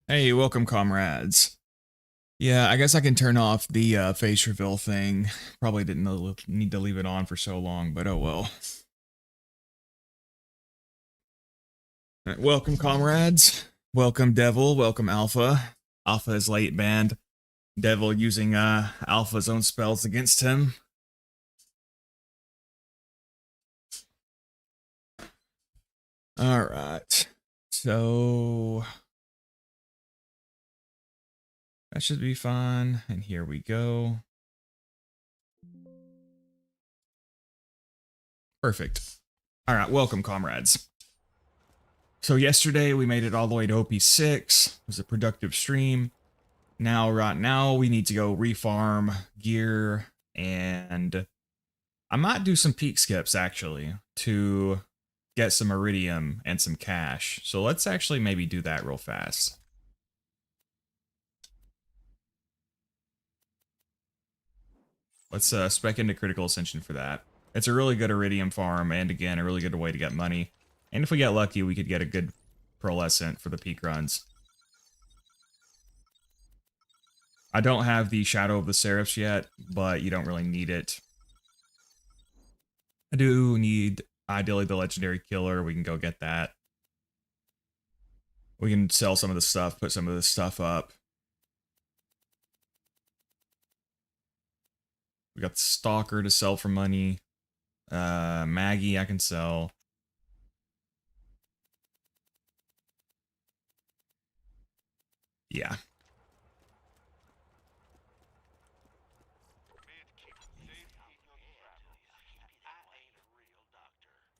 Hey, welcome, comrades. Yeah, I guess I can turn off the face reveal thing. Probably didn't need to leave it on for so long, but oh well. Welcome, comrades. Welcome, Devil. Welcome, Alpha. Alpha is late banned. Devil using Alpha's own spells against him. Alright. So that should be fine. And here we go. Perfect. Alright, welcome, comrades. So yesterday we made it all the way to OP6. It was a productive stream. Right now we need to go refarm gear, and I might do some peak skips actually to get some iridium and some cash. So let's actually maybe do that real fast. Let's spec into critical ascension for that. It's a really good iridium farm, and again, a really good way to get money. And if we get lucky, we could get a good pearlescent for the peak runs. I don't have the Shadow of the Seraphs yet, but you don't really need it. I do need, ideally, the Legendary Killer. We can go get that. We can sell some of the stuff, put some of this stuff up. We got the Stalker to sell for money. Maggie I can sell. Yeah.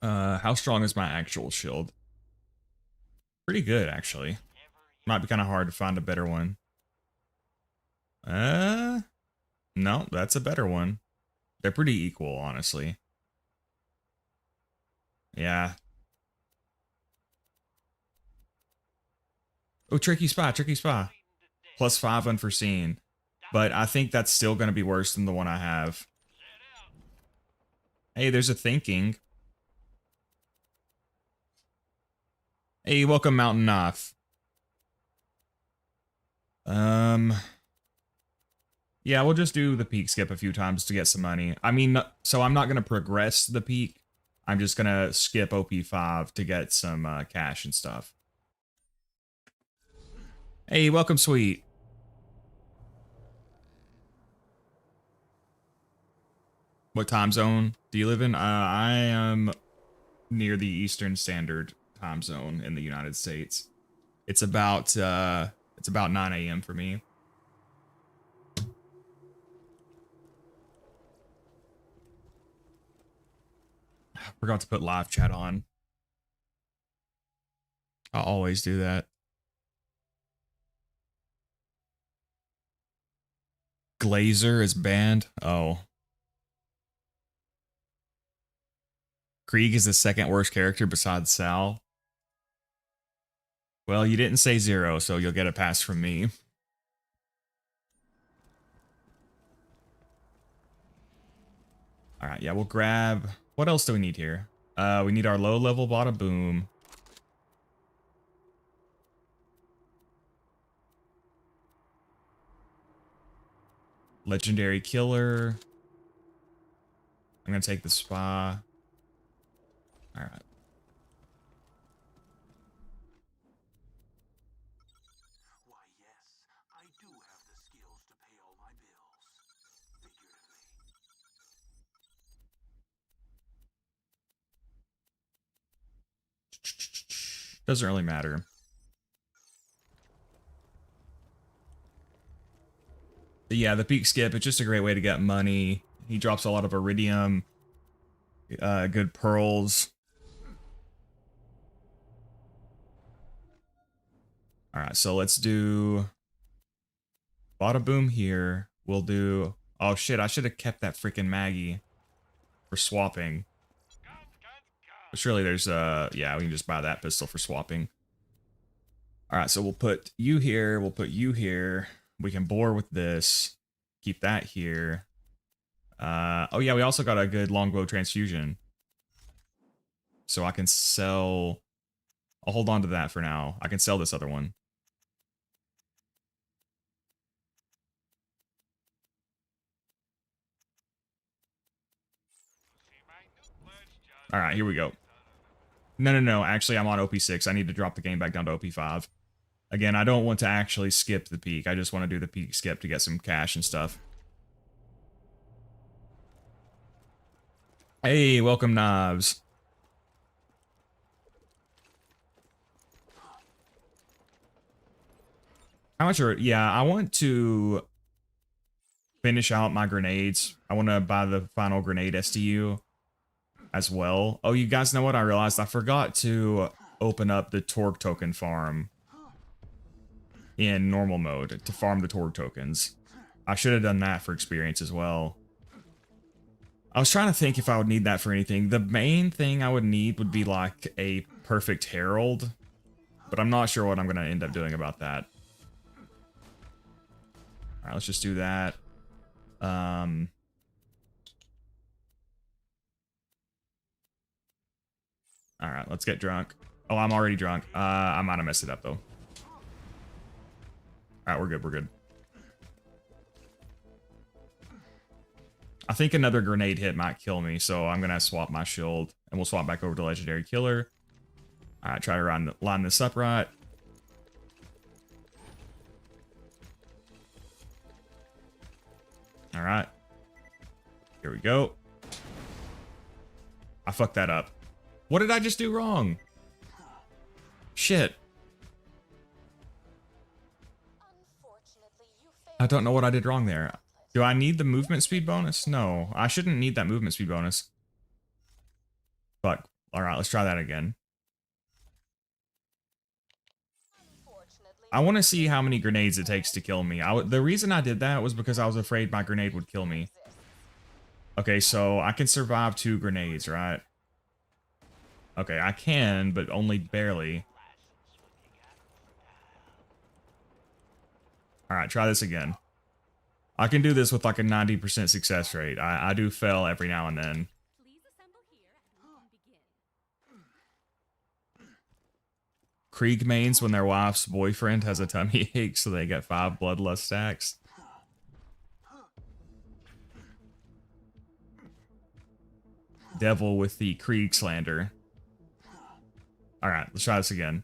How strong is my actual shield? Pretty good, actually. Might be kind of hard to find a better one. No, that's a better one. They're pretty equal, honestly. Yeah. Oh, tricky spot, tricky spot. +5 unforeseen. But I think that's still going to be worse than the one I have. Hey, there's a thinking. Hey, welcome, Mountain Knife. Yeah, we'll just do the peak skip a few times to get some money. I mean, so I'm not going to progress the peak. I'm just going to skip OP5 to get some cash and stuff. Hey, welcome, Sweet. What time zone do you live in? I am near the Eastern Standard Time Zone in the United States. It's about 9 a.m. for me. Forgot to put live chat on. I'll always do that. Glazer is banned. Oh. Krieg is the second worst character besides Sal. Well, you didn't say Zer0, so you'll get a pass from me. Alright, yeah, we'll grab... What else do we need here? We need our low-level bada boom. Legendary Killer. I'm gonna take the spa. Alright. Why, yes, I do have the skills to pay all my bills. Figuratively. Doesn't really matter. But yeah, the peak skip, it's just a great way to get money. He drops a lot of iridium, good pearls. Alright, so let's do bada boom here. We'll do... Oh shit, I should have kept that freaking Maggie for swapping. But surely there's, yeah, we can just buy that pistol for swapping. Alright, so we'll put you here, we'll put you here. We can bore with this. Keep that here. Oh yeah, we also got a good longbow transfusion. So I can sell... I'll hold on to that for now. I can sell this other one. All right, here we go. No. Actually, I'm on OP6. I need to drop the game back down to OP5. Again, I don't want to actually skip the peak. I just want to do the peak skip to get some cash and stuff. Hey, welcome, Knives. How much are... Yeah, I want to finish out my grenades. I want to buy the final grenade STU as well. Oh, you guys know what I realized? I forgot to open up the Torque token farm in normal mode to farm the Torque tokens. I should have done that for experience as well. I was trying to think if I would need that for anything. The main thing I would need would be like a perfect herald, but I'm not sure what I'm going to end up doing about that. All right, let's just do that. All right, let's get drunk. Oh, I'm already drunk. I might have messed it up though. All right, we're good. We're good. I think another grenade hit might kill me, so I'm gonna swap my shield, and we'll swap back over to Legendary Killer. All right, try to line this up right. All right, here we go. I fucked that up. What did I just do wrong? Shit. I don't know what I did wrong there. Do I need the movement speed bonus? No, I shouldn't need that movement speed bonus. Fuck. All right, let's try that again. I want to see how many grenades it takes to kill me. The reason I did that was because I was afraid my grenade would kill me. Okay, so I can survive 2 grenades, right? Okay, I can, but only barely. All right, try this again. I can do this with like a 90% success rate. I do fail every now and then. Krieg mains when their wife's boyfriend has a tummy ache, so they get 5 bloodlust stacks. Devil with the Krieg slander. All right, let's try this again.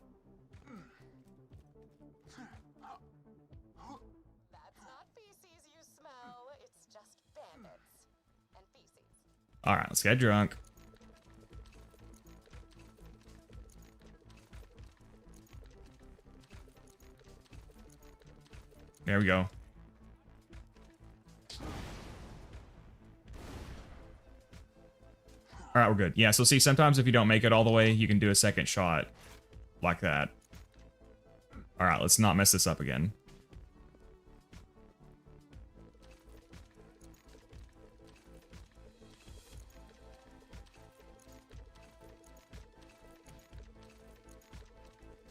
All right, let's get drunk. There we go. All right, we're good. Yeah, so see, sometimes if you don't make it all the way, you can do a second shot like that. All right, let's not mess this up again.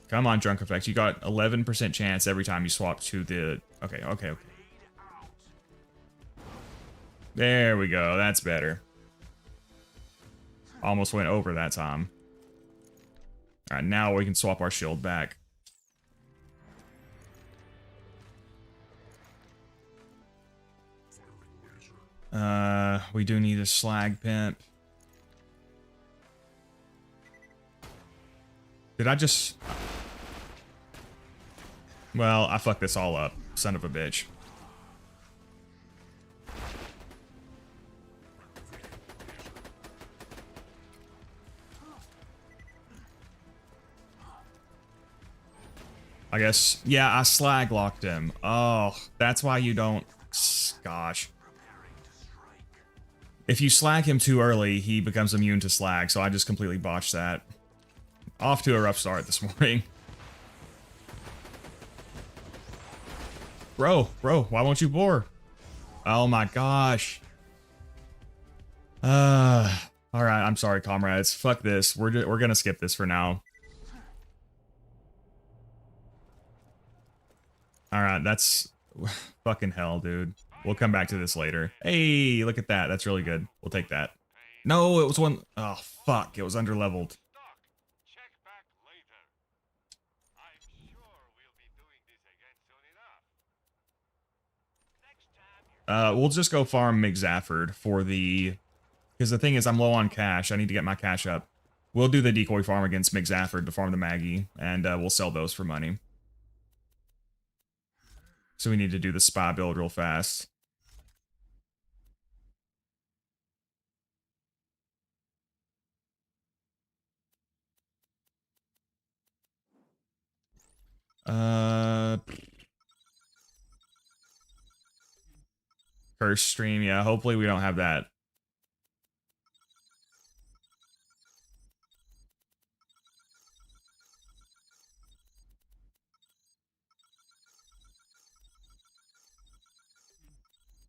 Come on, Drunk Effect. You got 11% chance every time you swap to the... Okay. There we go. That's better. Almost went over that time. All right, now we can swap our shield back. We do need a slag pimp. Did I just... Well, I fucked this all up. Son of a bitch. I guess... Yeah, I slag locked him. Oh, that's why you don't... Gosh. If you slag him too early, he becomes immune to slag, so I just completely botched that. Off to a rough start this morning. Bro, why won't you bore? Oh my gosh. Alright, I'm sorry, comrades. Fuck this. We're gonna skip this for now. Alright, that's... Fucking hell, dude. We'll come back to this later. Hey, look at that. That's really good. We'll take that. No, it was one... Oh, fuck. It was underleveled. We'll just go farm McZafford for the Because the thing is, I'm low on cash. I need to get my cash up. We'll do the decoy farm against McZafford to farm the Maggie, and we'll sell those for money. So we need to do the spy build real fast. Curse stream, yeah, hopefully we don't have that.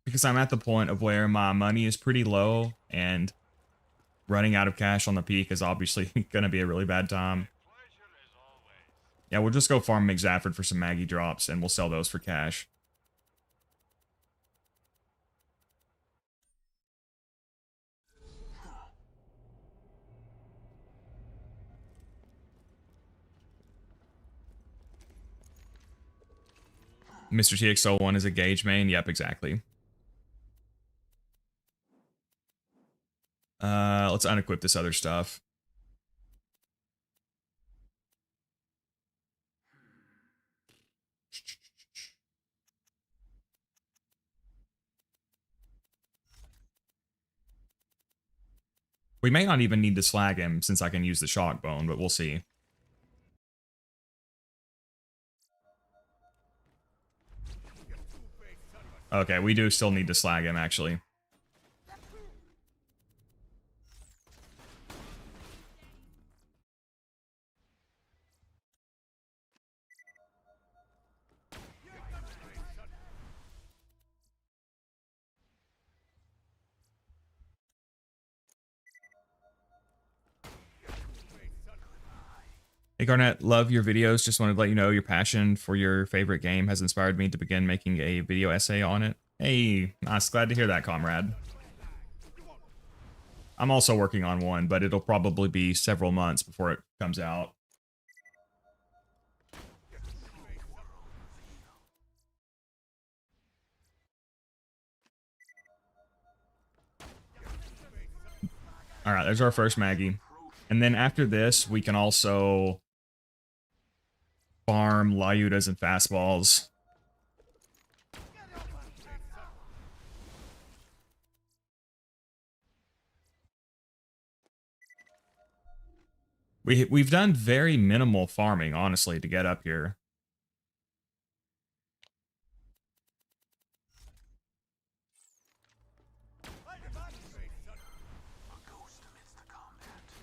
Because I'm at the point of where my money is pretty low, and running out of cash on the peak is obviously going to be a really bad time. Yeah, we'll just go farm McZafford for some Maggie drops, and we'll sell those for cash. Mr. TXO1 is a gauge main. Yep, exactly. Let's unequip this other stuff. We may not even need to slag him since I can use the shock bone, but we'll see. Okay, we do still need to slag him, actually. Hey Garnet, love your videos. Just wanted to let you know your passion for your favorite game has inspired me to begin making a video essay on it. Hey, nice. Glad to hear that, comrade. I'm also working on one, but it'll probably be several months before it comes out. Alright, there's our first Maggie. And then after this, we can also farm Lyudas and fastballs. We've done very minimal farming, honestly, to get up here.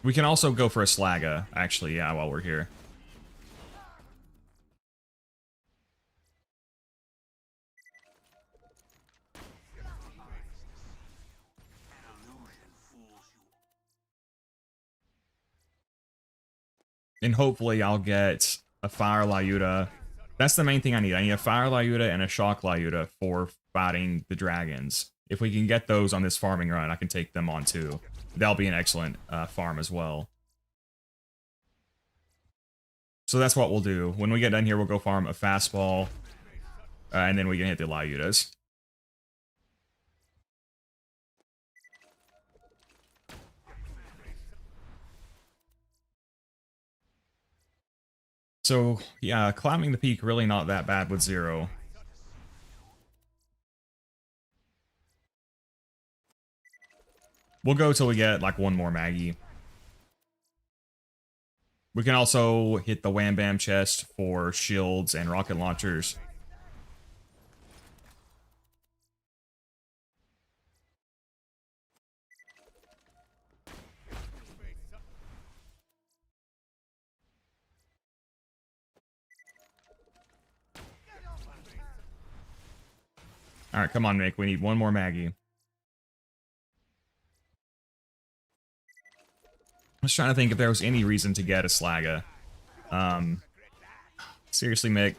We can also go for a Slagga, actually, yeah, while we're here. And hopefully I'll get a Fire Lyuda. That's the main thing I need. I need a Fire Lyuda and a Shock Lyuda for fighting the dragons. If we can get those on this farming run, I can take them on too. That'll be an excellent farm as well. So that's what we'll do. When we get done here, we'll go farm a fastball, and then we can hit the Lyudas. So, yeah, climbing the peak really not that bad with Zer0. We'll go till we get, like, one more Maggie. We can also hit the Wham Bam chest for shields and rocket launchers. Alright, come on, Nick. We need one more Maggie. I was trying to think if there was any reason to get a Slagga. Seriously, Mick.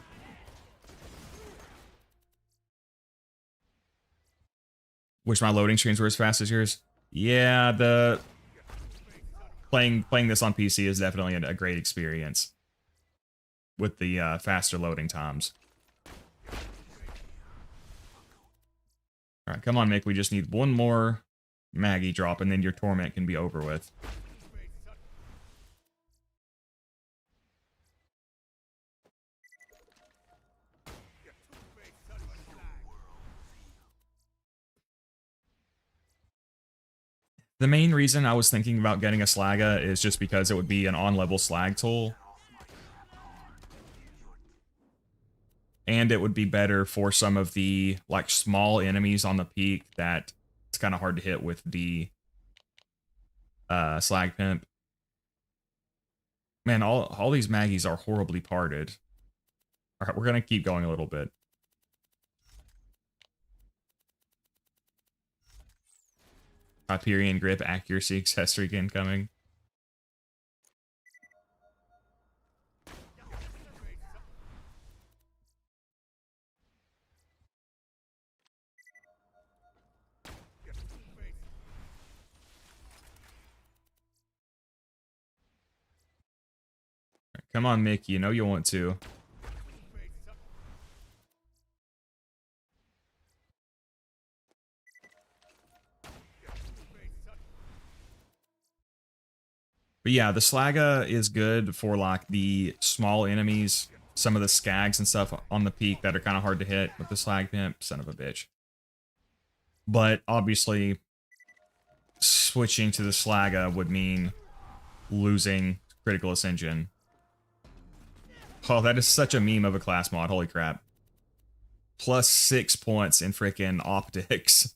Wish my loading screens were as fast as yours. Yeah, the playing this on PC is definitely a great experience with the faster loading times. All right, come on, Mick. We just need one more Maggie drop, and then your torment can be over with. The main reason I was thinking about getting a Slagga is just because it would be an on-level slag tool. And it would be better for some of the, like, small enemies on the peak that it's kind of hard to hit with the Slag Pimp. Man, all these Maggies are horribly parted. Alright, we're gonna keep going a little bit. Hyperion Grip Accuracy Accessory incoming. Come on, Mick, you know you want to. But yeah, the Slagga is good for, like, the small enemies, some of the Skags and stuff on the peak that are kind of hard to hit with the Slag Pimp. Son of a bitch. But obviously, switching to the Slagga would mean losing Critical Ascension. Oh, that is such a meme of a class mod. Holy crap. Plus 6 points in frickin' optics.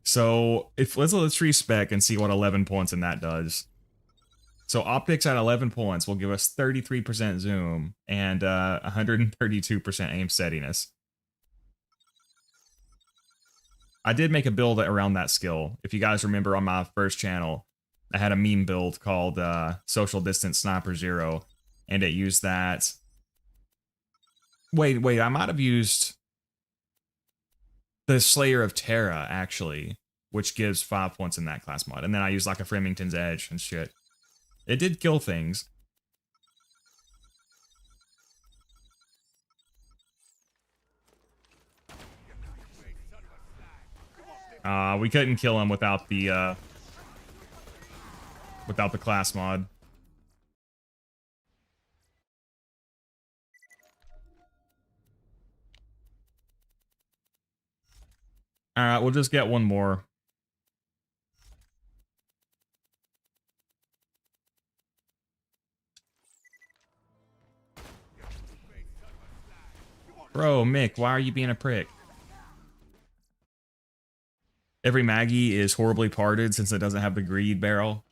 So, let's respec and see what 11 points in that does. So, optics at 11 points will give us 33% zoom and 132% aim steadiness. I did make a build around that skill. If you guys remember on my first channel, I had a meme build called Social Distance Sniper Zer0, and it used that. Wait, I might have used the Slayer of Terra, actually, which gives 5 points in that class mod. And then I used like a Fremington's Edge and shit. It did kill things. We couldn't kill him without the class mod. Alright, we'll just get one more. Bro, Mick, why are you being a prick? Every Maggie is horribly parted since it doesn't have the greed barrel.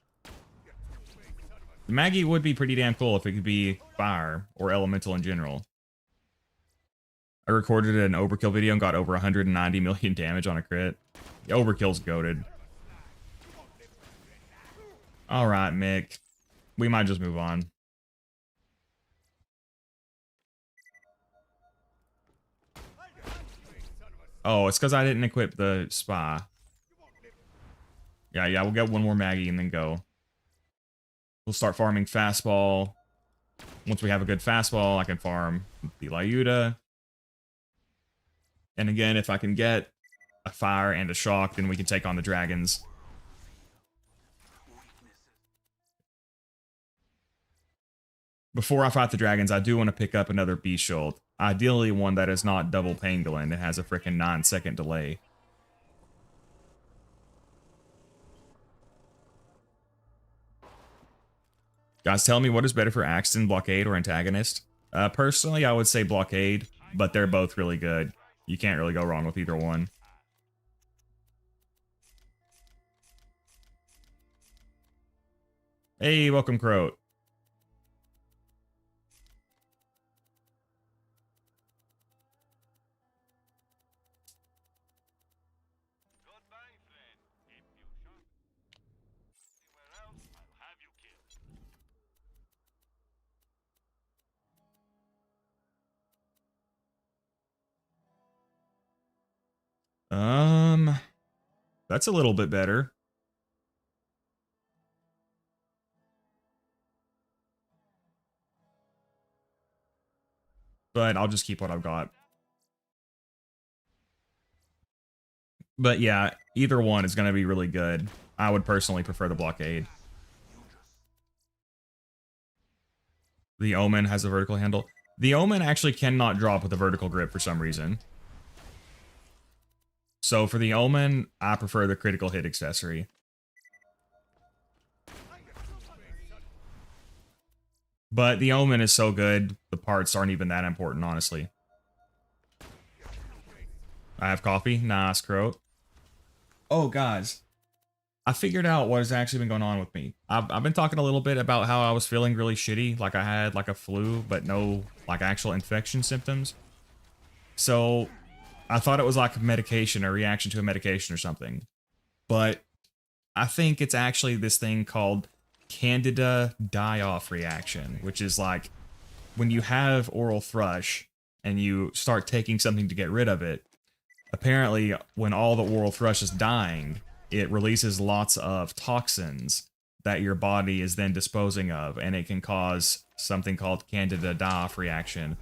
The Maggie would be pretty damn cool if it could be fire or elemental in general. I recorded an overkill video and got over 190 million damage on a crit. The overkill's goated. Alright, Mick. We might just move on. Oh, it's because I didn't equip the Spy. Yeah, we'll get one more Maggie and then go. We'll start farming fastball. Once we have a good fastball, I can farm the Lyuda. And again, if I can get a fire and a shock, then we can take on the dragons. Before I fight the dragons, I do want to pick up another Beast Shield. Ideally one that is not double Pangolin and has a freaking 9-second delay. Guys, tell me what is better for Axton, Blockade or Antagonist? Personally, I would say Blockade, but they're both really good. You can't really go wrong with either one. Hey, welcome, Croat. That's a little bit better. but I'll just keep what I've got. But yeah, either one is going to be really good. I would personally prefer the blockade. The Omen has a vertical handle. The Omen actually cannot drop with a vertical grip for some reason. So for the Omen, I prefer the critical hit accessory. But the Omen is so good, the parts aren't even that important, honestly. I have coffee. Nice, Croat. Oh, guys. I figured out what has actually been going on with me. I've been talking a little bit about how I was feeling really shitty, like I had like a flu, but no like actual infection symptoms. So I thought it was like a medication, a reaction to a medication or something. But I think it's actually this thing called Candida die-off reaction, which is like when you have oral thrush and you start taking something to get rid of it, apparently when all the oral thrush is dying, it releases lots of toxins that your body is then disposing of, and it can cause something called Candida die-off reaction,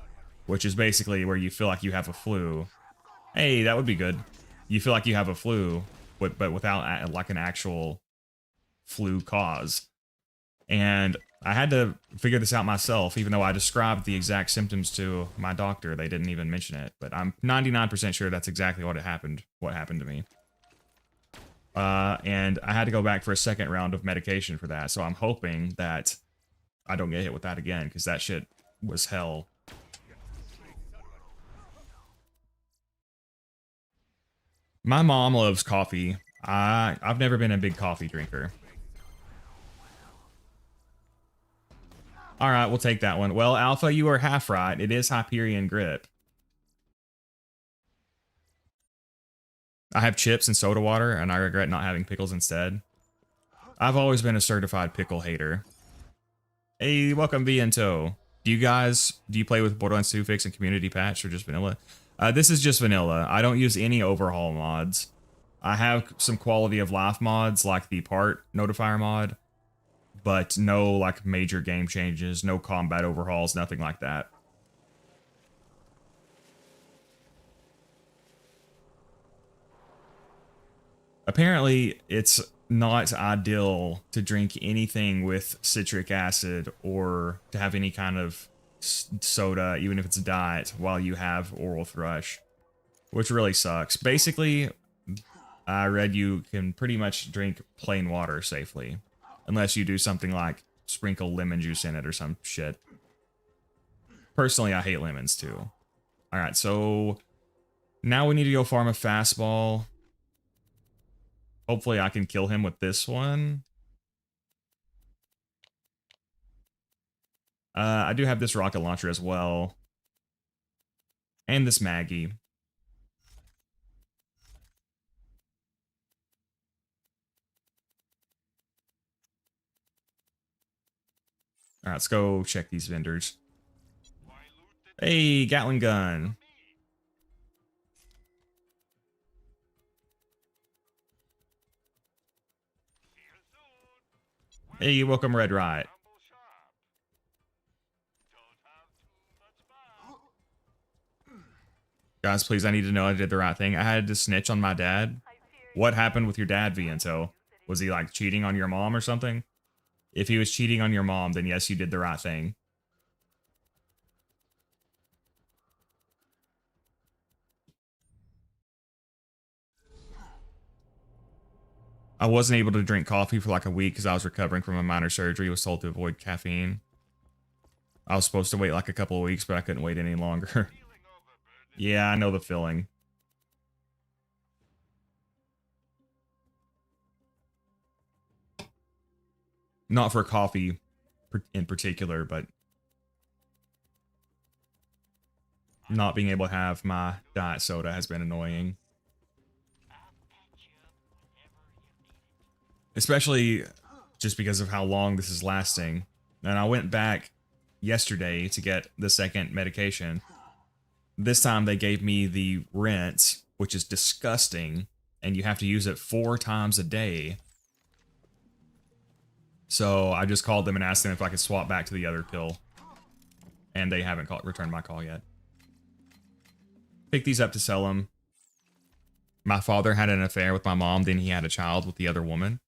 which is basically where you feel like you have a flu. Hey, that would be good. You feel like you have a flu, but without like an actual flu cause. And I had to figure this out myself, even though I described the exact symptoms to my doctor. They didn't even mention it, but I'm 99% sure that's exactly what happened to me. And I had to go back for a second round of medication for that, so I'm hoping that I don't get hit with that again, because that shit was hell. My mom loves coffee. I've never been a big coffee drinker. All right, we'll take that one. Well, Alpha, you are half right. It is Hyperion Grip. I have chips and soda water, and I regret not having pickles instead. I've always been a certified pickle hater. Hey, welcome, Viento. Do you play with Borderlands 2 Fix and Community Patch, or just vanilla? This is just vanilla. I don't use any overhaul mods. I have some quality of life mods, like the part notifier mod, but no like major game changes, no combat overhauls, nothing like that. Apparently, it's not ideal to drink anything with citric acid or to have any kind of soda, even if it's a diet, while you have oral thrush, which really sucks. Basically, I read you can pretty much drink plain water safely, unless you do something like sprinkle lemon juice in it or some shit. Personally, I hate lemons too. All right, so now we need to go farm a fastball. Hopefully I can kill him with this one. I do have this rocket launcher as well. And this Maggie. Alright, let's go check these vendors. Hey, Gatling gun. Hey, welcome Red Riot. Guys, please, I need to know I did the right thing. I had to snitch on my dad. What happened with your dad, Viento? Was he like cheating on your mom or something? If he was cheating on your mom, then yes, you did the right thing. I wasn't able to drink coffee for like a week because I was recovering from a minor surgery. Was told to avoid caffeine. I was supposed to wait like a couple of weeks, but I couldn't wait any longer. Yeah, I know the feeling. Not for coffee in particular, but not being able to have my diet soda has been annoying. Especially just because of how long this is lasting. And I went back yesterday to get the second medication. This time they gave me the rinse, which is disgusting, and you have to use it 4 times a day. So I just called them and asked them if I could swap back to the other pill. And they haven't returned my call yet. Pick these up to sell them. My father had an affair with my mom, then he had a child with the other woman.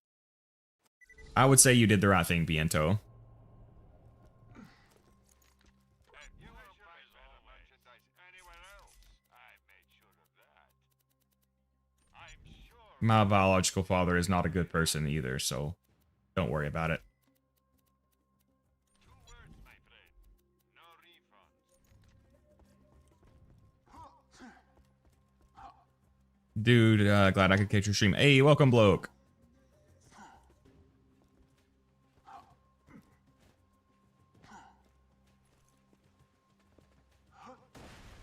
I would say you did the right thing, Biento. My biological father is not a good person either, so don't worry about it. Dude, glad I could catch your stream. Hey, welcome, bloke.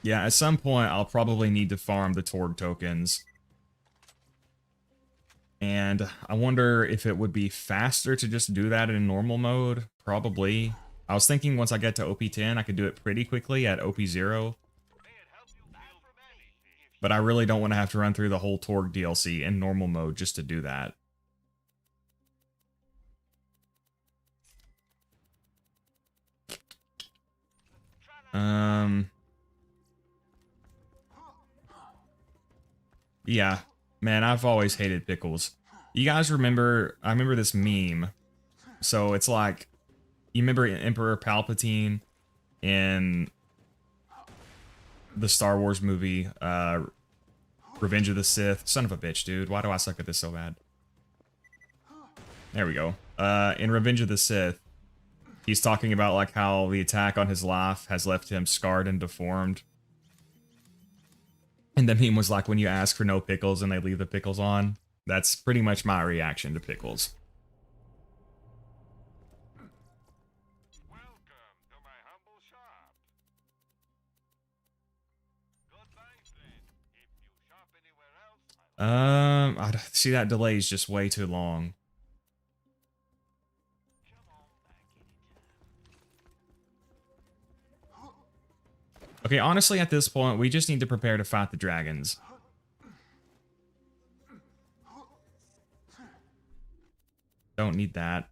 Yeah, at some point, I'll probably need to farm the Torg tokens. And I wonder if it would be faster to just do that in normal mode. Probably. I was thinking once I get to OP10, I could do it pretty quickly at OP0. But I really don't want to have to run through the whole Torg DLC in normal mode just to do that. Yeah. Man, I've always hated pickles. You guys remember, I remember this meme. So it's like, you remember Emperor Palpatine in the Star Wars movie, Revenge of the Sith? Son of a bitch, dude. Why do I suck at this so bad? There we go. In Revenge of the Sith, he's talking about like how the attack on his life has left him scarred and deformed. And the meme was like, when you ask for no pickles and they leave the pickles on. That's pretty much my reaction to pickles. Welcome to my humble shop. Goodbye, friend. If you shop anywhere else, I see that delay is just way too long. come on back anytime. Okay, honestly, at this point, we just need to prepare to fight the dragons. Don't need that.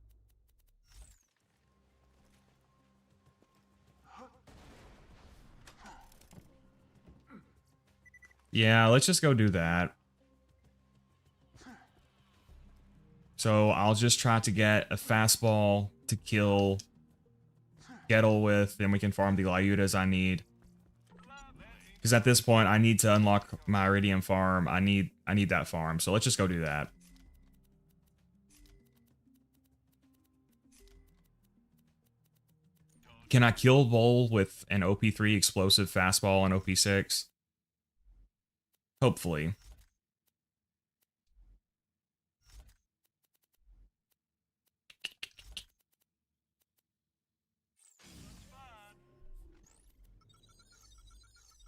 Yeah, let's just go do that. So I'll just try to get a fastball to kill Gettle with, then we can farm the Lyudas I need. Because at this point, I need to unlock my Iridium farm. I need that farm, so let's just go do that. Can I kill Vol with an OP3 explosive fastball on OP6? Hopefully.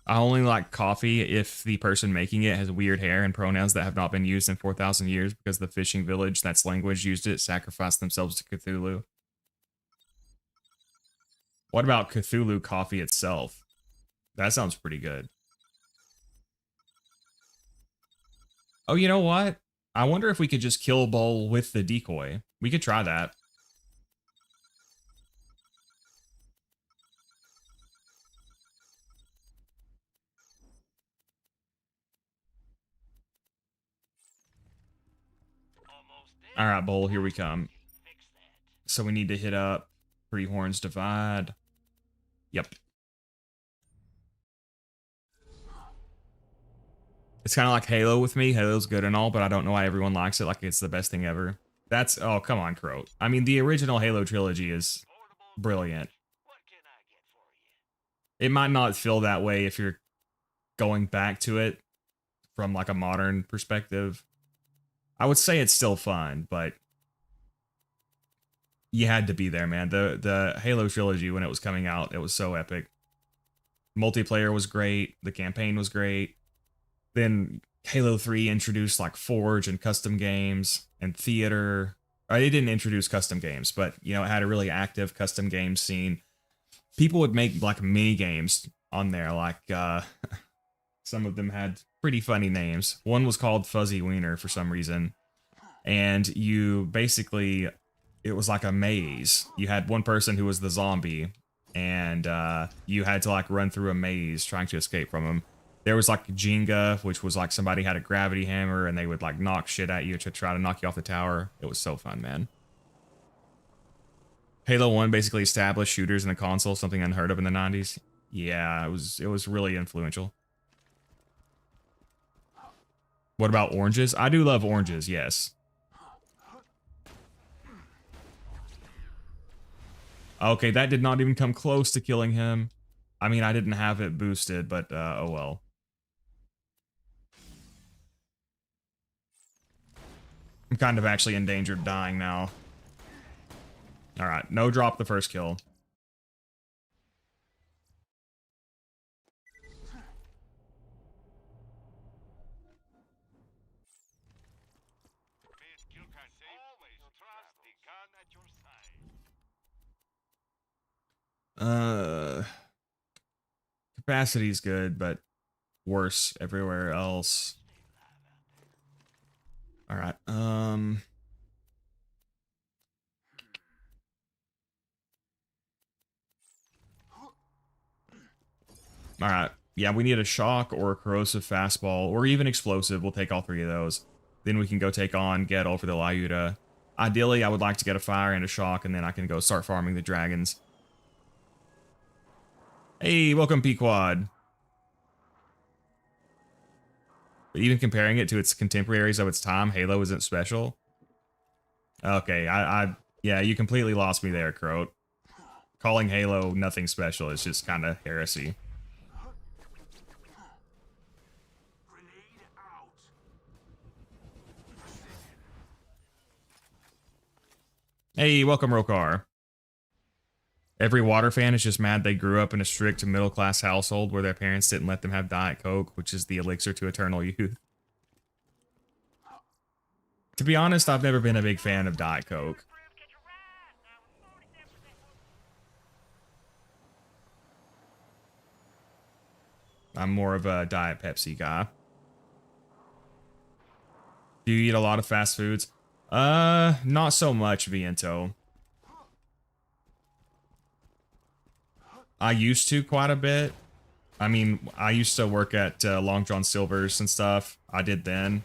I only like coffee if the person making it has weird hair and pronouns that have not been used in 4,000 years because the fishing village that's language used it sacrificed themselves to Cthulhu. What about Cthulhu coffee itself? That sounds pretty good. Oh, you know what? I wonder if we could just kill Bull with the decoy. We could try that. Alright, Bull, here we come. So we need to hit up Three Horns Divide. Yep. It's kind of like Halo with me. Halo's good and all, but I don't know why everyone likes it like it's the best thing ever. That's... Oh, come on, Crow. I mean, the original Halo trilogy is brilliant. What can I get for you? It might not feel that way if you're going back to it from like a modern perspective. I would say it's still fun, but you had to be there, man. The Halo trilogy, when it was coming out, it was so epic. Multiplayer was great. The campaign was great. Then Halo 3 introduced like Forge and custom games and theater. It didn't introduce custom games, but you know, it had a really active custom game scene. People would make like mini games on there, like some of them had pretty funny names. One was called Fuzzy Wiener for some reason. And you basically, it was like a maze. You had one person who was the zombie, and you had to like run through a maze trying to escape from him. There was like Jenga, which was like somebody had a gravity hammer and they would like knock shit at you to try to knock you off the tower. It was so fun, man. Halo 1 basically established shooters in the console, something unheard of in the 90s. Yeah, it was really influential. What about oranges? I do love oranges, yes. Okay, that did not even come close to killing him. I mean, I didn't have it boosted, but oh well. I'm kind of actually in danger of dying now. Alright, no drop the first kill. You can always trust the gun at your side. Capacity's good, but worse everywhere else. Alright, Alright. Yeah, we need a shock or a corrosive fastball, or even explosive. We'll take all three of those. Then we can go take on Gettle for the Lyuda. Ideally, I would like to get a fire and a shock, and then I can go start farming the dragons. Hey, welcome, Pequod. But even comparing it to its contemporaries of its time, Halo isn't special. Okay, yeah, you completely lost me there, Croat. Calling Halo nothing special is just kind of heresy. Grenade out. Hey, welcome, Rokar. Every water fan is just mad they grew up in a strict middle-class household where their parents didn't let them have Diet Coke, which is the elixir to eternal youth. To be honest, I've never been a big fan of Diet Coke. I'm more of a Diet Pepsi guy. Do you eat a lot of fast foods? Not so much, Viento. I used to quite a bit. I mean, I used to work at Long John Silver's and stuff. I did then.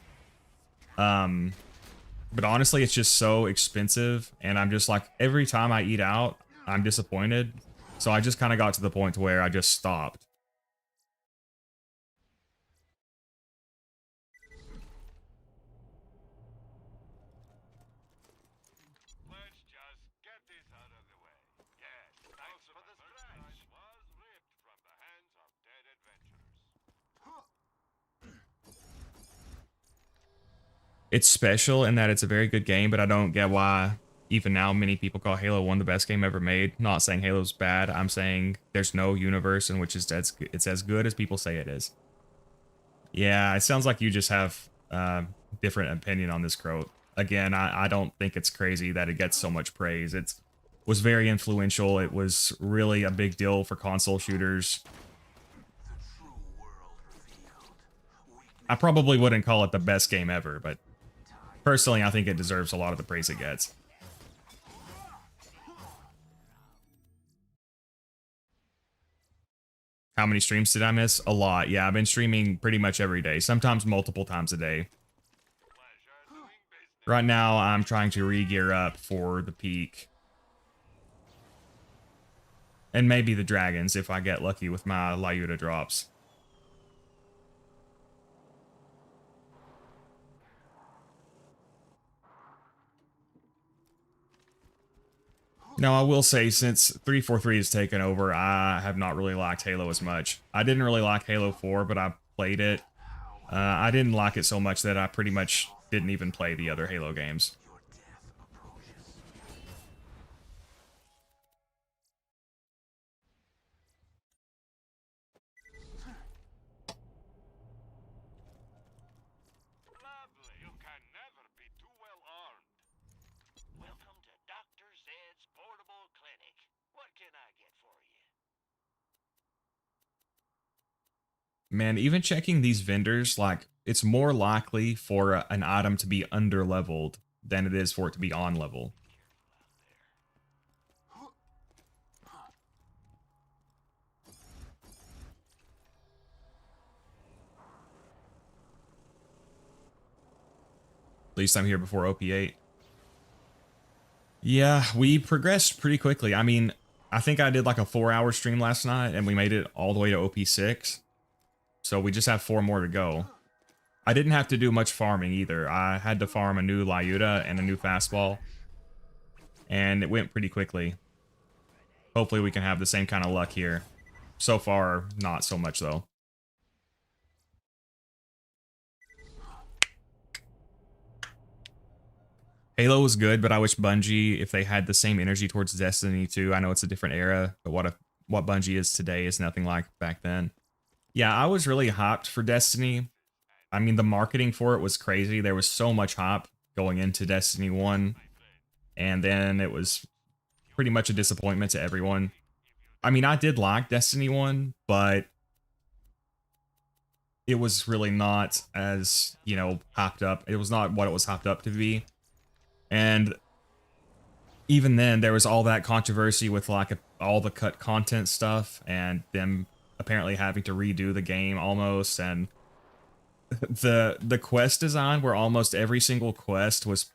But honestly, it's just so expensive, and I'm just like, every time I eat out, I'm disappointed. So I just kind of got to the point where I just stopped. Let's just get this out of the way. Yes, thanks for the scratch. Was ripped from the hands of dead adventurers. It's special in that it's a very good game, but I don't get why even now many people call Halo 1 the best game ever made. Not saying Halo's bad, I'm saying there's no universe in which it's as good as people say it is. Yeah, it sounds like you just have different opinion on this, Croat. Again, I don't think it's crazy that it gets so much praise. It was very influential. It was really a big deal for console shooters. The true world revealed. I probably wouldn't call it the best game ever, but personally, I think it deserves a lot of the praise it gets. How many streams did I miss? A lot. Yeah, I've been streaming pretty much every day, sometimes multiple times a day. Right now, I'm trying to re-gear up for the peak. And maybe the dragons, if I get lucky with my Lyuda drops. Now, I will say, since 343 has taken over, I have not really liked Halo as much. I didn't really like Halo 4, but I played it. I didn't like it so much that I pretty much didn't even play the other Halo games. Your death approaches. Lovely. You can never be too well armed. Welcome to Dr. Zed's portable clinic. What can I get for you? Man, even checking these vendors, like, it's more likely for an item to be under-leveled than it is for it to be on-level. least I'm here before OP8. Yeah, we progressed pretty quickly. I mean, I think I did like a 4-hour stream last night, and we made it all the way to OP6. So we just have 4 more to go. I didn't have to do much farming either. I had to farm a new Lyuda and a new fastball. And it went pretty quickly. Hopefully we can have the same kind of luck here. So far, not so much though. Halo was good, but I wish Bungie, if they had the same energy towards Destiny 2, I know it's a different era, but what Bungie is today is nothing like back then. Yeah, I was really hyped for Destiny. I mean, the marketing for it was crazy. There was so much hype going into Destiny 1, and then it was pretty much a disappointment to everyone. I mean, I did like Destiny 1, but it was really not as, you know, hyped up. It was not what it was hyped up to be. And even then, there was all that controversy with like all the cut content stuff and them apparently having to redo the game almost. And the quest design where almost every single quest was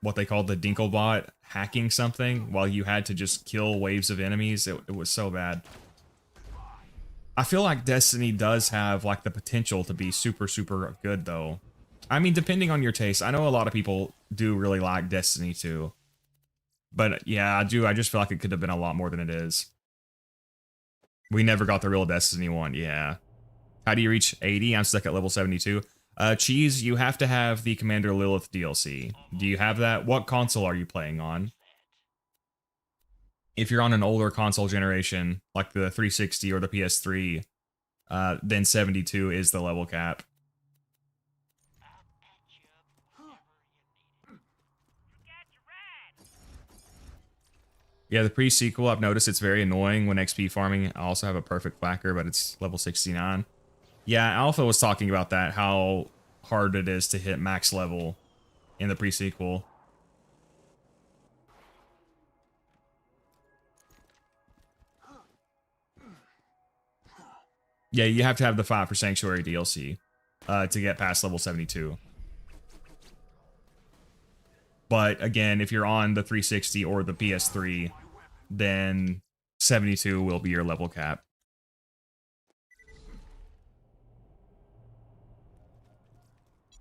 what they called the Dinklebot hacking something while you had to just kill waves of enemies. It was so bad. I feel like Destiny does have like the potential to be super, super good though. I mean, depending on your taste. I know a lot of people do really like Destiny 2. But yeah, I do. I just feel like it could have been a lot more than it is. We never got the real Destiny 1, yeah. How do you reach 80? I'm stuck at level 72. Cheese, you have to have the Commander Lilith DLC. Do you have that? What console are you playing on? If you're on an older console generation, like the 360 or the PS3, then 72 is the level cap. Yeah, the pre-sequel, I've noticed it's very annoying when XP farming. I also have a perfect flacker, but it's level 69. Yeah, Alpha was talking about that, how hard it is to hit max level in the pre-sequel. Yeah, you have to have the 5 for Sanctuary DLC to get past level 72. But again, if you're on the 360 or the PS3, then 72 will be your level cap.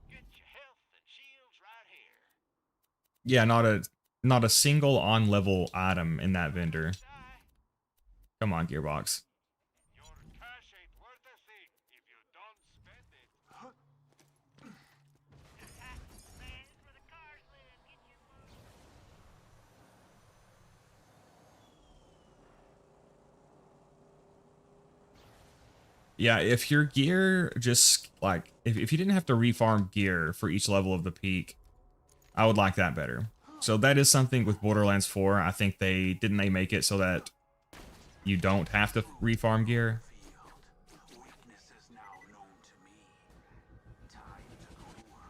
Get your health and shields right here. Yeah, not a single on level item in that vendor. Come on, Gearbox. Your cash ain't worth a thing if you don't spend it. Man, this is where the cars live. Get your food. Yeah, if your gear just like if you didn't have to refarm gear for each level of the peak, I would like that better. So that is something with Borderlands 4. I think they make it so that you don't have to refarm gear. Weakness is now known to me. Time to go to work.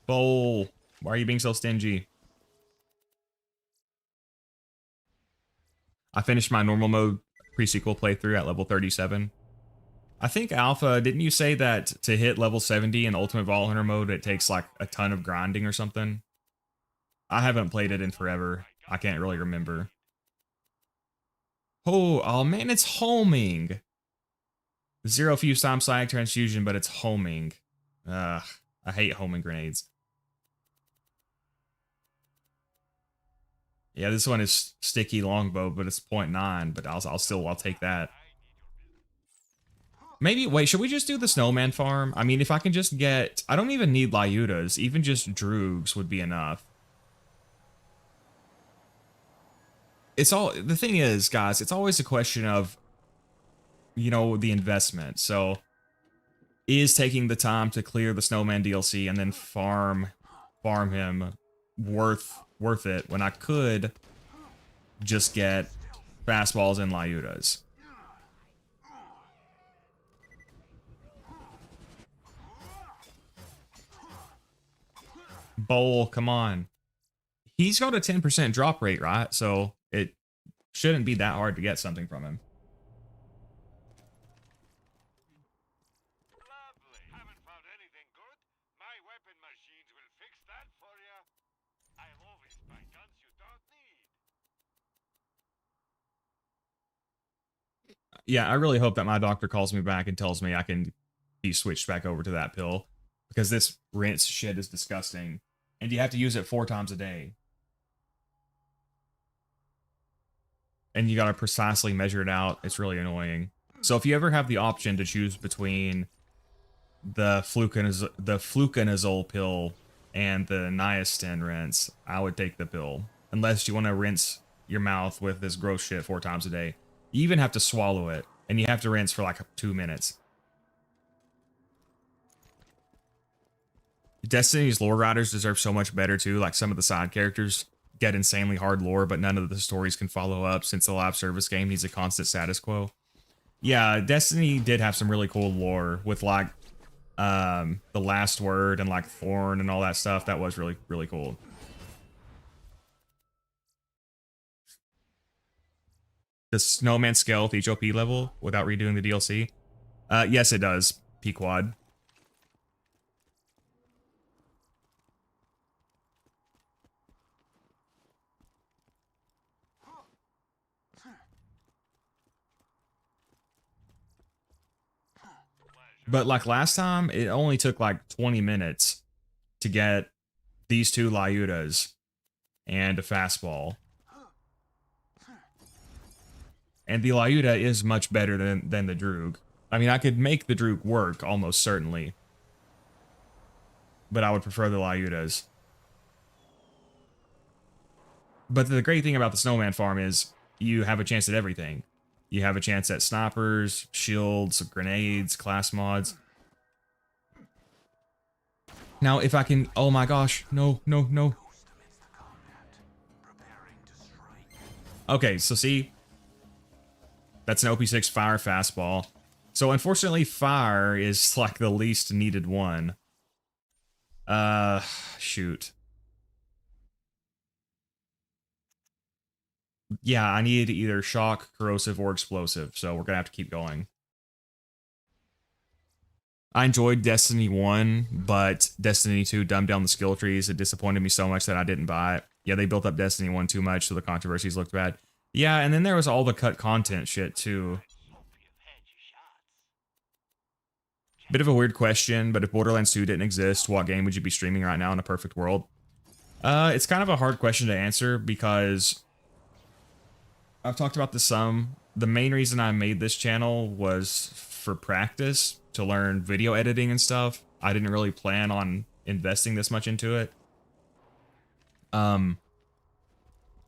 Bowl, why are you being so stingy? I finished my normal mode pre-sequel playthrough at level 37. I think Alpha, didn't you say that to hit level 70 in Ultimate Vault Hunter mode, it takes like a ton of grinding or something? I haven't played it in forever. I can't really remember. Oh man, it's homing. 0 fuse time psionic transfusion, but it's homing. Ugh, I hate homing grenades. Yeah, this one is sticky longbow, but it's 0.9, but I'll take that. Maybe, wait, should we just do the snowman farm? I mean, if I can just get, I don't even need Lyudas, even just Droogs would be enough. The thing is, guys, it's always a question of, you know, the investment. So, is taking the time to clear the snowman DLC and then farm him worth it when I could just get fastballs and Lyudas? Bowl, come on. He's got a 10% drop rate, right? So it shouldn't be that hard to get something from him. Lovely. Haven't found anything good. My weapon Yeah, I really hope that my doctor calls me back and tells me I can be switched back over to that pill, because this rinse shit is disgusting, and you have to use it 4 times a day. And you gotta precisely measure it out. It's really annoying. So if you ever have the option to choose between the fluconazole pill and the niacin rinse, I would take the pill. Unless you want to rinse your mouth with this gross shit 4 times a day. You even have to swallow it, and you have to rinse for like 2 minutes. Destiny's lore writers deserve so much better too. Like, some of the side characters get insanely hard lore, but none of the stories can follow up since the live service game needs a constant status quo. Yeah, Destiny did have some really cool lore with like the last word and like Thorn and all that stuff. That was really, really cool. The snowman scale with each OP level without redoing the DLC? Yes, it does, Pequod. But like last time, it only took like 20 minutes to get these 2 Lyudas and a fastball. And the Lyuda is much better than the Droog. I mean, I could make the Droog work, almost certainly. But I would prefer the Lyudas. But the great thing about the Snowman farm is you have a chance at everything. You have a chance at snipers, shields, grenades, class mods. Now, if I can... Oh my gosh. No, no, no. Okay, so see... That's an OP6 fire fastball. So unfortunately, fire is like the least needed one. Shoot. Yeah, I needed either shock, corrosive, or explosive, so we're gonna have to keep going. I enjoyed Destiny 1, but Destiny 2 dumbed down the skill trees. It disappointed me so much that I didn't buy it. Yeah, they built up Destiny 1 too much, so the controversies looked bad. Yeah, and then there was all the cut content shit, too. Bit of a weird question, but if Borderlands 2 didn't exist, what game would you be streaming right now in a perfect world? It's kind of a hard question to answer, because I've talked about this some. The main reason I made this channel was for practice, to learn video editing and stuff. I didn't really plan on investing this much into it.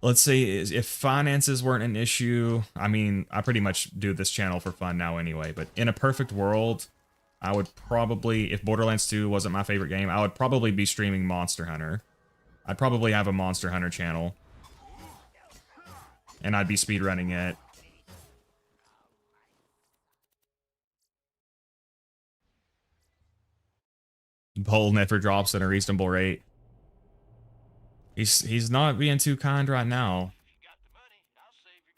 Let's say if finances weren't an issue, I mean, I pretty much do this channel for fun now anyway, but in a perfect world, I would probably, if Borderlands 2 wasn't my favorite game, I would probably be streaming Monster Hunter. I'd probably have a Monster Hunter channel. And I'd be speedrunning it. Bull never drops at a reasonable rate. He's not being too kind right now. If you got the money, I'll save your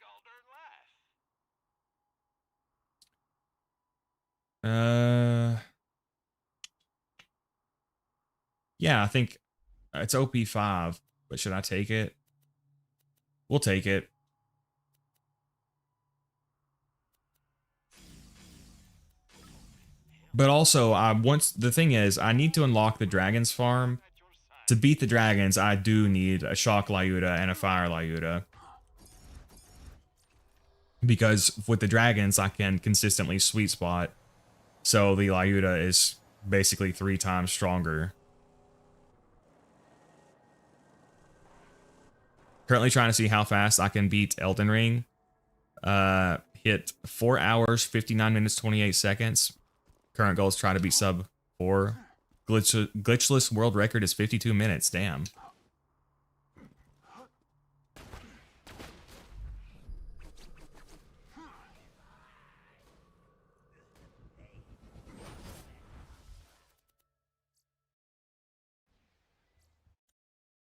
goddamn life. Yeah, I think it's OP5, but should I take it? We'll take it. But also, the thing is, I need to unlock the Dragon's Farm. To beat the dragons, I do need a Shock Lyuda and a Fire Lyuda. Because with the dragons, I can consistently sweet spot. So the Lyuda is basically 3 times stronger. Currently trying to see how fast I can beat Elden Ring. Hit 4 hours, 59 minutes, 28 seconds. Current goal is try to beat sub 4. Glitchless world record is 52 minutes. Damn.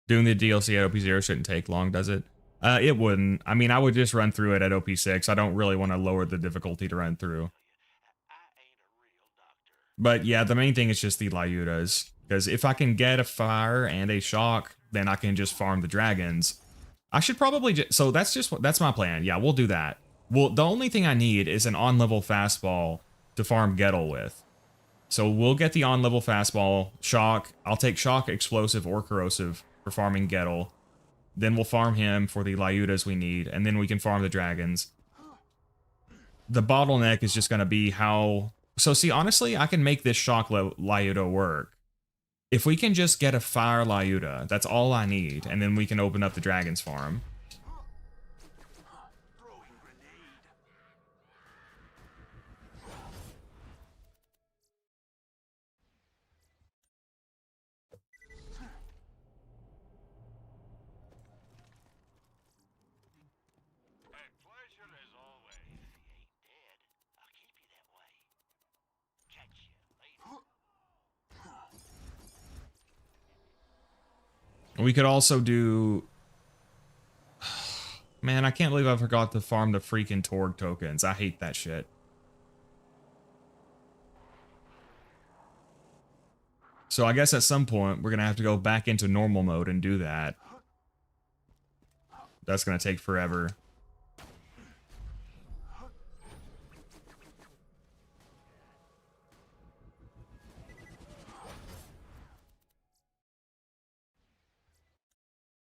Doing the DLC at OP0 shouldn't take long, does it? It wouldn't. I mean, I would just run through it at OP6. I don't really want to lower the difficulty to run through. But yeah, the main thing is just the Lyudas. Because if I can get a fire and a shock, then I can just farm the dragons. I should probably just... So that's my plan. Yeah, we'll do that. Well, the only thing I need is an on-level fastball to farm Gettle with. So we'll get the on-level fastball, shock. I'll take shock, explosive, or corrosive for farming Gettle. Then we'll farm him for the Lyudas we need, and then we can farm the dragons. The bottleneck is just going to be how... So see, honestly, I can make this shock Lyuda work. If we can just get a fire Lyuda, that's all I need, and then we can open up the dragon's farm. Throwing grenade. A pleasure as always. If you ain't dead, I'll keep you that way. Catch you later. We could also do... Man, I can't believe I forgot to farm the freaking Torg tokens. I hate that shit. So I guess at some point, we're going to have to go back into normal mode and do that. That's going to take forever.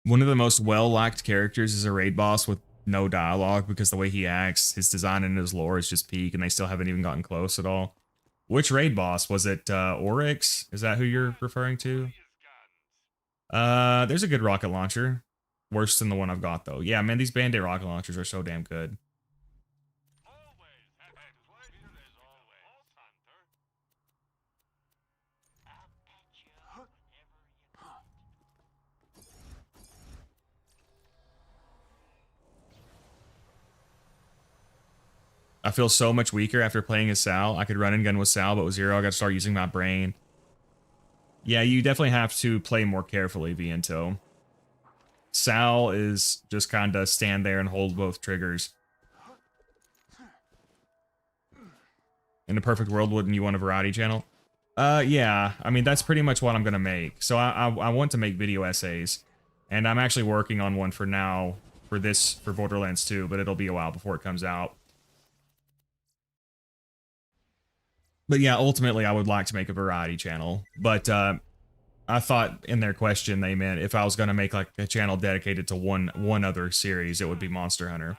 One of the most well-liked characters is a raid boss with no dialogue because the way he acts, his design and his lore is just peak, and they still haven't even gotten close at all. Which raid boss? Was it Oryx? Is that who you're referring to? There's a good rocket launcher. Worse than the one I've got, though. Yeah, man, these Band-Aid rocket launchers are so damn good. Always have a pleasure as always, Hunter. I'll patch you up whenever you want. I feel so much weaker after playing as Sal. I could run and gun with Sal, but with Zer0, I got to start using my brain. Yeah, you definitely have to play more carefully, Viento. Sal is just kind of stand there and hold both triggers. In a perfect world, wouldn't you want a variety channel? Yeah. I mean, that's pretty much what I'm going to make. So I want to make video essays. And I'm actually working on one for now, for Borderlands 2, but it'll be a while before it comes out. But yeah, ultimately, I would like to make a variety channel. But I thought in their question they meant if I was going to make like a channel dedicated to one other series, it would be Monster Hunter.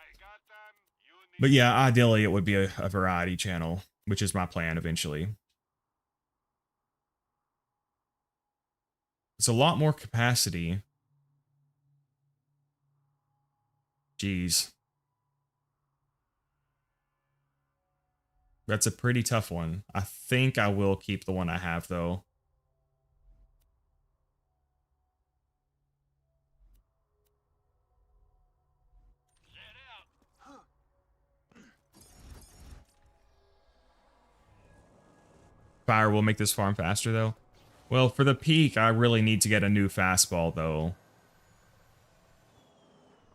But yeah, ideally, it would be a variety channel, which is my plan eventually. It's a lot more capacity. Jeez. That's a pretty tough one. I think I will keep the one I have, though. Fire will make this farm faster, though. Well, for the peak, I really need to get a new fastball, though.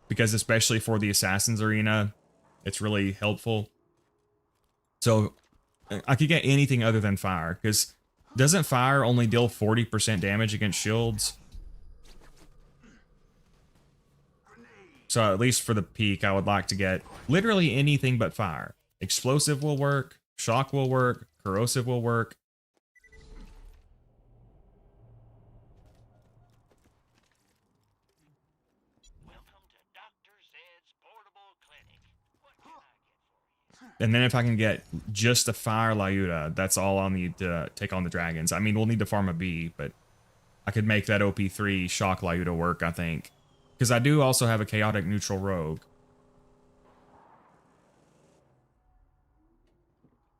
Because especially for the Assassin's Arena, it's really helpful. So, I could get anything other than fire, because doesn't fire only deal 40% damage against shields? So at least for the peak, I would like to get literally anything but fire. Explosive will work, shock will work, corrosive will work. Welcome to Dr. Zed's portable clinic. What can I get for you? And then if I can get just a fire Lyuda, that's all I'll need to take on the dragons. I mean, we'll need to farm a bee, but I could make that OP3 shock Lyuda work, I think. Because I do also have a chaotic neutral rogue.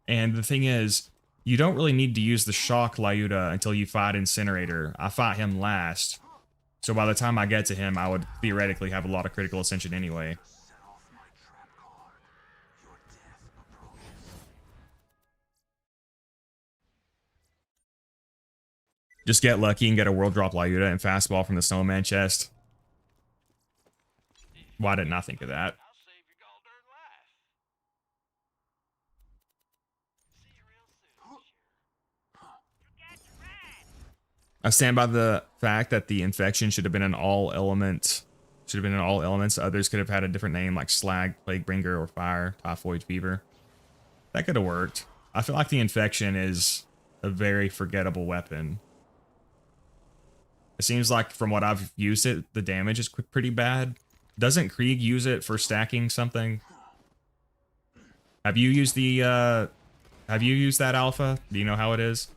And the thing is, you don't really need to use the shock Lyuda until you fight Incinerator. I fight him last. So by the time I get to him, I would theoretically have a lot of critical ascension anyway. Set off my trap card. Your death approaches. Just get lucky and get a world drop Lyuda and fastball from the snowman chest. Why didn't I think of that? I'll save your goddamn life. See you real soon, sure. You got your ride. I stand by the fact that the infection should have been an all-element Should have been in all elements. Others could have had a different name like slag, plaguebringer, or fire, typhoid, fever. That could have worked. I feel like the infection is a very forgettable weapon. It seems like from what I've used it, the damage is pretty bad. Doesn't Krieg use it for stacking something? Have you used the have you used that alpha? Do you know how it is?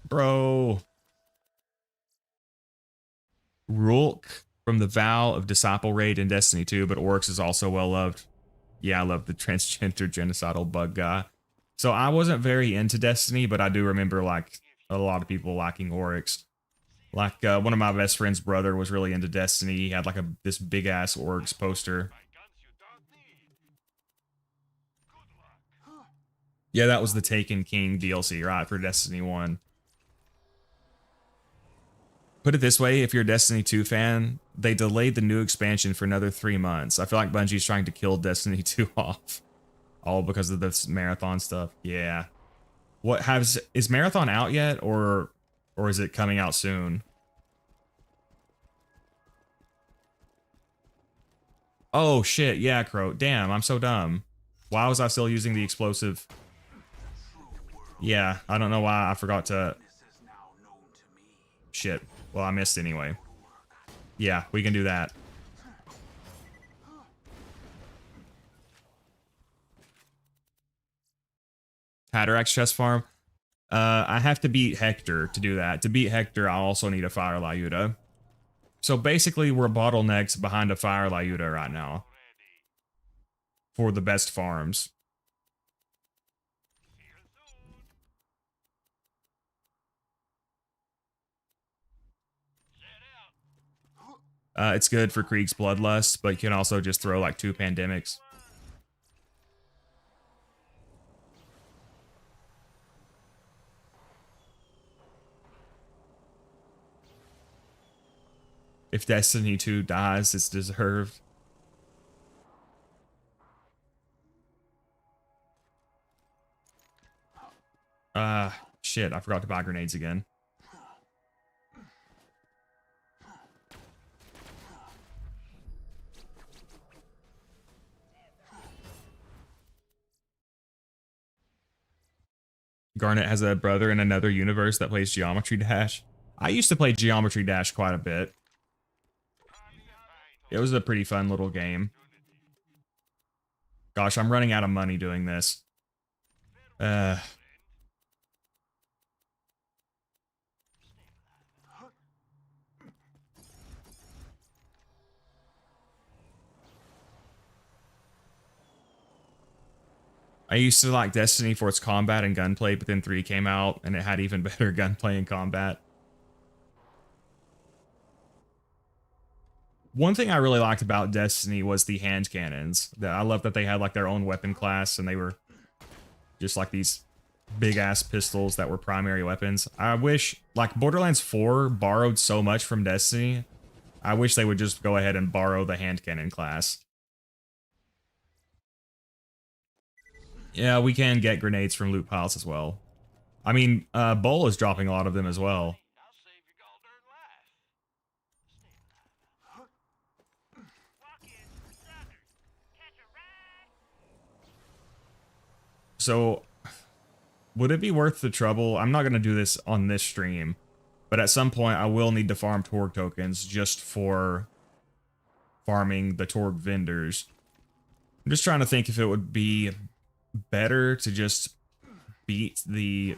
Bro. Rulk from the Vow of Disciple raid in Destiny 2, but Oryx is also well loved. Yeah, I love the transgender genocidal bug guy. So I wasn't very into Destiny, but I do remember like a lot of people liking Oryx. Like one of my best friend's brother was really into Destiny. He had like this big ass Oryx poster. Yeah, that was the Taken King DLC, right, for Destiny 1. Put it this way, if you're a Destiny 2 fan, they delayed the new expansion for another 3 months. I feel like Bungie's trying to kill Destiny 2 off. All because of this Marathon stuff. Yeah. Is Marathon out yet, or is it coming out soon? Oh shit, yeah, Crow. Damn, I'm so dumb. Why was I still using the explosive? Yeah, I don't know why I forgot to... Shit. Well, I missed anyway. Yeah, we can do that. Hatterax chest farm. I have to beat Hector to do that. To beat Hector, I also need a Fire Lyuda. So basically, we're bottlenecks behind a Fire Lyuda right now. For the best farms. It's good for Krieg's Bloodlust, but you can also just throw like 2 pandemics. If Destiny 2 dies, it's deserved. Shit, I forgot to buy grenades again. Garnet has a brother in another universe that plays Geometry Dash. I used to play Geometry Dash quite a bit. It was a pretty fun little game. Gosh, I'm running out of money doing this. I used to like Destiny for its combat and gunplay, but then 3 came out and it had even better gunplay and combat. One thing I really liked about Destiny was the hand cannons. I love that they had like their own weapon class and they were just like these big ass pistols that were primary weapons. I wish, like Borderlands 4 borrowed so much from Destiny. I wish they would just go ahead and borrow the hand cannon class. Yeah, we can get grenades from loot piles as well. I mean, Bull is dropping a lot of them as well. So, would it be worth the trouble? I'm not going to do this on this stream, but at some point I will need to farm Torg tokens just for farming the Torg vendors. I'm just trying to think if it would be better to just beat the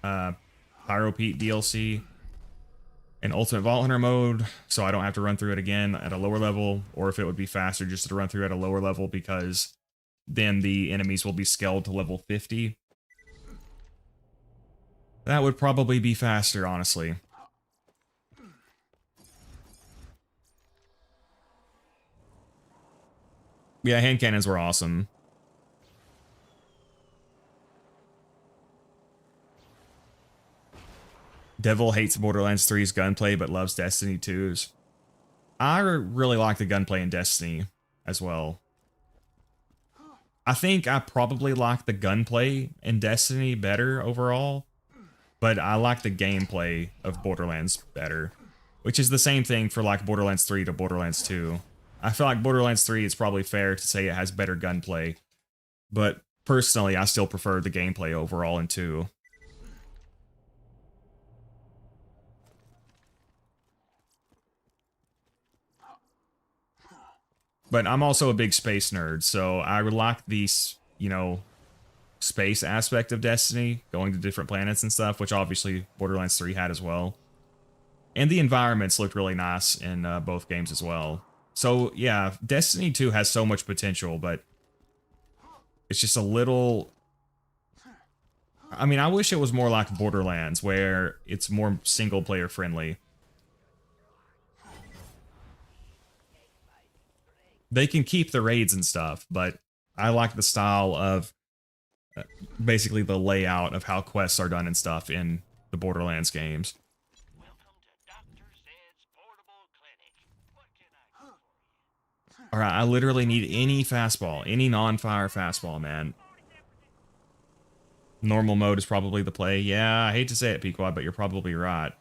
Pyropete DLC in Ultimate Vault Hunter mode so I don't have to run through it again at a lower level, or if it would be faster just to run through at a lower level because then the enemies will be scaled to level 50. That would probably be faster, honestly. Yeah, hand cannons were awesome. Devil hates Borderlands 3's gunplay but loves Destiny 2's. I really like the gunplay in Destiny as well. I think I probably like the gunplay in Destiny better overall. but I like the gameplay of Borderlands better, which is the same thing for like Borderlands 3 to Borderlands 2. I feel like Borderlands 3, it's probably fair to say it has better gunplay, but personally, I still prefer the gameplay overall in 2. But I'm also a big space nerd, so I would like these, you know, space aspect of Destiny, going to different planets and stuff, which obviously Borderlands 3 had as well. And the environments looked really nice in both games as well. So yeah, Destiny 2 has so much potential, but it's just a little... I mean, I wish it was more like Borderlands, where it's more single-player friendly. They can keep the raids and stuff, but I like the style of basically the layout of how quests are done and stuff in the Borderlands games. Welcome to Dr. Zed's portable clinic. What can I get for you? All right, I literally need any fastball, any non-fire fastball, man. Normal mode is probably the play. Yeah, I hate to say it, Pequod, but you're probably right.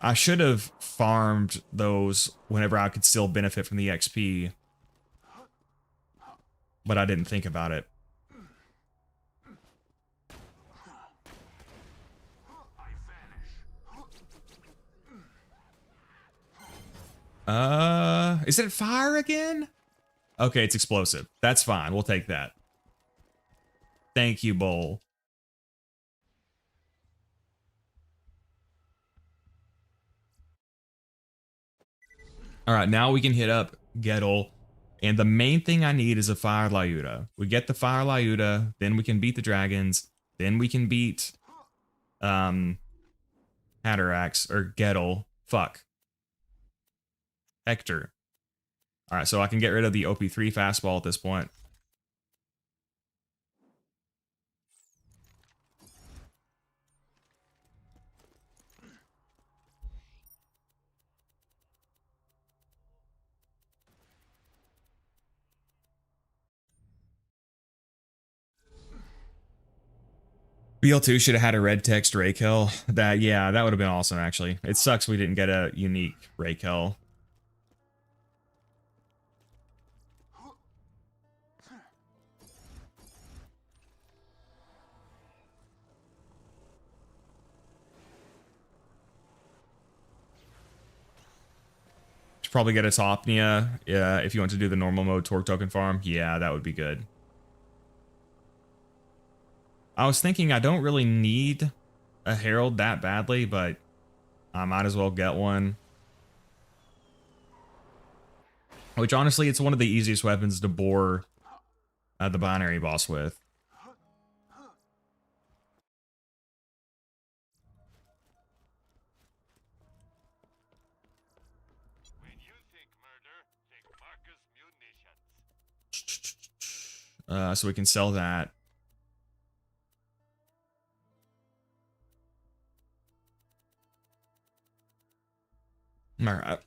I should have farmed those whenever I could still benefit from the XP, but I didn't think about it. Is it fire again? Okay, it's explosive. That's fine. We'll take that. Thank you, Bowl. All right, now we can hit up Gettle. And the main thing I need is a Fire Lyuda. We get the Fire Lyuda, then we can beat the dragons, then we can beat Hatterax or Gettle. Fuck. Hector. All right, so I can get rid of the OP3 fastball at this point. BL2 should have had a red text Raykel. Yeah, that would have been awesome, actually. It sucks we didn't get a unique Raykel. Should probably get a Topnia if you want to do the normal mode Torque Token farm. Yeah, that would be good. I was thinking I don't really need a Herald that badly, but I might as well get one. Which, honestly, it's one of the easiest weapons to bore the binary boss with. When you think murder, think Marcus munitions. So we can sell that. All right.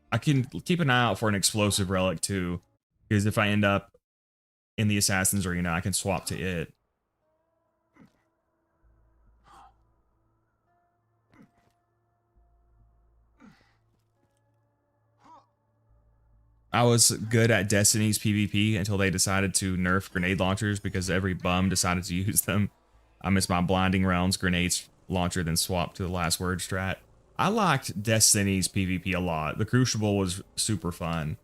I can keep an eye out for an explosive relic too, because if I end up in the Assassin's Arena, I can swap to it. I was good at Destiny's PvP until they decided to nerf grenade launchers because every bum decided to use them. I missed my Blinding Realms grenades launcher, then swapped to the Last Word strat. I liked Destiny's PvP a lot. The Crucible was super fun.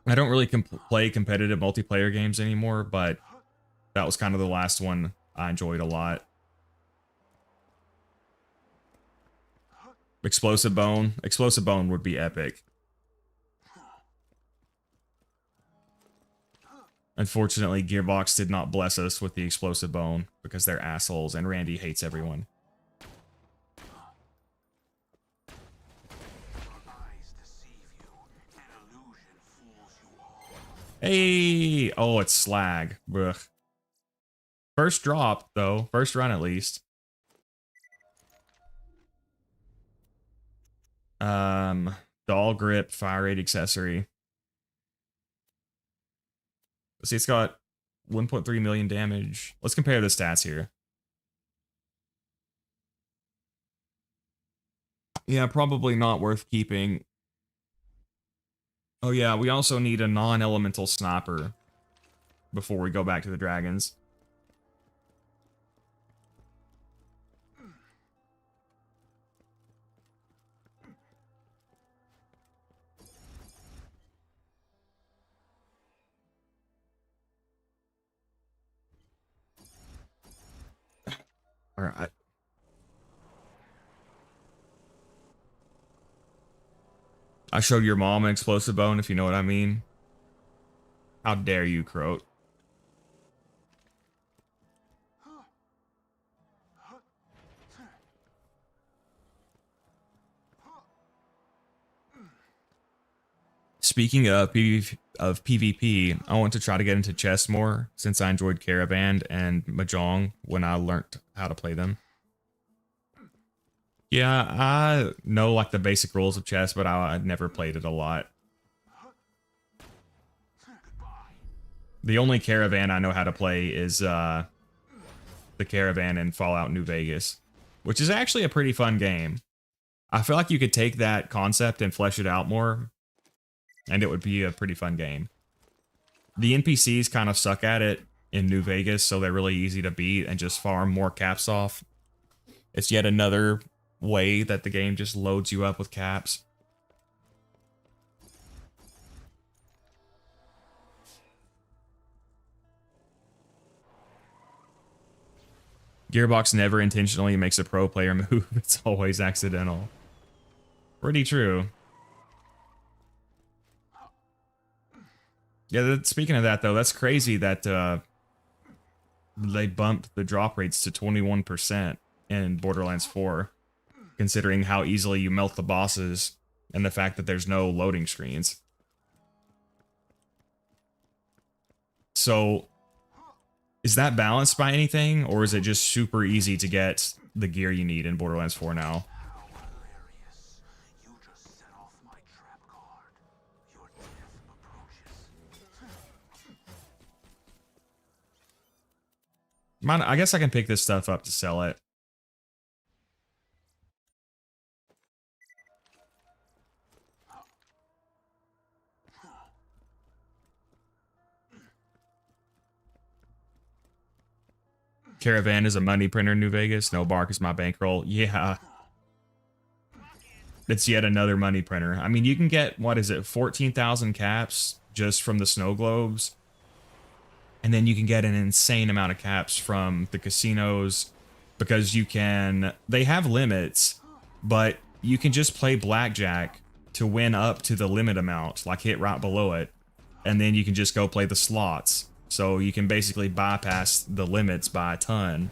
I don't really play competitive multiplayer games anymore, but that was kind of the last one I enjoyed a lot. Explosive Bone. Explosive Bone would be epic. Unfortunately, Gearbox did not bless us with the Explosive Bone because they're assholes and Randy hates everyone. Hey! Oh, it's slag. Ugh. First drop, though. First run, at least. Doll grip, fire rate accessory. See, it's got 1.3 million damage. Let's compare the stats here. Yeah, probably not worth keeping. Oh yeah, we also need a non-elemental sniper before we go back to the dragons. All right. I showed your mom an explosive bone, if you know what I mean. How dare you, Croat? Speaking of PvP, I want to try to get into chess more since I enjoyed Caravan and Mahjong when I learned how to play them. Yeah, I know like the basic rules of chess, but I never played it a lot. The only Caravan I know how to play is the Caravan in Fallout New Vegas, which is actually a pretty fun game. I feel like you could take that concept and flesh it out more, and it would be a pretty fun game. The NPCs kind of suck at it in New Vegas, so they're really easy to beat and just farm more caps off. It's yet another way that the game just loads you up with caps. Gearbox never intentionally makes a pro player move. It's always accidental. Pretty true. Yeah, speaking of that, though, that's crazy that they bumped the drop rates to 21% in Borderlands 4, considering how easily you melt the bosses and the fact that there's no loading screens. So, is that balanced by anything, or is it just super easy to get the gear you need in Borderlands 4 now? How hilarious. You just set off my trap card. Your death approaches. I guess I can pick this stuff up to sell it. Caravan is a money printer in New Vegas. No Bark is my bankroll. Yeah. It's yet another money printer. I mean, you can get, what is it, 14,000 caps just from the snow globes. And then you can get an insane amount of caps from the casinos because you can, they have limits, but you can just play blackjack to win up to the limit amount, like hit right below it. And then you can just go play the slots. So you can basically bypass the limits by a ton.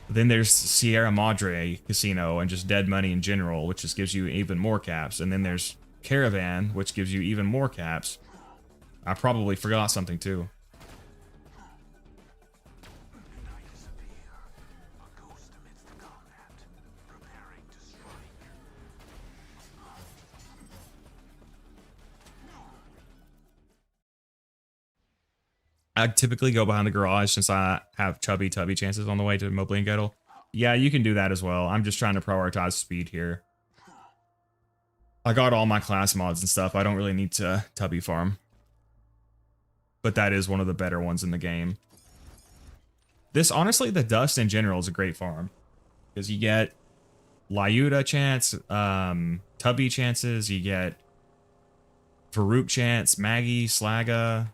Then there's Sierra Madre Casino and just dead money in general, which just gives you even more caps. And then there's Caravan, which gives you even more caps. I probably forgot something too. And I disappear. A ghost amidst the combat, preparing to strike. I typically go behind the garage since I have chubby tubby chances on the way to Mobley and Gettle. Yeah, you can do that as well. I'm just trying to prioritize speed here. I got all my class mods and stuff. I don't really need to tubby farm. But that is one of the better ones in the game. This, honestly, the dust in general is a great farm. Because you get Lyuda chance, tubby chances, you get Farouk chance, Maggie, Slaga,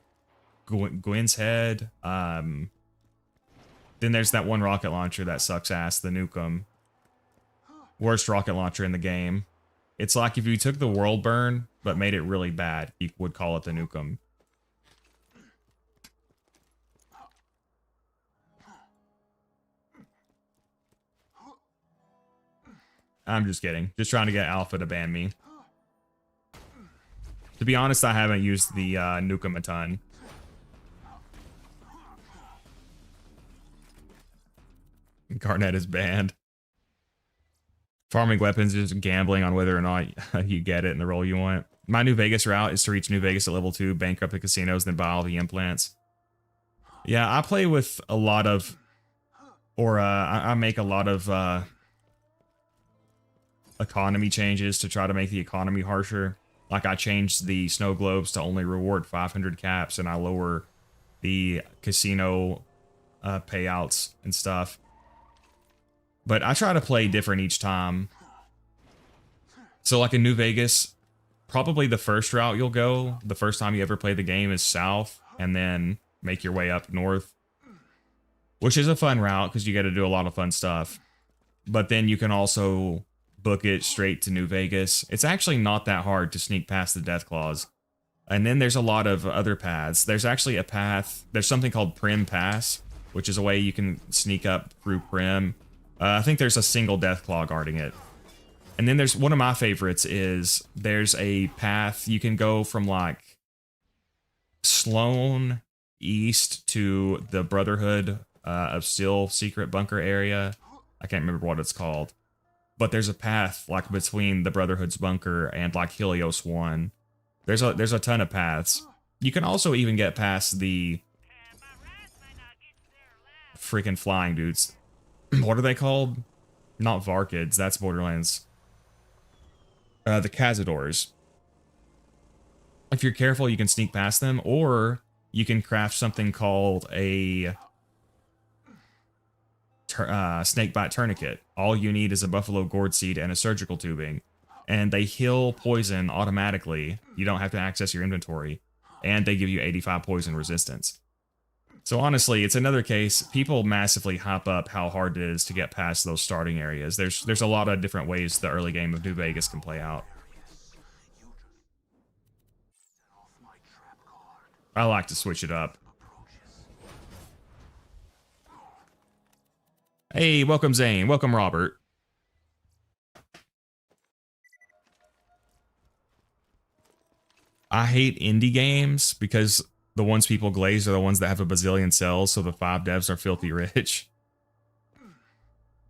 Gwen's head. Then there's that one rocket launcher that sucks ass, the Nukem. Worst rocket launcher in the game. It's like if you took the world burn, but made it really bad, you would call it the Nukem. I'm just kidding. Just trying to get Alpha to ban me. To be honest, I haven't used the Nukem a ton. Garnet is banned. Farming weapons is gambling on whether or not you get it in the role you want. My New Vegas route is to reach New Vegas at level 2, bankrupt the casinos, then buy all the implants. Yeah, I play with a lot of, or I make a lot of economy changes to try to make the economy harsher. Like I changed the snow globes to only reward 500 caps, and I lower the casino payouts and stuff. But I try to play different each time. So like in New Vegas, probably the first route you'll go, the first time you ever play the game, is south, and then make your way up north. Which is a fun route, because you got to do a lot of fun stuff. But then you can also book it straight to New Vegas. It's actually not that hard to sneak past the Death Claws. And then there's a lot of other paths. There's actually a path, there's something called Prim Pass, which is a way you can sneak up through Prim. I think there's a single Death Claw guarding it. And then there's one of my favorites is there's a path you can go from like Sloan east to the Brotherhood of Steel secret bunker area. I can't remember what it's called. But there's a path like between the Brotherhood's bunker and like Helios 1. There's a ton of paths. You can also even get past the freaking flying dudes. What are they called? Not Varkids, that's Borderlands. The Cazadors. If you're careful, you can sneak past them, or you can craft something called a snakebite tourniquet. All you need is a buffalo gourd seed and a surgical tubing, and they heal poison automatically. You don't have to access your inventory, and they give you 85 poison resistance. So honestly, it's another case. People massively hype up how hard it is to get past those starting areas. There's a lot of different ways the early game of New Vegas can play out. I like to switch it up. Hey, welcome Zane. Welcome Robert. I hate indie games because the ones people glaze are the ones that have a bazillion cells, so the 5 devs are filthy rich.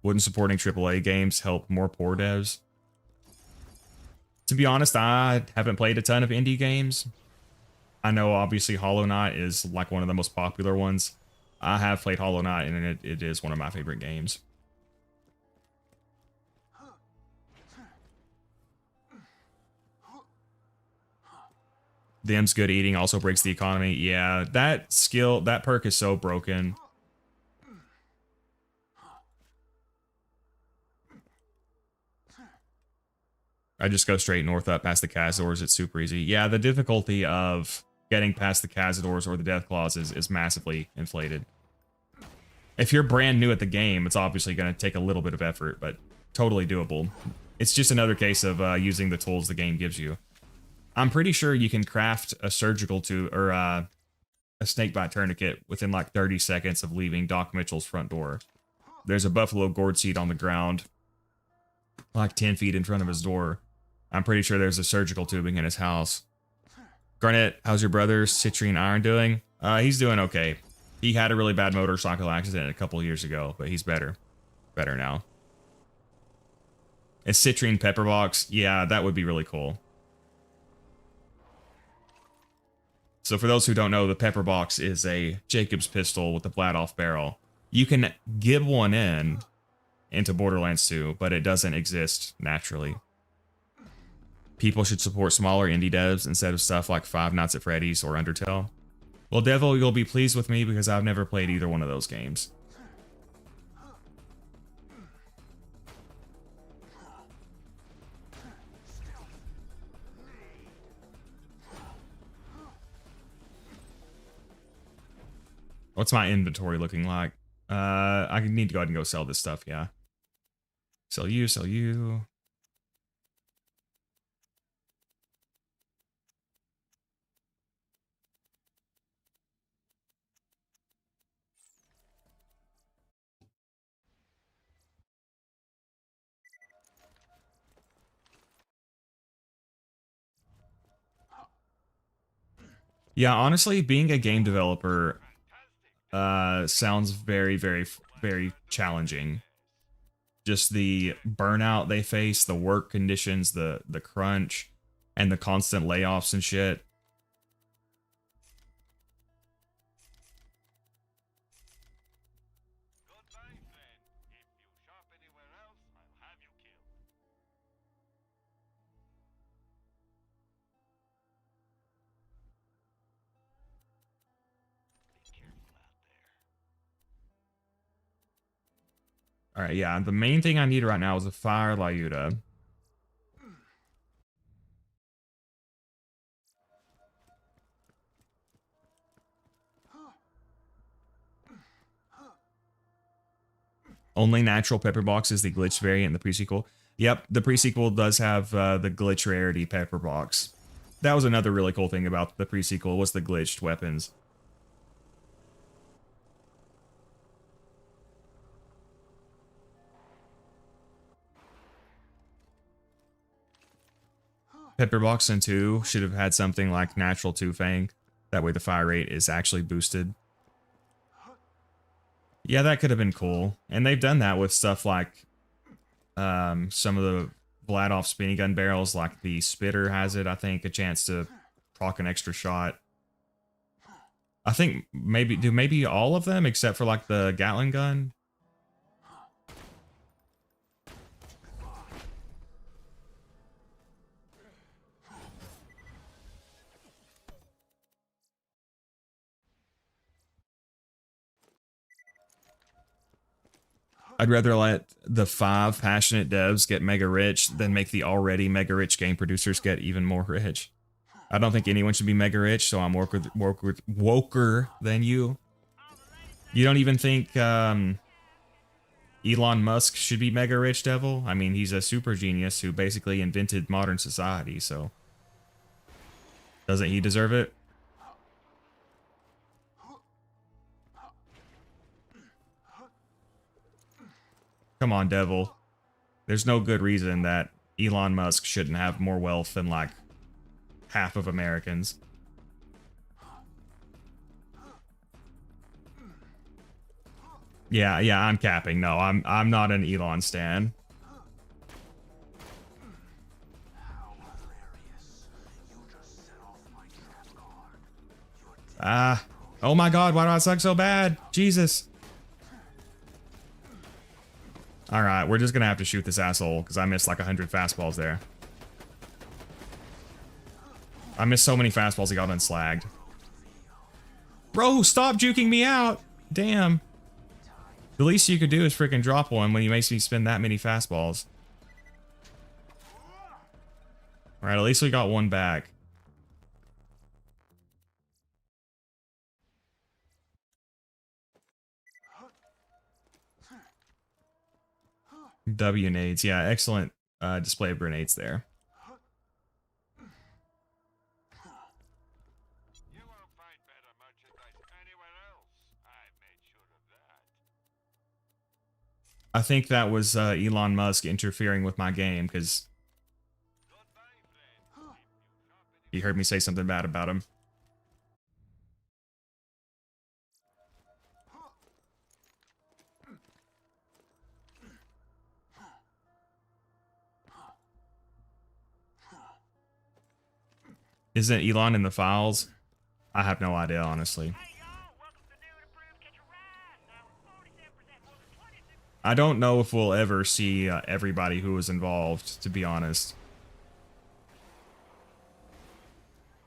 Wouldn't supporting AAA games help more poor devs? To be honest, I haven't played a ton of indie games. I know obviously Hollow Knight is like one of the most popular ones. I have played Hollow Knight, and it is one of my favorite games. Them's good eating also breaks the economy. Yeah, that skill, that perk is so broken. I just go straight north up past the Cazadors. It's super easy. Yeah, the difficulty of getting past the Cazadors or the Death Claws is massively inflated. If you're brand new at the game, it's obviously going to take a little bit of effort, but totally doable. It's just another case of using the tools the game gives you. I'm pretty sure you can craft a surgical or a snakebite tourniquet within like 30 seconds of leaving Doc Mitchell's front door. There's a buffalo gourd seed on the ground, like 10 feet in front of his door. I'm pretty sure there's a surgical tubing in his house. Garnet, how's your brother Citrine Iron doing? He's doing okay. He had a really bad motorcycle accident a couple years ago, but he's better. Better now. A citrine pepper box? Yeah, that would be really cool. So for those who don't know, the pepper box is a Jacob's pistol with a flat-off barrel. You can get one into Borderlands 2, but it doesn't exist naturally. People should support smaller indie devs instead of stuff like Five Nights at Freddy's or Undertale. Well, Devil, you'll be pleased with me because I've never played either one of those games. What's my inventory looking like? I need to go ahead and go sell this stuff, yeah. Sell you, sell you. Yeah, honestly, being a game developer sounds very, very, very challenging. just the burnout they face, the work conditions, the crunch, and the constant layoffs and shit. Goodbye, friend. If you shop anywhere else, I'll have you killed. Be careful out there. All right, yeah, the main thing I need right now is a fire Lyuda. Only natural pepper box is the glitch variant in the pre-sequel. Yep, the pre-sequel does have the glitch rarity pepper box. That was another really cool thing about the pre-sequel was the glitched weapons. Pepper box and 2 should have had something like natural 2 fang. That way the fire rate is actually boosted. Yeah, that could have been cool. And they've done that with stuff like some of the Vladoff spinning gun barrels, like the Spitter has it, I think, a chance to proc an extra shot. I think maybe all of them except for like the Gatling gun. I'd rather let the 5 passionate devs get mega rich than make the already mega rich game producers get even more rich. I don't think anyone should be mega rich, so I'm woker than you. You don't even think Elon Musk should be mega rich, Devil? I mean, he's a super genius who basically invented modern society, so doesn't he deserve it? Come on, Devil. There's no good reason that Elon Musk shouldn't have more wealth than like half of Americans. Yeah, I'm capping. No, I'm not an Elon stan. Oh my god, why do I suck so bad? Jesus. Alright, we're just gonna have to shoot this asshole, because I missed like 100 fastballs there. I missed so many fastballs he got unslagged. Bro, stop juking me out! Damn. The least you could do is freaking drop one when he makes me spin that many fastballs. Alright, at least we got one back. W nades, yeah, excellent display of grenades there. You won't find better merchandise anywhere else. I made sure of that. I think that was Elon Musk interfering with my game because Goodbye, friend. If you shop he heard me say something bad about him. Isn't Elon in the files? I have no idea, honestly. Hey, y'all, welcome to new and improved Catch a Ride. Now with 47% more than 26%. I don't know if we'll ever see everybody who was involved, to be honest.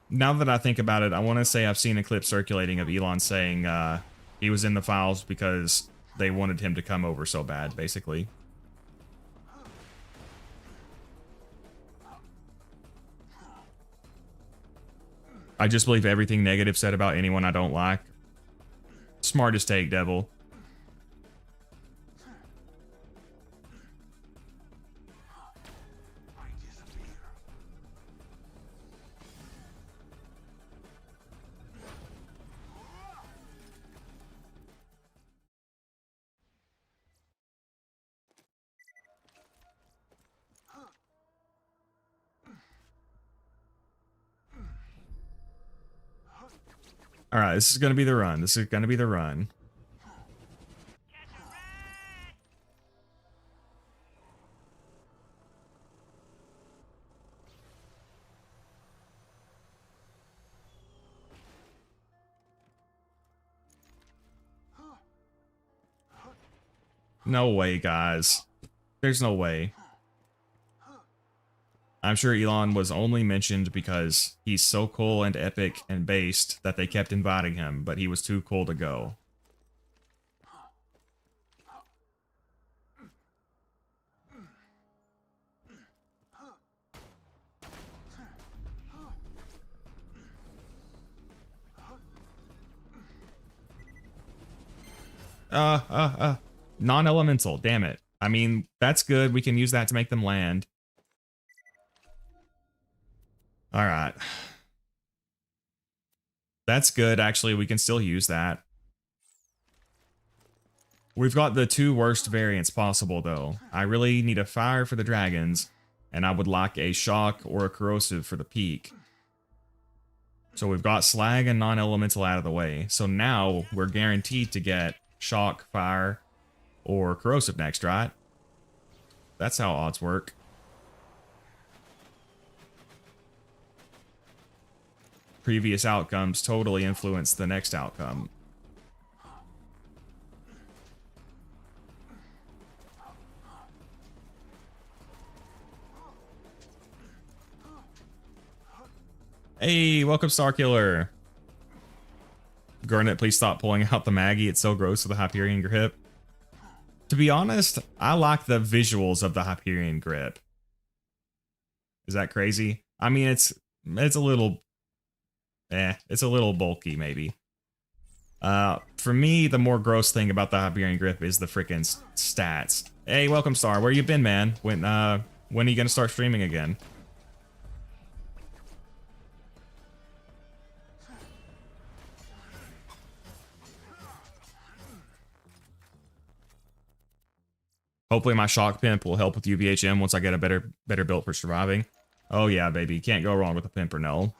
Now that I think about it, I want to say I've seen a clip circulating of Elon saying he was in the files because they wanted him to come over so bad, basically. I just believe everything negative said about anyone I don't like. Smartest take, Devil. Alright, this is gonna be the run. This is gonna be the run. Catch a Ride. No way, guys. There's no way. I'm sure Elon was only mentioned because he's so cool and epic and based that they kept inviting him, but he was too cool to go. Non-elemental, damn it. I mean, that's good. We can use that to make them land. All right. That's good, actually. We can still use that. We've got the two worst variants possible, though. I really need a fire for the dragons, and I would like a shock or a corrosive for the peak. So we've got slag and non-elemental out of the way. So now we're guaranteed to get shock, fire, or corrosive next, right? That's how odds work. Previous outcomes totally influence the next outcome. Hey, welcome Starkiller. Garnet, please stop pulling out the Maggie. It's so gross with the Hyperion grip. To be honest, I like the visuals of the Hyperion grip. Is that crazy? I mean, it's a little... it's a little bulky, maybe. For me, the more gross thing about the Hyperion grip is the frickin' stats. Hey, welcome Star. Where you been, man? When are you gonna start streaming again? Hopefully my shock pimp will help with UVHM once I get a better build for surviving. Oh yeah, baby. Can't go wrong with a pimpernel.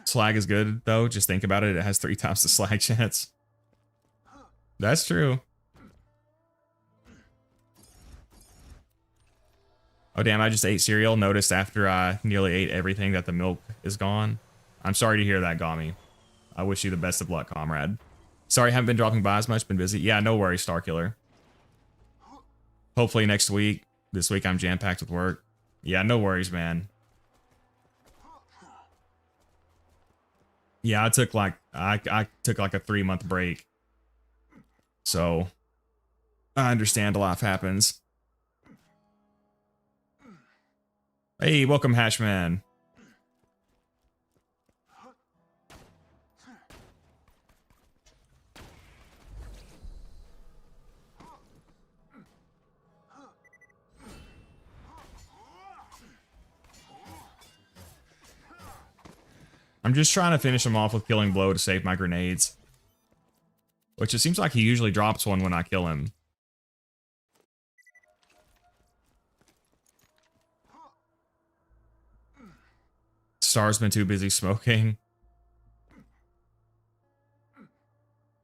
Slag is good, though. Just think about it. It has 3 times the slag chance. That's true. Oh, damn. I just ate cereal. Noticed after I nearly ate everything that the milk is gone. I'm sorry to hear that, Gami. I wish you the best of luck, comrade. Sorry, haven't been dropping by as much. Been busy. Yeah, no worries, Starkiller. Hopefully next week. This week I'm jam-packed with work. Yeah, no worries, man. Yeah, I took like a 3-month break. So I understand life happens. Hey, welcome Hashman. I'm just trying to finish him off with Killing Blow to save my grenades. Which it seems like he usually drops one when I kill him. Star's been too busy smoking.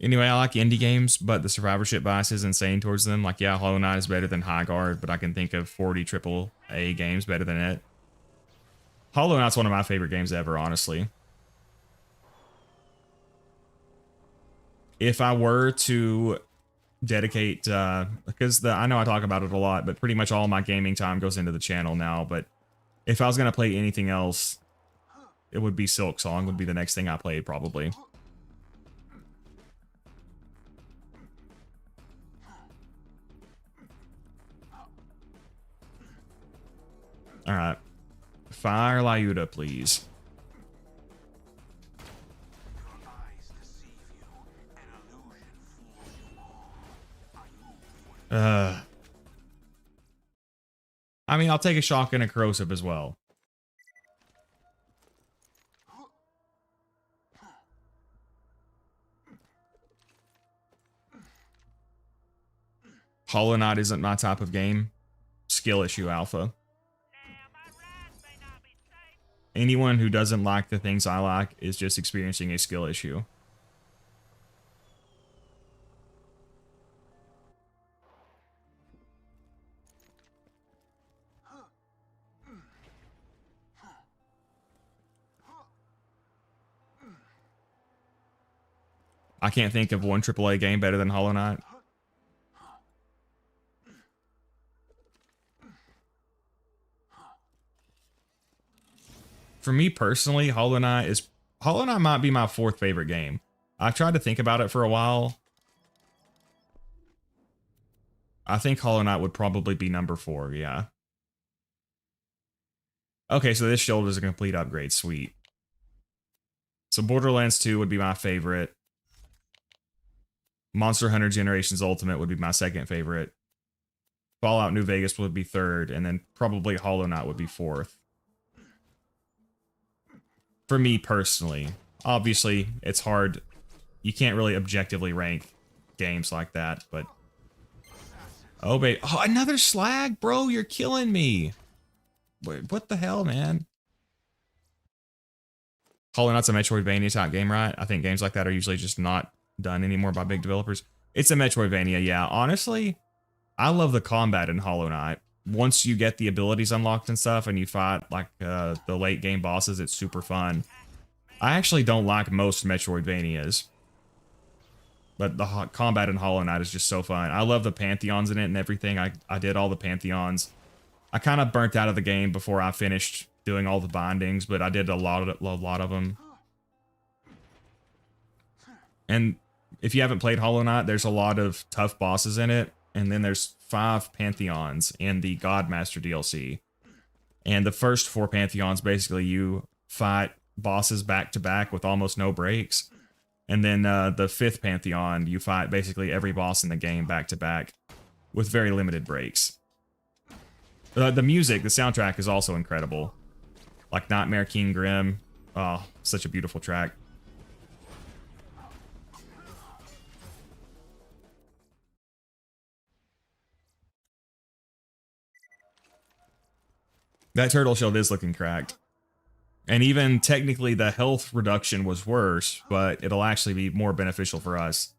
Anyway, I like indie games, but the survivorship bias is insane towards them. Like, yeah, Hollow Knight is better than High Guard, but I can think of 40 AAA games better than it. Hollow Knight's one of my favorite games ever, honestly. If I were to dedicate, because I know I talk about it a lot, but pretty much all my gaming time goes into the channel now, but if I was going to play anything else, it would be Silk Song, would be the next thing I played, probably. Alright. Fire Lyuda, please. I mean, I'll take a shock and a corrosive as well. Hollow Knight isn't my type of game. Skill issue alpha. Anyone who doesn't like the things I like is just experiencing a skill issue. I can't think of one AAA game better than Hollow Knight. For me personally, Hollow Knight might be my fourth favorite game. I've tried to think about it for a while. I think Hollow Knight would probably be number 4, yeah. Okay, so this shield is a complete upgrade, sweet. So Borderlands 2 would be my favorite. Monster Hunter Generations Ultimate would be my second favorite. Fallout New Vegas would be third, and then probably Hollow Knight would be fourth. For me personally. Obviously, it's hard. You can't really objectively rank games like that, but... Oh, babe. Oh, another slag? Bro, you're killing me. Wait, what the hell, man? Hollow Knight's a Metroidvania type game, right? I think games like that are usually just not done anymore by big developers. It's a Metroidvania, yeah. Honestly, I love the combat in Hollow Knight. Once you get the abilities unlocked and stuff and you fight like the late game bosses, it's super fun. I actually don't like most Metroidvanias, but the combat in Hollow Knight is just so fun. I love the Pantheons in it and everything. I did all the Pantheons. I kind of burnt out of the game before I finished doing all the bindings, but I did a lot of them. And if you haven't played Hollow Knight, there's a lot of tough bosses in it. And then there's 5 Pantheons in the Godmaster DLC. And the first 4 Pantheons, basically you fight bosses back to back with almost no breaks. And then the 5th Pantheon, you fight basically every boss in the game back to back with very limited breaks. The music, the soundtrack is also incredible. Like Nightmare King Grim. Oh, such a beautiful track. That turtle shield is looking cracked. And even technically the health reduction was worse, but it'll actually be more beneficial for us.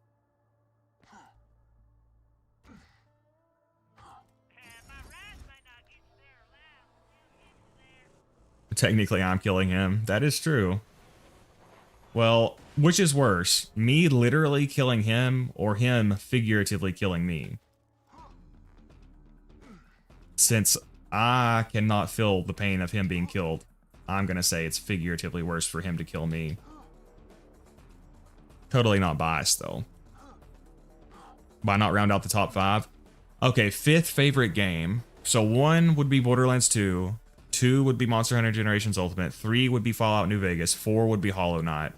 Technically, I'm killing him. That is true. Well, which is worse? Me literally killing him or him figuratively killing me? Since I cannot feel the pain of him being killed, I'm going to say it's figuratively worse for him to kill me. Totally not biased, though. Why not round out the top 5? Okay, 5th favorite game. So 1 would be Borderlands 2. 2 would be Monster Hunter Generations Ultimate. 3 would be Fallout New Vegas. 4 would be Hollow Knight.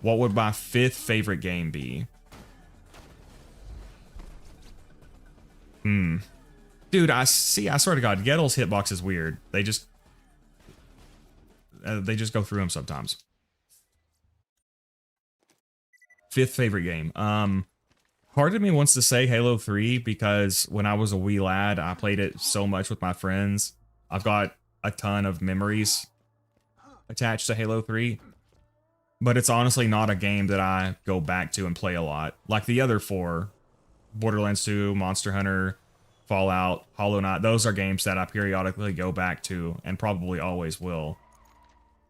What would my 5th favorite game be? Dude, I swear to God, Gettl's hitbox is weird. They just go through them sometimes. 5th favorite game. Part of me wants to say Halo 3 because when I was a wee lad, I played it so much with my friends. I've got a ton of memories attached to Halo 3. But it's honestly not a game that I go back to and play a lot. Like the other 4, Borderlands 2, Monster Hunter, Fallout, Hollow Knight, those are games that I periodically go back to and probably always will.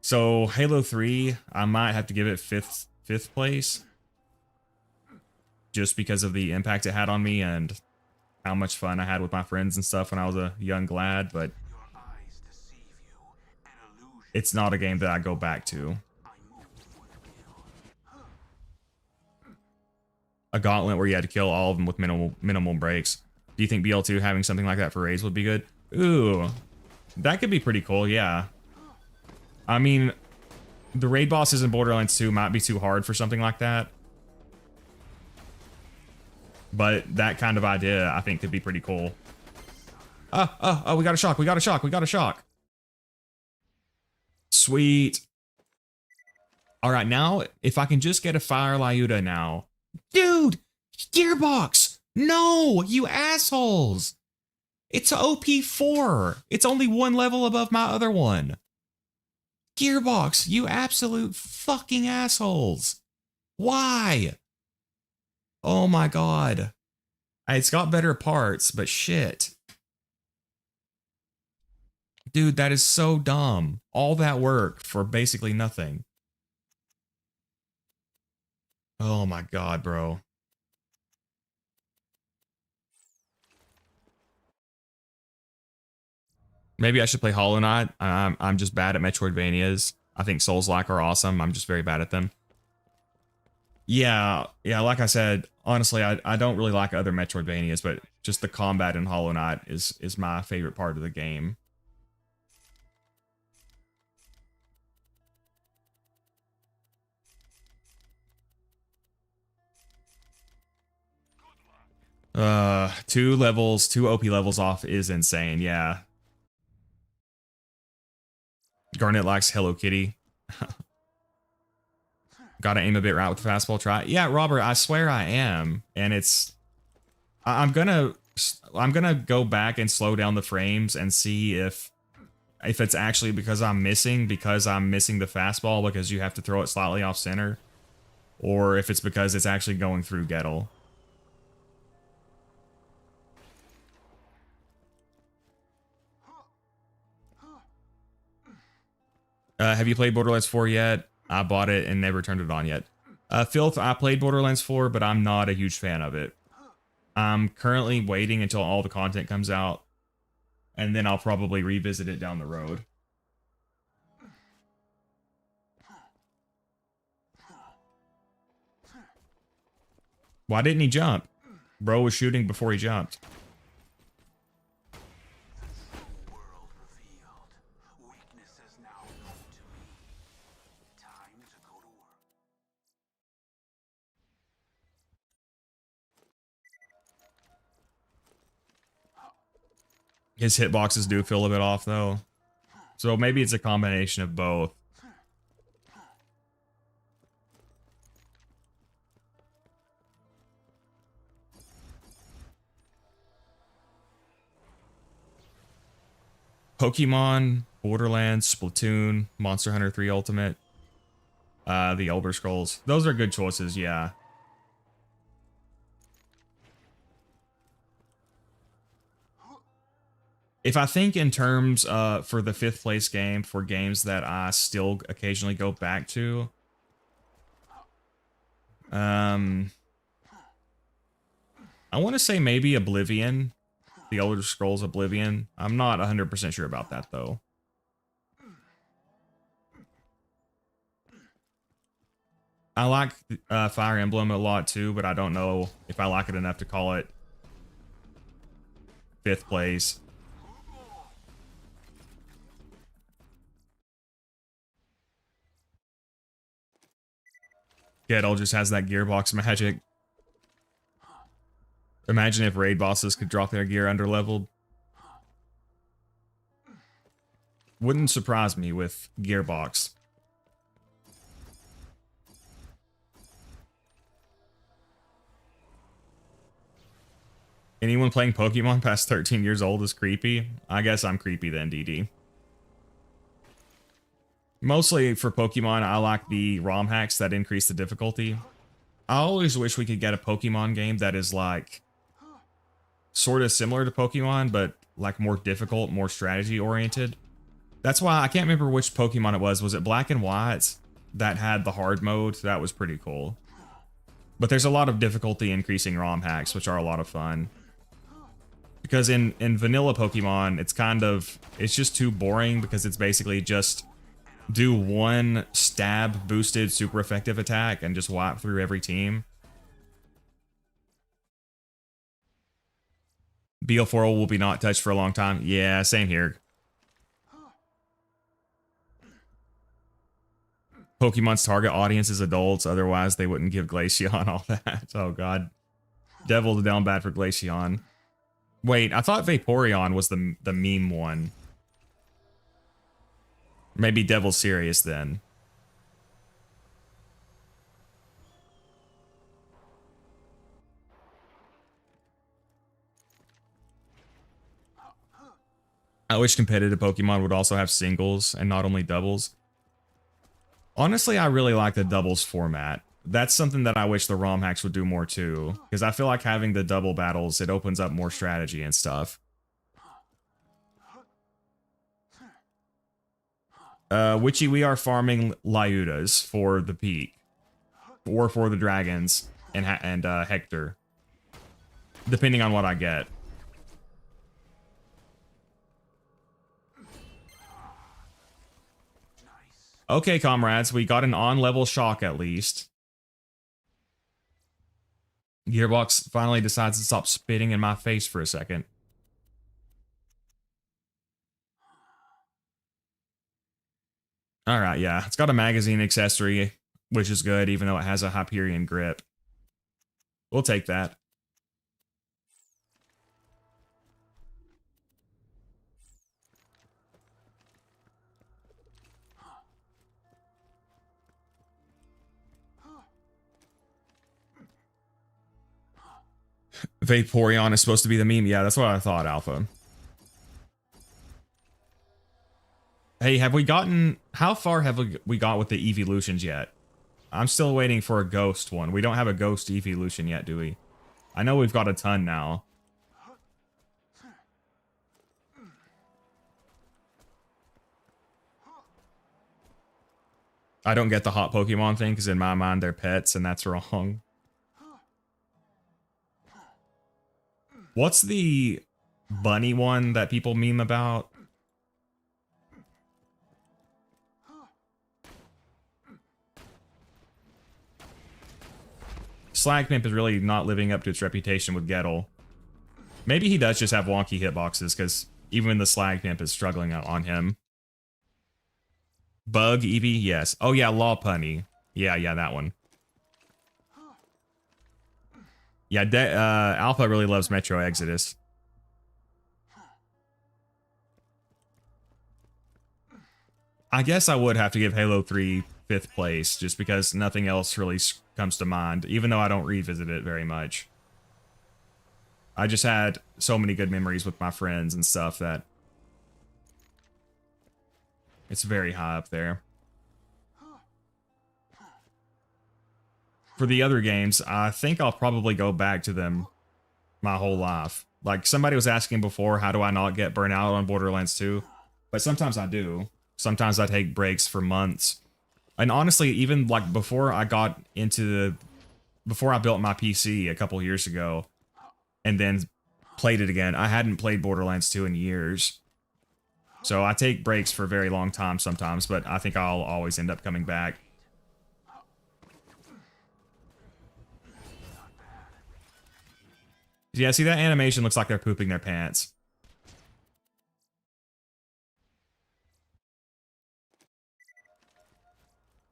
So Halo 3, I might have to give it fifth place. Just because of the impact it had on me and how much fun I had with my friends and stuff when I was a young lad, but it's not a game that I go back to. A gauntlet where you had to kill all of them with minimal breaks. Do you think BL2 having something like that for raids would be good? Ooh, that could be pretty cool, yeah. I mean, the raid bosses in Borderlands 2 might be too hard for something like that. But that kind of idea, I think, could be pretty cool. Oh, we got a shock, we got a shock, we got a shock. Sweet. All right, now, if I can just get a Fire Lyuda now. Dude, Gearbox, no, you assholes. It's a OP4. It's only 1 level above my other one. Gearbox, you absolute fucking assholes. Why? Oh my God. It's got better parts, but shit. Dude, that is so dumb. All that work for basically nothing. Oh my god, bro. Maybe I should play Hollow Knight. I'm just bad at Metroidvanias. I think Souls-like are awesome. I'm just very bad at them. Yeah, like I said, honestly, I don't really like other Metroidvanias, but just the combat in Hollow Knight is my favorite part of the game. Two OP levels off is insane, yeah. Garnet likes Hello Kitty. Gotta aim a bit right with the fastball try. Yeah, Robert, I swear I am. And it's I'm gonna go back and slow down the frames and see if it's actually because I'm missing the fastball because you have to throw it slightly off center, or if it's because it's actually going through Gettle. Have you played Borderlands 4 yet? I bought it and never turned it on yet. Filth, I played Borderlands 4, but I'm not a huge fan of it. I'm currently waiting until all the content comes out, and then I'll probably revisit it down the road. Why didn't he jump? Bro was shooting before he jumped. World revealed. Weaknesses now known to me. Time to go to work. His hitboxes do feel a bit off, though. So maybe it's a combination of both. Pokemon, Borderlands, Splatoon, Monster Hunter 3 Ultimate, The Elder Scrolls. Those are good choices, yeah. If I think in terms for the 5th place game, for games that I still occasionally go back to, I want to say maybe Oblivion, The Elder Scrolls Oblivion. I'm not 100% sure about that, though. I like Fire Emblem a lot, too, but I don't know if I like it enough to call it 5th place. Gettle just has that gearbox magic. Imagine if raid bosses could drop their gear under leveled. Wouldn't surprise me with gearbox. Anyone playing Pokemon past 13 years old is creepy? I guess I'm creepy then, DD. Mostly for Pokemon, I like the ROM hacks that increase the difficulty. I always wish we could get a Pokemon game that is like sort of similar to Pokemon, but like more difficult, more strategy oriented. That's why I can't remember which Pokemon it was. Was it Black and White that had the hard mode? That was pretty cool. But there's a lot of difficulty increasing ROM hacks, which are a lot of fun. Because in vanilla Pokemon, it's just too boring because it's basically just do one stab boosted super effective attack and just wipe through every team. BL4 will be not touched for a long time. Yeah, same here. Pokemon's target audience is adults, otherwise they wouldn't give Glaceon all that. Oh god. Devil down bad for Glaceon. Wait, I thought Vaporeon was the meme one. Maybe Devil's serious then. I wish competitive Pokemon would also have singles and not only doubles. Honestly, I really like the doubles format. That's something that I wish the ROM hacks would do more too, because I feel like having the double battles, it opens up more strategy and stuff. Witchy, we are farming Lyudas for the peak. or for the dragons and Hector, depending on what I get. Okay, comrades, we got an on-level shock at least. Gearbox finally decides to stop spitting in my face for a second. Alright, yeah. It's got a magazine accessory, which is good, even though it has a Hyperion grip. We'll take that. Vaporeon is supposed to be the meme. Yeah, that's what I thought, Alpha. Hey, have we gotten... How far have we got with the evolutions yet? I'm still waiting for a ghost one. We don't have a ghost evolution yet, do we? I know we've got a ton now. I don't get the hot Pokemon thing, because in my mind they're pets, and that's wrong. What's the bunny one that people meme about? Slagpimp is really not living up to its reputation with Gettle. Maybe he does just have wonky hitboxes, because even the Slagpimp is struggling out on him. Bug, Eevee, yes. Oh yeah, Lawpunny. Yeah, that one. Yeah, Alpha really loves Metro Exodus. I guess I would have to give Halo 3 5th place, just because nothing else really comes to mind, even though I don't revisit it very much. I just had so many good memories with my friends and stuff that it's very high up there. For the other games, I think I'll probably go back to them my whole life. Like, somebody was asking before, how do I not get burnt out on Borderlands 2? But sometimes I do. Sometimes I take breaks for months. And honestly, even like before I got into before I built my PC a couple years ago and then played it again, I hadn't played Borderlands 2 in years. So I take breaks for a very long time sometimes, but I think I'll always end up coming back. Yeah, see, that animation looks like they're pooping their pants.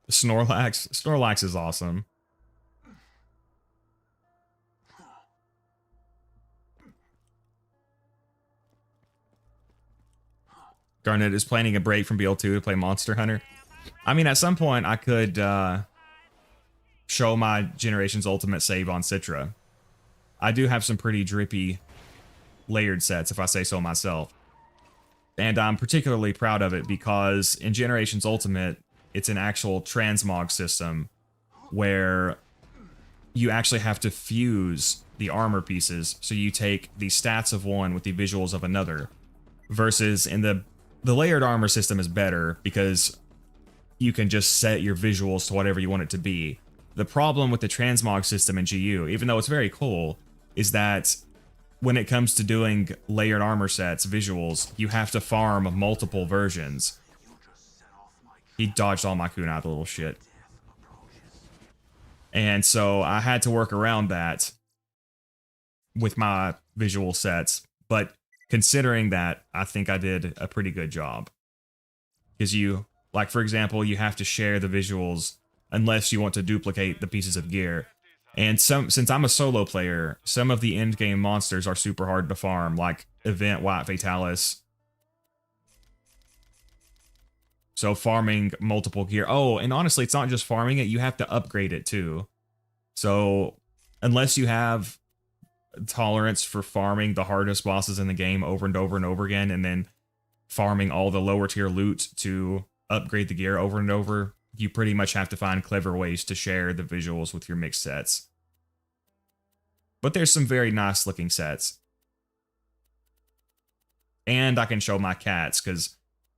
Snorlax is awesome. Garnet is planning a break from BL2 to play Monster Hunter. I mean, at some point, I could show my Generations Ultimate save on Citra. I do have some pretty drippy layered sets, if I say so myself. And I'm particularly proud of it because in Generations Ultimate, it's an actual transmog system where you actually have to fuse the armor pieces, so you take the stats of one with the visuals of another. Versus in the layered armor system is better because you can just set your visuals to whatever you want it to be. The problem with the transmog system in GU, even though it's very cool, is that when it comes to doing layered armor sets, visuals, you have to farm multiple versions. He dodged all my kunai, the little shit. And so I had to work around that with my visual sets. But considering that, I think I did a pretty good job. Because you, like for example, you have to share the visuals unless you want to duplicate the pieces of gear. And since I'm a solo player, some of the end-game monsters are super hard to farm, like Event White Fatalis. So farming multiple gear. Oh, and honestly, it's not just farming it, you have to upgrade it too. So unless you have tolerance for farming the hardest bosses in the game over and over and over again, and then farming all the lower tier loot to upgrade the gear over and over, you pretty much have to find clever ways to share the visuals with your mixed sets. But there's some very nice looking sets. And I can show my cats, because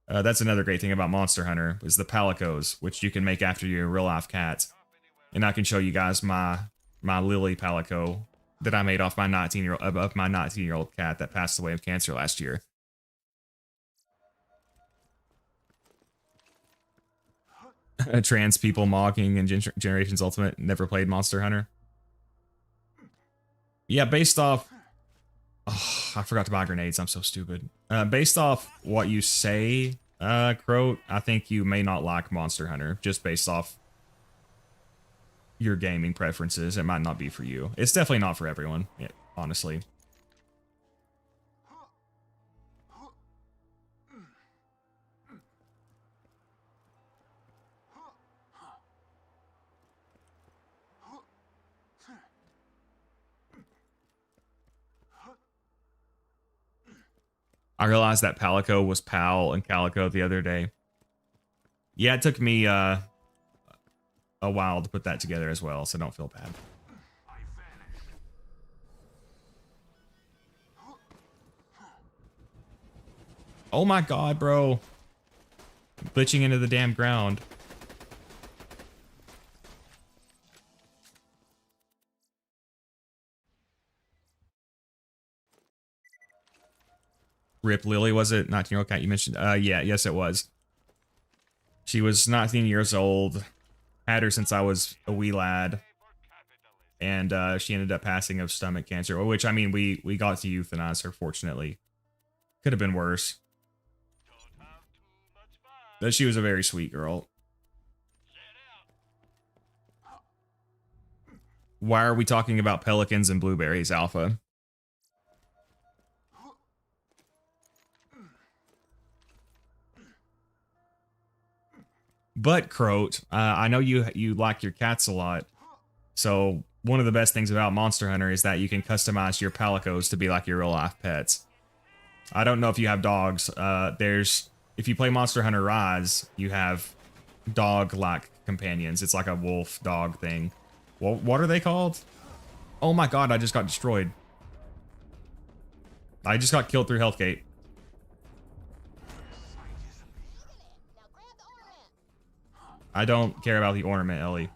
that's another great thing about Monster Hunter, is the palicos, which you can make after your real life cats. And I can show you guys my Lily Palico that I made off my 19-year-old cat that passed away of cancer last year. Trans people mocking and Generations Ultimate never played Monster Hunter. Yeah, based off... Oh, I forgot to buy grenades. I'm so stupid. Based off what you say, Croat, I think you may not like Monster Hunter. Just based off your gaming preferences. It might not be for you. It's definitely not for everyone, honestly. I realized that Palico was Pal and Calico the other day. Yeah, it took me a while to put that together as well, so don't feel bad. Oh my god, bro. Glitching into the damn ground. Rip Lily, was it? 19-year-old cat you mentioned? Yeah, yes it was. She was 19 years old. Had her since I was a wee lad. And she ended up passing of stomach cancer, which, I mean, we got to euthanize her, fortunately. Could have been worse. But she was a very sweet girl. Why are we talking about pelicans and blueberries, Alpha? But Croat, I know you like your cats a lot. So one of the best things about Monster Hunter is that you can customize your palicos to be like your real life pets. I don't know if you have dogs. If you play Monster Hunter Rise, you have dog-like companions. It's like a wolf dog thing. What are they called? Oh my god, I just got destroyed. I just got killed through Healthgate. I don't care about the ornament, Ellie.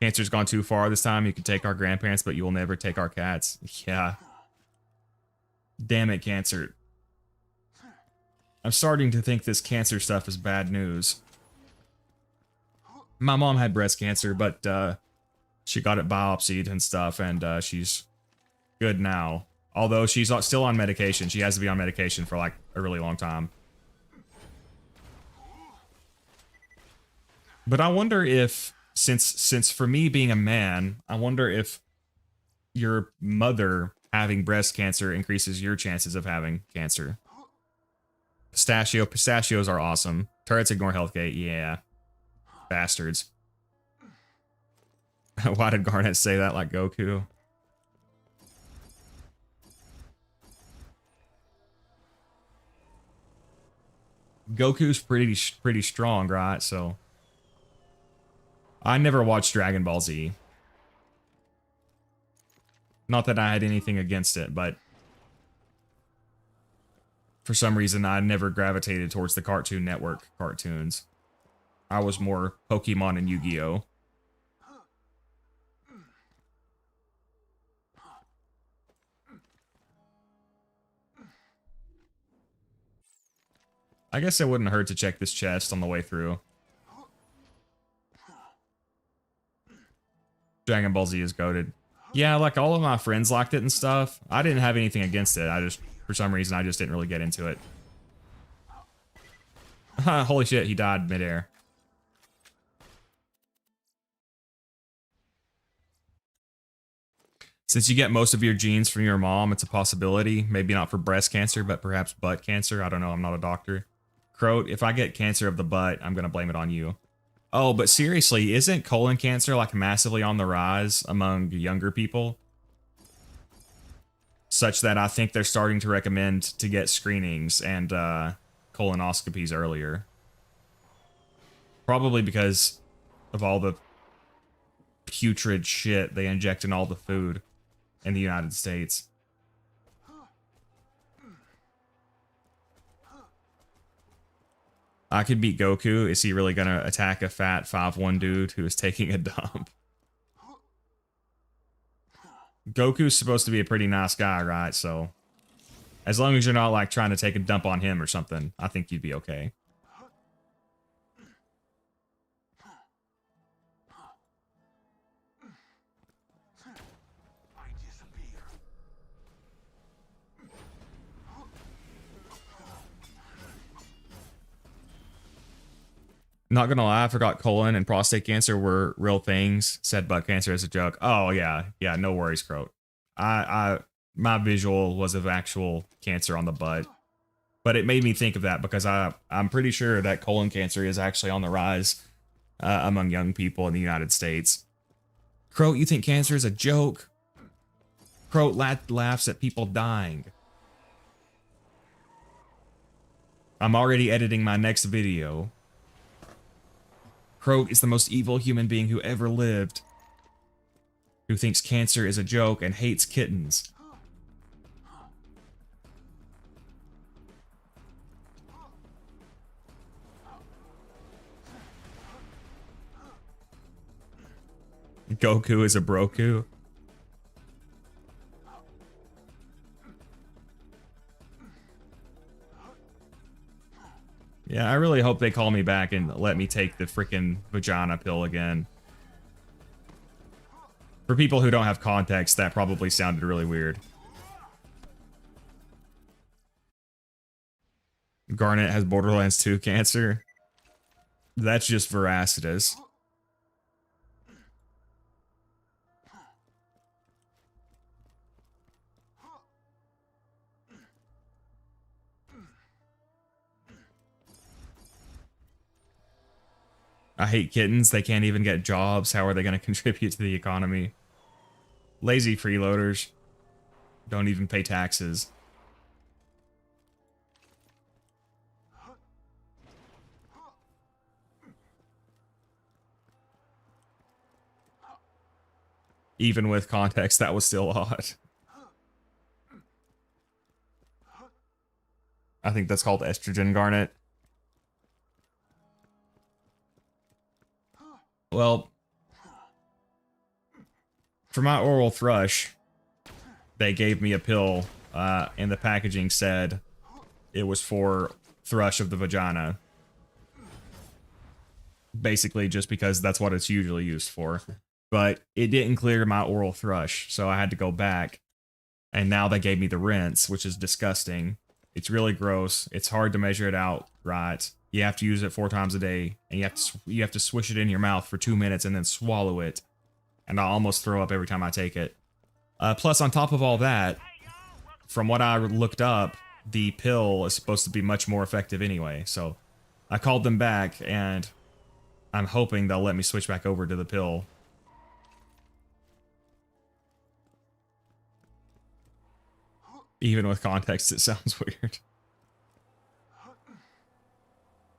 Cancer's gone too far this time. You can take our grandparents, but you will never take our cats. Yeah. Damn it, Cancer. I'm starting to think this cancer stuff is bad news. My mom had breast cancer, but she got it biopsied and stuff, and she's good now. Although she's still on medication. She has to be on medication for like a really long time. But I wonder if, since for me being a man, I wonder if your mother having breast cancer increases your chances of having cancer. Pistachios are awesome. Turrets ignore Healthgate, yeah. Bastards. Why did Garnet say that like Goku? Goku's pretty strong, right? So I never watched Dragon Ball Z. Not that I had anything against it, but for some reason I never gravitated towards the Cartoon Network cartoons. I was more Pokemon and Yu-Gi-Oh! I guess it wouldn't hurt to check this chest on the way through. Dragon Ball Z is goated. Yeah, like all of my friends liked it and stuff. I didn't have anything against it. For some reason, I just didn't really get into it. Holy shit, he died midair. Since you get most of your genes from your mom, it's a possibility. Maybe not for breast cancer, but perhaps butt cancer. I don't know, I'm not a doctor. Croat, if I get cancer of the butt, I'm gonna blame it on you. Oh, but seriously, isn't colon cancer like massively on the rise among younger people? Such that I think they're starting to recommend to get screenings and colonoscopies earlier. Probably because of all the putrid shit they inject in all the food in the United States. I could beat Goku. Is he really gonna attack a fat 5'1" dude who is taking a dump? Goku's supposed to be a pretty nice guy, right? So as long as you're not like trying to take a dump on him or something, I think you'd be okay. I disappear. Not gonna lie, I forgot colon and prostate cancer were real things. Said butt cancer as a joke. Oh yeah, yeah, no worries, Croat. My visual was of actual cancer on the butt, but it made me think of that because I'm pretty sure that colon cancer is actually on the rise among young people in the United States. Croat, you think cancer is a joke? Croat laughs at people dying. I'm already editing my next video. Croat is the most evil human being who ever lived, who thinks cancer is a joke and hates kittens. Goku is a broku. Yeah, I really hope they call me back and let me take the freaking vagina pill again. For people who don't have context, that probably sounded really weird. Garnet has Borderlands 2 cancer. That's just Veracitus. I hate kittens. They can't even get jobs. How are they going to contribute to the economy? Lazy freeloaders. Don't even pay taxes. Even with context, that was still odd. I think that's called estrogen, Garnet. Well, for my oral thrush, they gave me a pill, and the packaging said it was for thrush of the vagina. Basically, just because that's what it's usually used for. But it didn't clear my oral thrush, so I had to go back. And now they gave me the rinse, which is disgusting. It's really gross. It's hard to measure it out right. You have to use it 4 times a day, and you have to swish it in your mouth for 2 minutes and then swallow it. And I almost throw up every time I take it. Plus, on top of all that, from what I looked up, the pill is supposed to be much more effective anyway. So I called them back, and I'm hoping they'll let me switch back over to the pill. Even with context, it sounds weird.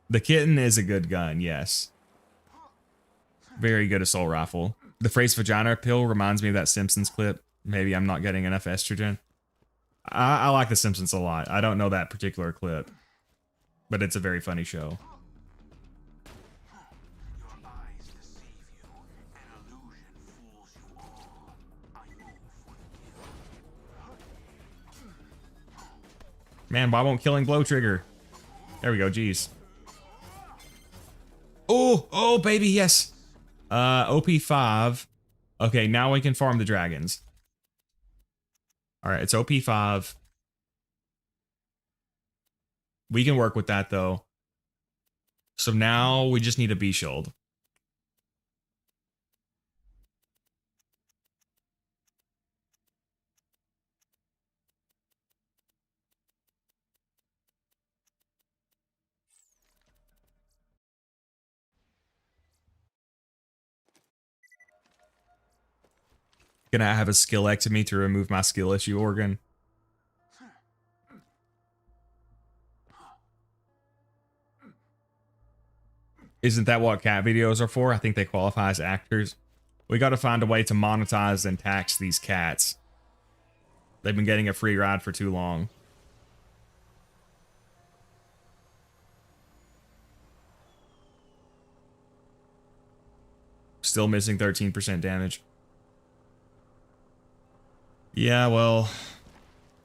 The kitten is a good gun, yes. Very good assault rifle. The phrase vagina pill reminds me of that Simpsons clip. Maybe I'm not getting enough estrogen. I like the Simpsons a lot. I don't know that particular clip, but it's a very funny show. Your eyes deceive you. An illusion fools you all. I move for the kill. Man, why won't killing blow trigger? There we go, jeez. Oh, baby, yes. OP5. Okay, now we can farm the dragons. All right, it's OP5. We can work with that, though. So now we just need a bee shield. Gonna have a skillectomy to remove my skill issue organ. Isn't that what cat videos are for? I think they qualify as actors. We gotta find a way to monetize and tax these cats. They've been getting a free ride for too long. Still missing 13% damage. Yeah, well,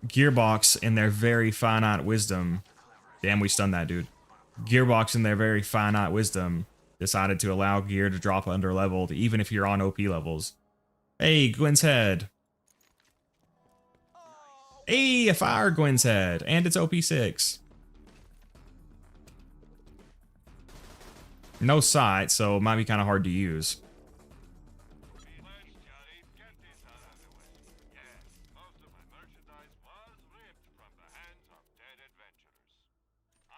Gearbox in their very finite wisdom. Damn, we stunned that dude. Gearbox in their very finite wisdom decided to allow gear to drop under leveled even if you're on OP levels. Hey, Gwen's head. Hey, a fire Gwen's head. And it's OP6. No sight, so it might be kind of hard to use.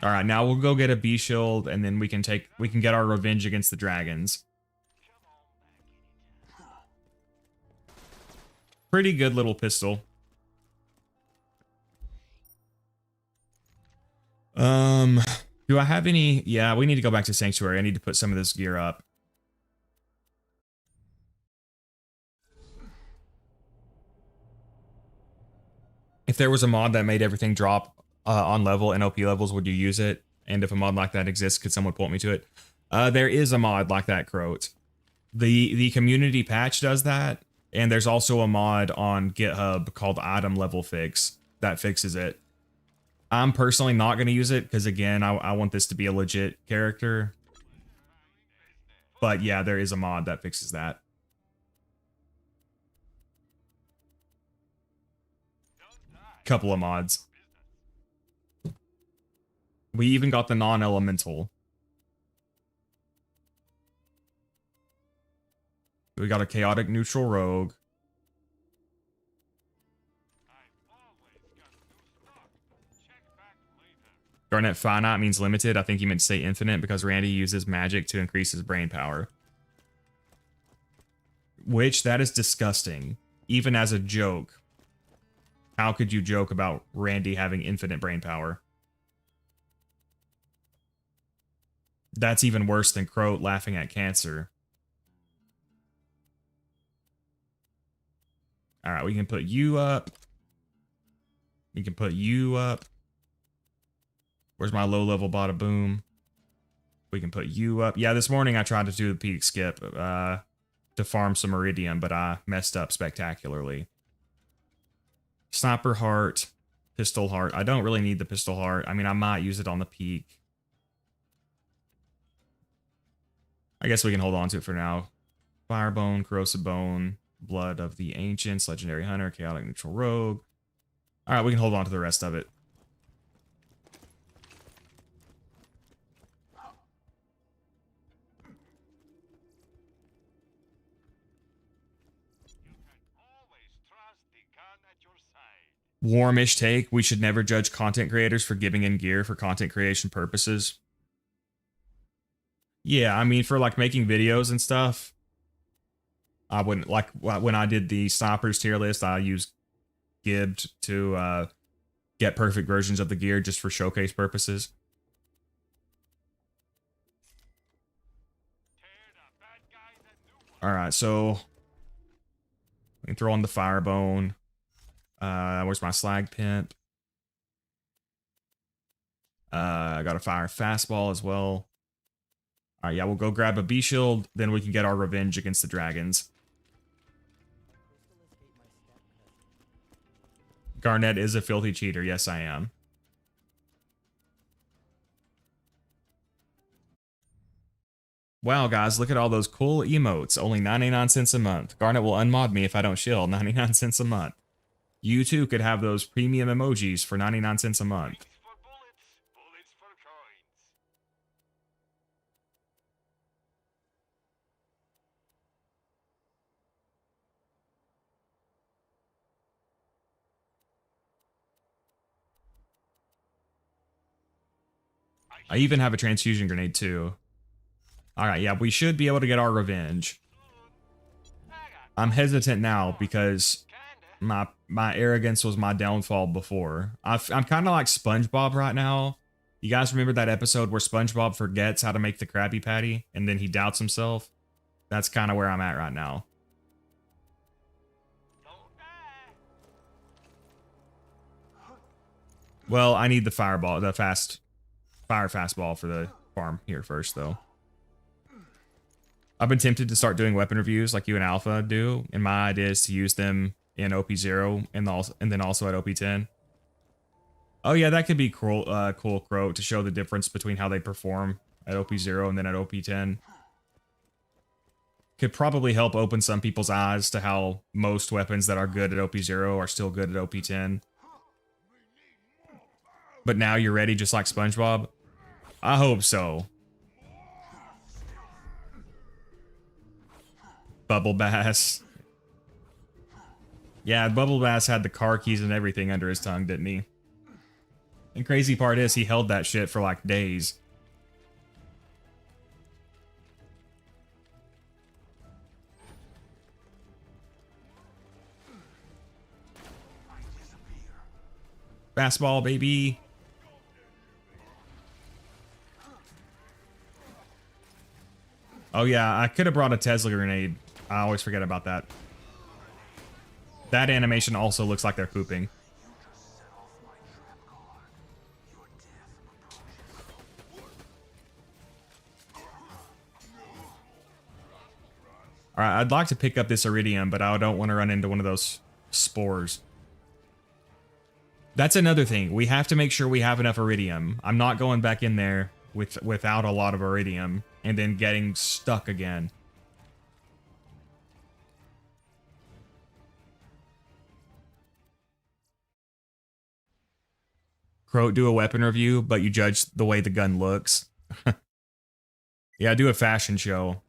All right, now we'll go get a B shield, and then we can get our revenge against the dragons. Pretty good little pistol. Do I have any? Yeah, we need to go back to Sanctuary. I need to put some of this gear up. If there was a mod that made everything drop on level and OP levels, would you use it? And if a mod like that exists, could someone point me to it? There is a mod like that, Croat. The community patch does that, and there's also a mod on GitHub called Item Level Fix that fixes it. I'm personally not going to use it because, again, I want this to be a legit character. But yeah, there is a mod that fixes that. Couple of mods. We even got the non-elemental. We got a chaotic neutral rogue. Garnet finite means limited. I think he meant to say infinite because Randy uses magic to increase his brain power. Which, that is disgusting. Even as a joke. How could you joke about Randy having infinite brain power? That's even worse than Croat laughing at cancer. Alright, we can put you up. We can put you up. Where's my low-level bada boom? We can put you up. Yeah, this morning I tried to do the peak skip to farm some iridium, but I messed up spectacularly. Sniper heart, pistol heart. I don't really need the pistol heart. I mean, I might use it on the peak. I guess we can hold on to it for now. Firebone, corrosive bone, blood of the ancients, legendary hunter, chaotic neutral rogue. All right, we can hold on to the rest of it. Warmish take. We should never judge content creators for giving in gear for content creation purposes. Yeah, I mean, for like making videos and stuff, I wouldn't, like when I did the snipers tier list, I used Gibbed to get perfect versions of the gear just for showcase purposes. All right, so we can throw on the firebone. Where's my slag pimp? I got a fire fastball as well. All right, yeah, we'll go grab a B shield, then we can get our revenge against the dragons. Garnet is a filthy cheater. Yes, I am. Wow, guys, look at all those cool emotes. Only 99 cents a month. Garnet will unmod me if I don't shield. 99 cents a month. You too could have those premium emojis for 99 cents a month. I even have a transfusion grenade too. Alright, yeah, we should be able to get our revenge. I'm hesitant now because my arrogance was my downfall before. I'm kind of like SpongeBob right now. You guys remember that episode where SpongeBob forgets how to make the Krabby Patty and then he doubts himself? That's kind of where I'm at right now. Well, I need the fireball, the fire fastball for the farm here first, though. I've been tempted to start doing weapon reviews like you and Alpha do, and my idea is to use them in OP0 and then also at OP10. Oh yeah, that could be cool, cool, Crow, to show the difference between how they perform at OP0 and then at OP10. Could probably help open some people's eyes to how most weapons that are good at OP0 are still good at OP10. But now you're ready just like SpongeBob? I hope so. Bubble Bass. Yeah, Bubble Bass had the car keys and everything under his tongue, didn't he? And crazy part is he held that shit for like days. Fastball, baby. Oh yeah, I could have brought a Tesla grenade. I always forget about that. That animation also looks like they're pooping. Alright, I'd like to pick up this iridium, but I don't want to run into one of those spores. That's another thing. We have to make sure we have enough iridium. I'm not going back in there without a lot of iridium and then getting stuck again. Crow, do a weapon review, but you judge the way the gun looks. Yeah, do a fashion show.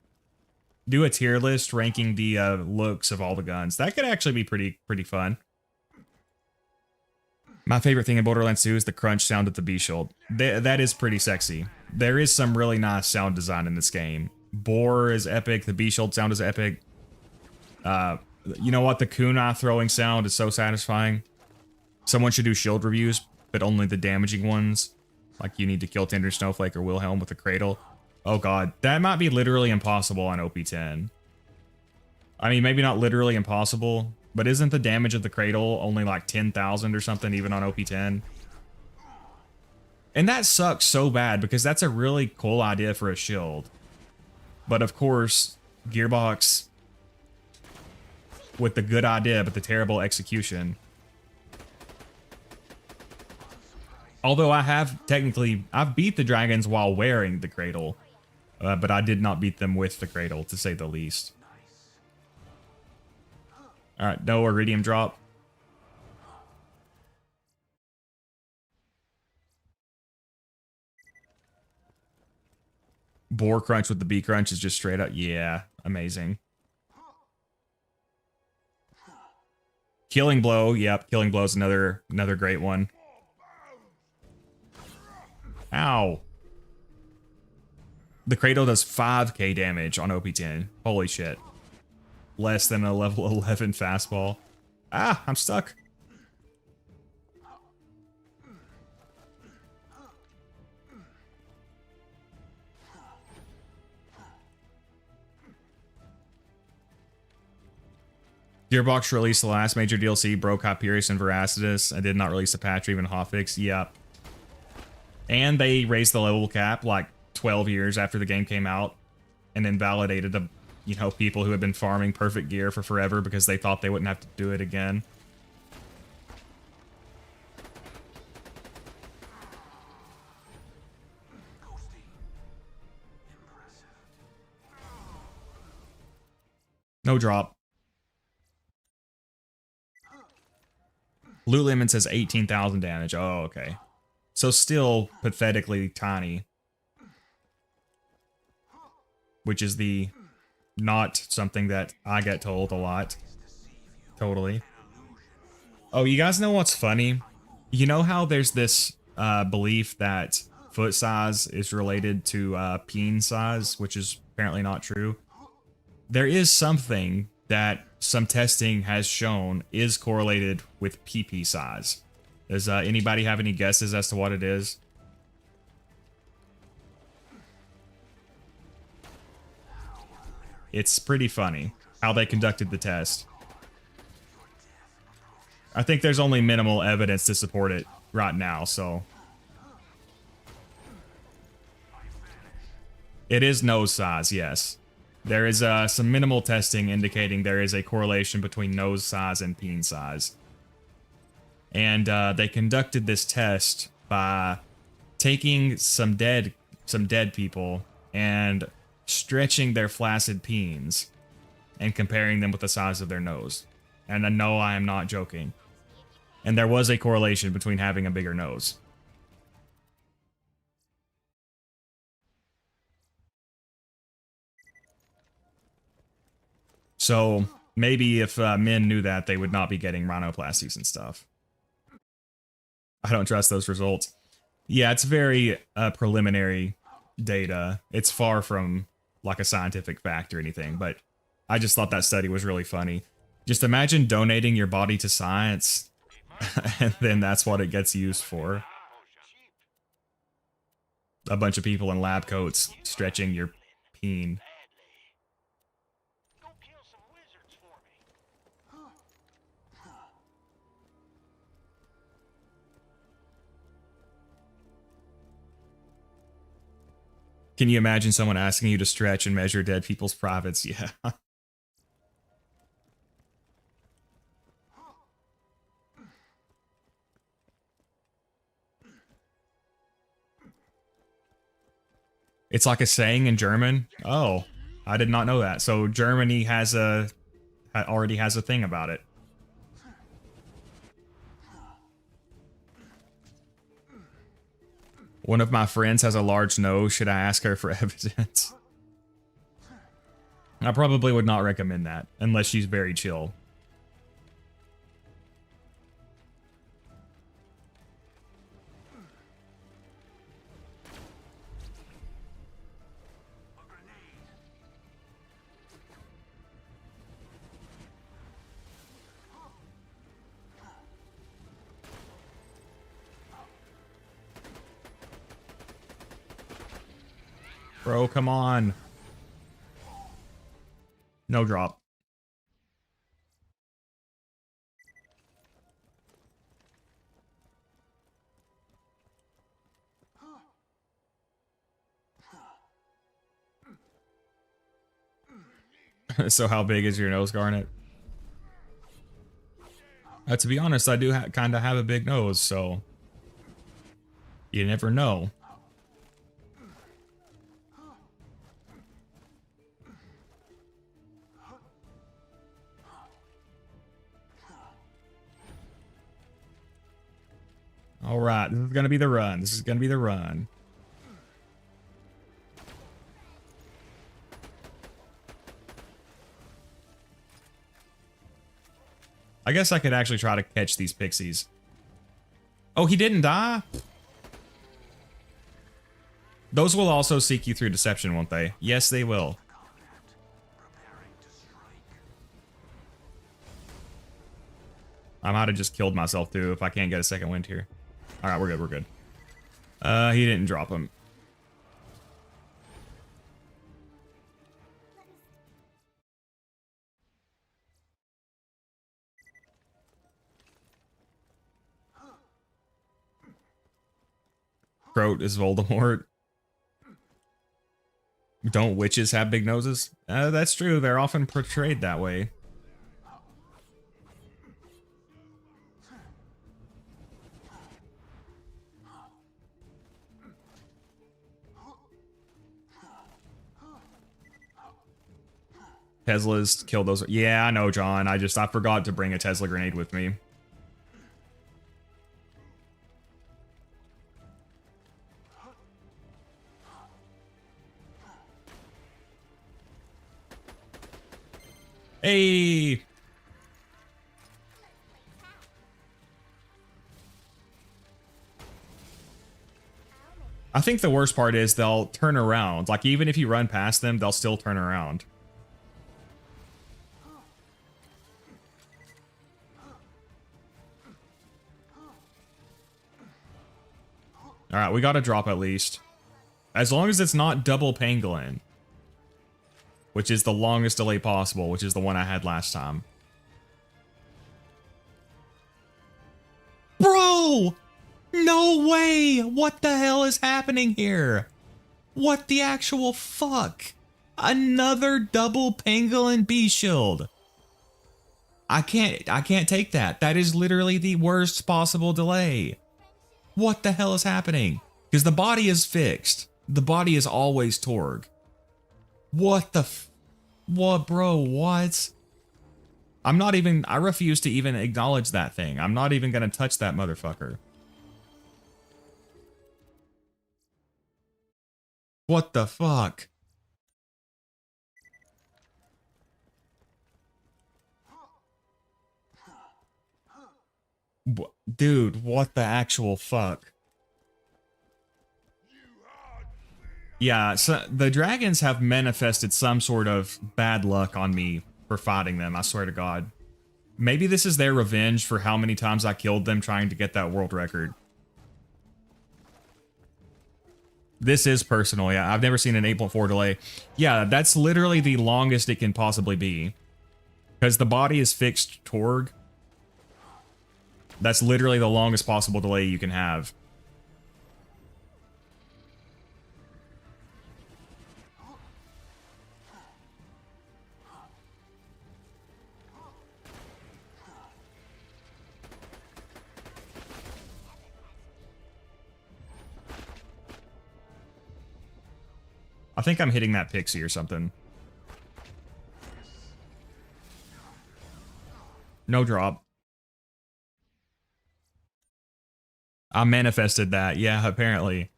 Do a tier list ranking the looks of all the guns. That could actually be pretty fun. My favorite thing in Borderlands 2 is the crunch sound of the B-Shield. That is pretty sexy. There is some really nice sound design in this game. Bore is epic. The B-Shield sound is epic. You know what? The kunai throwing sound is so satisfying. Someone should do shield reviews, but only the damaging ones. Like you need to kill Tender Snowflake or Wilhelm with a cradle. Oh god, that might be literally impossible on OP10. I mean, maybe not literally impossible, but isn't the damage of the cradle only like 10,000 or something even on OP10? And that sucks so bad because that's a really cool idea for a shield. But of course, Gearbox with the good idea but the terrible execution. Although I've beat the dragons while wearing the cradle, but I did not beat them with the cradle, to say the least. Alright, no iridium drop. Boar crunch with the B crunch is just straight up, yeah, amazing. Killing blow, yep, killing blow is another great one. Ow. The cradle does 5k damage on OP10. Holy shit. Less than a level 11 fastball. Ah, I'm stuck. Gearbox released the last major DLC, broke Hyperius and Veracitus, and did not release a patch or even a hotfix. Yep. And they raised the level cap like 12 years after the game came out and invalidated the, you know, people who had been farming perfect gear for forever because they thought they wouldn't have to do it again. No drop. Loot Lemon says 18,000 damage. Oh, okay. So still pathetically tiny. Which is the not something that I get told a lot. Totally. Oh, you guys know what's funny? You know how there's this belief that foot size is related to peen size, which is apparently not true. There is something that some testing has shown is correlated with PP size. Does anybody have any guesses as to what it is? It's pretty funny how they conducted the test. I think there's only minimal evidence to support it right now, so. It is nose size, yes. There is some minimal testing indicating there is a correlation between nose size and peen size. And they conducted this test by taking some dead people and stretching their flaccid peens and comparing them with the size of their nose. And I know I am not joking. And there was a correlation between having a bigger nose. So maybe if men knew that, they would not be getting rhinoplasties and stuff. I don't trust those results. Yeah, it's very preliminary data. It's far from like a scientific fact or anything, but I just thought that study was really funny. Just imagine donating your body to science, and then that's what it gets used for. A bunch of people in lab coats stretching your peen. Go kill some wizards for me. Can you imagine someone asking you to stretch and measure dead people's privates? Yeah. It's like a saying in German. Oh, I did not know that. So Germany has already has a thing about it. One of my friends has a large nose. Should I ask her for evidence? I probably would not recommend that unless she's very chill. Bro, come on. No drop. So how big is your nose, Garnet? To be honest, I do kind of have a big nose, so you never know. All right, this is gonna be the run. This is gonna be the run. I guess I could actually try to catch these pixies. Oh, he didn't die? Those will also seek you through deception, won't they? Yes, they will. I might have just killed myself too if I can't get a second wind here. All right, we're good, we're good. He didn't drop him. Throat is Voldemort. Don't witches have big noses? That's true. They're often portrayed that way. Teslas kill those. Yeah, I know, John. I forgot to bring a Tesla grenade with me. Hey! I think the worst part is they'll turn around. Like, even if you run past them, they'll still turn around. Alright, we gotta drop at least. As long as it's not double pangolin. Which is the longest delay possible, which is the one I had last time. Bro! No way! What the hell is happening here? What the actual fuck? Another double pangolin B shield. I can't take that. That is literally the worst possible delay. What the hell is happening? Because the body is fixed. The body is always Torg. What the what, bro, what? I refuse to even acknowledge that thing. I'm not even gonna touch that motherfucker. What the fuck? Dude, what the actual fuck? Yeah, so the dragons have manifested some sort of bad luck on me for fighting them, I swear to God. Maybe this is their revenge for how many times I killed them trying to get that world record. This is personal, yeah. I've never seen an 8.4 delay. Yeah, that's literally the longest it can possibly be. Because the body is fixed Torg. That's literally the longest possible delay you can have. I think I'm hitting that pixie or something. No drop. I manifested that. Yeah, apparently.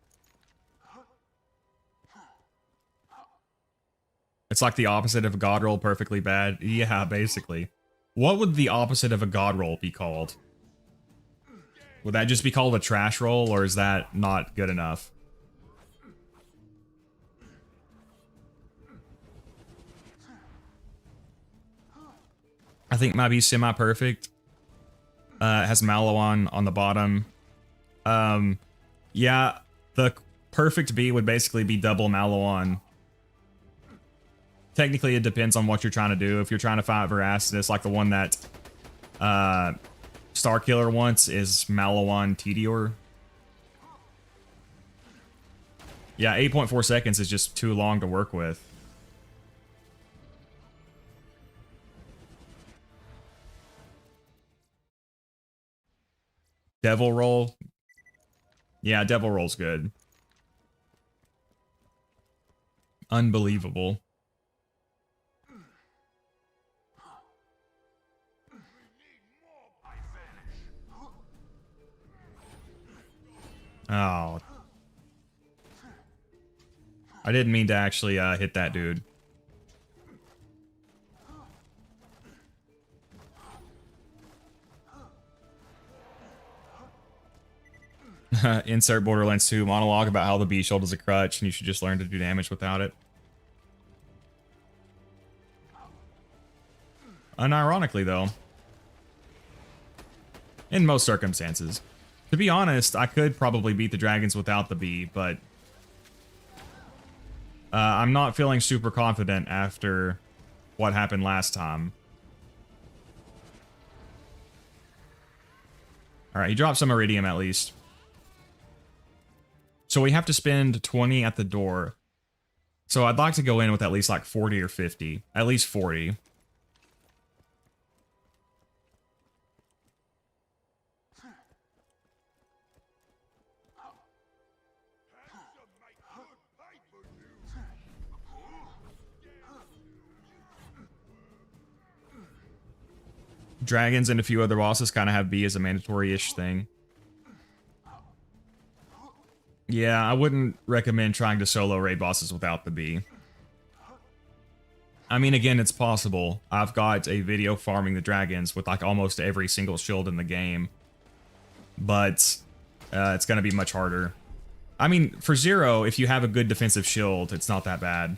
It's like the opposite of a god roll, perfectly bad. Yeah, basically. What would the opposite of a god roll be called? Would that just be called a trash roll, or is that not good enough? I think might be semi-perfect. It has Mallow on the bottom. Yeah, the perfect B would basically be double Mallow on. Technically, it depends on what you're trying to do. If you're trying to fight Veracitous, like the one that Starkiller wants, is Mallow on Tedior. Yeah, 8.4 seconds is just too long to work with. Devil Roll. Yeah, Devil Roll's good. Unbelievable. Oh. I didn't mean to actually hit that dude. Insert Borderlands 2 monologue about how the B shield is a crutch and you should just learn to do damage without it. Unironically, though. In most circumstances. To be honest, I could probably beat the dragons without the B, but I'm not feeling super confident after what happened last time. Alright, he dropped some Iridium at least. So we have to spend 20 at the door. So I'd like to go in with at least like 40 or 50. At least 40. Dragons and a few other bosses kind of have B as a mandatory-ish thing. Yeah, I wouldn't recommend trying to solo raid bosses without the B. I mean, again, it's possible. I've got a video farming the dragons with like almost every single shield in the game. But it's going to be much harder. I mean, for Zer0, if you have a good defensive shield, it's not that bad.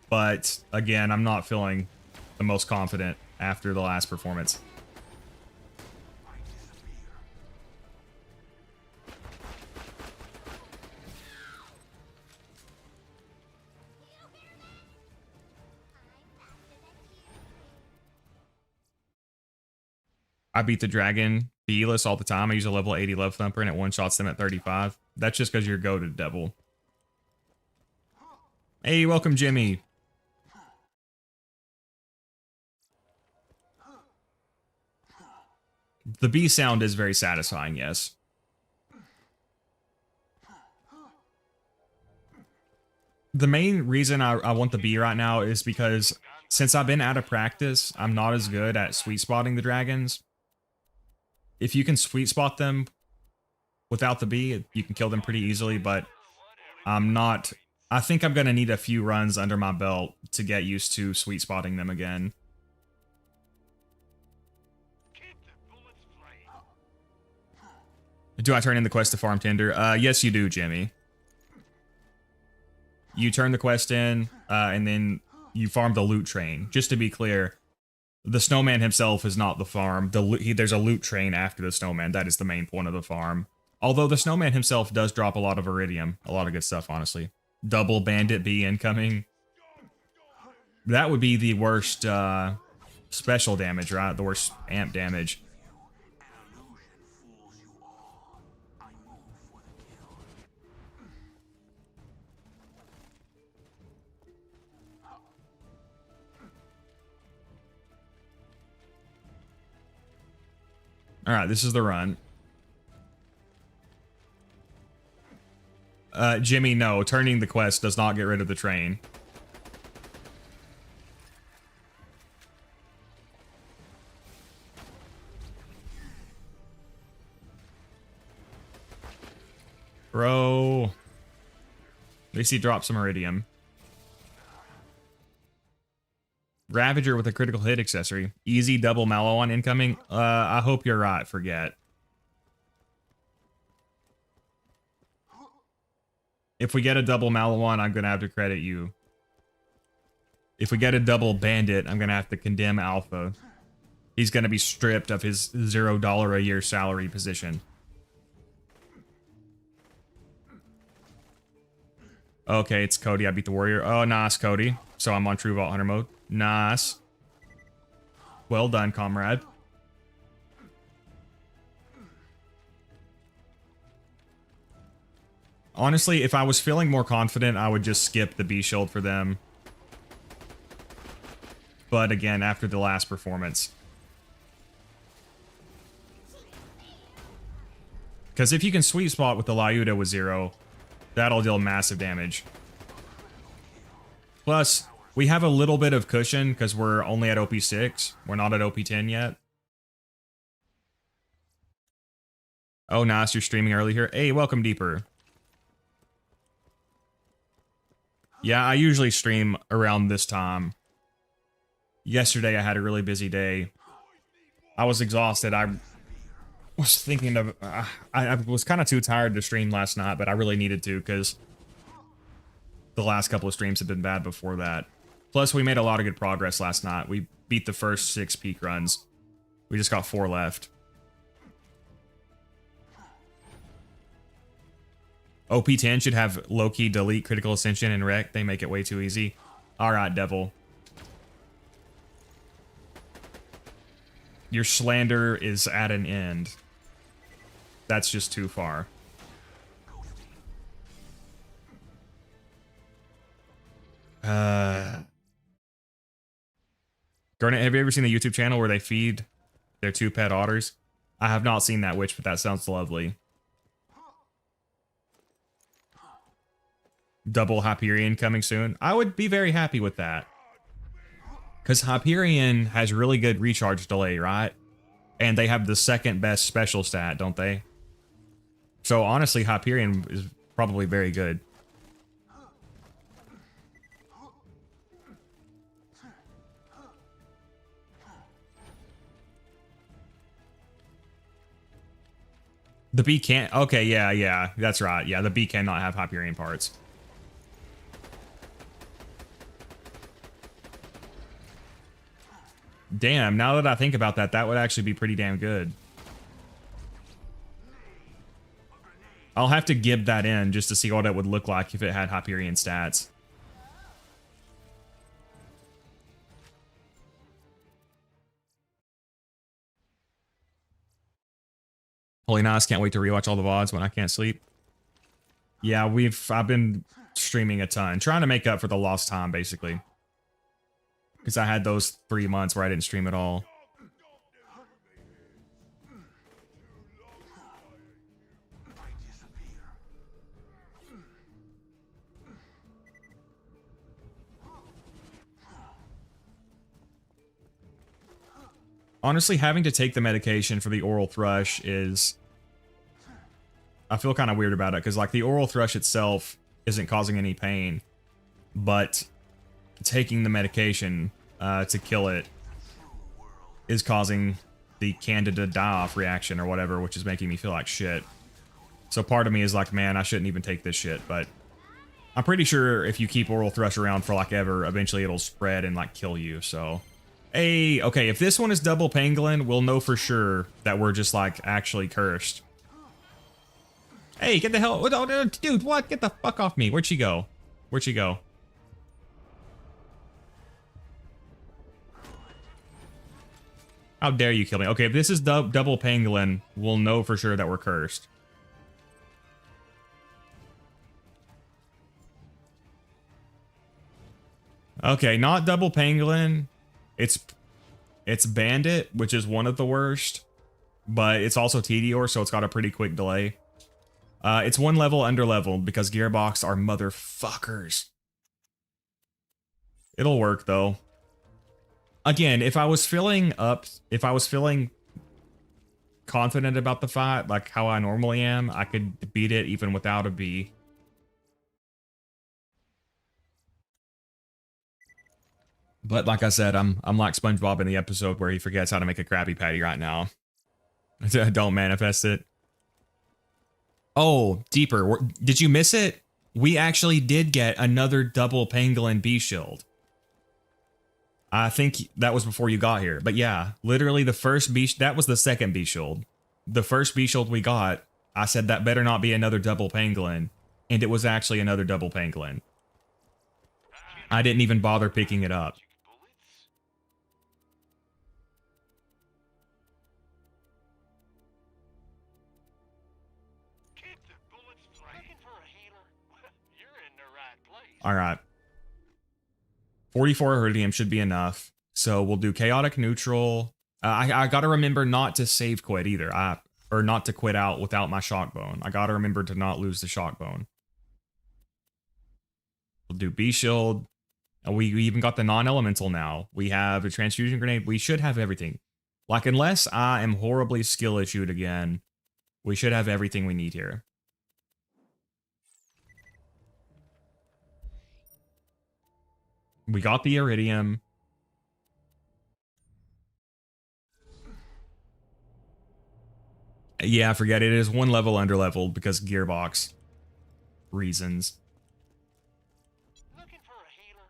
But again, I'm not feeling the most confident after the last performance. I beat the dragon B-less all the time. I use a level 80 love thumper and it one-shots them at 35. That's just because you're goated, devil. Hey, welcome, Jimmy. The bee sound is very satisfying, yes. The main reason I want the bee right now is because since I've been out of practice, I'm not as good at sweet spotting the dragons. If you can sweet spot them without the bee, you can kill them pretty easily, but I'm not... I think I'm going to need a few runs under my belt to get used to sweet spotting them again. Keep the bullets flying. Do I turn in the quest to farm tinder? Yes, you do, Jimmy. You turn the quest in, and then you farm the loot train. Just to be clear, the snowman himself is not the farm. There's a loot train after the snowman. That is the main point of the farm. Although the snowman himself does drop a lot of iridium. A lot of good stuff, honestly. Double bandit bee incoming. That would be the worst special damage, right? The worst amp damage. An illusion fools you all. I move for the kill. Alright, this is the run. Jimmy, no. Turning the quest does not get rid of the train. Bro. At least he dropped some iridium. Ravager with a critical hit accessory. Easy double mallow on incoming. I hope you're right. Forget. If we get a double mallow on, I'm going to have to credit you. If we get a double bandit, I'm going to have to condemn Alpha. He's going to be stripped of his $0 a year salary position. Okay, it's Cody. I beat the warrior. Oh, nice, Cody. So I'm on True Vault Hunter mode. Nice. Well done, comrade. Honestly, if I was feeling more confident, I would just skip the B shield for them. But again, after the last performance. Because if you can sweet spot with the Lyuda with 0, that'll deal massive damage. Plus, we have a little bit of cushion because we're only at OP6. We're not at OP10 yet. Oh, nice. You're streaming early here. Hey, welcome, Deeper. Yeah, I usually stream around this time. Yesterday, I had a really busy day. I was exhausted. I was thinking of... I was kind of too tired to stream last night, but I really needed to because the last couple of streams have been bad before that. Plus, we made a lot of good progress last night. We beat the first 6 peak runs. We just got 4 left. OP10 should have low-key delete critical ascension and wreck. They make it way too easy. Alright, Devil. Your slander is at an end. That's just too far. Garnet, have you ever seen the YouTube channel where they feed their 2 pet otters? I have not seen that witch, but that sounds lovely. Double Hyperion coming soon. I would be very happy with that. Because Hyperion has really good recharge delay, right? And they have the second best special stat, don't they? So honestly, Hyperion is probably very good. The bee can't... Okay, yeah, that's right. Yeah, the bee cannot have Hyperion parts. Damn, now that I think about that, that would actually be pretty damn good. I'll have to gib that in just to see what it would look like if it had Hyperion stats. Holy nice, can't wait to rewatch all the VODs when I can't sleep. Yeah, I've been streaming a ton, trying to make up for the lost time, basically. Because I had those 3 months where I didn't stream at all. Honestly, having to take the medication for the oral thrush is... I feel kind of weird about it, because like the oral thrush itself isn't causing any pain, but taking the medication to kill it is causing the candida die-off reaction or whatever, which is making me feel like shit. So part of me is like, man, I shouldn't even take this shit, but I'm pretty sure if you keep oral thrush around for like ever, eventually it'll spread and like kill you, so... Hey, okay, if this one is double pangolin, we'll know for sure that we're just like actually cursed. Hey, get the hell... Oh, dude, what? Get the fuck off me. Where'd she go? Where'd she go? How dare you kill me? Okay, if this is double pangolin, we'll know for sure that we're cursed. Okay, not double pangolin. It's bandit, which is one of the worst, but it's also Tedior, so it's got a pretty quick delay. It's one level under leveled because Gearbox are motherfuckers. It'll work though. Again, if I was feeling confident about the fight, like how I normally am, I could beat it even without a B. But like I said, I'm like SpongeBob in the episode where he forgets how to make a Krabby Patty right now. Don't manifest it. Oh, deeper. Did you miss it? We actually did get another double pangolin B shield. I think that was before you got here. But yeah, literally the first B... That was the second B shield. The first B shield we got, I said that better not be another double pangolin. And it was actually another double pangolin. I didn't even bother picking it up. All right. 44 iridium should be enough. So we'll do chaotic neutral. I got to remember not to save quit either. Or not to quit out without my shock bone. I got to remember to not lose the shock bone. We'll do B shield. We even got the non-elemental now. We have a transfusion grenade. We should have everything. Like, unless I am horribly skill issued again, we should have everything we need here. We got the iridium. Yeah, forget it. It is one level under leveled because Gearbox reasons. Looking for a healer?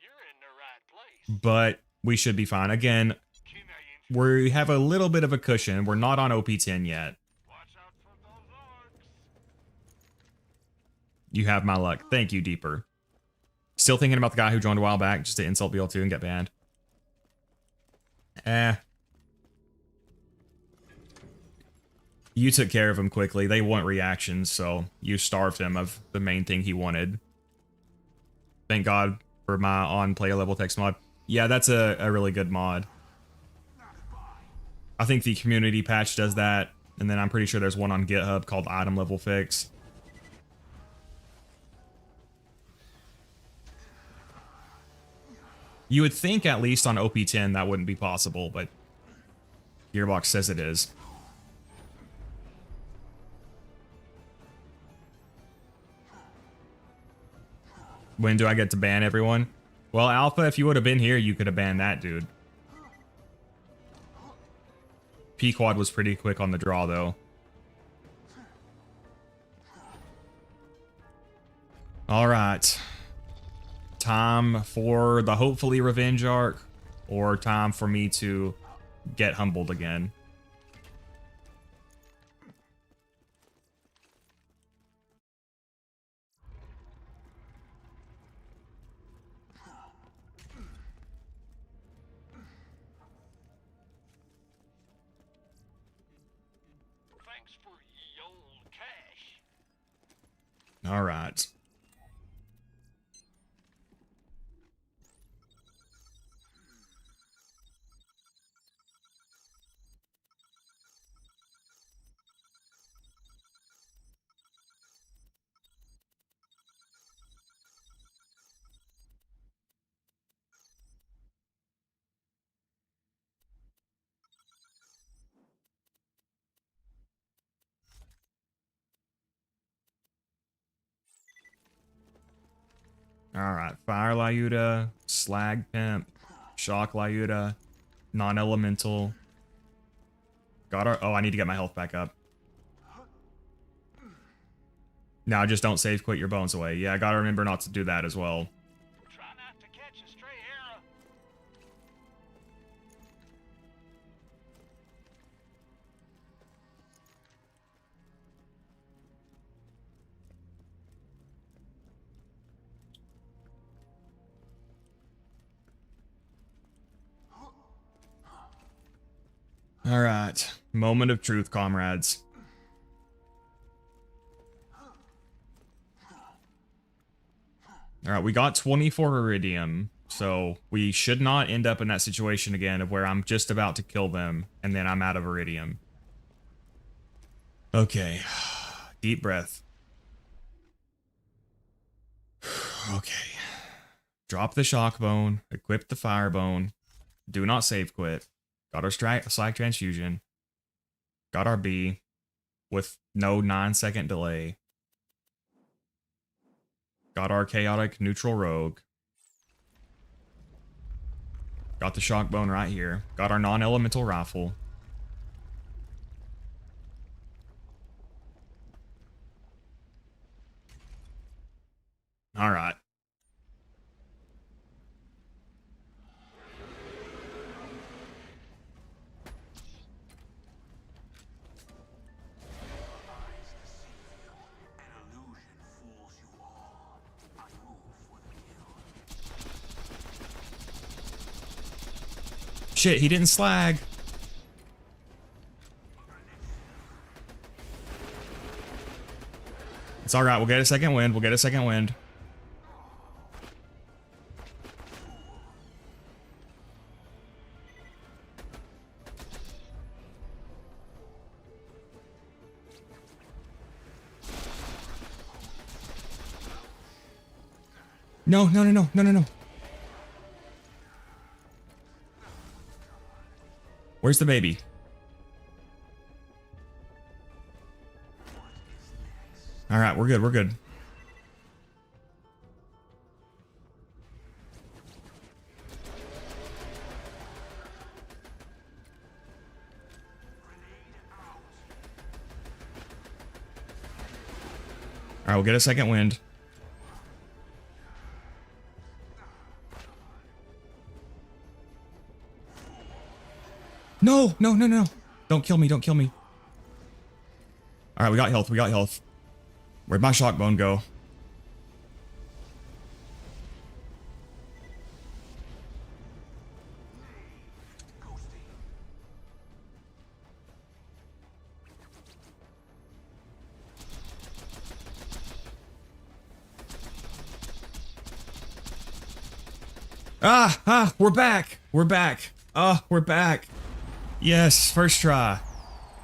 You're in the right place. But we should be fine. Again, we have a little bit of a cushion. We're not on OP10 yet. Watch out for those orcs. You have my luck. Thank you, Deeper. Still thinking about the guy who joined a while back just to insult BL2 and get banned. You took care of him quickly. They want reactions, so you starved him of the main thing he wanted. Thank God for my on-player level text mod. Yeah, that's a really good mod. I think the community patch does that, and then I'm pretty sure there's one on GitHub called Item Level Fix. You would think at least on OP10 that wouldn't be possible, but Gearbox says it is. When do I get to ban everyone? Well, Alpha, if you would have been here, you could have banned that dude. P-Quad was pretty quick on the draw, though. All right. Time for the hopefully revenge arc, or time for me to get humbled again. Thanks for ye old cash. All right. Alright, Fire Lyuda, Slag Pimp, Shock Lyuda, Non-Elemental. Got our... Oh, I need to get my health back up. Now just don't save quit your bones away. Yeah, I gotta remember not to do that as well. Try not to catch a stray arrow. Alright, moment of truth, comrades. Alright, we got 24 Iridium, so we should not end up in that situation again of where I'm just about to kill them, and then I'm out of Iridium. Okay, deep breath. Okay. Drop the shock bone, equip the fire bone, do not save quit. Got our slag transfusion. Got our B with no 9-second delay. Got our chaotic neutral rogue. Got the shock bone right here. Got our non-elemental rifle. All right. Shit, he didn't slag. It's all right. We'll get a second wind. We'll get a second wind. No, no, no, no, no, no, no. Where's the baby? All right, we're good. We're good. All right, we'll get a second wind. No, no, no, no. Don't kill me. Don't kill me. All right, we got health. We got health. Where'd my shock bone go? We're back. We're back. We're back. Yes, first try.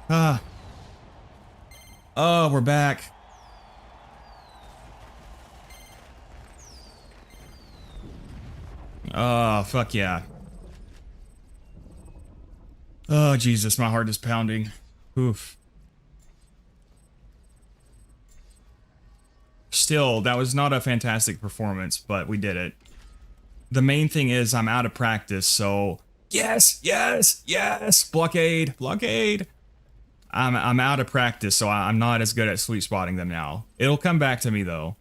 We're back. Oh, fuck yeah. Oh, Jesus, my heart is pounding. Oof. Still, that was not a fantastic performance, but we did it. The main thing is I'm out of practice, so... Yes, yes, yes! Blockade, blockade! I'm out of practice, so I'm not as good at sweet spotting them now. It'll come back to me, though.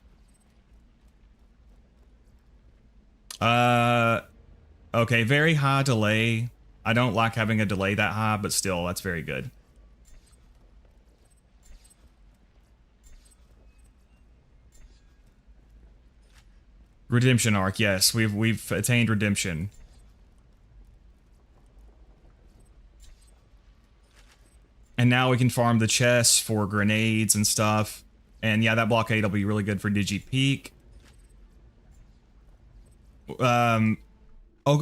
Okay, very high delay. I don't like having a delay that high, but still, that's very good. Redemption arc, yes, we've attained redemption. And now we can farm the chests for grenades and stuff. And yeah, that blockade will be really good for DigiPeak. Oh,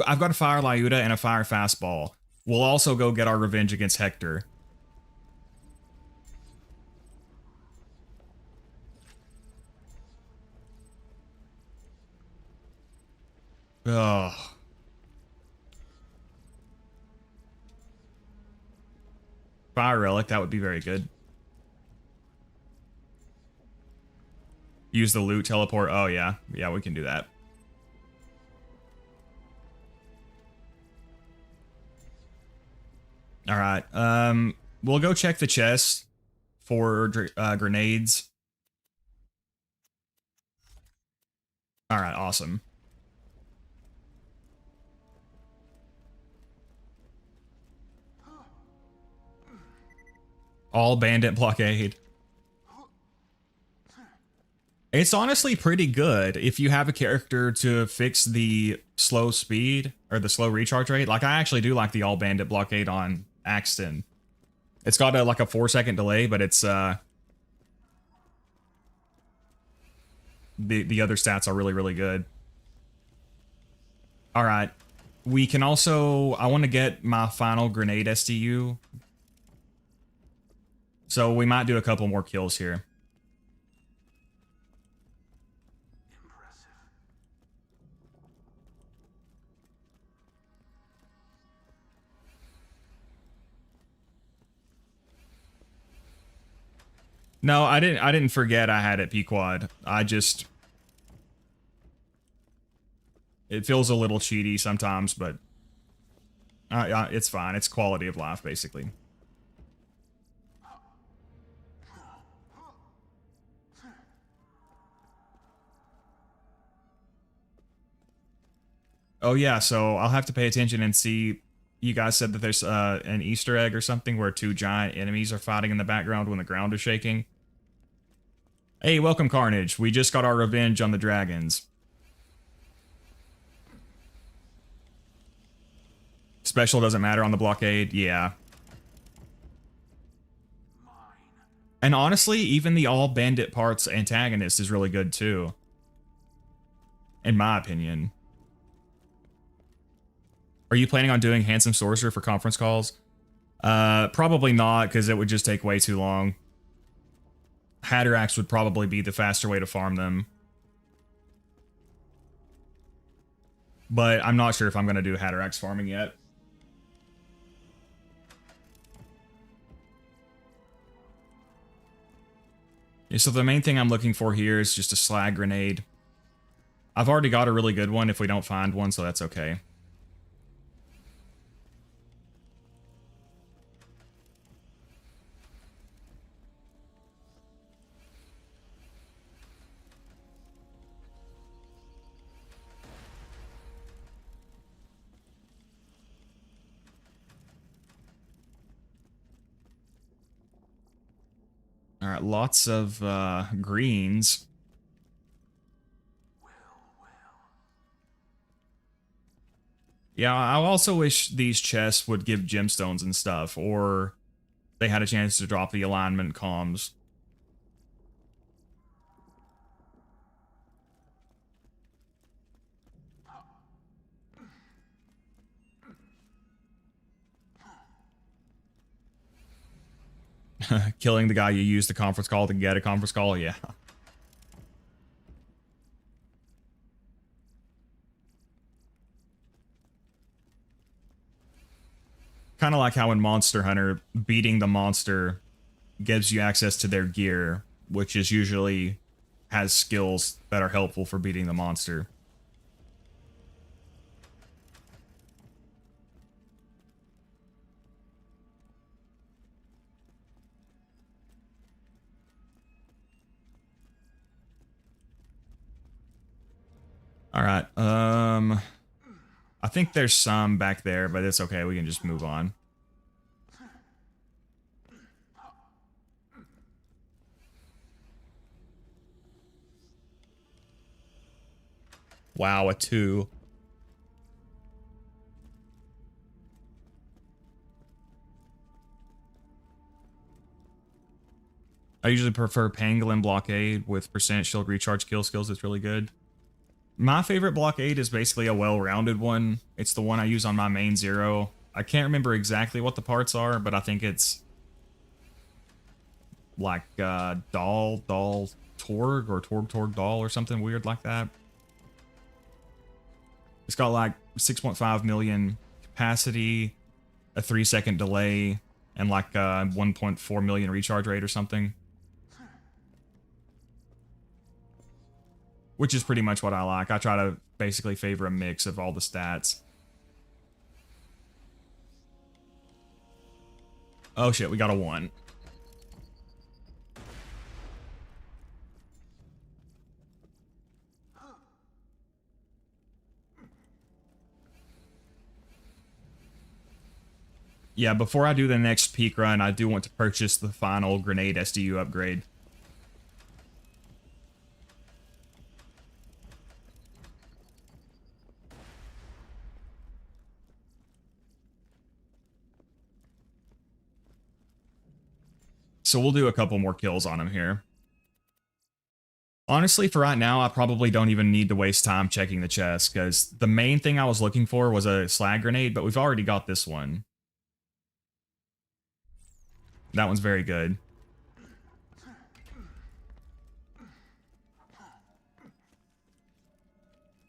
I've got a Fire Lyuda and a Fire Fastball. We'll also go get our revenge against Hector. Ugh. Fire Relic, that would be very good. Use the loot teleport. Oh, yeah. Yeah, we can do that. All right. We'll go check the chest for grenades. All right, awesome. All bandit blockade. It's honestly pretty good if you have a character to fix the slow speed or the slow recharge rate. Like, I actually do like the all bandit blockade on Axton. It's got like a 4-second delay, but it's the other stats are really, really good. All right. We can also, I want to get my final grenade SDU. So we might do a couple more kills here. Impressive. No, I didn't forget I had it Pequod. It feels a little cheaty sometimes, but it's fine. It's quality of life, basically. Oh yeah, so I'll have to pay attention and see. You guys said that there's an Easter egg or something where 2 giant enemies are fighting in the background when the ground is shaking. Hey, welcome Carnage. We just got our revenge on the dragons. Special doesn't matter on the blockade. Yeah. Mine. And honestly, even the all bandit parts antagonist is really good too. In my opinion. Are you planning on doing Handsome Sorcerer for conference calls? Probably not, because it would just take way too long. Hatterax would probably be the faster way to farm them. But I'm not sure if I'm going to do Hatterax farming yet. Yeah, so the main thing I'm looking for here is just a slag grenade. I've already got a really good one if we don't find one, so that's okay. All right, lots of greens. Yeah, I also wish these chests would give gemstones and stuff, or they had a chance to drop the alignment comms. Killing the guy you used the conference call to get a conference call, yeah. Kind of like how in Monster Hunter, beating the monster gives you access to their gear, which is usually has skills that are helpful for beating the monster. All right. I think there's some back there, but it's okay. We can just move on. Wow, a 2. I usually prefer Pangolin Blockade with percent shield recharge kill skills. It's really good. My favorite blockade is basically a well-rounded one. It's the one I use on my main Zer0. I can't remember exactly what the parts are, but I think it's like Torg or Torg Doll or something weird like that. It's got like 6.5 million capacity, a 3-second delay, and like 1.4 million recharge rate or something. Which is pretty much what I like. I try to basically favor a mix of all the stats. Oh shit, we got a 1. Yeah, before I do the next peak run, I do want to purchase the final grenade SDU upgrade. So we'll do a couple more kills on him here. Honestly, for right now, I probably don't even need to waste time checking the chest, because the main thing I was looking for was a slag grenade, but we've already got this one. That one's very good.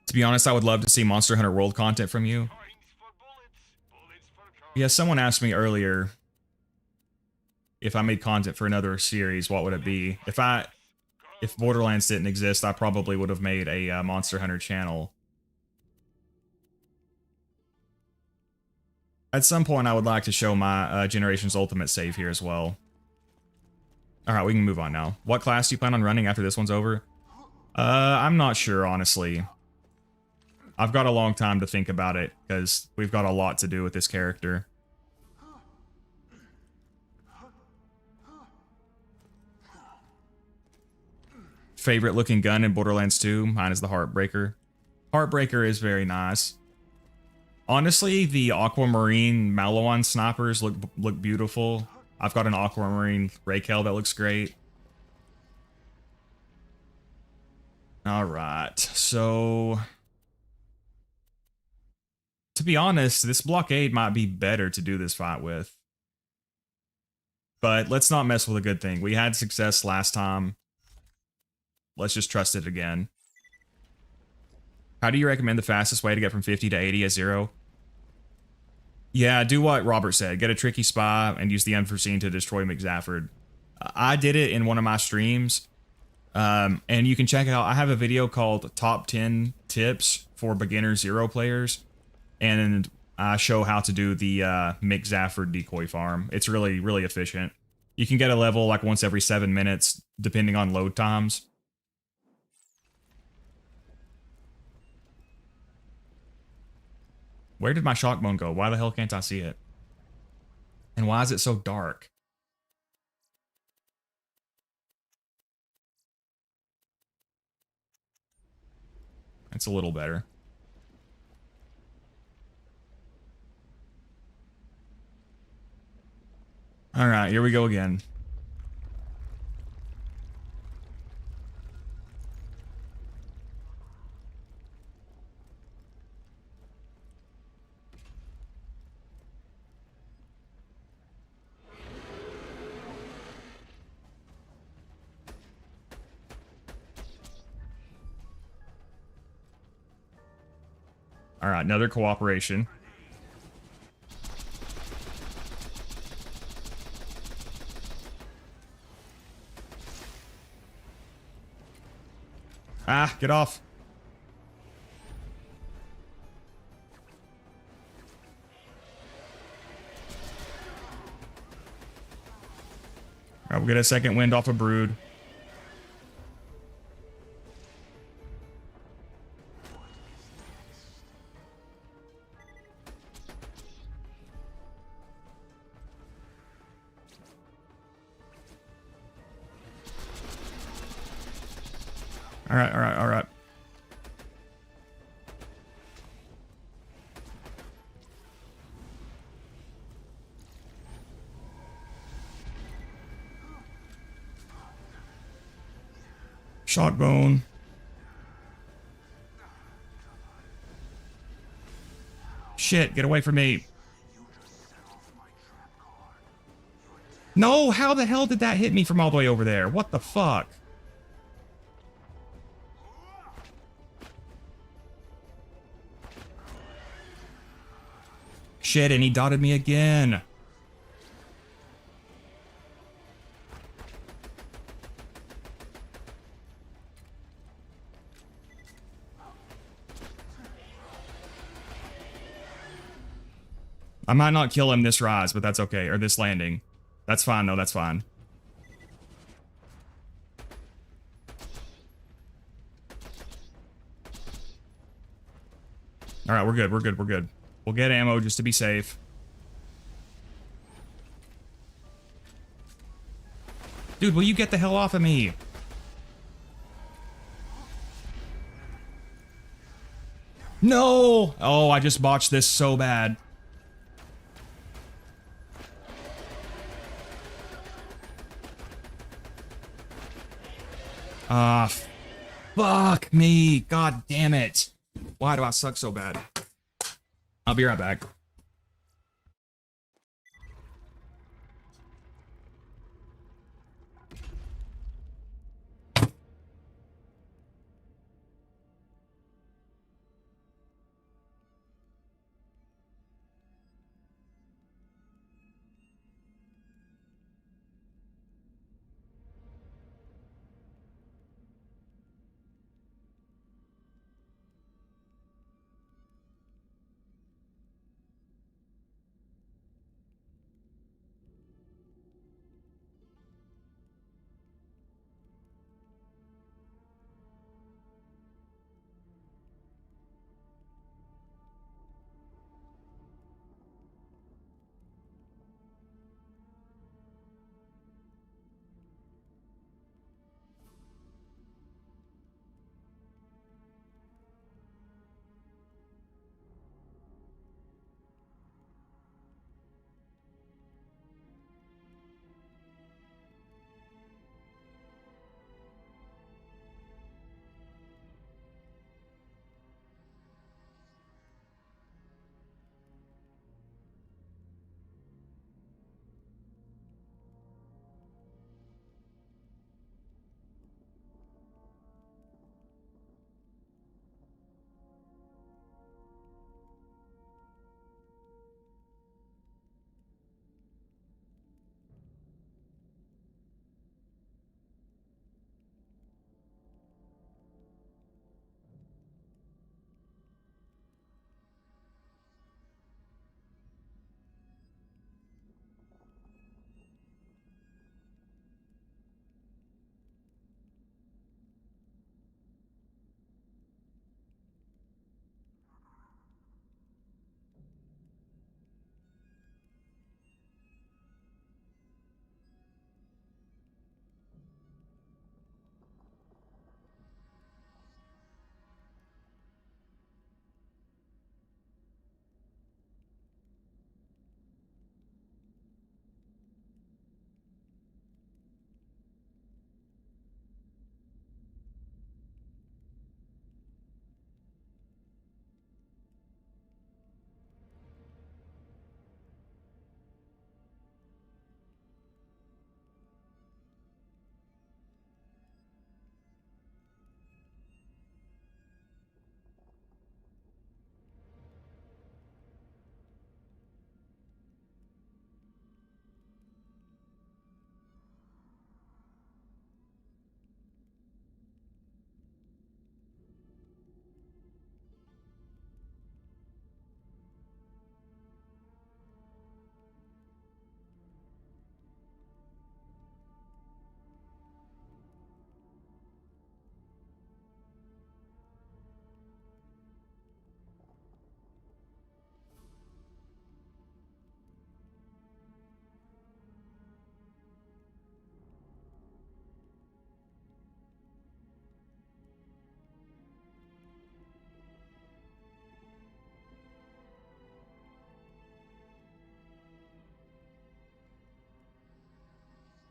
To be honest, I would love to see Monster Hunter World content from you. Coins for bullets for coins. Yeah, someone asked me earlier if I made content for another series, what would it be? If Borderlands didn't exist, I probably would have made a Monster Hunter channel. At some point, I would like to show my Generations Ultimate save here as well. Alright, we can move on now. What class do you plan on running after this one's over? I'm not sure, honestly. I've got a long time to think about it, because we've got a lot to do with this character. Favorite looking gun in Borderlands 2? Mine is the Heartbreaker. Heartbreaker is very nice. Honestly, the Aquamarine Malawan snipers look beautiful. I've got an Aquamarine Raquel that looks great. Alright, so... to be honest, this blockade might be better to do this fight with. But let's not mess with a good thing. We had success last time. Let's just trust it again. How do you recommend the fastest way to get from 50 to 80 at Zer0? Yeah, do what Robert said. Get a tricky spy and use the unforeseen to destroy McZafford. I did it in one of my streams. And you can check out, I have a video called Top 10 Tips for Beginner Zer0 Players. And I show how to do the McZafford decoy farm. It's really, really efficient. You can get a level like once every 7 minutes, depending on load times. Where did my shock bone go? Why the hell can't I see it? And why is it so dark? It's a little better. All right, here we go again. All right, another cooperation. Ah, get off. All right, we'll get a second wind off a brood. All right, all right, all right. Shock bone. Shit, get away from me. No, how the hell did that hit me from all the way over there? What the fuck? Shit, and he dotted me again. I might not kill him this rise, but that's okay, or this landing. That's fine, though. That's fine. All right, we're good. We're good. We're good. We'll get ammo just to be safe. Dude, will you get the hell off of me? No! Oh, I just botched this so bad. Ah, fuck me. God damn it. Why do I suck so bad? I'll be right back.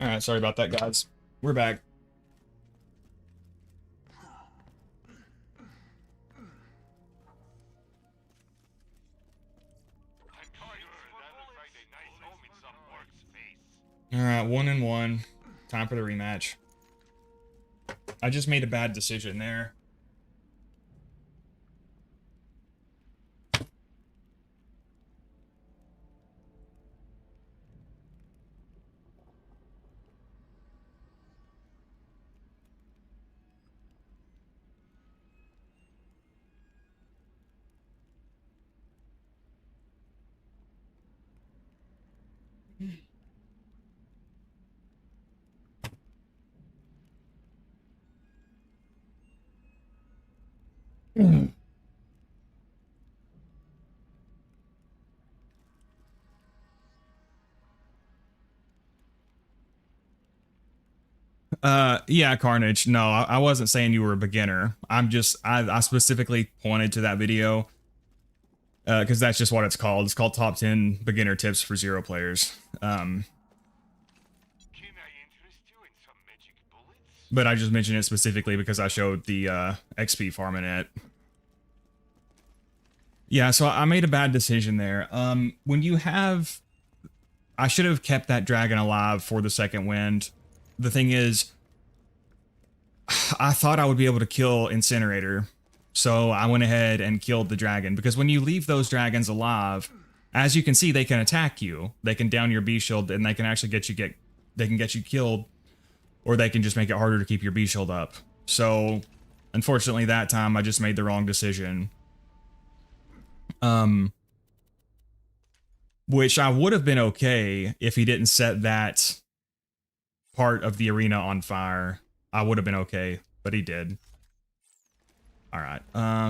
All right, sorry about that, guys. We're back. All right, 1-1. Time for the rematch. I just made a bad decision there. Yeah, Carnage. No, I wasn't saying you were a beginner. I specifically pointed to that video because that's just what it's called. It's called Top 10 Beginner Tips for Zero Players. Can I interest you in some magic bullets? But I just mentioned it specifically because I showed the XP farming it. Yeah, so I made a bad decision there. When you have... I should have kept that dragon alive for the second wind. The thing is, I thought I would be able to kill Incinerator. So I went ahead and killed the dragon. Because when you leave those dragons alive, as you can see, they can attack you. They can down your B shield and they can actually get you killed. Or they can just make it harder to keep your B shield up. So, unfortunately that time I just made the wrong decision. Which I would have been okay if he didn't set that part of the arena on fire. I would have been okay, but he did. Alright,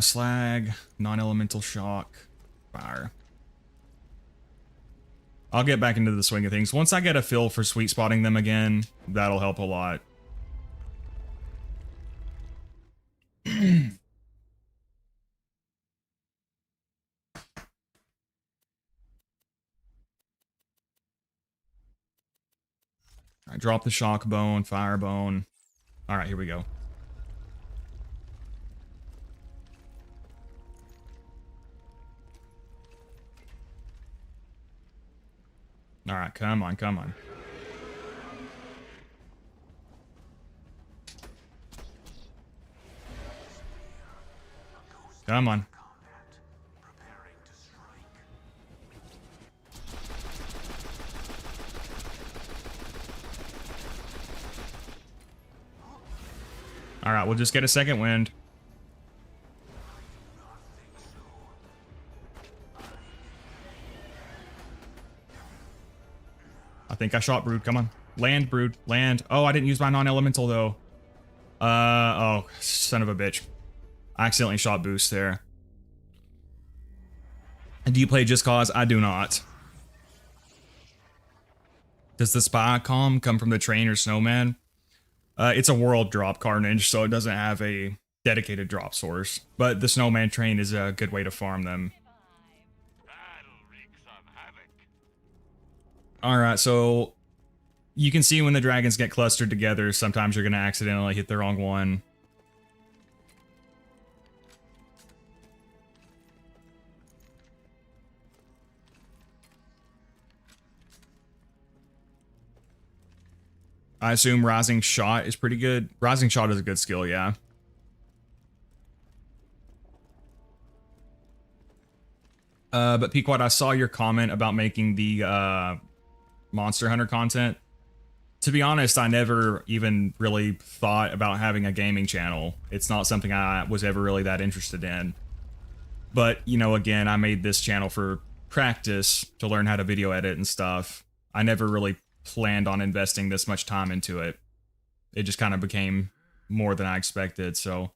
slag, non-elemental shock, fire. I'll get back into the swing of things. Once I get a feel for sweet spotting them again, that'll help a lot. I drop the shock bone, fire bone. All right, here we go. All right, come on, come on. Come on. All right, we'll just get a second wind. I think I shot Brood. Come on. Land, Brood. Land. Oh, I didn't use my non-elemental, though. Oh, son of a bitch. I accidentally shot Boost there. Do you play Just Cause? I do not. Does the spy comm come from the train or snowman? It's a world drop, Carnage, so it doesn't have a dedicated drop source. But the snowman train is a good way to farm them. Alright, so you can see when the dragons get clustered together, sometimes you're going to accidentally hit the wrong one. I assume Rising Shot is pretty good. Rising Shot is a good skill, yeah. But Pequod, I saw your comment about making the Monster Hunter content. To be honest, I never even really thought about having a gaming channel. It's not something I was ever really that interested in. But, you know, again, I made this channel for practice to learn how to video edit and stuff. I never really planned on investing this much time into it. It just kind of became more than I expected, so...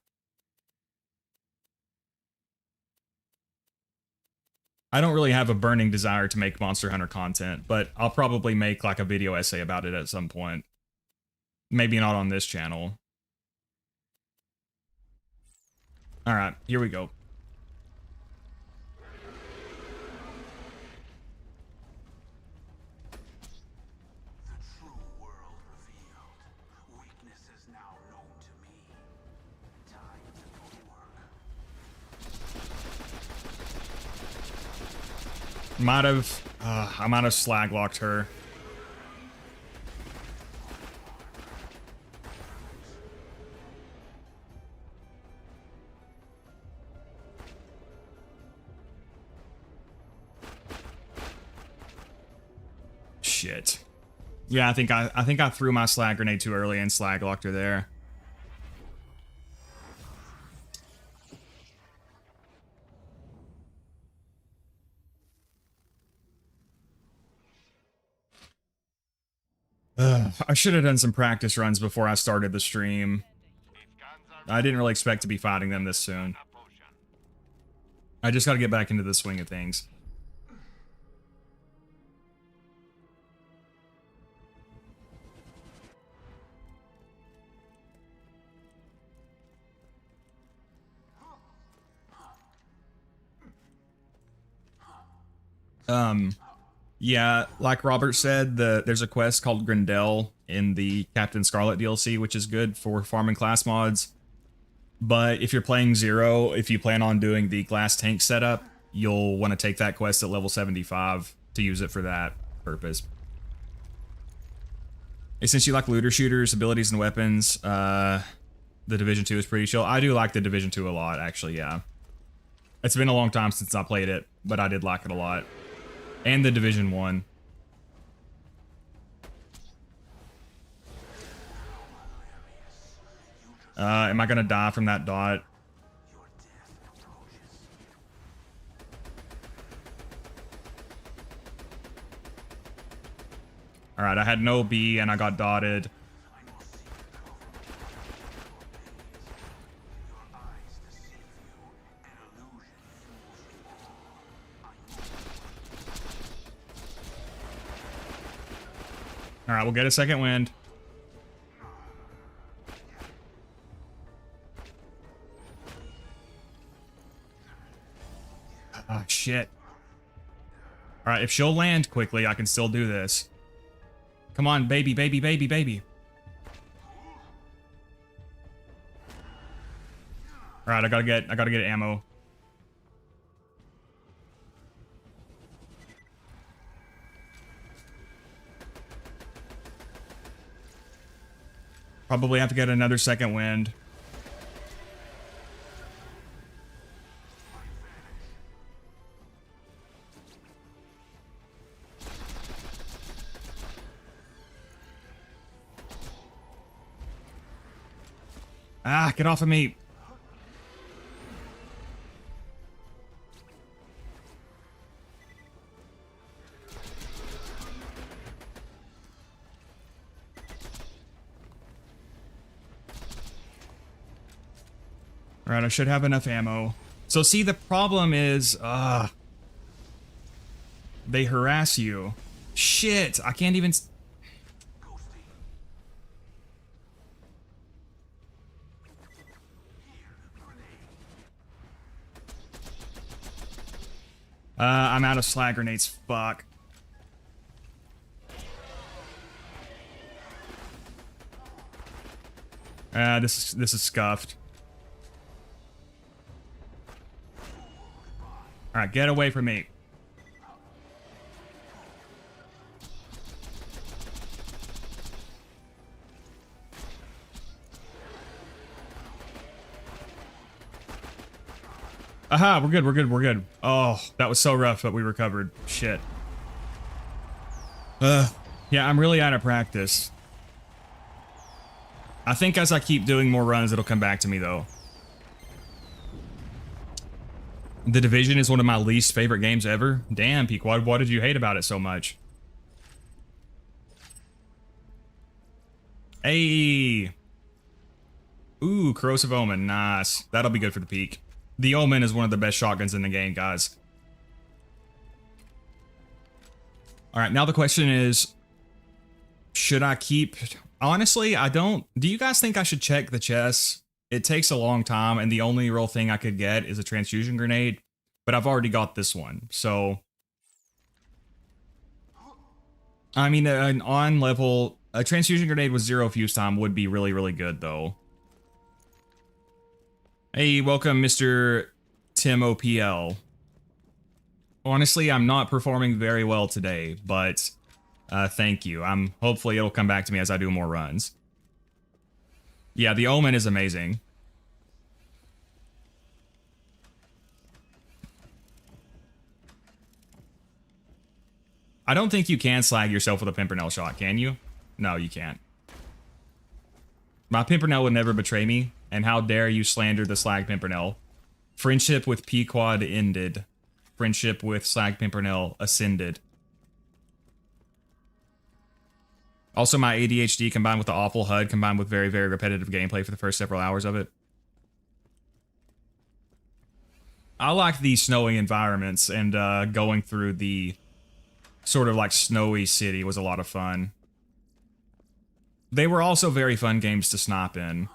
I don't really have a burning desire to make Monster Hunter content, but I'll probably make like a video essay about it at some point. Maybe not on this channel. Alright, here we go. The true world revealed. Weakness is now known to me. Time to go to work. I might have slag locked her. Shit. Yeah, I think I threw my slag grenade too early and slag locked her there. I should have done some practice runs before I started the stream. I didn't really expect to be fighting them this soon. I just got to get back into the swing of things. Yeah, like Robert said, there's a quest called Grindel in the Captain Scarlet DLC, which is good for farming class mods. But if you're playing Zer0, if you plan on doing the glass tank setup, you'll want to take that quest at level 75 to use it for that purpose. And since you like looter shooters, abilities, and weapons, the Division 2 is pretty chill. I do like the Division 2 a lot, actually, yeah. It's been a long time since I played it, but I did like it a lot. And the Division 1. Am I gonna die from that dot? Alright, I had no B and I got dotted. Alright, we'll get a second wind. Ah, shit. Alright, if she'll land quickly, I can still do this. Come on, baby, baby, baby, baby. Alright, I gotta get ammo. Probably have to get another second wind. Ah, get off of me. Alright, I should have enough ammo. So see, the problem is, they harass you. Shit, I can't even... I'm out of slag grenades, fuck. This is scuffed. Alright, get away from me. Aha, we're good, we're good, we're good. Oh, that was so rough, but we recovered. Shit. Yeah, I'm really out of practice. I think as I keep doing more runs, it'll come back to me, though. The Division is one of my least favorite games ever. Damn, Pequod, what did you hate about it so much? Hey! Ooh, Corrosive Omen, nice. That'll be good for the peak. The Omen is one of the best shotguns in the game, guys. Alright, now the question is, should I keep... Honestly, I don't... Do you guys think I should check the chests? It takes a long time, and the only real thing I could get is a transfusion grenade, but I've already got this one, so... I mean, an on level... A transfusion grenade with 0 fuse time would be really, really good, though. Hey, welcome, Mr. Tim OPL. Honestly, I'm not performing very well today, but thank you. Hopefully it'll come back to me as I do more runs. Yeah, the Omen is amazing. I don't think you can slag yourself with a Pimpernel shot, can you? No, you can't. My Pimpernel would never betray me, and how dare you slander the Slag Pimpernel. Friendship with Pequod ended. Friendship with Slag Pimpernel ascended. Also, my ADHD combined with the awful HUD combined with very, very repetitive gameplay for the first several hours of it. I like the snowy environments, and going through the sort of like snowy city was a lot of fun. They were also very fun games to snipe in.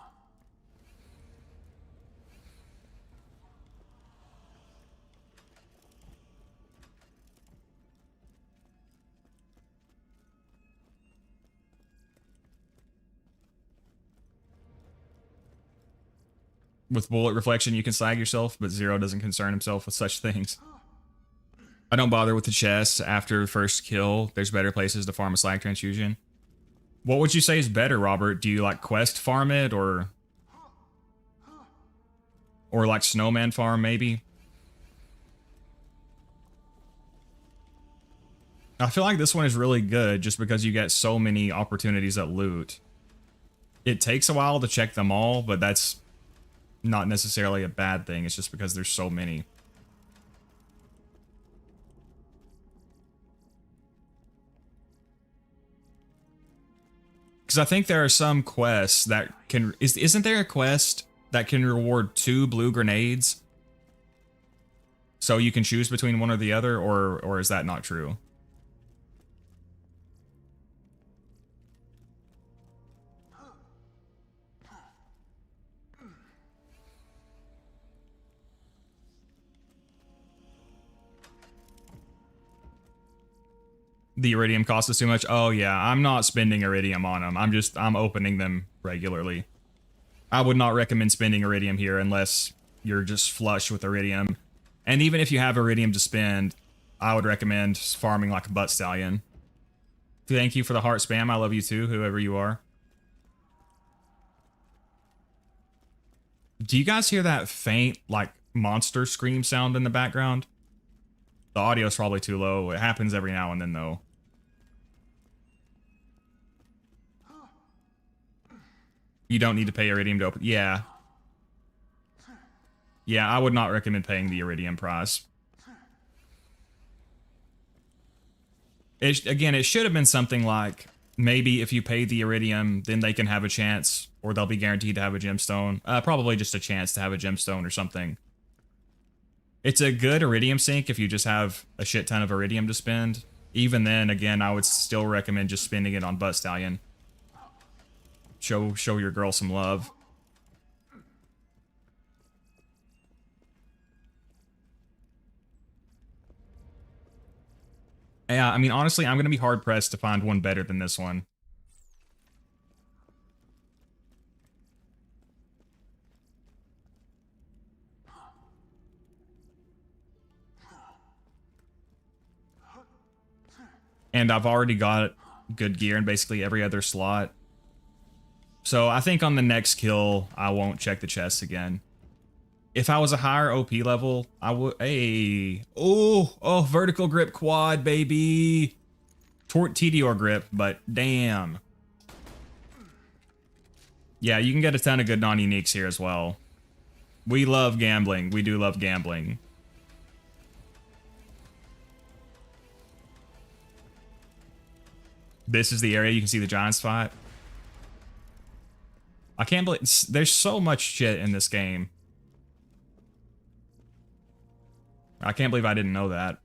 With bullet reflection, you can slag yourself, but Zer0 doesn't concern himself with such things. I don't bother with the chests after the first kill. There's better places to farm a slag transfusion. What would you say is better, Robert? Do you like quest farm it, or like snowman farm, maybe? I feel like this one is really good just because you get so many opportunities at loot. It takes a while to check them all, but that's not necessarily a bad thing. It's just because there's so many. Because I think there are some quests that can... Isn't there a quest that can reward 2 blue grenades? So you can choose between one or the other, or is that not true? The iridium cost us too much? Oh yeah, I'm not spending iridium on them. I'm opening them regularly. I would not recommend spending iridium here unless you're just flush with iridium. And even if you have iridium to spend, I would recommend farming like a butt stallion. Thank you for the heart spam. I love you too, whoever you are. Do you guys hear that faint, like, monster scream sound in the background? The audio's probably too low. It happens every now and then, though. You don't need to pay iridium to open... Yeah. Yeah, I would not recommend paying the iridium price. Again, it should have been something like, maybe if you pay the iridium, then they can have a chance, or they'll be guaranteed to have a gemstone. Probably just a chance to have a gemstone or something. It's a good iridium sink if you just have a shit ton of iridium to spend. Even then, again, I would still recommend just spending it on Butt Stallion. Show your girl some love. Yeah, I mean, honestly, I'm going to be hard-pressed to find one better than this one. And I've already got good gear in basically every other slot. So I think on the next kill, I won't check the chests again. If I was a higher OP level, I would... Hey. Oh, vertical grip quad, baby. TDR grip, but damn. Yeah, you can get a ton of good non-uniques here as well. We love gambling. We do love gambling. This is the area you can see the giant spot. I can't believe... There's so much shit in this game. I can't believe I didn't know that.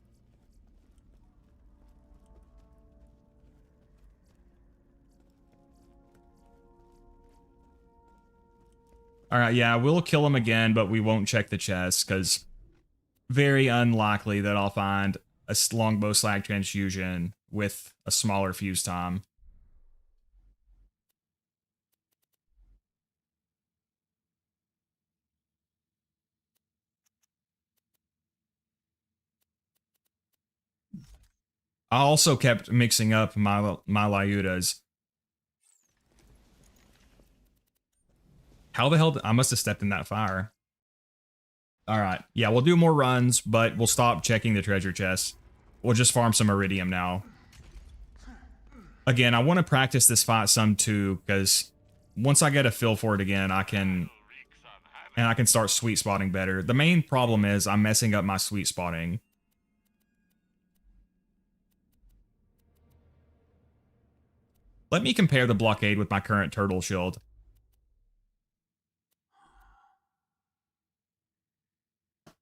Alright, yeah, we'll kill him again, but we won't check the chest, because very unlikely that I'll find a longbow slag transfusion with a smaller fuse time. I also kept mixing up my Lyudas. How the hell I must have stepped in that fire. Alright, yeah, we'll do more runs, but we'll stop checking the treasure chests. We'll just farm some iridium now. Again, I want to practice this fight some too, because once I get a feel for it again, I can start sweet spotting better. The main problem is I'm messing up my sweet spotting. Let me compare the blockade with my current turtle shield.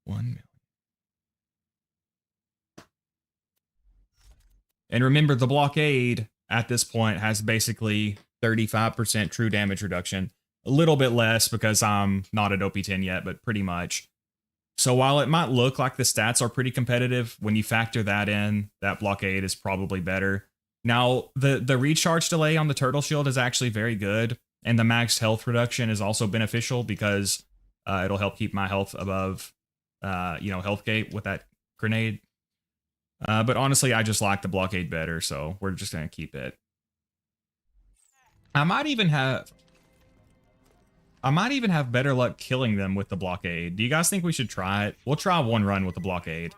$1 million. And remember, the blockade at this point has basically 35% true damage reduction. A little bit less because I'm not at OP10 yet, but pretty much. So while it might look like the stats are pretty competitive, when you factor that in, that blockade is probably better. Now, the recharge delay on the turtle shield is actually very good, and the max health reduction is also beneficial because it'll help keep my health above, health gate with that grenade. But honestly, I just like the blockade better, so we're just gonna keep it. I might even have better luck killing them with the blockade. Do you guys think we should try it? We'll try one run with the blockade.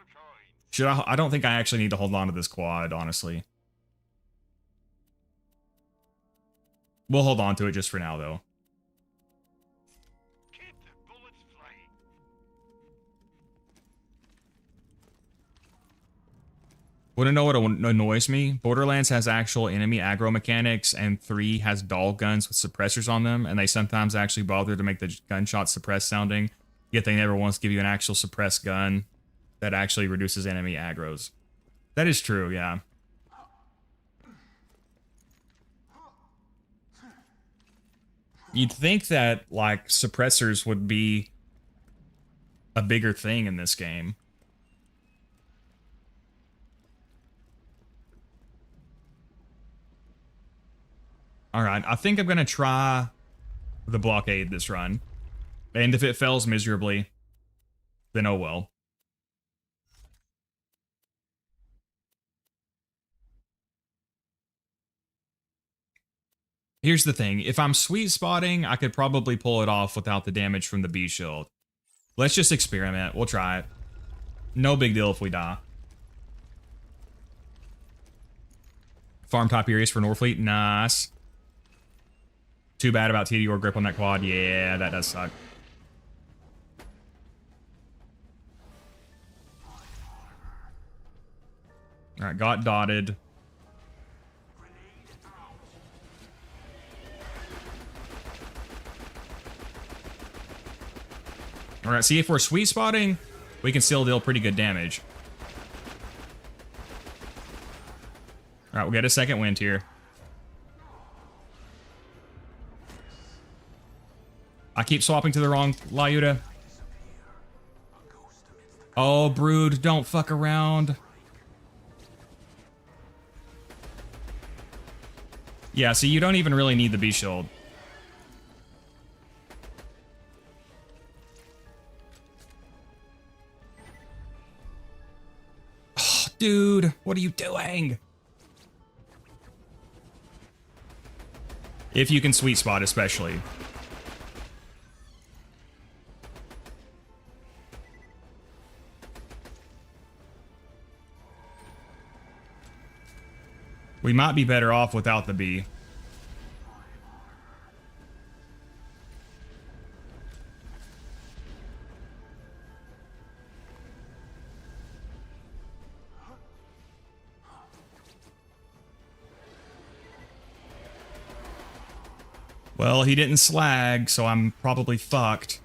Should I don't think I actually need to hold on to this quad, honestly. We'll hold on to it just for now, though. Keep the bullets flying. Want to know what annoys me? Borderlands has actual enemy aggro mechanics, and 3 has doll guns with suppressors on them, and they sometimes actually bother to make the gunshot suppressed sounding, yet they never once give you an actual suppressed gun that actually reduces enemy aggros. That is true, yeah. You'd think that, like, suppressors would be a bigger thing in this game. Alright, I think I'm gonna try the blockade this run. And if it fails miserably, then oh well. Here's the thing, if I'm sweet spotting, I could probably pull it off without the damage from the B shield. Let's just experiment, we'll try it. No big deal if we die. Farm top areas for Norfleet, nice. Too bad about TDR grip on that quad, yeah, that does suck. Alright, got dotted. Alright, see, if we're sweet spotting, we can still deal pretty good damage. Alright, we'll get a second wind here. I keep swapping to the wrong Lyuda. Oh, Brood, don't fuck around. Yeah, see, you don't even really need the B-Shield. Oh, dude, what are you doing? If you can sweet spot, especially. We might be better off without the B. Well, he didn't slag, so I'm probably fucked.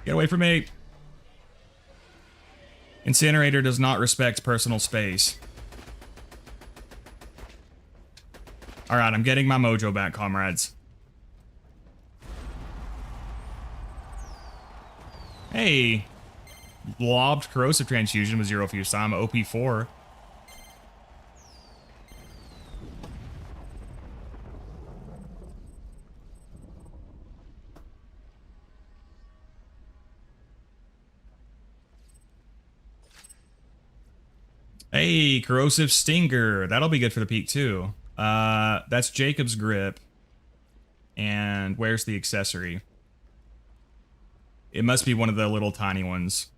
Get away from me. Incinerator does not respect personal space. Alright, I'm getting my mojo back, comrades. Hey. Lobbed corrosive transfusion with 0 fuse time, OP4. Hey, corrosive stinger. That'll be good for the peak too. That's Jacob's grip. And where's the accessory? It must be one of the little tiny ones.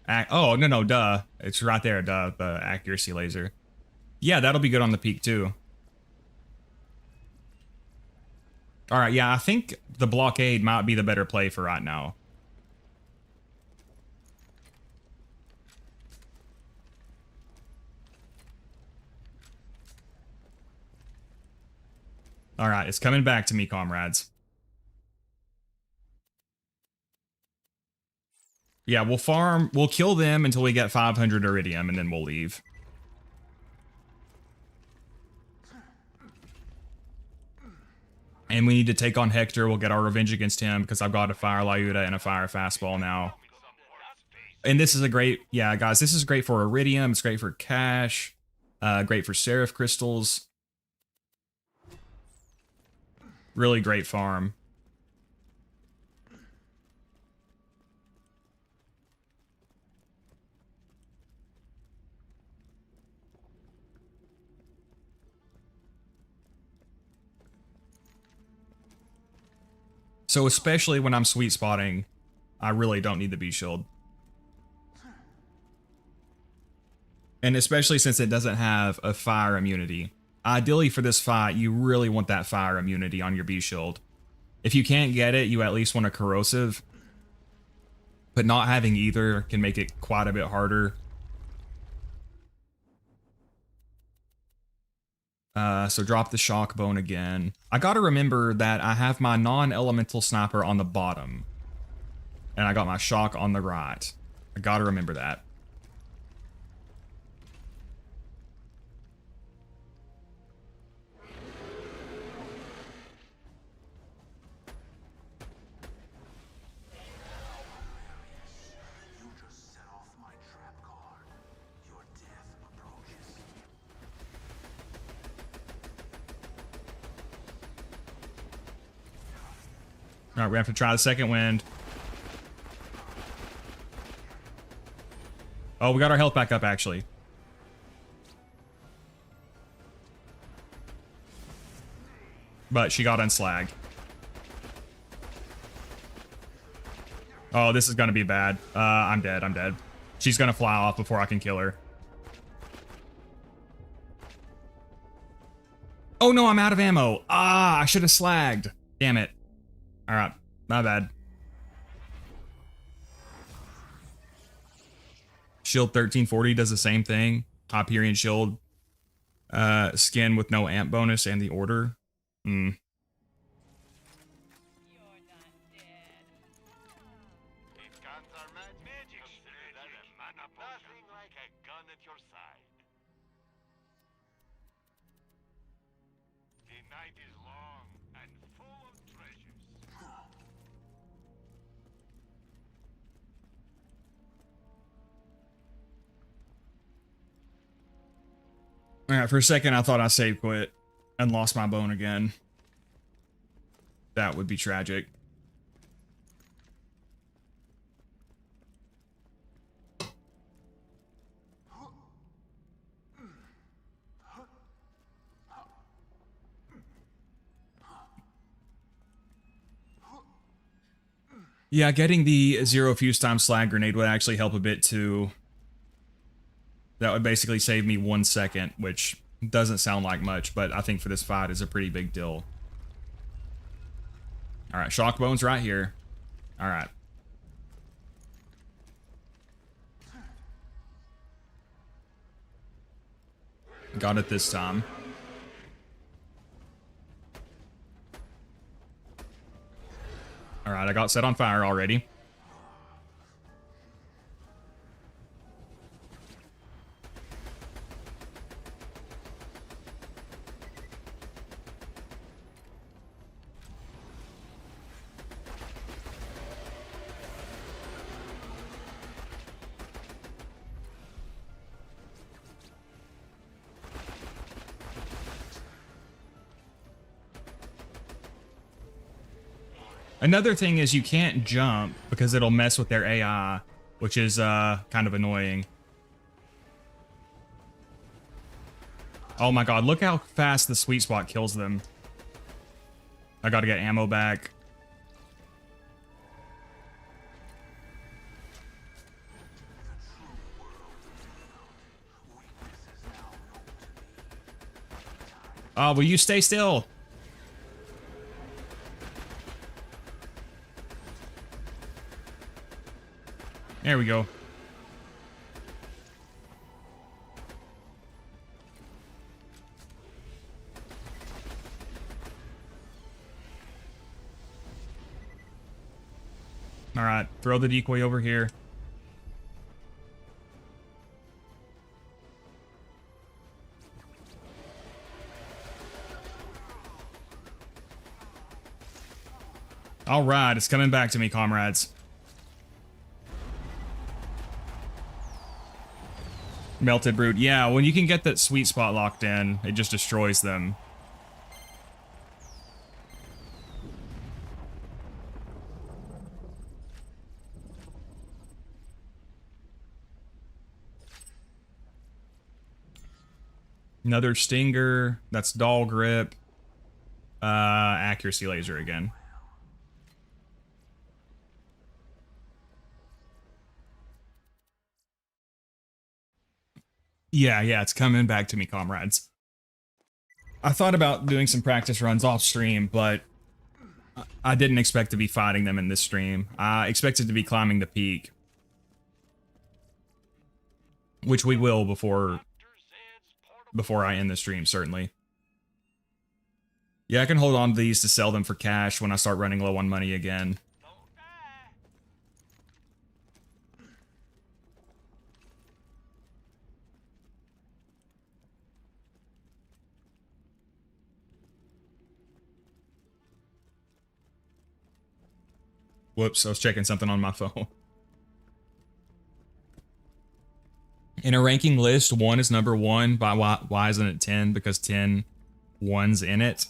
Oh, no, duh. It's right there, duh, the accuracy laser. Yeah, that'll be good on the peak too. Alright, yeah, I think the blockade might be the better play for right now. All right, it's coming back to me, comrades. Yeah, we'll kill them until we get 500 iridium, and then we'll leave. And we need to take on Hector. We'll get our revenge against him because I've got a Fire Lyuda and a Fire Fastball now. And this is a great, yeah, guys, this is great for iridium. It's great for cash. Great for Seraph crystals. Really great farm. So especially when I'm sweet spotting, I really don't need the bee shield. And especially since it doesn't have a fire immunity. Ideally for this fight, you really want that fire immunity on your bee shield. If you can't get it, you at least want a corrosive. But not having either can make it quite a bit harder. So drop the shock bone again. I gotta remember that I have my non-elemental sniper on the bottom. And I got my shock on the right. I gotta remember that. You just set off my trap card. Your death approaches. Alright, we have to try the second wind. Oh, we got our health back up, actually. But she got unslagged. Oh, this is gonna be bad. I'm dead, I'm dead. She's gonna fly off before I can kill her. Oh no, I'm out of ammo. Ah, I should have slagged. Damn it. Alright, my bad. Shield 1340 does the same thing. Hyperion shield. Skin with no amp bonus and the order. Hmm. These guns are magic. Nothing like a gun at your side. The night is long and full of treasures. Alright, for a second I thought I save quit and lost my bone again. That would be tragic. Yeah, getting the 0 fuse time slag grenade would actually help a bit too. That would basically save me 1 second, which doesn't sound like much, but I think for this fight is a pretty big deal. Alright, shock bone's right here. Alright. Got it this time. Alright, I got set on fire already. Another thing is you can't jump because it'll mess with their AI, which is kind of annoying. Oh my god, look how fast the sweet spot kills them. I gotta get ammo back. Oh, will you stay still? There we go. All right, throw the decoy over here. All right, it's coming back to me, comrades. Melted Brood. Yeah, when you can get that sweet spot locked in, it just destroys them. Another Stinger. That's Doll Grip. Accuracy Laser again. Yeah, it's coming back to me, comrades. I thought about doing some practice runs off stream, but I didn't expect to be fighting them in this stream. I expected to be climbing the peak. Which we will before I end the stream, certainly. Yeah, I can hold on to these to sell them for cash when I start running low on money again. Whoops, I was checking something on my phone. In a ranking list, 1 is number 1. By why isn't it 10? Because 10 ones in it.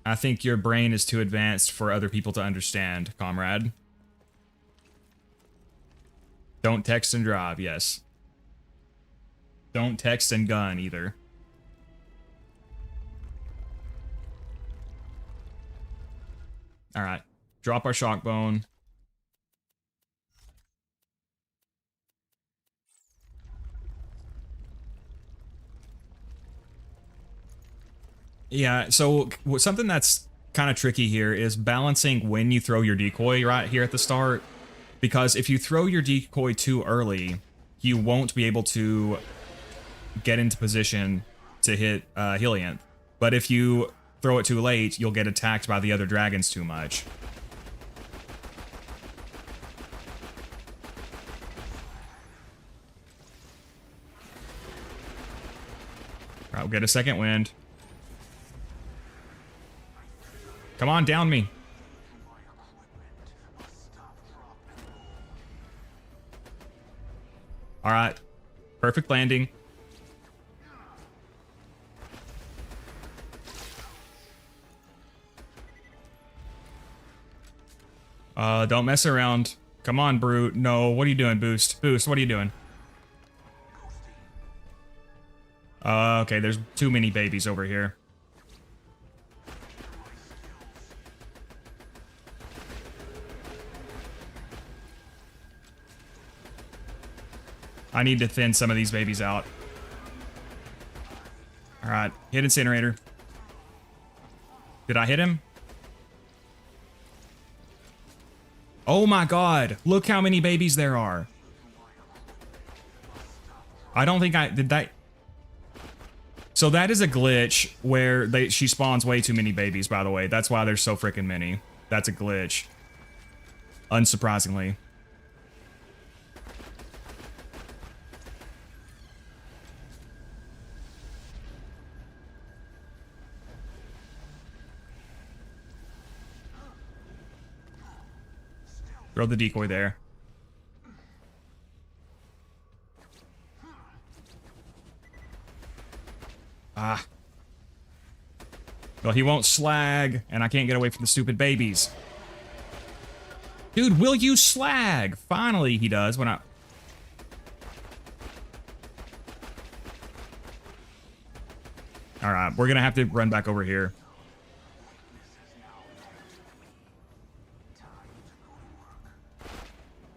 I think your brain is too advanced for other people to understand, comrade. Don't text and drive, yes. Don't text and gun either. Alright. Drop our shock bone. Yeah, so something that's kind of tricky here is balancing when you throw your decoy right here at the start. Because if you throw your decoy too early, you won't be able to get into position to hit Helianth. But if you throw it too late, you'll get attacked by the other dragons too much. Alright, we'll get a second wind. Come on, down me. Alright. Perfect landing. Don't mess around. Come on, Brute. No, what are you doing, Boost? Boost, what are you doing? Okay, there's too many babies over here. I need to thin some of these babies out. Alright, hit Incinerator. Did I hit him? Oh my god, look how many babies there are. I don't think did that. So that is a glitch where she spawns way too many babies, by the way. That's why there's so freaking many. That's a glitch. Unsurprisingly. Throw the decoy there. Ah. Well, he won't slag, and I can't get away from the stupid babies. Dude, will you slag? Finally, he does when I... Alright, we're gonna have to run back over here.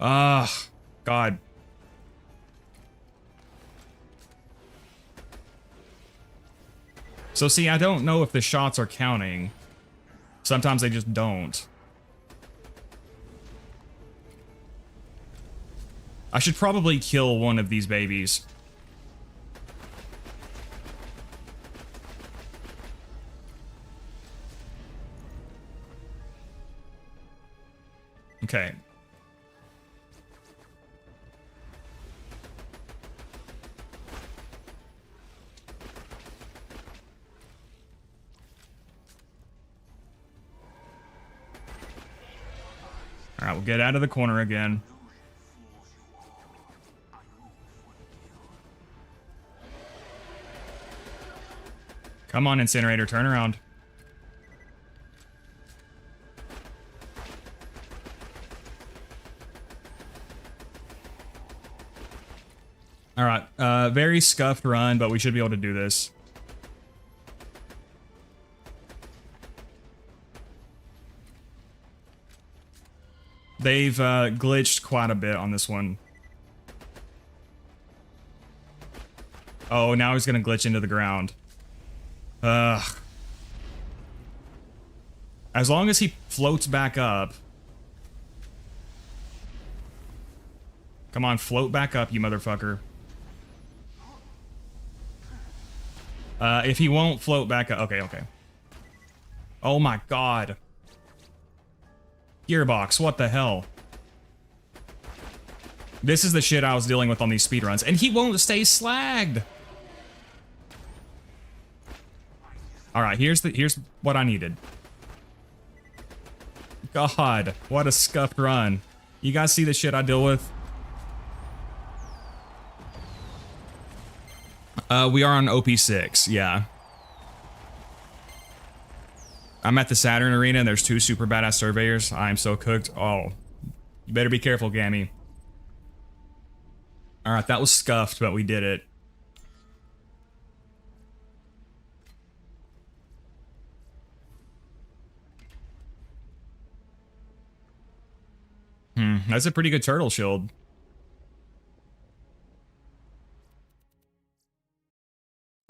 Ugh, God. So see, I don't know if the shots are counting. Sometimes they just don't. I should probably kill one of these babies. Okay. All right, we'll get out of the corner again. Come on, Incinerator, turn around. All right, very scuffed run, but we should be able to do this. They've glitched quite a bit on this one. Oh, now he's gonna glitch into the ground. Ugh. As long as he floats back up. Come on, float back up, you motherfucker. If he won't float back up... Okay, okay. Oh my god. Gearbox, what the hell? This is the shit I was dealing with on these speedruns. And he won't stay slagged! Alright, here's what I needed. God, what a scuffed run. You guys see the shit I deal with? We are on OP6, yeah. I'm at the Saturn Arena and there's 2 super badass surveyors. I'm so cooked. Oh, you better be careful, Gammy. Alright, that was scuffed, but we did it. That's a pretty good turtle shield.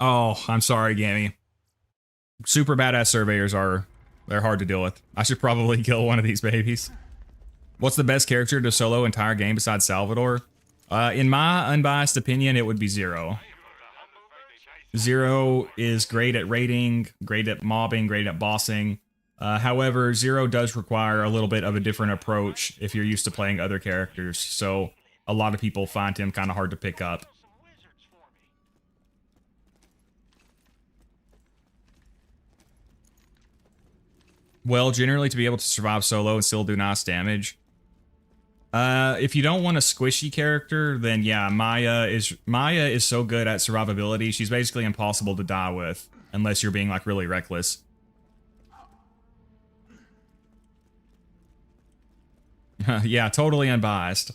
Oh, I'm sorry, Gammy. Super badass surveyors they're hard to deal with. I should probably kill one of these babies. What's the best character to solo entire game besides Salvador? In my unbiased opinion, it would be Zer0. Zer0 is great at raiding, great at mobbing, great at bossing. However, Zer0 does require a little bit of a different approach if you're used to playing other characters, so a lot of people find him kind of hard to pick up. Well, generally to be able to survive solo and still do nice damage. If you don't want a squishy character, then yeah, Maya is so good at survivability. She's basically impossible to die with, unless you're being like really reckless. Yeah, totally unbiased.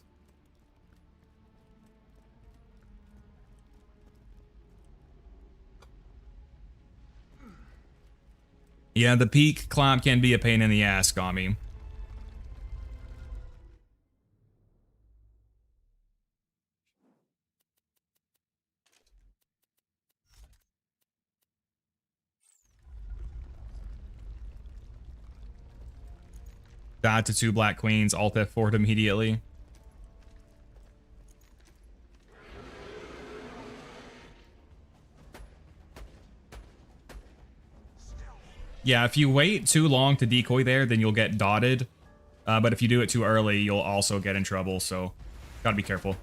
Yeah, the peak climb can be a pain in the ass, Gami. Died to 2 Black Queens, Alt F4'd immediately. Yeah, if you wait too long to decoy there, then you'll get dotted. But if you do it too early, you'll also get in trouble, so gotta be careful.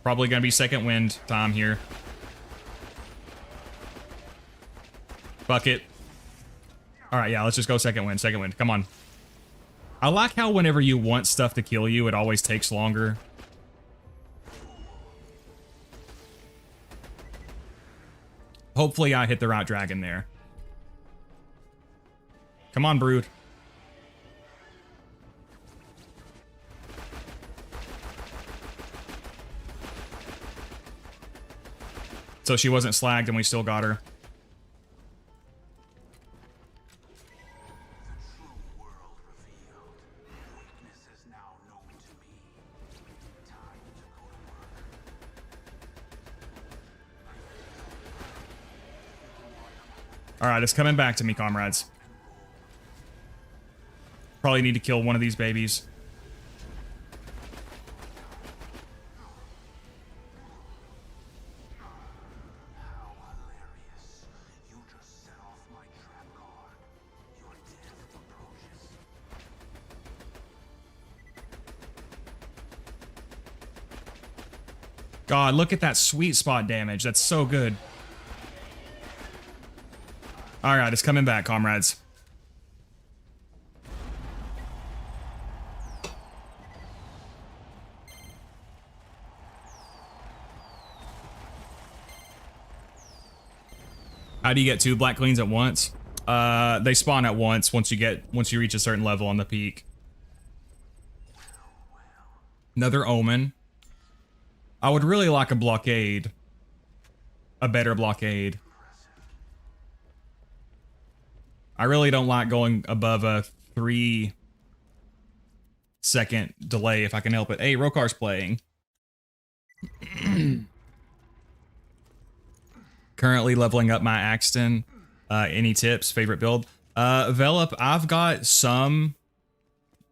Probably gonna be second wind time here. Fuck it. Alright, yeah, let's just go second wind, come on. I like how whenever you want stuff to kill you, it always takes longer. Hopefully I hit the right dragon there. Come on, Brood. So she wasn't slagged and we still got her. Alright, it's coming back to me, comrades. Probably need to kill one of these babies. God, look at that sweet spot damage. That's so good. All right, it's coming back, comrades. How do you get 2 black queens at once? They spawn at once once you reach a certain level on the peak. Another omen. I would really like a blockade. A better blockade. I really don't like going above a 3-second delay if I can help it. Hey, Rokar's playing. Currently leveling up my Axton. Any tips? Favorite build? Velop, I've got some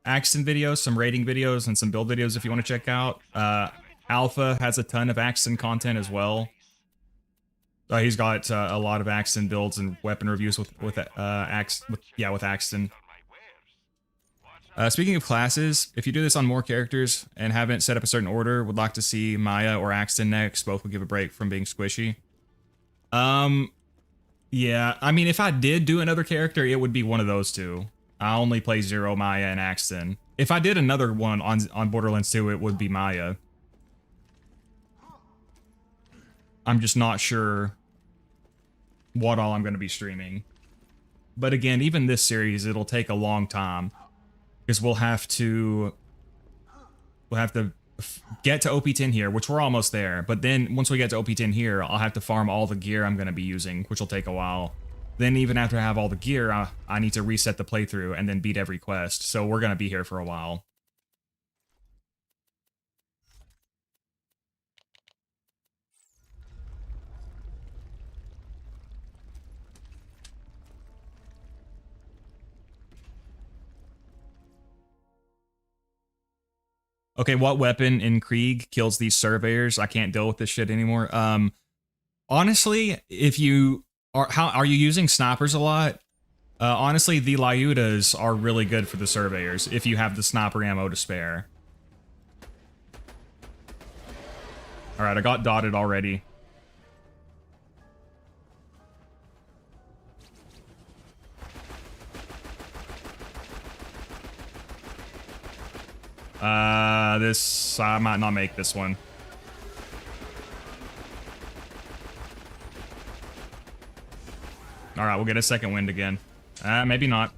Axton videos, some rating videos, and some build videos if you want to check out. Alpha has a ton of Axton content as well. He's got a lot of Axton builds and weapon reviews with Axton. Speaking of classes, if you do this on more characters and haven't set up a certain order, would like to see Maya or Axton next. Both will give a break from being squishy. Yeah, I mean, if I did do another character, it would be one of those two. I only play Zer0, Maya, and Axton. If I did another one on Borderlands 2, it would be Maya. I'm just not sure what all I'm going to be streaming. But again, even this series, it'll take a long time. Because we'll have to get to OP10 here, which we're almost there. But then once we get to OP10 here, I'll have to farm all the gear I'm going to be using, which will take a while. Then even after I have all the gear, I need to reset the playthrough and then beat every quest. So we're going to be here for a while. Okay, what weapon in Krieg kills these surveyors? I can't deal with this shit anymore. Honestly, if you are you using snipers a lot? Honestly, the Lyudas are really good for the surveyors if you have the sniper ammo to spare. All right, I got dotted already. I might not make this one. All right, we'll get a second wind again. Maybe not.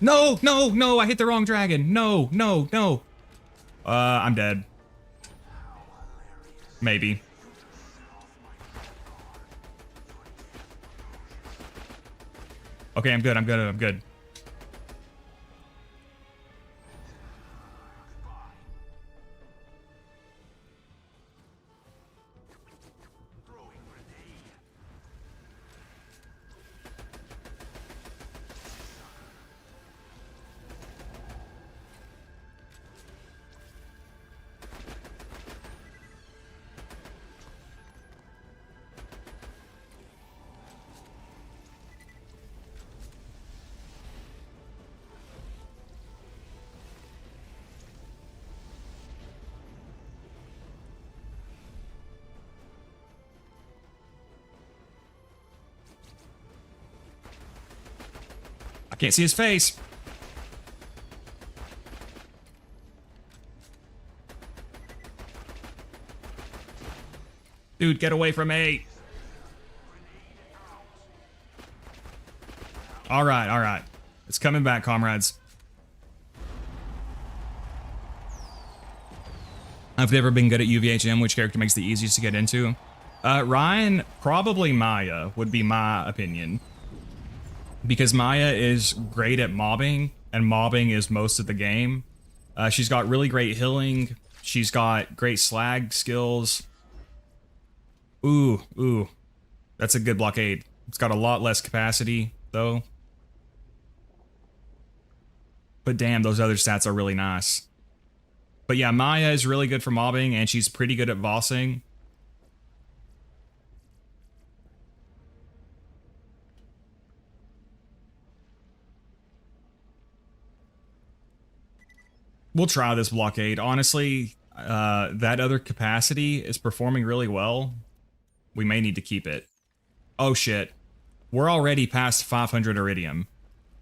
No, no, no, I hit the wrong dragon. No, no, no. I'm dead. Maybe. Okay, I'm good, I'm good, I'm good. I can't see his face. Dude, get away from me. All right, all right. It's coming back, comrades. I've never been good at UVHM. Which character makes the easiest to get into? Ryan, probably Maya would be my opinion. Because Maya is great at mobbing, and mobbing is most of the game. She's got really great healing. She's got great slag skills. Ooh, ooh. That's a good blockade. It's got a lot less capacity, though. But damn, those other stats are really nice. But yeah, Maya is really good for mobbing, and she's pretty good at bossing. We'll try this blockade. Honestly, that other capacity is performing really well. We may need to keep it. Oh shit. We're already past 500 iridium.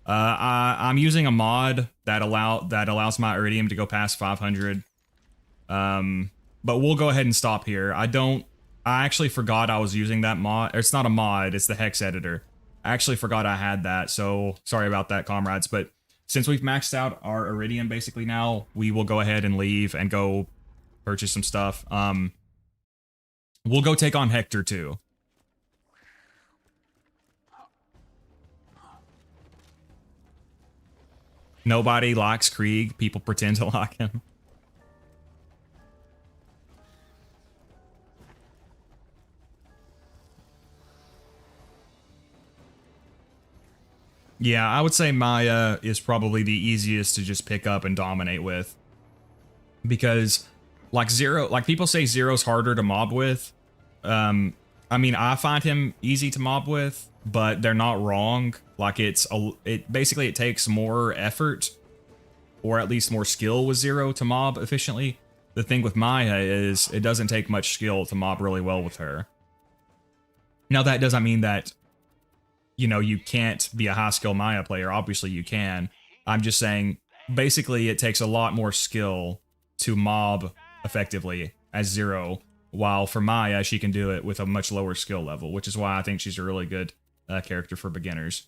I'm using a mod that allows my iridium to go past 500. But we'll go ahead and stop here. I actually forgot I was using that mod. It's not a mod, it's the hex editor. I actually forgot I had that, so sorry about that, comrades. But since we've maxed out our iridium basically now, we will go ahead and leave and go purchase some stuff. We'll go take on Hector too. Nobody likes Krieg. People pretend to like him. Yeah, I would say Maya is probably the easiest to just pick up and dominate with. Because, like Zer0, like people say Zero's harder to mob with. I mean, I find him easy to mob with, but they're not wrong. Like it basically it takes more effort, or at least more skill with Zer0 to mob efficiently. The thing with Maya is it doesn't take much skill to mob really well with her. Now that doesn't mean that, you know, you can't be a high skill Maya player. Obviously you can. I'm just saying, basically it takes a lot more skill to mob effectively as Zer0, while for Maya, she can do it with a much lower skill level, which is why I think she's a really good character for beginners.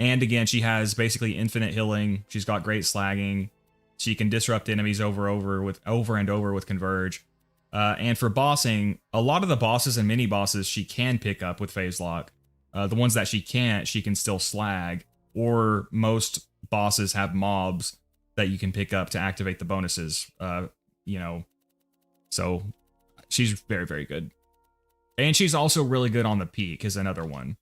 And again, she has basically infinite healing. She's got great slagging. She can disrupt enemies over and over with Converge. And for bossing, a lot of the bosses and mini bosses she can pick up with phase lock. The ones that she can't, she can still slag. Or most bosses have mobs that you can pick up to activate the bonuses. You know, so she's very, very good. And she's also really good on the peak is another one.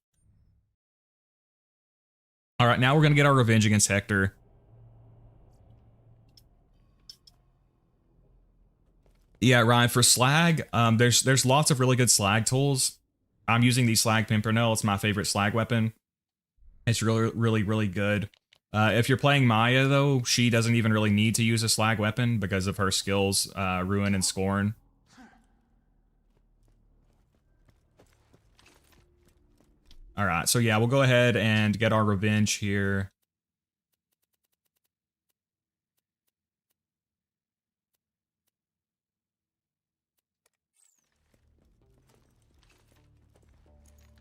All right, now we're gonna get our revenge against Hector. Yeah, Ryan, for slag, there's lots of really good slag tools. I'm using the Slag Pimpernel. It's my favorite slag weapon. It's really, really, really good. If you're playing Maya, though, she doesn't even really need to use a slag weapon because of her skills, Ruin and Scorn. All right, so yeah, we'll go ahead and get our revenge here.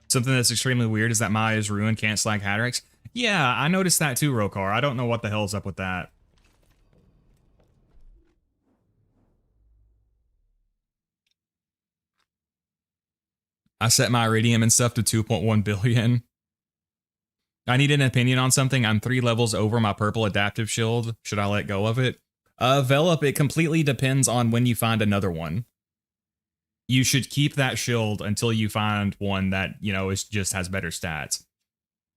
Something that's extremely weird is that Maya's Ruin can't slag Hatrix. Yeah, I noticed that too, Rokar. I don't know what the hell's up with that. I set my Iridium and stuff to 2.1 billion. I need an opinion on something. I'm 3 levels over my purple adaptive shield. Should I let go of it? Velop, it completely depends on when you find another one. You should keep that shield until you find one that, you know, just has better stats.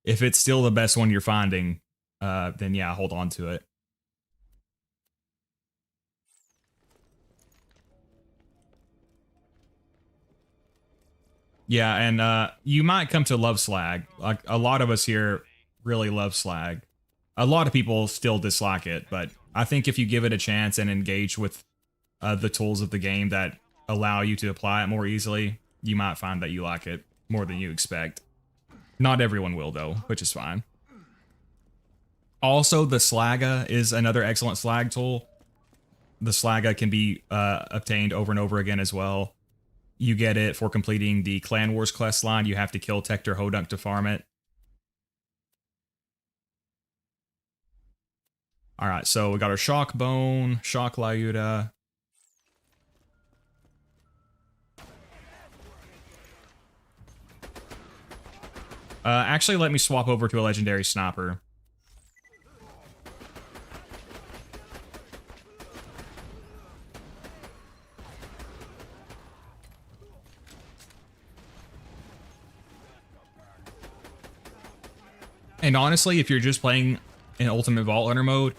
If it's still the best one you're finding, then yeah, hold on to it. Yeah, and you might come to love slag. Like, a lot of us here really love slag. A lot of people still dislike it, but I think if you give it a chance and engage with the tools of the game that allow you to apply it more easily, you might find that you like it more than you expect. Not everyone will, though, which is fine. Also, the Slagga is another excellent slag tool. The Slagga can be obtained over and over again as well. You get it for completing the Clan Wars quest line. You have to kill Tector Hodunk to farm it. Alright, so we got our Shock Bone, Shock Lyuda. Actually, let me swap over to a Legendary Sniper. And honestly, if you're just playing in Ultimate Vault Hunter mode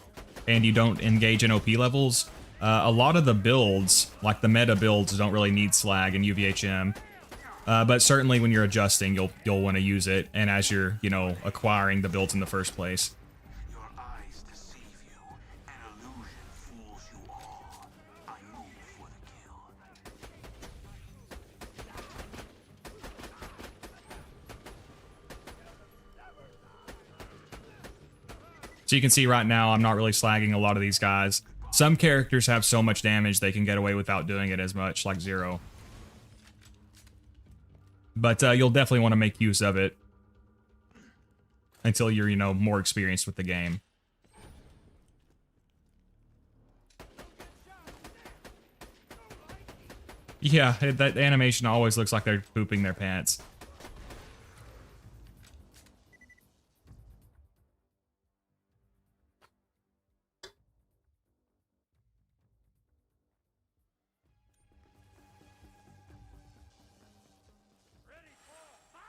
and you don't engage in OP levels, a lot of the builds, like the meta builds, don't really need slag and UVHM. But certainly when you're adjusting, you'll want to use it, and as you're, you know, acquiring the builds in the first place. Your eyes deceive you, So you can see right now I'm not really slagging a lot of these guys. Some characters have so much damage they can get away without doing it as much, like Zer0. But you'll definitely want to make use of it until you're, you know, more experienced with the game. Yeah, that animation always looks like they're pooping their pants.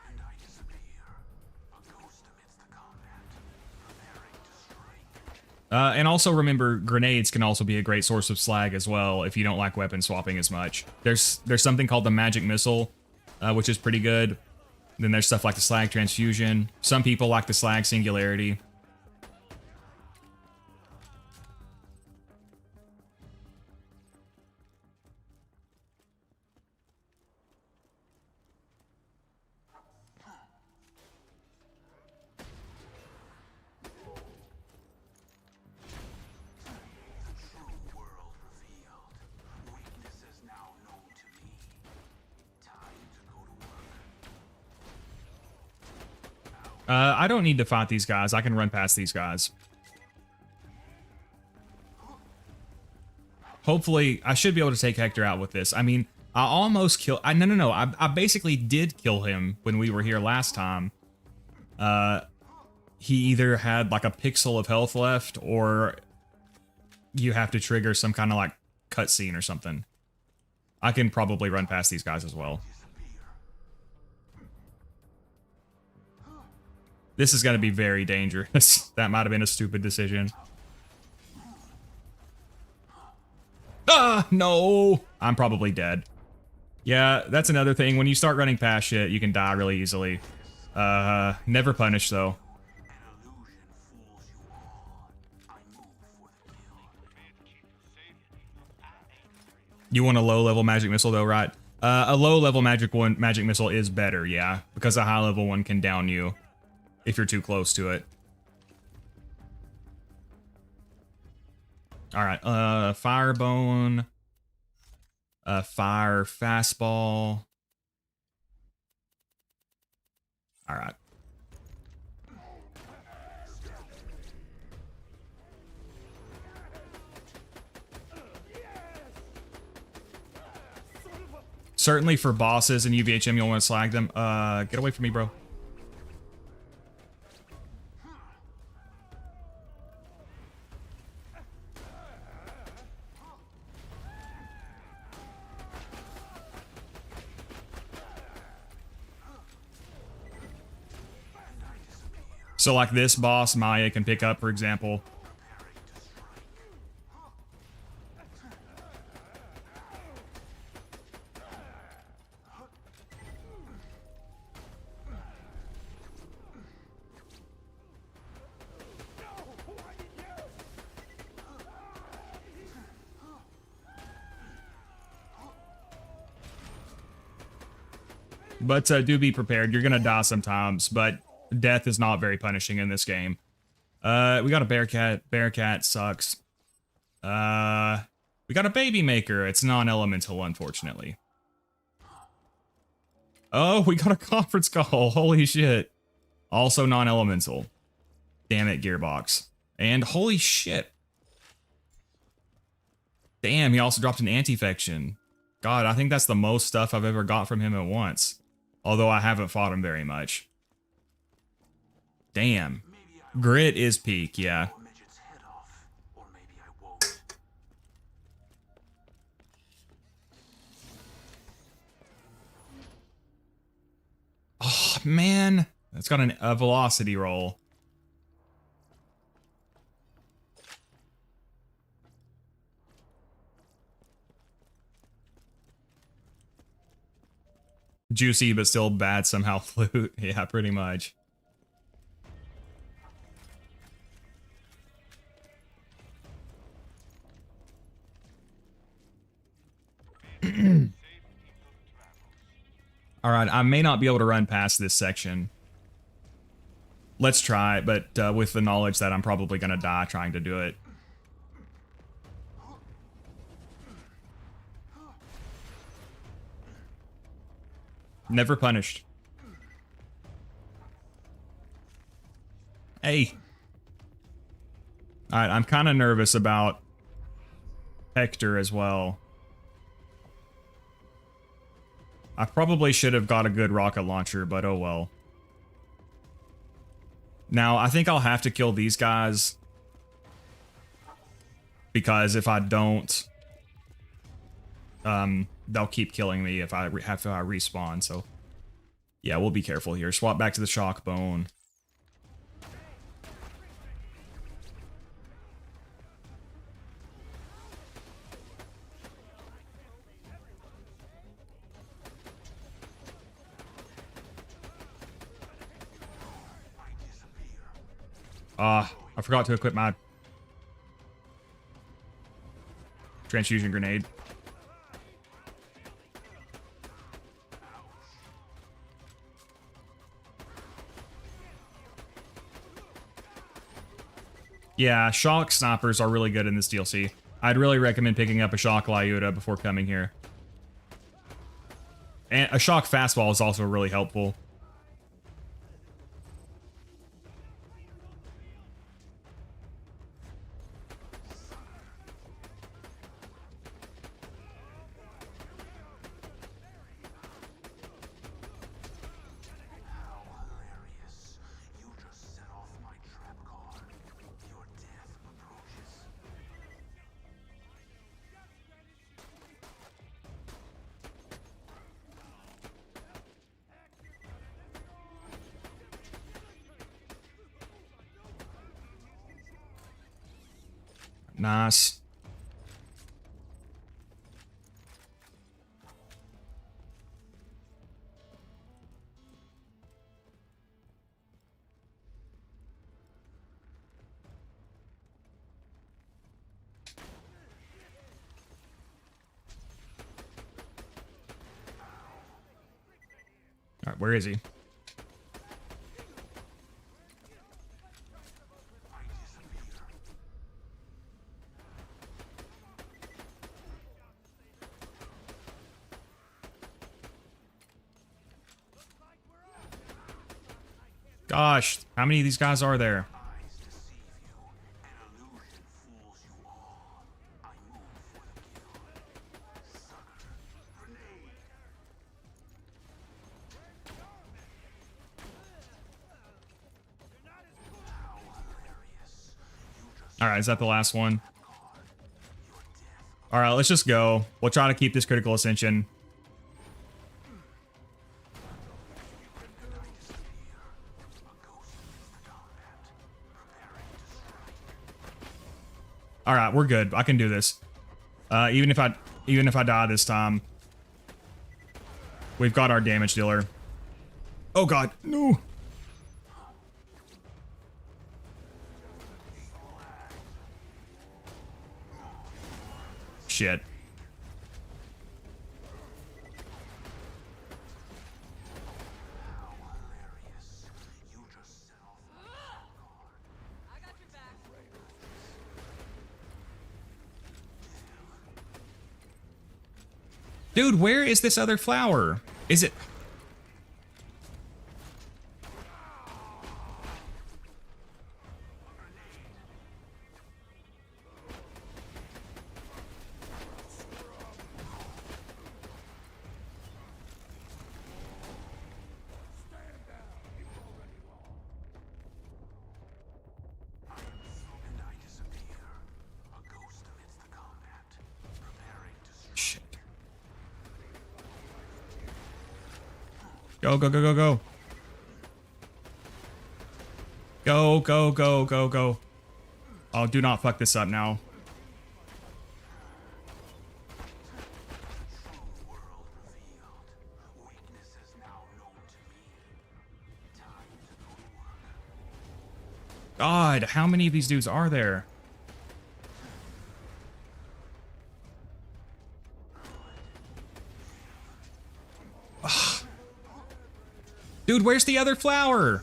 And I disappear, a ghost amidst the combat, preparing to strike. And also remember, grenades can also be a great source of slag as well if you don't like weapon swapping as much. There's something called the magic missile, which is pretty good. Then there's stuff like the slag transfusion. Some people like the slag singularity. True world revealed. Weaknesses now known to me. Time to go to work. I don't need to fight these guys. I can run past these guys. Hopefully, I should be able to take Hector out with this. I mean, I almost killed... No. I basically did kill him when we were here last time. He either had like a pixel of health left, or you have to trigger some kind of like cutscene or something. I can probably run past these guys as well. This is going to be very dangerous. That might have been a stupid decision. Ah, no! I'm probably dead. Yeah, that's another thing. When you start running past shit, you can die really easily. Never punish, though. An illusion fools you all. I move for the kill. You want a low-level magic missile, though, right? A low-level magic missile is better, yeah. Because a high-level one can down you if you're too close to it. Alright, Firebone. Fire Fastball. Alright. Certainly for bosses in UVHM, you'll want to slag them. Get away from me, bro. So like this boss, Maya can pick up, for example. But do be prepared. You're going to die sometimes, but death is not very punishing in this game. We got a Bearcat. Bearcat sucks. We got a Baby Maker. It's non-elemental, unfortunately. Oh, we got a conference call. Holy shit. Also non-elemental. Damn it, Gearbox. And holy shit. Damn, he also dropped an anti-fection. God, I think that's the most stuff I've ever got from him at once. Although I haven't fought him very much. Damn. Grit is peak, yeah. Midget's head off, or maybe I won't. Oh, man. It's got a velocity roll. Juicy, but still bad somehow flute. Yeah, pretty much. All right, I may not be able to run past this section. let's try it, but with the knowledge that I'm probably gonna die trying to do it. Never punished. Hey. Alright, I'm kind of nervous about Hector as well. I probably should have got a good rocket launcher, but oh well. Now, I think I'll have to kill these guys. Because if I don't, they'll keep killing me if I respawn, so. Yeah, we'll be careful here. Swap back to the shock bone. I forgot to equip my transfusion grenade. Yeah, shock snipers are really good in this DLC. I'd really recommend picking up a shock Lyuta before coming here. And a shock fastball is also really helpful. Nice. All right, where is he? Gosh, how many of these guys are there? All right, is that the last one? All right, let's just go. We'll try to keep this critical ascension. All right, we're good. I can do this. Even if I die this time, we've got our damage dealer. Oh God, no. Shit. Dude, where is this other flower? Is it... Shit. Go, go, go, go, go. Go, go, go, go, go. Oh, do not fuck this up now. God, how many of these dudes are there? Ugh. Dude, where's the other flower?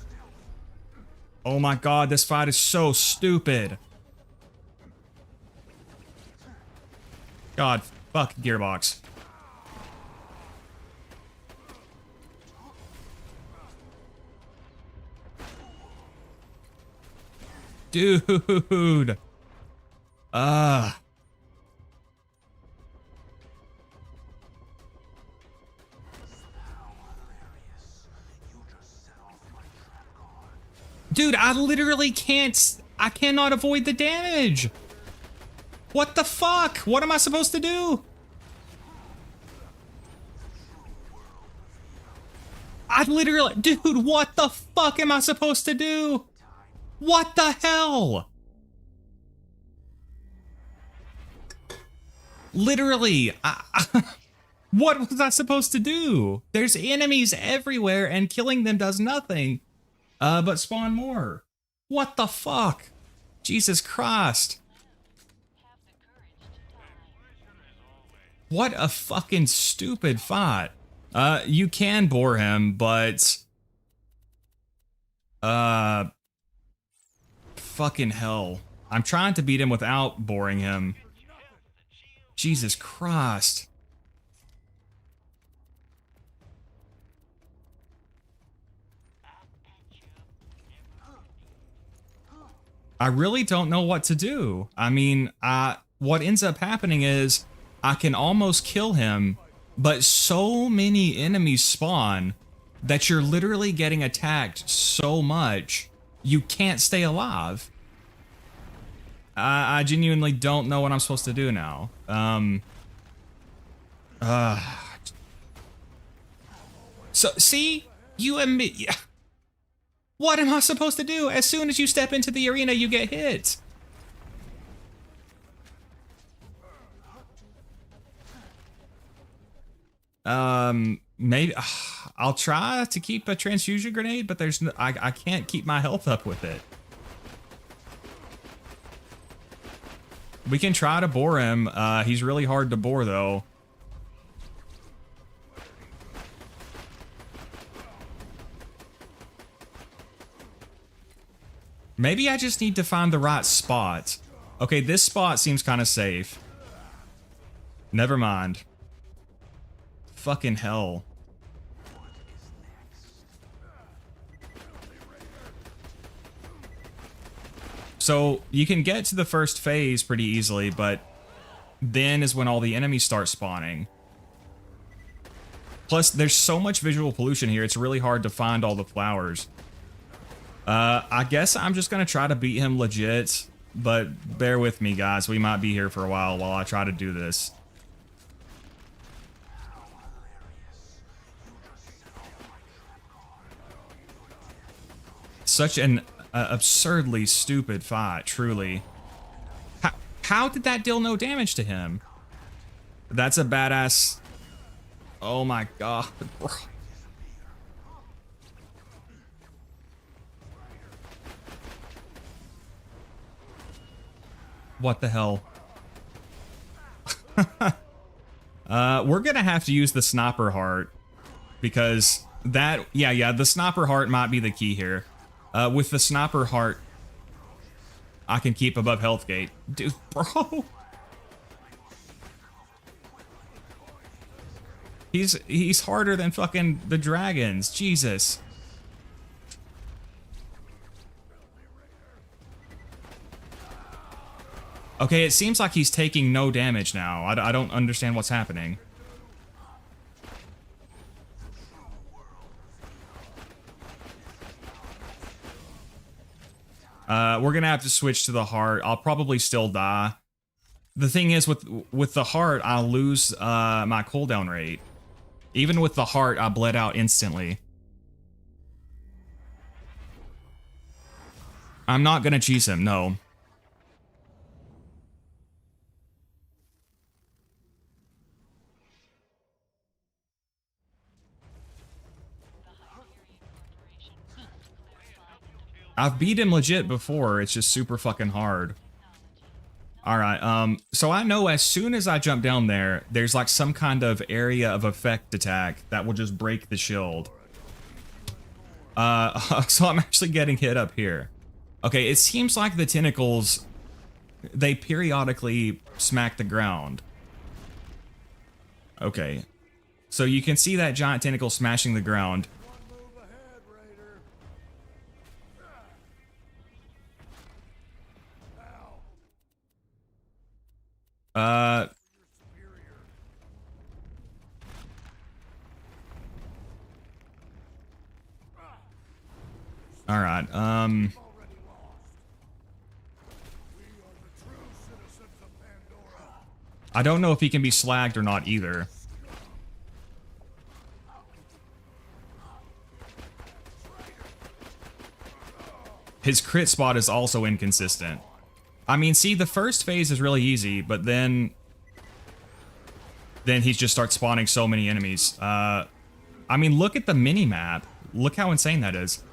Oh my god, this fight is so stupid. God, fuck Gearbox. Dude. Dude, I literally can't. I cannot avoid the damage. What the fuck? What am I supposed to do? I literally, dude, what the fuck am I supposed to do? What the hell? Literally, what was I supposed to do? There's enemies everywhere and killing them does nothing but spawn more. What the fuck? Jesus Christ. What a fucking stupid fight. You can bore him, but fucking hell. I'm trying to beat him without boring him. Jesus Christ. I really don't know what to do. I mean, what ends up happening is I can almost kill him, but so many enemies spawn that you're literally getting attacked so much you can't stay alive. I genuinely don't know what I'm supposed to do now. So, see? You and me. What am I supposed to do? As soon as you step into the arena, you get hit. Maybe I'll try to keep a transfusion grenade, but there's no, I can't keep my health up with it. We can try to bore him. He's really hard to bore though. Maybe I just need to find the right spot. Okay, this spot seems kind of safe. Never mind. Fucking hell. So you can get to the first phase pretty easily, but then is when all the enemies start spawning. Plus, there's so much visual pollution here, it's really hard to find all the flowers. I guess I'm just gonna try to beat him legit, but bear with me, guys. We might be here for a while I try to do this. Such an absurdly stupid fight, truly. How did that deal no damage to him? That's a badass... Oh my god, bro. What the hell? We're gonna have to use the sniper heart because that, yeah, the sniper heart might be the key here. With the sniper heart, I can keep above health gate. Dude, bro. He's harder than fucking the dragons. Jesus. Okay, it seems like he's taking no damage now. I don't understand what's happening. We're gonna have to switch to the heart. I'll probably still die. The thing is, with the heart, I'll lose my cooldown rate. Even with the heart, I bled out instantly. I'm not gonna cheese him, no. I've beat him legit before, it's just super fucking hard. Alright, so I know as soon as I jump down there, there's like some kind of area of effect attack that will just break the shield. So I'm actually getting hit up here. Okay, it seems like the tentacles, they periodically smack the ground. Okay. So you can see that giant tentacle smashing the ground. Uh... Alright, I don't know if he can be slagged or not either. His crit spot is also inconsistent. I mean, see, the first phase is really easy, but then he just starts spawning so many enemies. I mean, look at the mini-map. Look how insane that is.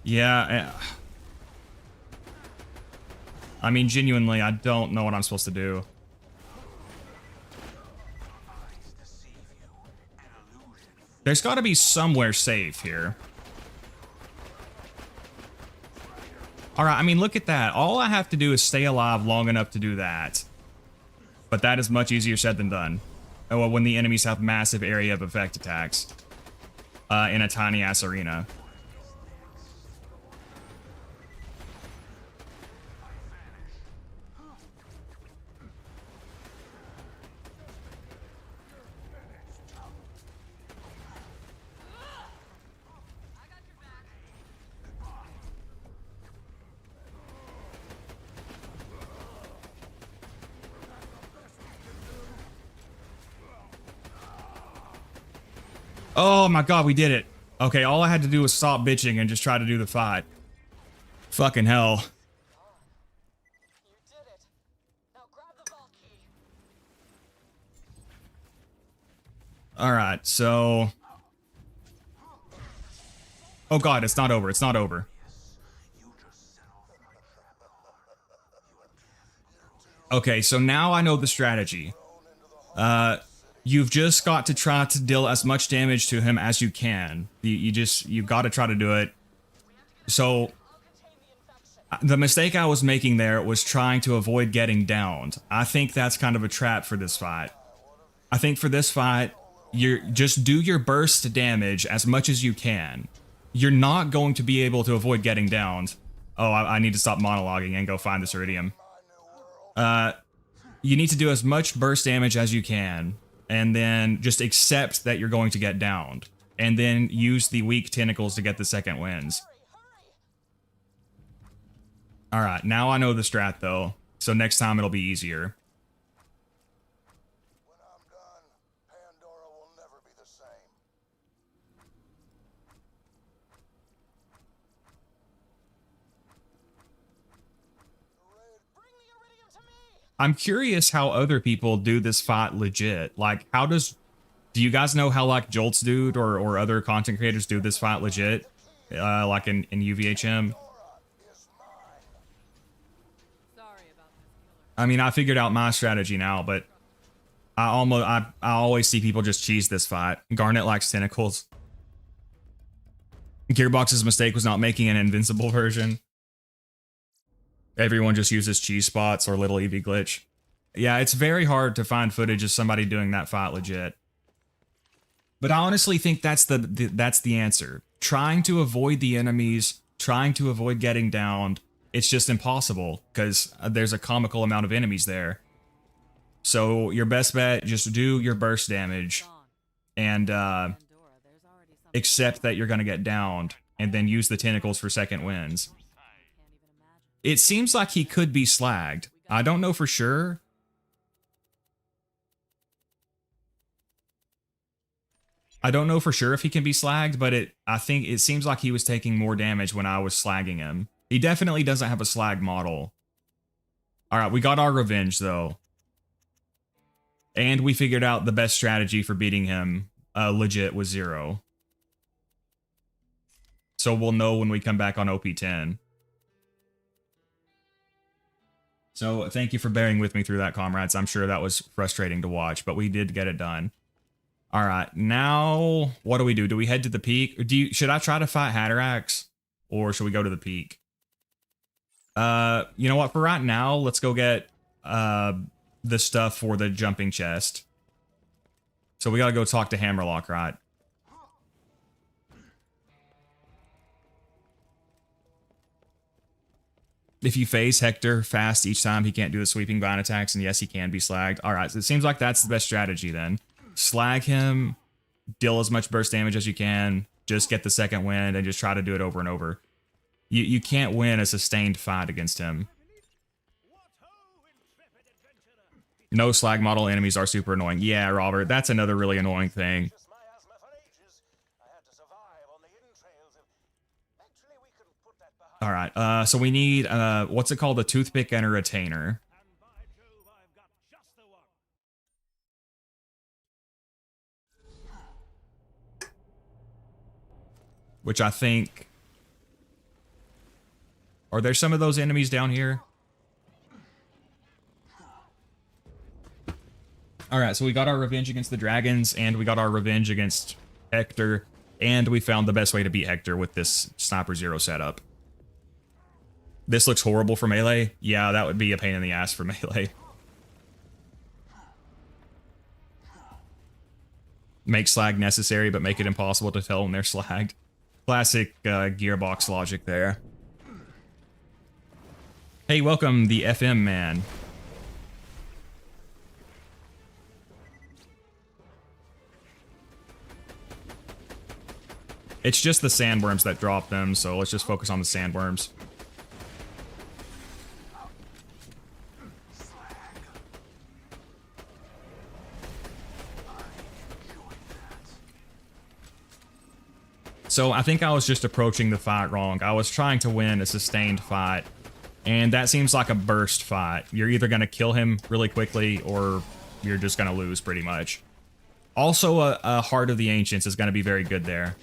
Yeah. I mean, genuinely, I don't know what I'm supposed to do. There's got to be somewhere safe here. Alright, I mean, look at that. All I have to do is stay alive long enough to do that. But that is much easier said than done. Oh, when the enemies have massive area of effect attacks. In a tiny-ass arena. Oh my god, we did it. Okay, all I had to do was stop bitching and just try to do the fight. Fucking hell. You did it. Now grab the vault key. Alright, so... Oh god, it's not over, it's not over. Okay, so now I know the strategy. You've just got to try to deal as much damage to him as you can. You've got to try to do it. So, the mistake I was making there was trying to avoid getting downed. I think that's kind of a trap for this fight. I think for this fight, you just do your burst damage as much as you can. You're not going to be able to avoid getting downed. Oh, I need to stop monologuing and go find this iridium. You need to do as much burst damage as you can, and then just accept that you're going to get downed, and then use the weak tentacles to get the second wins. Alright, now I know the strat though, so next time it'll be easier. When I'm done, Pandora will never be the same. Bring the iridium to me. I'm curious how other people do this fight legit. Like, do you guys know how, like, Jolts Dude or other content creators do this fight legit? Like in UVHM? I mean, I figured out my strategy now, but I always see people just cheese this fight. Garnet likes tentacles. Gearbox's mistake was not making an invincible version. Everyone just uses cheese spots or little EV glitch. Yeah, it's very hard to find footage of somebody doing that fight legit. But I honestly think that's the answer. Trying to avoid the enemies, trying to avoid getting downed. It's just impossible because there's a comical amount of enemies there. So your best bet, just do your burst damage and accept that you're going to get downed and then use the tentacles for second wins. It seems like he could be slagged. I don't know for sure. I don't know for sure if he can be slagged, but I think it seems like he was taking more damage when I was slagging him. He definitely doesn't have a slag model. Alright, we got our revenge, though. And we figured out the best strategy for beating him legit was Zer0. So we'll know when we come back on OP10. So thank you for bearing with me through that, comrades. I'm sure that was frustrating to watch, but we did get it done. All right, now what do we do? Do we head to the peak? Or should I try to fight Hatterax, or should we go to the peak? You know what? For right now, let's go get the stuff for the jumping chest. So we gotta go talk to Hammerlock, right? If you phase Hector fast each time, he can't do the sweeping vine attacks, and yes, he can be slagged. All right, so it seems like that's the best strategy then. Slag him, deal as much burst damage as you can, just get the second wind, and just try to do it over and over. You can't win a sustained fight against him. No slag model enemies are super annoying. Yeah, Robert, that's another really annoying thing. Just my asthma for ages. I had to survive on the hidden trails of... Actually, we can put that behind... All right, so we need, what's it called? A toothpick and a retainer. Which I think... Are there some of those enemies down here? Alright, so we got our revenge against the dragons, and we got our revenge against Hector, and we found the best way to beat Hector with this Sniper Zer0 setup. This looks horrible for melee. Yeah, that would be a pain in the ass for melee. Make slag necessary, but make it impossible to tell when they're slagged. Classic gearbox logic there. Hey, welcome, the FM man. It's just the sandworms that drop them, so let's just focus on the sandworms. So I think I was just approaching the fight wrong. I was trying to win a sustained fight, and that seems like a burst fight. You're either going to kill him really quickly, or you're just going to lose pretty much. Also, a Heart of the Ancients is going to be very good there,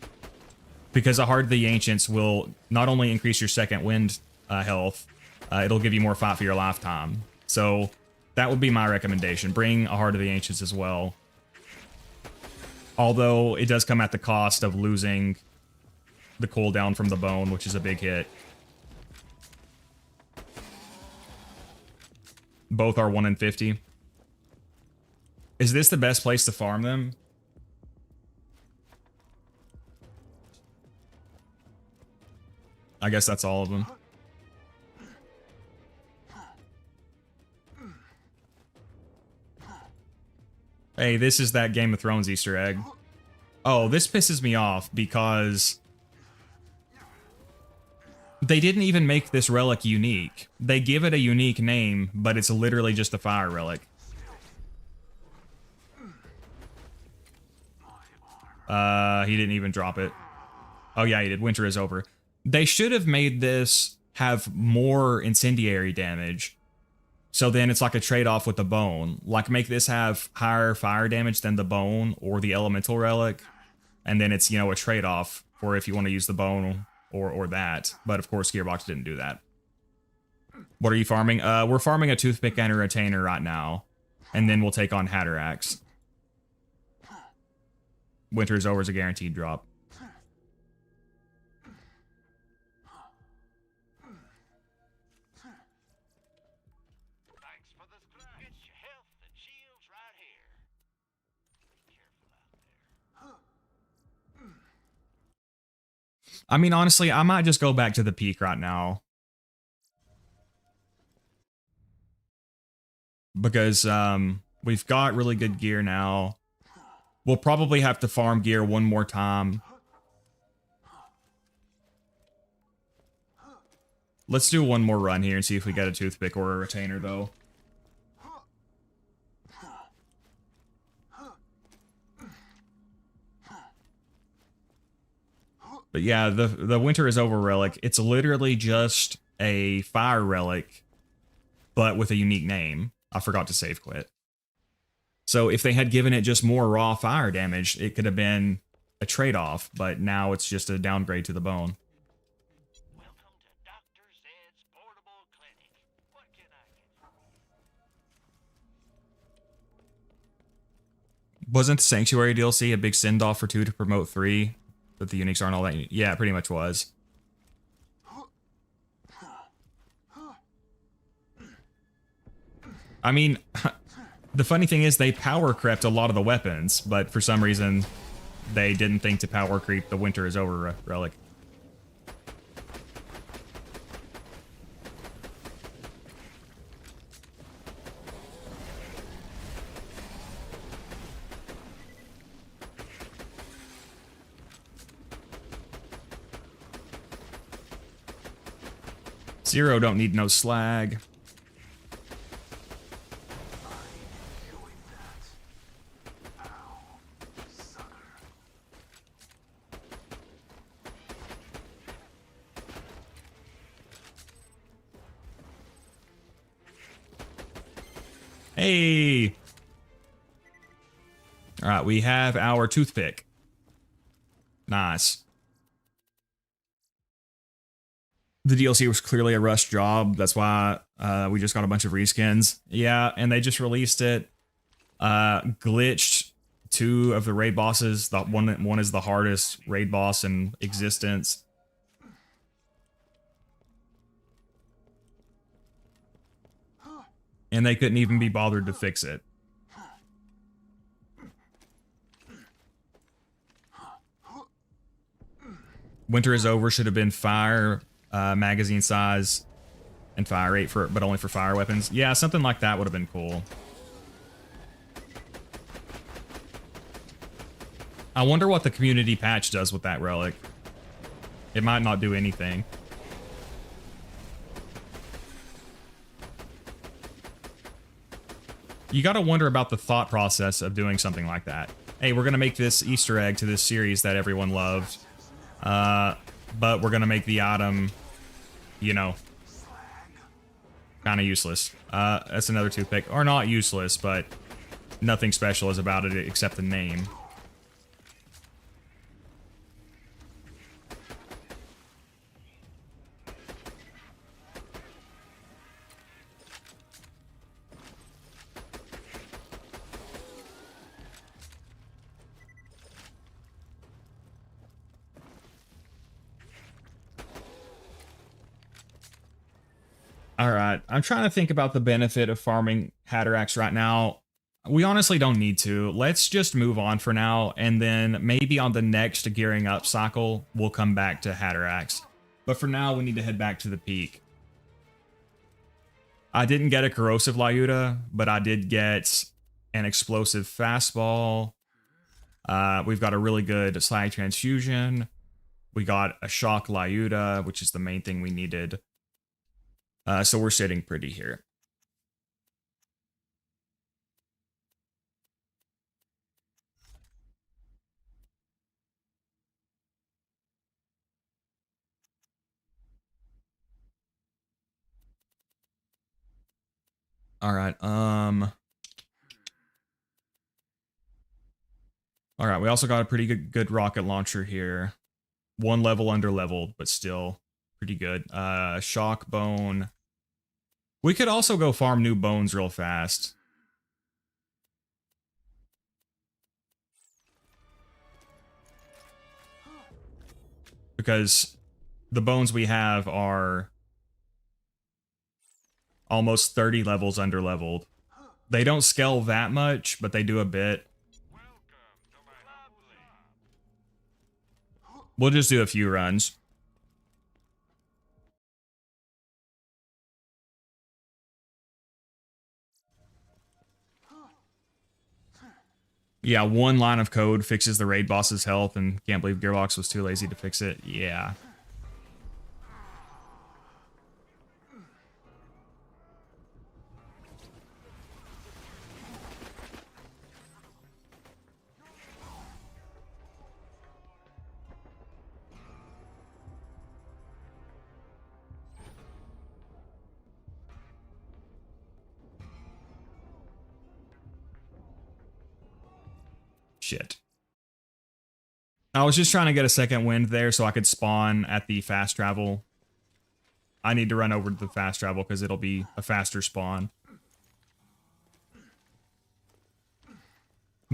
because a Heart of the Ancients will not only increase your second wind health, it'll give you more fight for your lifetime. So that would be my recommendation. Bring a Heart of the Ancients as well. Although it does come at the cost of losing the cooldown from the bone, which is a big hit. Both are 1 in 50. Is this the best place to farm them? I guess that's all of them. Hey, this is that Game of Thrones Easter egg. Oh, this pisses me off because they didn't even make this relic unique. They give it a unique name, but it's literally just a fire relic. He didn't even drop it. Oh yeah, he did. Winter is over. They should have made this have more incendiary damage. So then it's like a trade-off with the bone. Like make this have higher fire damage than the bone or the elemental relic. And then it's, you know, a trade-off for if you want to use the bone or that. But of course, Gearbox didn't do that. What are you farming? We're farming a toothpick and a retainer right now. And then we'll take on Hatterax. Winter is over is a guaranteed drop. Thanks for the scratch. Get your health and shields right here. Be careful out there. I mean, honestly, I might just go back to the peak right now. Because we've got really good gear now. We'll probably have to farm gear one more time. Let's do one more run here and see if we get a toothpick or a retainer, though. But yeah, the Winter is Over relic, it's literally just a fire relic, but with a unique name. I forgot to save quit. So if they had given it just more raw fire damage, it could have been a trade-off, but now it's just a downgrade to the bone. Welcome to Dr. Zed's portable clinic. What can I get for Wasn't the Sanctuary DLC a big send-off for 2 to promote 3? But the uniques aren't all that... Yeah, it pretty much was. I mean, the funny thing is they power crept a lot of the weapons, but for some reason they didn't think to power creep the Winter is Over relic. Zer0 don't need no slag. Hey! Alright, we have our toothpick. Nice. The DLC was clearly a rushed job. That's why we just got a bunch of reskins. Yeah, and they just released it. Glitched 2 of the raid bosses. The one is the hardest raid boss in existence. And they couldn't even be bothered to fix it. Winter is Over should have been fire magazine size and fire rate for, but only for fire weapons. Yeah, something like that would have been cool. I wonder what the community patch does with that relic. It might not do anything. You gotta wonder about the thought process of doing something like that. Hey, we're gonna make this Easter egg to this series that everyone loved. But we're gonna make the item, you know, kind of useless. That's another toothpick. Or not useless, but nothing special is about it except the name. Alright, I'm trying to think about the benefit of farming Hatterax right now. We honestly don't need to. Let's just move on for now, and then maybe on the next gearing up cycle, we'll come back to Hatterax. But for now, we need to head back to the peak. I didn't get a corrosive Lyuda, but I did get an explosive fastball. We've got a really good slag transfusion. We got a shock Lyuda, which is the main thing we needed. So we're sitting pretty here. All right. All right. We also got a pretty good rocket launcher here. 1 level under leveled, but still pretty good. Shock bone. We could also go farm new bones real fast. Because the bones we have are almost 30 levels under leveled. They don't scale that much, but they do a bit. We'll just do a few runs. Yeah, 1 line of code fixes the raid boss's health, and can't believe Gearbox was too lazy to fix it. Yeah. Shit. I was just trying to get a second wind there so I could spawn at the fast travel. I need to run over to the fast travel because it'll be a faster spawn.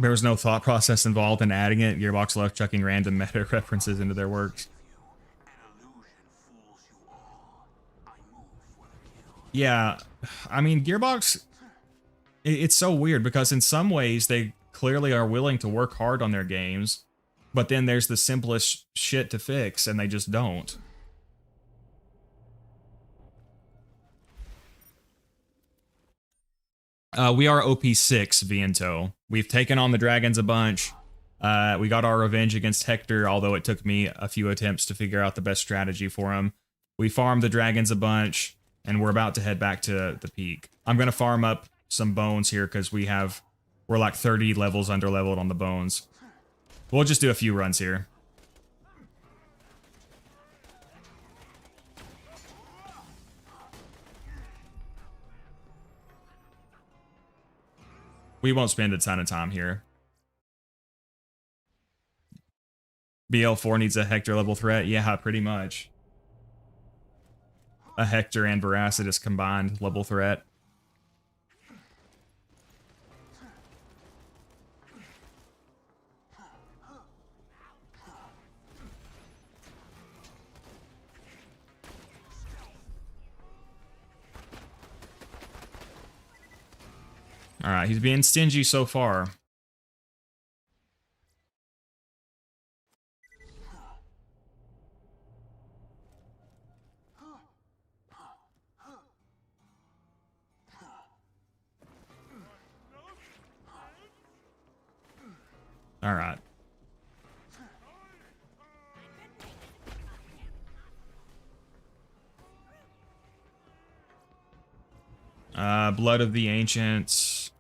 There was no thought process involved in adding it. Gearbox loved chucking random meta references into their works. An illusion fools you all. I move for the kill. Yeah, I mean, Gearbox, it's so weird because in some ways they clearly are willing to work hard on their games, but then there's the simplest shit to fix and they just don't. We are OP6, Viento. We've taken on the dragons a bunch. We got our revenge against Hector, although it took me a few attempts to figure out the best strategy for him. We farmed the dragons a bunch, and we're about to head back to the peak. I'm going to farm up some bones here because we're like 30 levels under-leveled on the bones. We'll just do a few runs here. We won't spend a ton of time here. BL4 needs a Hector level threat. Yeah, pretty much. A Hector and Veracitus combined level threat. Alright, he's being stingy so far. Alright. Blood of the Ancients.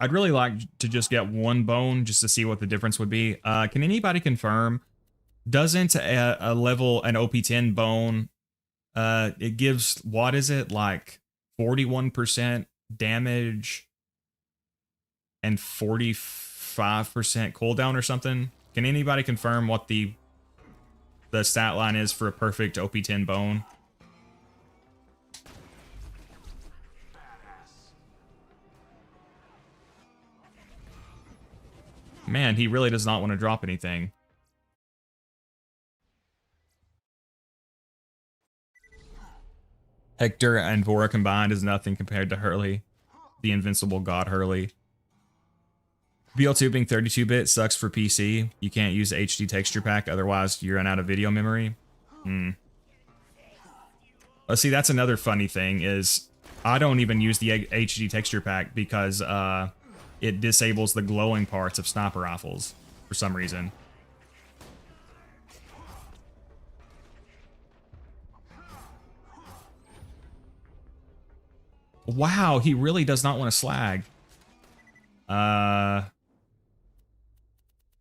I'd really like to just get one bone just to see what the difference would be. Can anybody confirm? Doesn't an OP10 bone, it gives, what is it, like 41% damage and 45% cooldown or something? Can anybody confirm what the stat line is for a perfect OP10 bone? Man, he really does not want to drop anything. Hector and Vora combined is nothing compared to Hurley, the invincible god Hurley. BL2 being 32-bit sucks for PC. You can't use the HD texture pack, otherwise you run out of video memory. Let's see, that's another funny thing is I don't even use the HD texture pack because it disables the glowing parts of sniper rifles for some reason. Wow, he really does not want to slag. I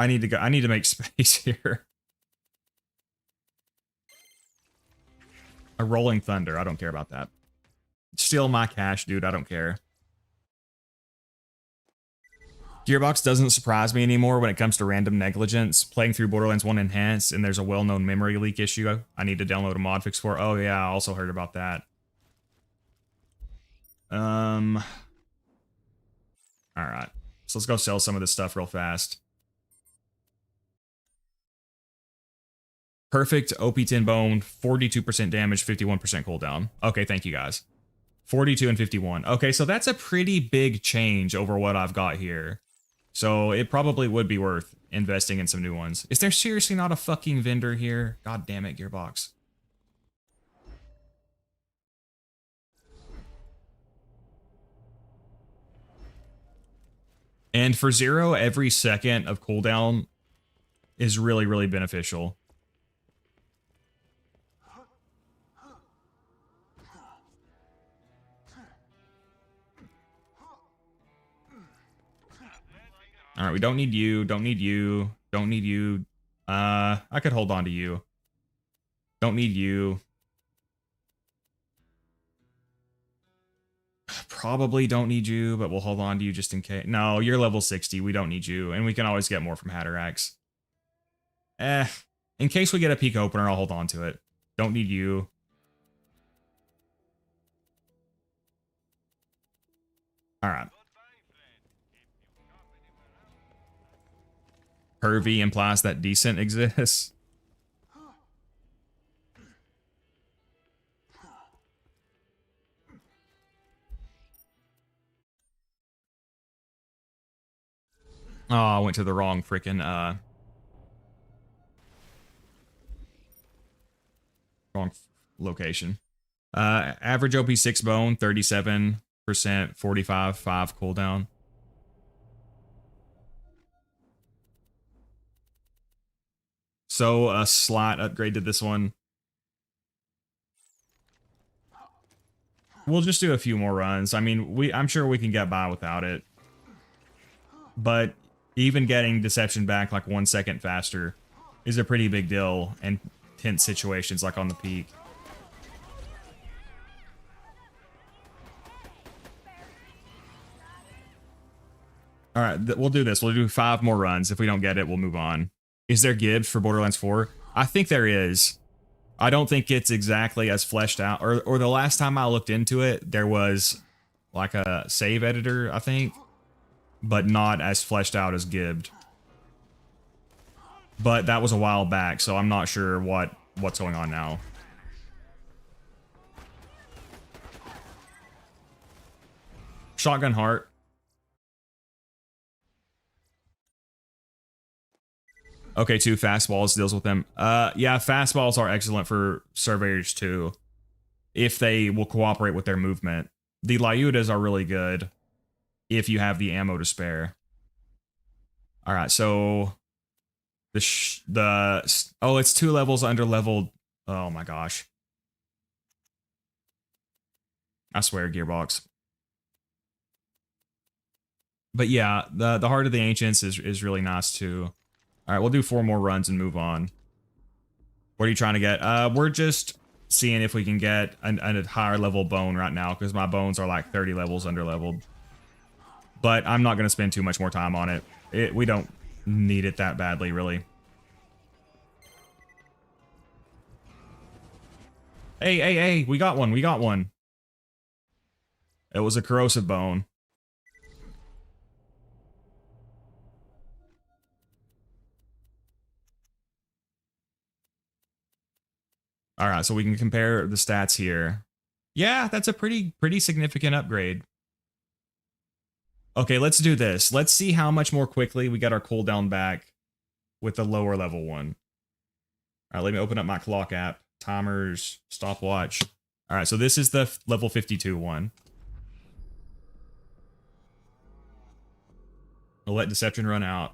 need to go. I need to make space here. A rolling thunder. I don't care about that. Steal my cash, dude. I don't care. Gearbox doesn't surprise me anymore when it comes to random negligence. Playing through Borderlands 1 Enhanced and there's a well-known memory leak issue I need to download a mod fix for. Oh yeah, I also heard about that. Alright. So let's go sell some of this stuff real fast. Perfect OP10 bone, 42% damage, 51% cooldown. Okay, thank you guys. 42 and 51. Okay, so that's a pretty big change over what I've got here. So it probably would be worth investing in some new ones. Is there seriously not a fucking vendor here? God damn it, Gearbox. And for Zer0, every second of cooldown is really, really beneficial. All right, we don't need you, don't need you, don't need you. I could hold on to you. Don't need you. Probably don't need you, but we'll hold on to you just in case. No, you're level 60. We don't need you, and we can always get more from Hatterax. In case we get a peak opener, I'll hold on to it. Don't need you. All right. Pervy implies that decent exists. Oh, I went to the wrong freaking wrong location. Average OP6 bone, 37%, 45, 5 cooldown. So a slight upgrade to this one. We'll just do a few more runs. I mean, I'm sure we can get by without it. But even getting deception back like 1 second faster is a pretty big deal in tense situations like on the peak. All right, we'll do this. We'll do 5 more runs. If we don't get it, we'll move on. Is there Gibbs for Borderlands 4? I think there is. I don't think it's exactly as fleshed out. Or the last time I looked into it, there was like a save editor, I think. But not as fleshed out as Gibbed. But that was a while back, so I'm not sure what's going on now. Shotgun Heart. Okay, 2 fastballs deals with them. Yeah, fastballs are excellent for surveyors too, if they will cooperate with their movement. The Lyudas are really good if you have the ammo to spare. All right, so oh, it's 2 levels under leveled. Oh my gosh. I swear, Gearbox. But yeah, the Heart of the Ancients is really nice too. All right, we'll do 4 more runs and move on. What are you trying to get? We're just seeing if we can get a higher level bone right now, because my bones are like 30 levels under leveled. But I'm not going to spend too much more time on it. We don't need it that badly, really. Hey, we got one, we got one. It was a corrosive bone. All right, so we can compare the stats here. Yeah, that's a pretty significant upgrade. Okay, let's do this. Let's see how much more quickly we get our cooldown back with the lower level one. All right, let me open up my clock app. Timers, stopwatch. All right, so this is the level 52 one. I'll let Deception run out.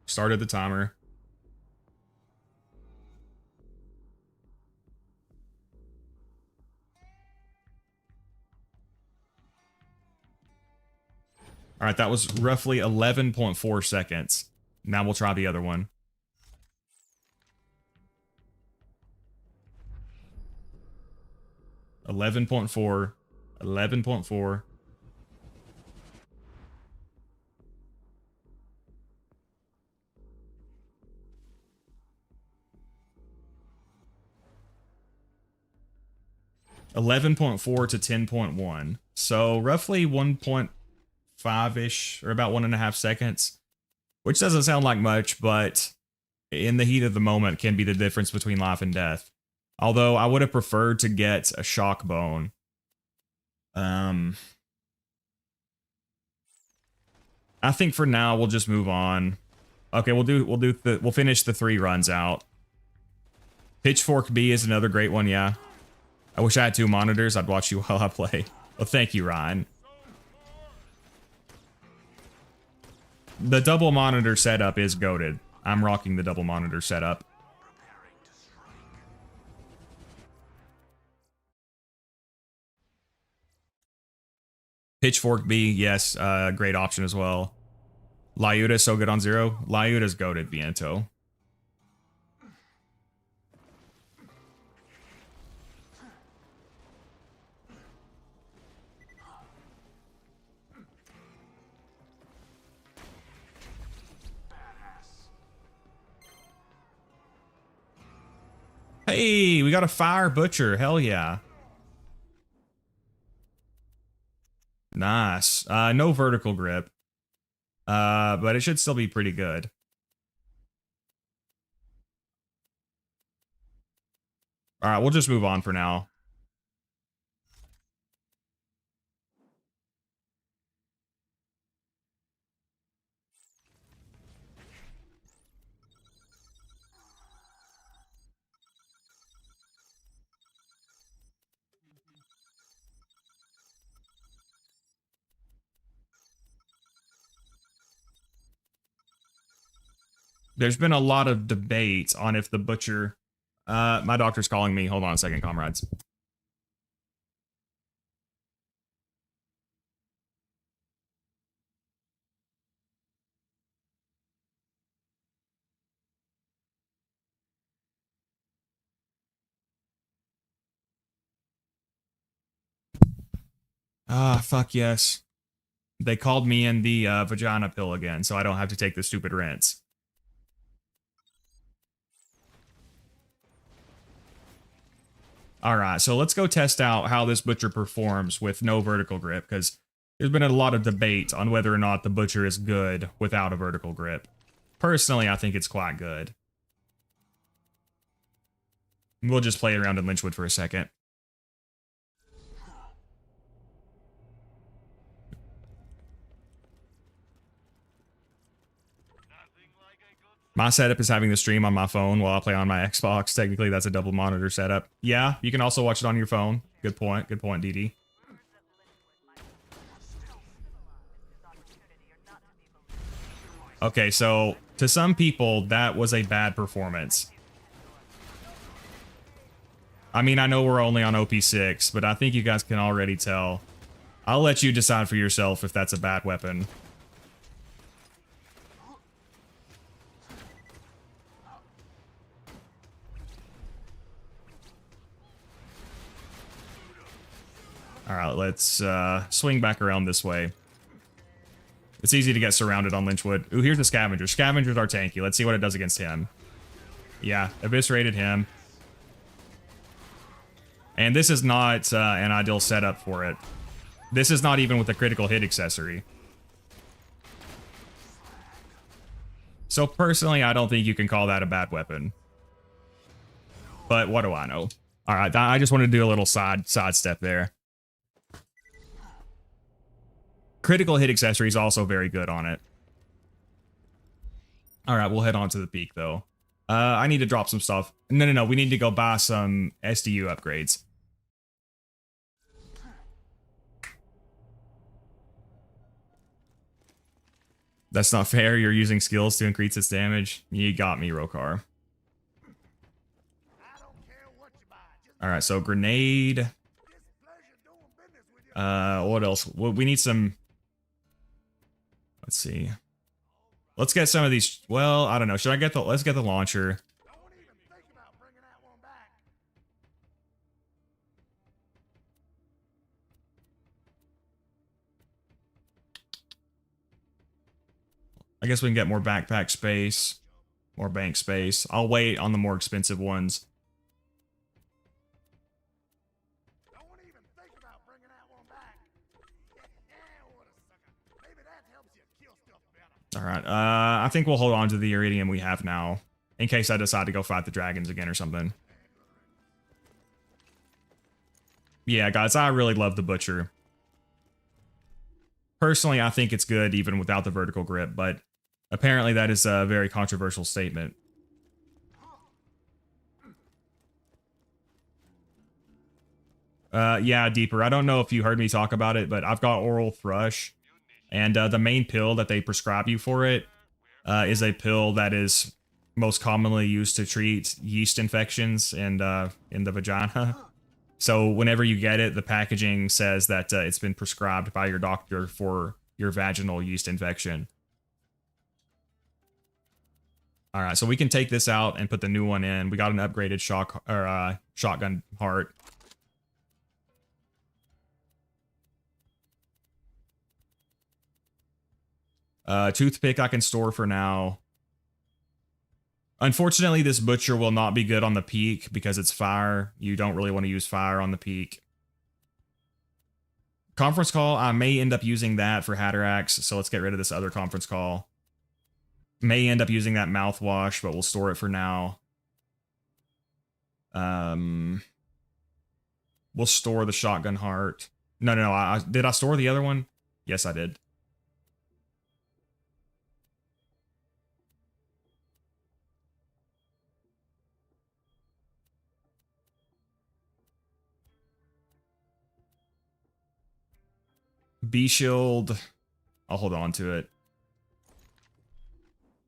Started the timer. All right, that was roughly 11.4 seconds. Now we'll try the other one. Eleven point four. 11.4. $11.4 to 10.1. So roughly 1.5-ish, or about 1.5 seconds. Which doesn't sound like much, but in the heat of the moment can be the difference between life and death. Although I would have preferred to get a shock bone. I think for now we'll just move on. Okay, we'll finish the 3 runs out. Pitchfork B is another great one, yeah. I wish I had 2 monitors. I'd watch you while I play. Well, thank you, Ryan. The double monitor setup is goated. I'm rocking the double monitor setup. Pitchfork B, yes, great option as well. Lyuda so good on 0. Lyuda's goated, Viento. Hey, we got a fire butcher. Hell yeah. Nice. No vertical grip. But it should still be pretty good. All right, we'll just move on for now. There's been a lot of debate on if the butcher... my doctor's calling me. Hold on a second, comrades. Ah, fuck yes. They called me in the vagina pill again, so I don't have to take the stupid rinse. Alright, so let's go test out how this butcher performs with no vertical grip, because there's been a lot of debate on whether or not the butcher is good without a vertical grip. Personally, I think it's quite good. We'll just play around in Lynchwood for a second. My setup is having the stream on my phone while I play on my Xbox. Technically, that's a double monitor setup. Yeah, you can also watch it on your phone. Good point, DD. Okay, so to some people, that was a bad performance. I mean, I know we're only on OP6, but I think you guys can already tell. I'll let you decide for yourself if that's a bad weapon. Alright, let's swing back around this way. It's easy to get surrounded on Lynchwood. Ooh, here's the Scavenger. Scavengers are tanky. Let's see what it does against him. Yeah, eviscerated him. And this is not an ideal setup for it. This is not even with the critical hit accessory. So personally, I don't think you can call that a bad weapon. But what do I know? Alright, I just wanted to do a little sidestep there. Critical hit accessory is also very good on it. Alright, we'll head on to the peak, though. I need to drop some stuff. No. We need to go buy some SDU upgrades. That's not fair. You're using skills to increase its damage. You got me, Rokar. Alright, so grenade. What else? Well, we need some... Let's see. Let's get some of these. Well, I don't know. Should I get the... Let's get the launcher. I guess we can get more backpack space. More bank space. I'll wait on the more expensive ones. Alright, I think we'll hold on to the iridium we have now, in case I decide to go fight the dragons again or something. Yeah, guys, I really love the butcher. Personally, I think it's good even without the vertical grip, but apparently that is a very controversial statement. Yeah, Deeper, I don't know if you heard me talk about it, but I've got oral thrush. And the main pill that they prescribe you for it is a pill that is most commonly used to treat yeast infections and in the vagina. So whenever you get it, the packaging says that it's been prescribed by your doctor for your vaginal yeast infection. All right, so we can take this out and put the new one in. We got an upgraded shotgun heart. Toothpick I can store for now. Unfortunately, this butcher will not be good on the peak because it's fire. You don't really want to use fire on the peak. Conference call, I may end up using that for Hatterax, so let's get rid of this other conference call. May end up using that mouthwash, but we'll store it for now. We'll store the shotgun heart. No, did I store the other one? Yes, I did. B-shield. I'll hold on to it.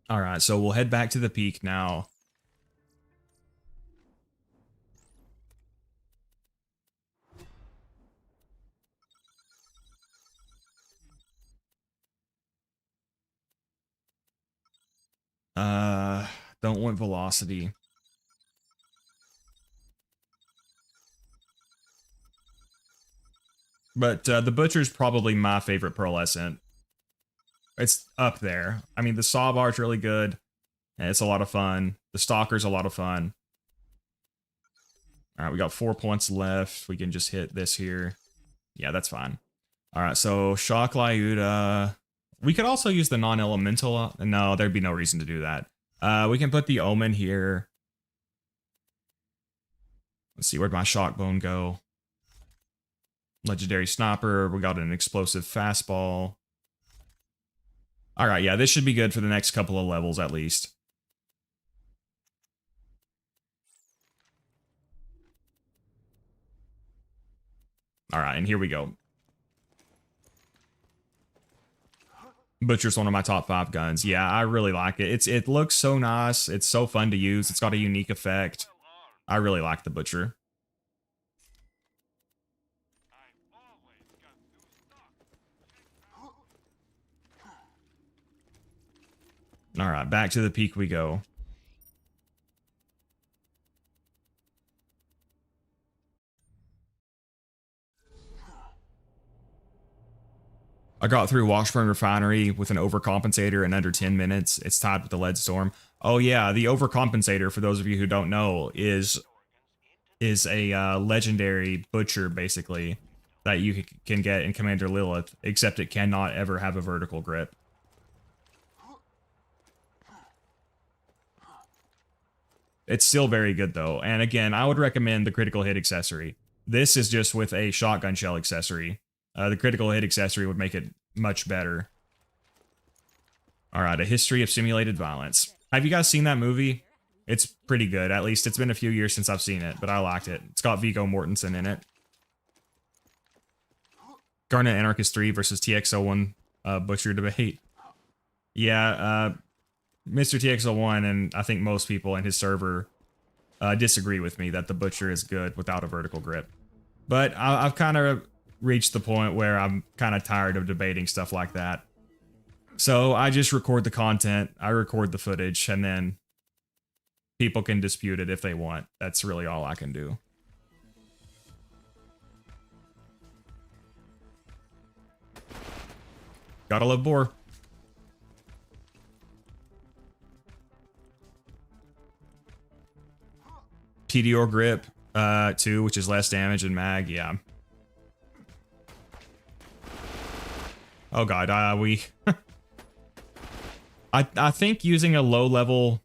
All right, so we'll head back to the peak now. Don't want velocity. But the Butcher's probably my favorite pearlescent. It's up there. I mean, the saw bar's really good. And it's a lot of fun. The Stalker's a lot of fun. All right, we got 4 points left. We can just hit this here. Yeah, that's fine. All right, so Shock Lyuda. We could also use the non-elemental. No, there'd be no reason to do that. We can put the Omen here. Let's see, where'd my Shock Bone go? Legendary Sniper. We got an explosive fastball. All right, yeah, this should be good for the next couple of levels at least. All right, and here we go. Butcher's one of my top 5 guns. Yeah, I really like it. It looks so nice. It's so fun to use. It's got a unique effect. I really like the Butcher. All right, back to the peak we go. I got through Washburn Refinery with an overcompensator in under 10 minutes. It's tied with the Lead Storm. Oh yeah, the overcompensator, for those of you who don't know, is a legendary butcher, basically, that you can get in Commander Lilith, except it cannot ever have a vertical grip. It's still very good, though. And again, I would recommend the critical hit accessory. This is just with a shotgun shell accessory. The critical hit accessory would make it much better. All right, A History of Simulated Violence. Have you guys seen that movie? It's pretty good. At least it's been a few years since I've seen it, but I liked it. It's got Viggo Mortensen in it. Garnet Anarchist 3 versus TX01 Butcher debate. Yeah, Mr. TX01 and I think most people in his server disagree with me that the Butcher is good without a vertical grip. But I've kind of reached the point where I'm kind of tired of debating stuff like that. So I just record the content, I record the footage, and then people can dispute it if they want. That's really all I can do. Gotta love Boar. PDO grip 2, which is less damage than mag, yeah. Oh god, I think using a low-level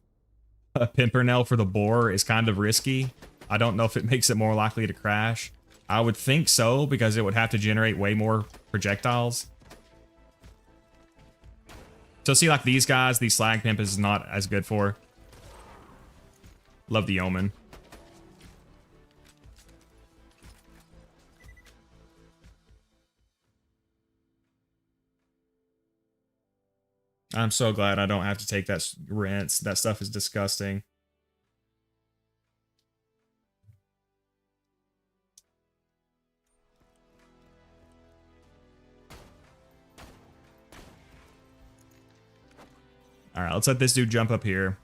Pimpernel for the Boar is kind of risky. I don't know if it makes it more likely to crash. I would think so, because it would have to generate way more projectiles. So see, like these guys, these Slag Pimp is not as good for. Love the Omen. I'm so glad I don't have to take that rinse. That stuff is disgusting. All right, let's let this dude jump up here.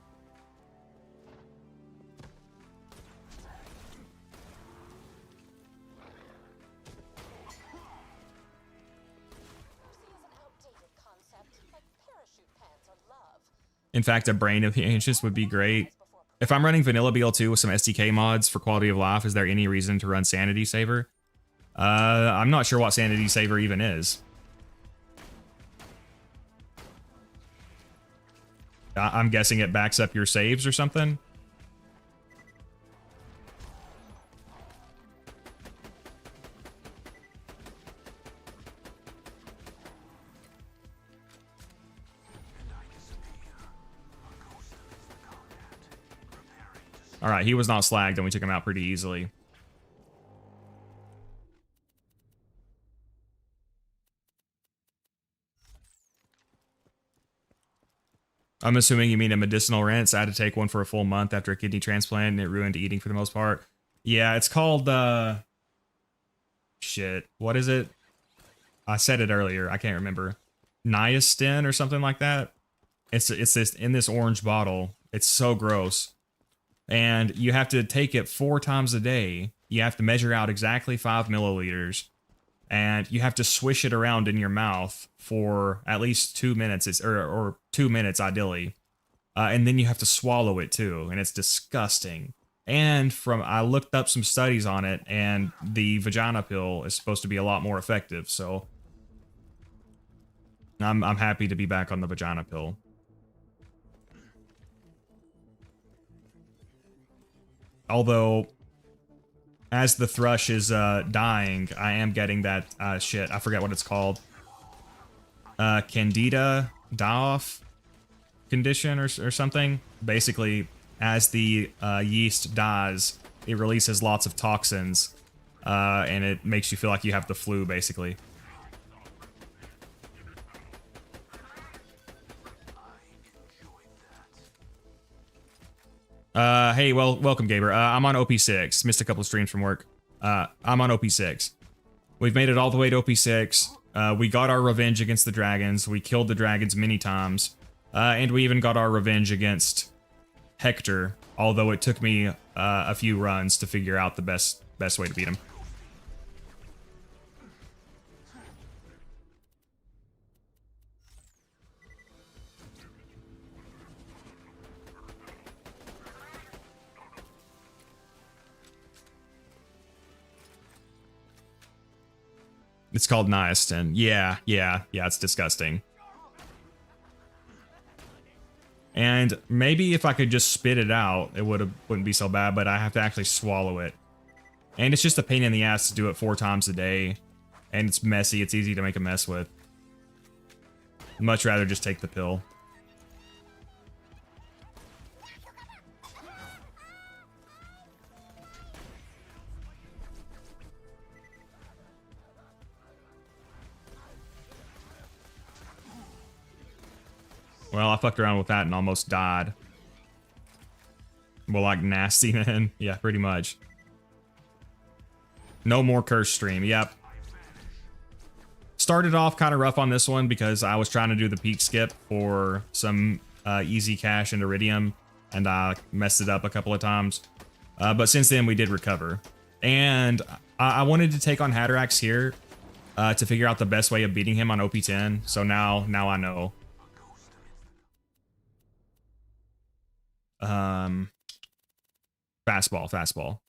In fact, a Brain of the Ancients would be great. If I'm running Vanilla BL2 with some SDK mods for quality of life, is there any reason to run Sanity Saver? I'm not sure what Sanity Saver even is. I'm guessing it backs up your saves or something. All right, he was not slagged and we took him out pretty easily. I'm assuming you mean a medicinal rinse. I had to take one for a full month after a kidney transplant and it ruined eating for the most part. Yeah, it's called, shit. What is it? I said it earlier. I can't remember. Niacin or something like that. It's this in this orange bottle. It's so gross. And you have to take it 4 times a day. You have to measure out exactly 5 milliliters. And you have to swish it around in your mouth for at least 2 minutes, or 2 minutes ideally. And then you have to swallow it too, and it's disgusting. And I looked up some studies on it, and the vagina pill is supposed to be a lot more effective, so I'm happy to be back on the vagina pill. Although, as the thrush is dying, I am getting that shit. I forget what it's called. Candida die-off condition or something. Basically, as the yeast dies, it releases lots of toxins, and it makes you feel like you have the flu, basically. Hey, welcome, Gaber. I'm on OP6. Missed a couple of streams from work. I'm on OP6. We've made it all the way to OP6. We got our revenge against the dragons. We killed the dragons many times. And we even got our revenge against Hector, although it took me a few runs to figure out the best way to beat him. It's called niacin. Yeah, it's disgusting. And maybe if I could just spit it out, it wouldn't be so bad, but I have to actually swallow it. And it's just a pain in the ass to do it 4 times a day. And it's messy, it's easy to make a mess with. I'd much rather just take the pill. Well, I fucked around with that and almost died. Well, like nasty, man. Yeah, pretty much. No more curse stream. Yep. Started off kind of rough on this one because I was trying to do the peak skip for some easy cash and iridium, and I messed it up a couple of times. But since then, we did recover. And I wanted to take on Hatterax here to figure out the best way of beating him on OP10. So now I know. Fastball.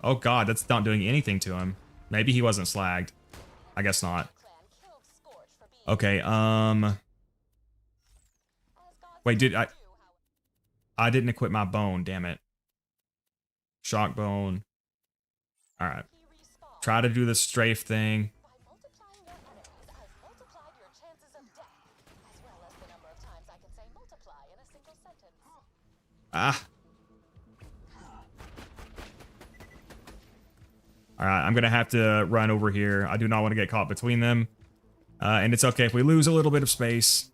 Oh god, that's not doing anything to him. Maybe he wasn't slagged. I guess not. Okay, wait, I didn't equip my bone, damn it. Shock bone. Alright. Try to do the strafe thing. Ah. Alright, I'm gonna have to run over here. I do not want to get caught between them. And it's okay if we lose a little bit of space.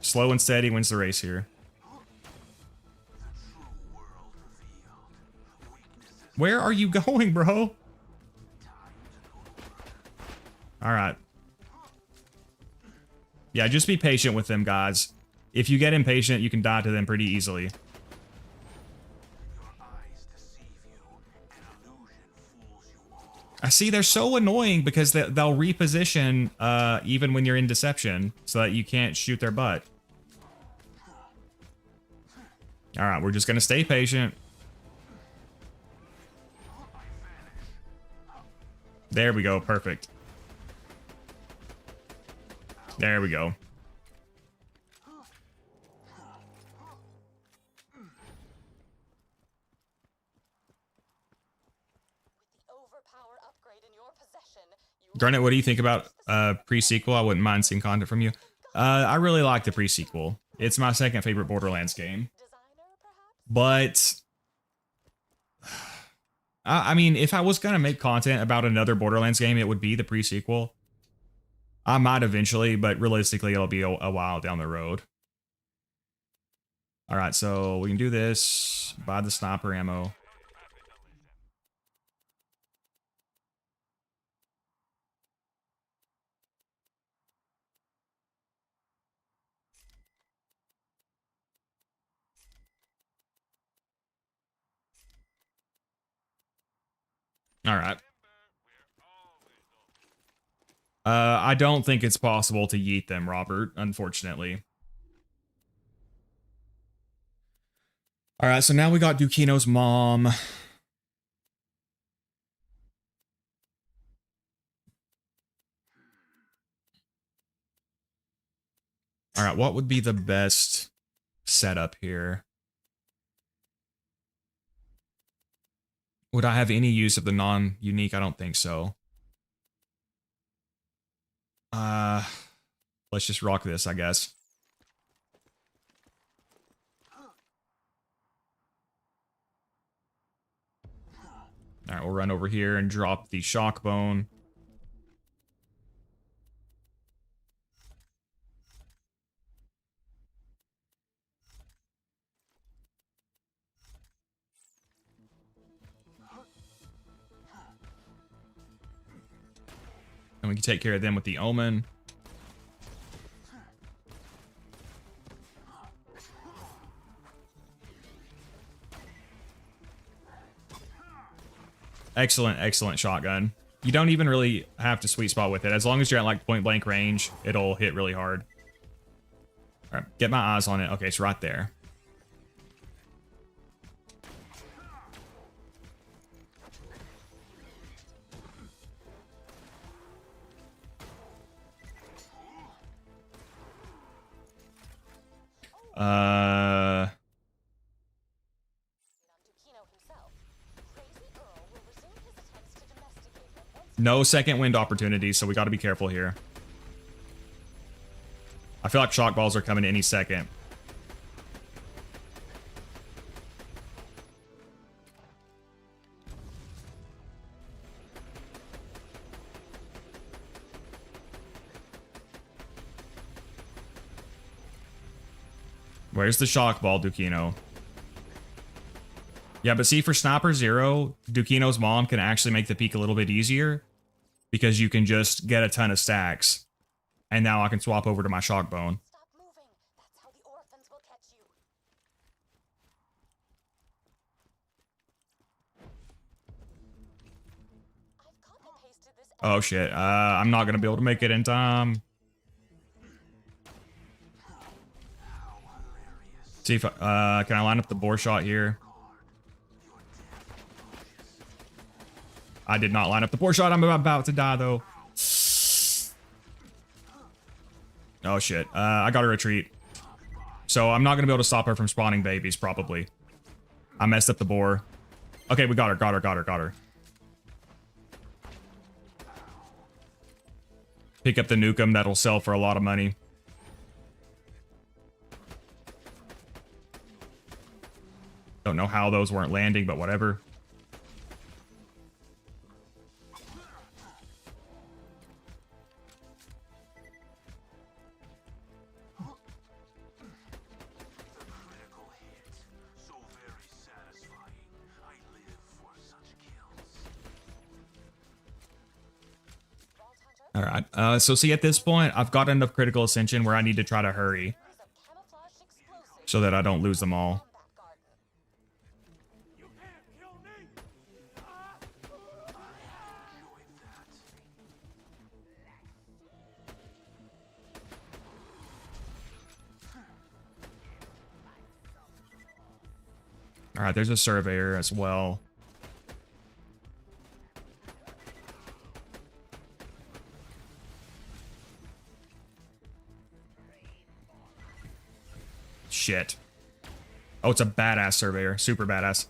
Slow and steady wins the race here. Where are you going, bro? Alright. Yeah, just be patient with them, guys. If you get impatient, you can die to them pretty easily. I see they're so annoying because they'll reposition even when you're in deception so that you can't shoot their butt. All right, we're just going to stay patient. There we go. Perfect. There we go. Garnet, what do you think about pre-sequel? I wouldn't mind seeing content from you. I really like the pre-sequel. It's my second favorite Borderlands game. But I mean, if I was gonna make content about another Borderlands game, it would be the pre-sequel. I might eventually, but realistically, it'll be a while down the road. All right, so we can do this. Buy the sniper ammo. All right. I don't think it's possible to yeet them, Robert, unfortunately. All right, so now we got Dukino's mom. All right, what would be the best setup here? Would I have any use of the non-unique? I don't think so. Let's just rock this, I guess. All right, we'll run over here and drop the shock bone. And we can take care of them with the omen. Excellent, excellent shotgun. You don't even really have to sweet spot with it. As long as you're at like point blank range, it'll hit really hard. All right, get my eyes on it. Okay, it's right there. No second wind opportunities, so we got to be careful here. I feel like shock balls are coming any second. Where's the shock ball, Dukino? Yeah, but see, for Sniper Zero, Dukino's mom can actually make the peak a little bit easier because you can just get a ton of stacks. And now I can swap over to my shock bone. Stop moving. That's how the orphans will catch you. I've copy pasted this. Oh shit, I'm not gonna be able to make it in time. See if can I line up the bore shot here? I did not line up the bore shot. I'm about to die though. Oh shit, I gotta retreat. So I'm not gonna be able to stop her from spawning babies, probably. I messed up the bore. Okay, we got her. Pick up the nukem, that'll sell for a lot of money. Don't know how those weren't landing, but whatever. All right, so see, at this point, I've got enough critical ascension where I need to try to hurry so that I don't lose them all. All right, there's a surveyor as well. Shit. Oh, it's a badass surveyor. Super badass.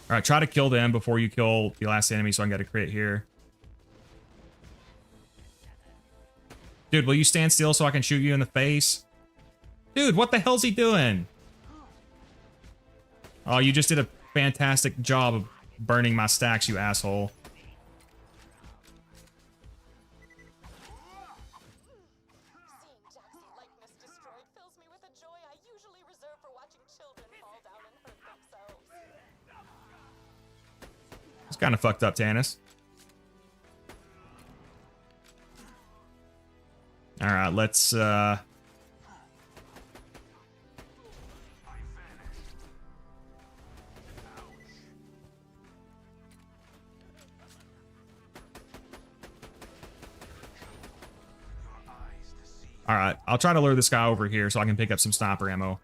All right, try to kill them before you kill the last enemy so I can get a crit here. Dude, will you stand still so I can shoot you in the face? Dude, what the hell's he doing? Oh, you just did a fantastic job of burning my stacks, you asshole. Seeing Jack's likeness destroyed fills me with a joy I usually reserve for watching children fall down and hurt themselves. It's kind of fucked up, Tannis. All right, let's all right, I'll try to lure this guy over here so I can pick up some sniper ammo.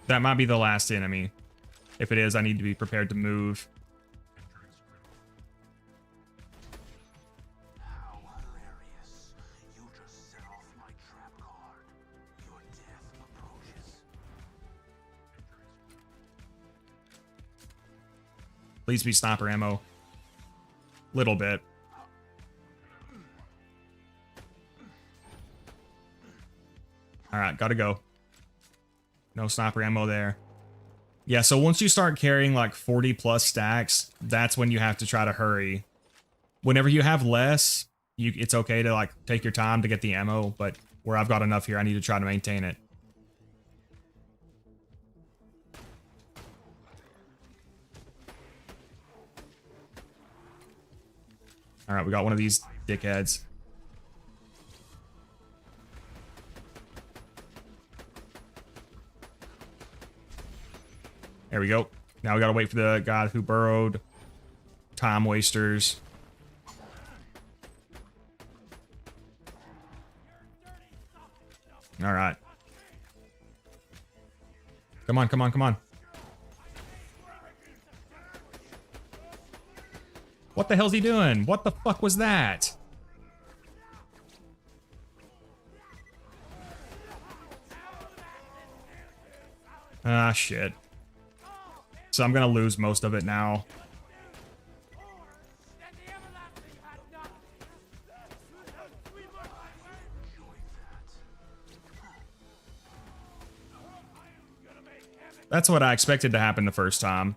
That might be the last enemy. If it is, I need to be prepared to move. How hilarious. You just set off my trap card. Your death approaches. Please be sniper ammo. Little bit. All right, gotta go. No sniper ammo there. Yeah, so once you start carrying like 40 plus stacks, that's when you have to try to hurry. Whenever you have less, it's okay to like take your time to get the ammo, but where I've got enough here, I need to try to maintain it. All right, we got one of these dickheads. There we go. Now we gotta wait for the guy who burrowed. Time wasters. All right. Come on, come on, come on. What the hell's he doing? What the fuck was that? Ah, shit. So I'm gonna lose most of it now. That's what I expected to happen the first time.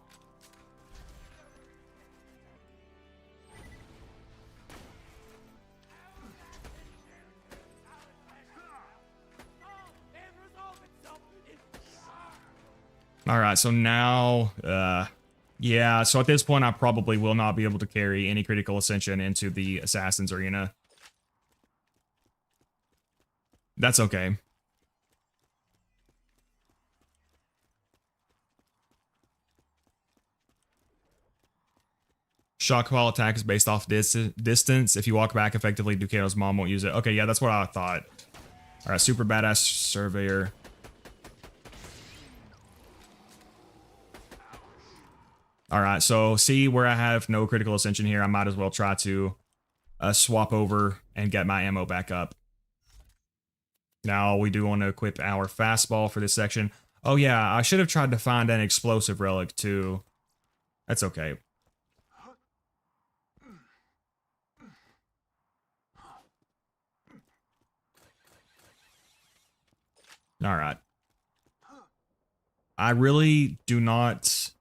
All right, so now, yeah, so at this point, I probably will not be able to carry any critical ascension into the Assassin's Arena. That's okay. Shock while attack is based off distance. If you walk back effectively, Ducato's mom won't use it. Okay, yeah, that's what I thought. All right, super badass surveyor. All right, so see where I have no critical ascension here, I might as well try to swap over and get my ammo back up. Now, we do want to equip our fastball for this section. Oh yeah, I should have tried to find an explosive relic too. That's okay. All right. I really do not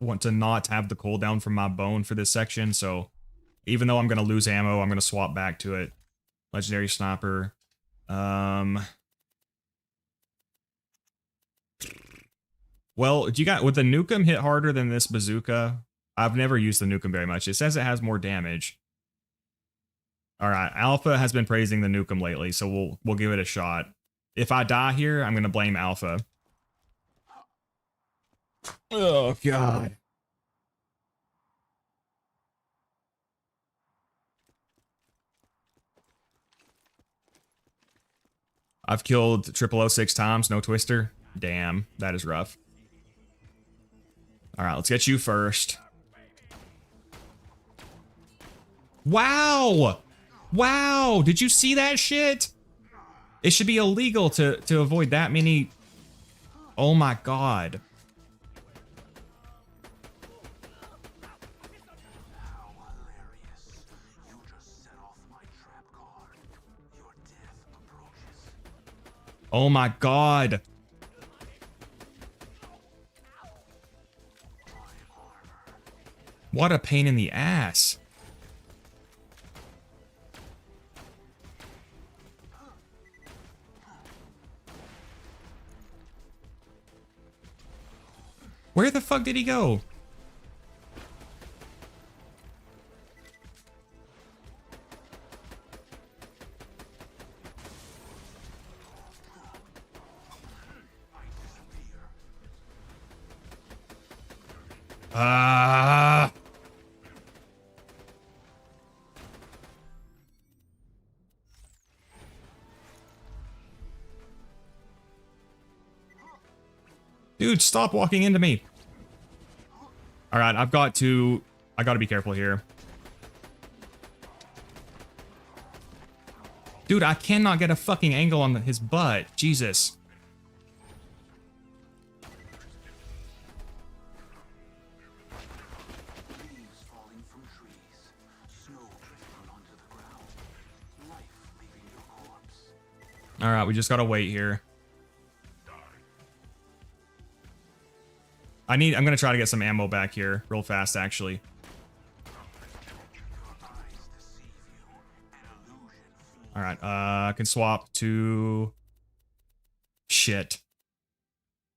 want to not have the cooldown from my bone for this section, so even though I'm going to lose ammo, I'm going to swap back to it. Legendary sniper. Well, do you got, would the Nukem hit harder than this bazooka? I've never used the Nukem very much. It says it has more damage. All right, Alpha has been praising the Nukem lately, so we'll give it a shot. If I die here, I'm going to blame Alpha. Oh, God. I've killed 0006 times, no twister. Damn, that is rough. All right, let's get you first. Wow! Wow! Did you see that shit? It should be illegal to avoid that many. Oh my God. How hilarious. You just set off my trap card. Your death approaches. Oh my God. What a pain in the ass. Where the fuck did he go? Ah. Dude, stop walking into me. All right, I got to be careful here. Dude, I cannot get a fucking angle on his butt. Jesus. Leaves falling from trees. Snow drifting onto the ground. Life leaving your corpse. All right, we just gotta wait here. I'm gonna try to get some ammo back here real fast, actually. All right, I can swap to shit.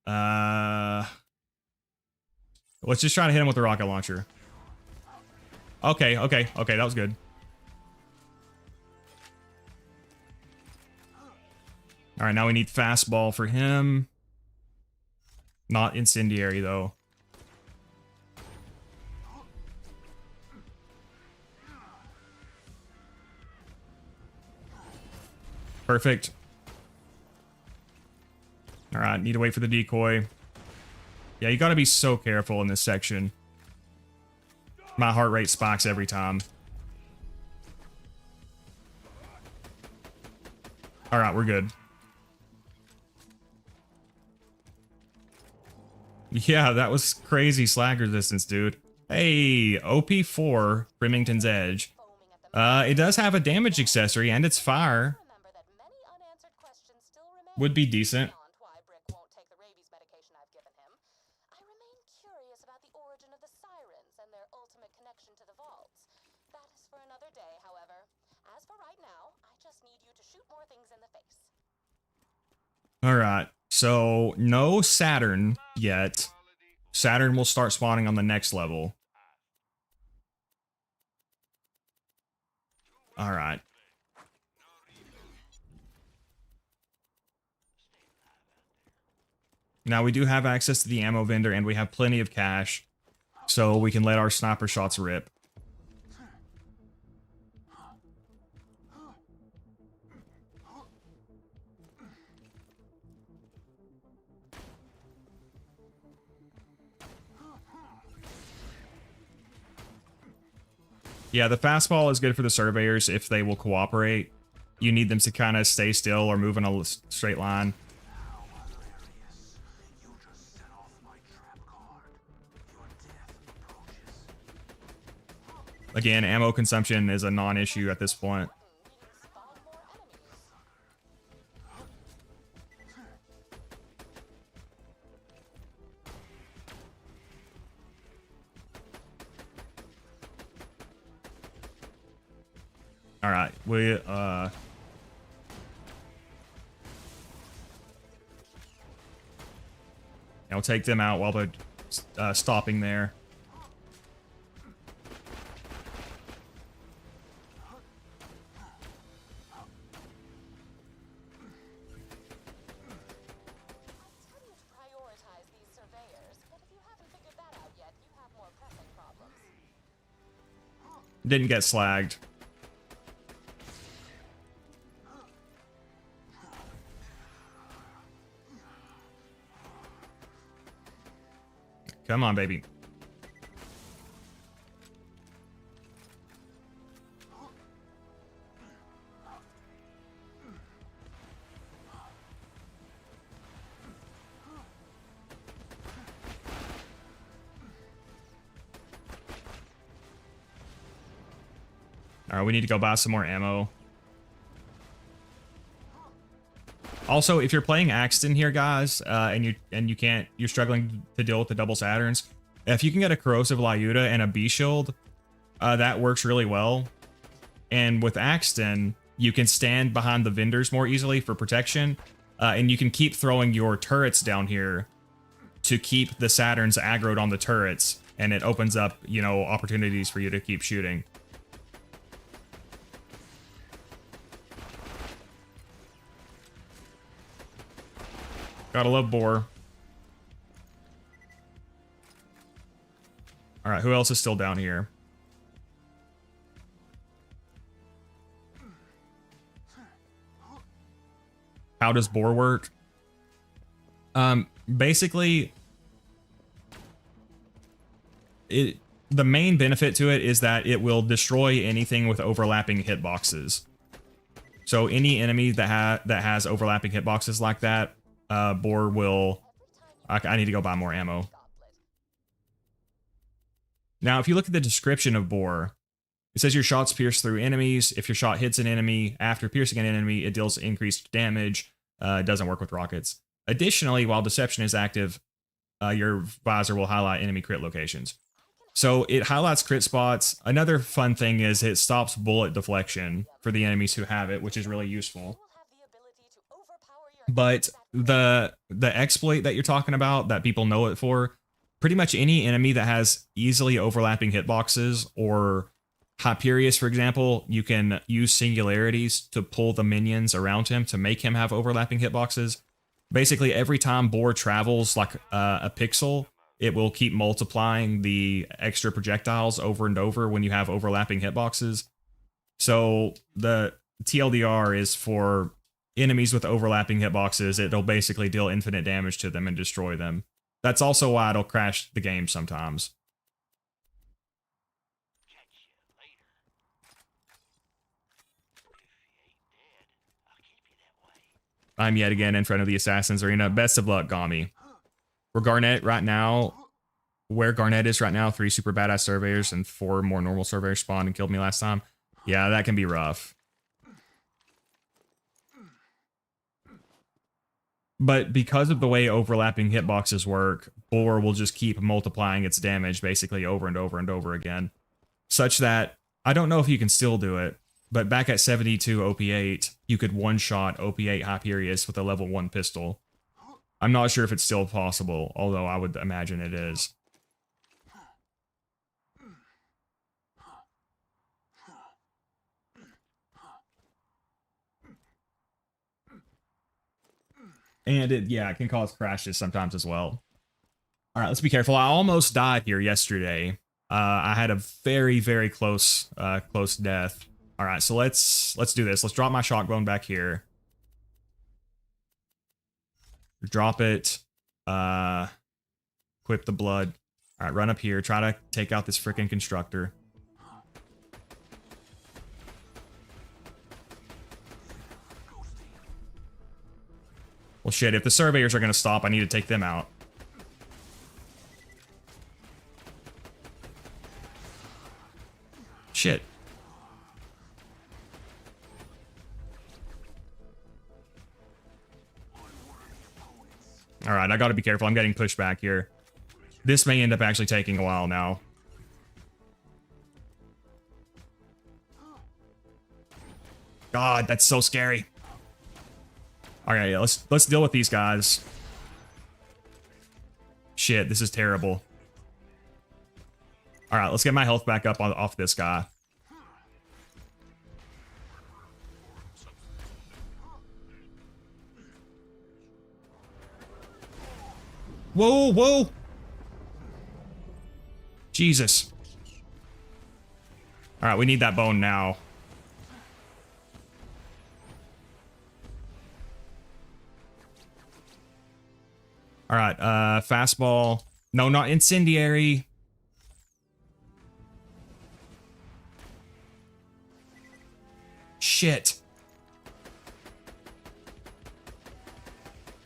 Let's just try to hit him with the rocket launcher. Okay, that was good. All right, now we need fastball for him. Not incendiary, though. Perfect. All right, need to wait for the decoy. Yeah, you gotta be so careful in this section. My heart rate spikes every time. All right, we're good. Yeah, that was crazy slag resistance, dude. Hey, OP4, Remington's Edge. It does have a damage accessory, and it's fire. Remember that many unanswered questions still remain Would be decent. beyond why Brick won't take the rabies medication I've given him. I remain curious about the origin of the sirens and their ultimate connection to the vaults. That is for another day, however. As for right now, I just need you to shoot more things in the face. All right, so no Saturn yet. Saturn will start spawning on the next level. All right. Now we do have access to the ammo vendor and we have plenty of cash, so we can let our sniper shots rip. Yeah, the fastball is good for the surveyors if they will cooperate. You need them to kind of stay still or move in a straight line. How hilarious. You just set off my trap card. Your death approaches. Again, ammo consumption is a non-issue at this point. Spawn more enemies. All right, we I'll take them out while they're stopping there. I tell you to prioritize these surveyors, but if you Didn't get slagged. Come on, baby. All right, we need to go buy some more ammo. Also, if you're playing Axton here, guys, and you're struggling to deal with the double Saturns, if you can get a corrosive Lyuta and a B shield, that works really well. And with Axton, you can stand behind the vendors more easily for protection, and you can keep throwing your turrets down here to keep the Saturns aggroed on the turrets, and it opens up, you know, opportunities for you to keep shooting. Gotta love Boar. All right, who else is still down here? How does Boar work? Basically, the main benefit to it is that it will destroy anything with overlapping hitboxes. So any enemy that has overlapping hitboxes like that, Boar will... I need to go buy more ammo. Now, if you look at the description of Boar, it says your shots pierce through enemies. If your shot hits an enemy after piercing an enemy, it deals increased damage. It doesn't work with rockets. Additionally, while deception is active, your visor will highlight enemy crit locations. So it highlights crit spots. Another fun thing is it stops bullet deflection for the enemies who have it, which is really useful. But the exploit that you're talking about, that people know it for, pretty much any enemy that has easily overlapping hitboxes, or Hyperius, for example, you can use singularities to pull the minions around him to make him have overlapping hitboxes. Basically, every time Boar travels like a pixel, it will keep multiplying the extra projectiles over and over when you have overlapping hitboxes. So the TLDR is for enemies with overlapping hitboxes. It'll basically deal infinite damage to them and destroy them. That's also why it'll crash the game sometimes. I'm yet again in front of the Assassin's Arena. Best of luck, Gami. We're Garnet right now. Where Garnet is right now, 3 super badass surveyors and 4 more normal surveyors spawned and killed me last time. Yeah, that can be rough. But because of the way overlapping hitboxes work, Boar will just keep multiplying its damage basically over and over and over again. Such that, I don't know if you can still do it, but back at 72 OP8, you could one-shot OP8 Hyperius with a level 1 pistol. I'm not sure if it's still possible, although I would imagine it is. And it can cause crashes sometimes as well. All right, let's be careful. I almost died here yesterday. I had a very, very close death. All right, so let's do this. Let's drop my shotgun back here. Drop it. Equip the blood. All right, run up here. Try to take out this freaking constructor. Well, shit, if the surveyors are going to stop, I need to take them out. Shit. All right, I got to be careful. I'm getting pushed back here. This may end up actually taking a while now. God, that's so scary. All right, yeah, let's deal with these guys. Shit, this is terrible. All right, let's get my health back up off this guy. Whoa, whoa. Jesus. All right, we need that bone now. All right, fastball. No, not incendiary. Shit.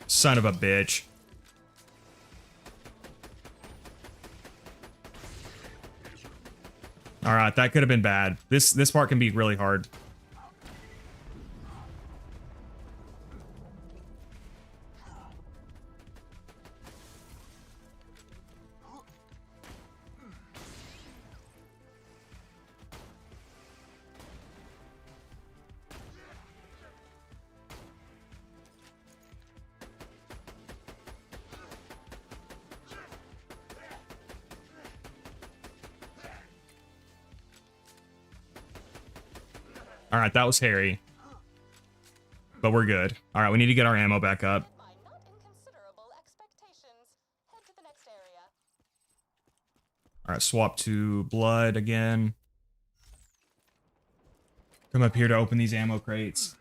Son of a bitch. All right, that could have been bad. This part can be really hard. All right, that was hairy. But we're good. All right, we need to get our ammo back up. My not inconsiderable expectations. Head to the next area. All right, swap to blood again. Come up here to open these ammo crates.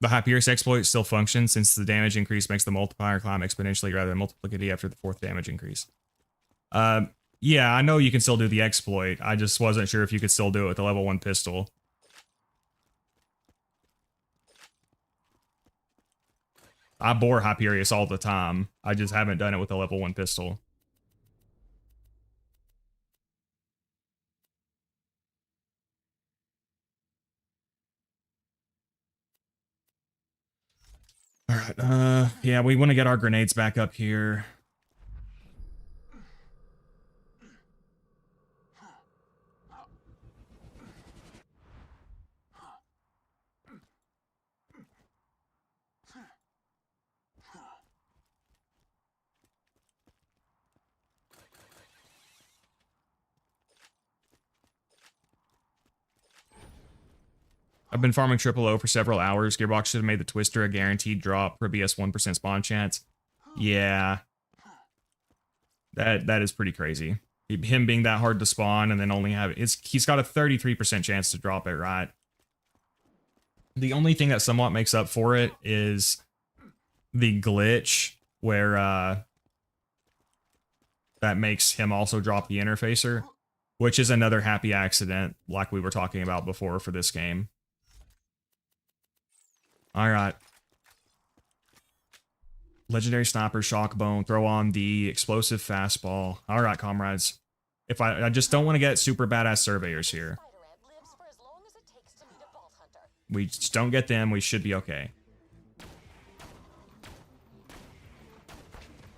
The Hyperius exploit still functions since the damage increase makes the multiplier climb exponentially rather than multiplicative after the 4th damage increase. Yeah, I know you can still do the exploit. I just wasn't sure if you could still do it with a level 1 pistol. I bore Hyperius all the time. I just haven't done it with a level 1 pistol. All right, yeah, we want to get our grenades back up here. I've been farming triple O for several hours. Gearbox should have made the Twister a guaranteed drop for BS 1% spawn chance. Yeah. That is pretty crazy. Him being that hard to spawn and then only have he's got a 33% chance to drop it, right? The only thing that somewhat makes up for it is the glitch where that makes him also drop the interfacer, which is another happy accident like we were talking about before for this game. All right. Legendary sniper, shock bone, throw on the explosive fastball. All right, comrades. If I just don't want to get super badass surveyors here. Spider ant lives for as long as it takes to meet a vault hunter. We just don't get them, we should be okay.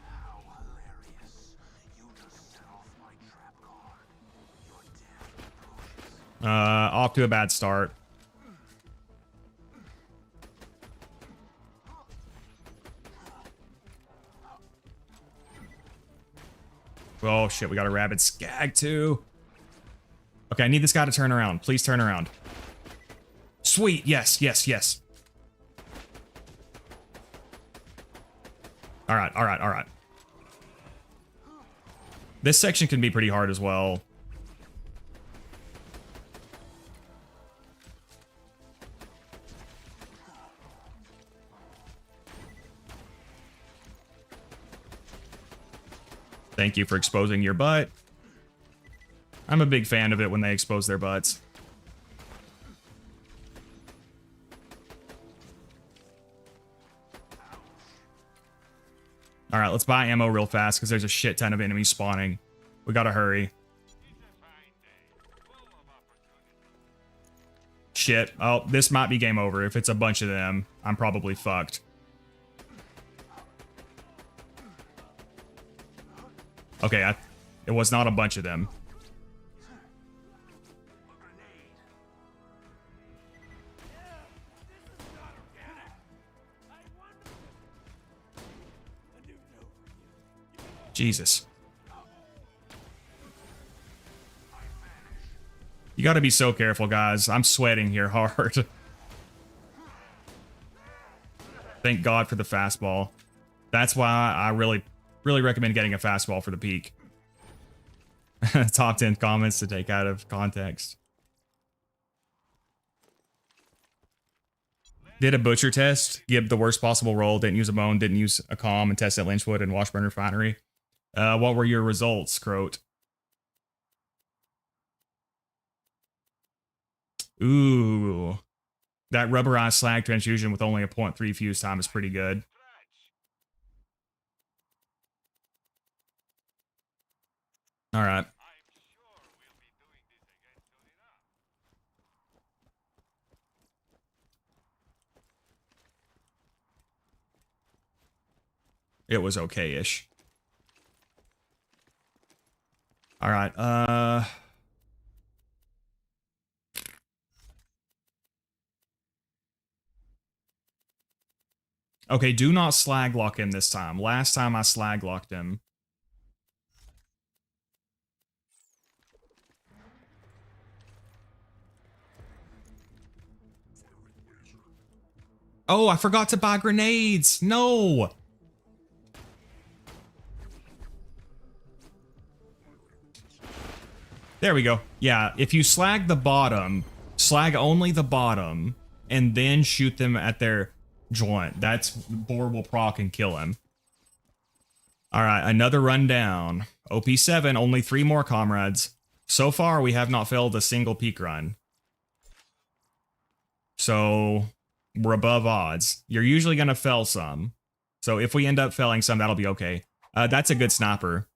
How hilarious. You just set off my trap card. You're damn atrocious. Off to a bad start. Oh shit, we got a rabid skag too. Okay, I need this guy to turn around. Please turn around. Sweet, yes, yes, yes. All right, all right, all right. This section can be pretty hard as well. Thank you for exposing your butt. I'm a big fan of it when they expose their butts. All right, let's buy ammo real fast because there's a shit ton of enemies spawning. We gotta hurry. Shit. Oh, this might be game over. If it's a bunch of them, I'm probably fucked. Okay, it was not a bunch of them. Jesus. You gotta be so careful, guys. I'm sweating here hard. Thank God for the fastball. That's why I really recommend getting a fastball for the peak. Top 10 comments to take out of context. Did a butcher test, give the worst possible roll, didn't use a bone, didn't use a calm, and test at Lynchwood and Washburn Refinery. What were your results, Croat? Ooh. That rubberized slag transfusion with only a 0.3 fuse time is pretty good. All right. It was okay-ish. All right. Okay, do not slag lock him this time. Last time I slag locked him. Oh, I forgot to buy grenades. No. There we go. Yeah, if you slag the bottom, slag only the bottom, and then shoot them at their joint. That's Boar will proc and kill him. All right, another run down. OP7, only 3 more comrades. So far, we have not failed a single peak run. So we're above odds. You're usually going to fail some. So if we end up failing some, that'll be okay. That's a good sniper.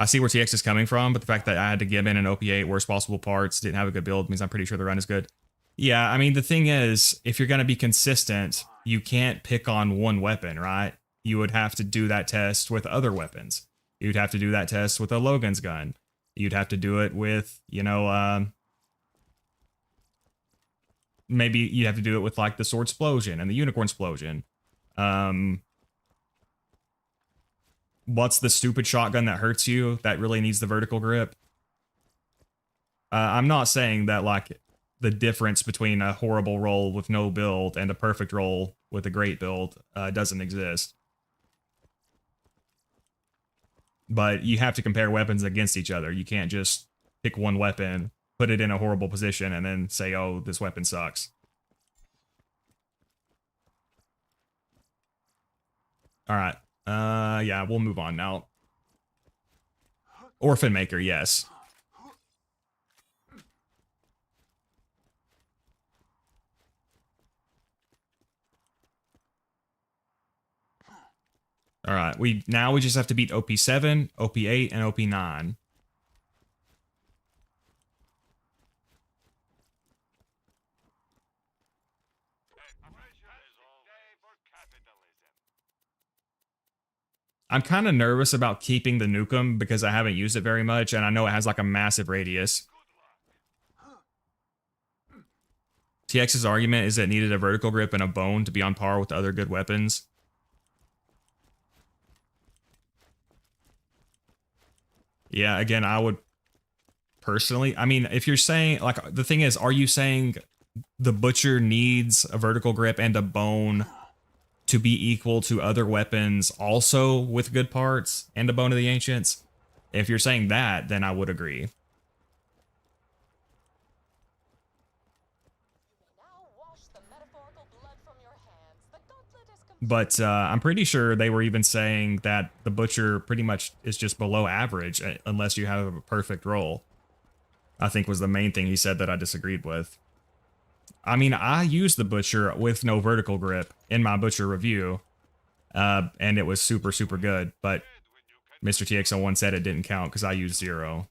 I see where TX is coming from, but the fact that I had to give in an OP8, worst possible parts, didn't have a good build, means I'm pretty sure the run is good. Yeah, I mean, the thing is, if you're going to be consistent, you can't pick on one weapon, right? You would have to do that test with other weapons. You'd have to do that test with a Logan's gun. You'd have to do it with, you know, maybe you'd have to do it with, like, the Sword Explosion and the Unicorn Explosion. What's the stupid shotgun that hurts you that really needs the vertical grip? I'm not saying that, like, the difference between a horrible roll with no build and a perfect roll with a great build doesn't exist. But you have to compare weapons against each other. You can't just pick one weapon, put it in a horrible position, and then say, oh, this weapon sucks. All right. Yeah, we'll move on now. Orphan Maker, yes. All right, we just have to beat OP7, OP8, and OP9. I'm kind of nervous about keeping the Nukem because I haven't used it very much, and I know it has like a massive radius. TX's argument is that it needed a vertical grip and a bone to be on par with other good weapons. Yeah, again, I would personally, I mean, if you're saying, like, the thing is, are you saying the Butcher needs a vertical grip and a bone to be equal to other weapons also with good parts and a Bone of the Ancients? If you're saying that, then I would agree. But I'm pretty sure they were even saying that the Butcher pretty much is just below average unless you have a perfect roll. I think was the main thing he said that I disagreed with. I mean, I used the Butcher with no vertical grip in my Butcher review, and it was super, super good, but Mr. TX01 said it didn't count because I used Zer0.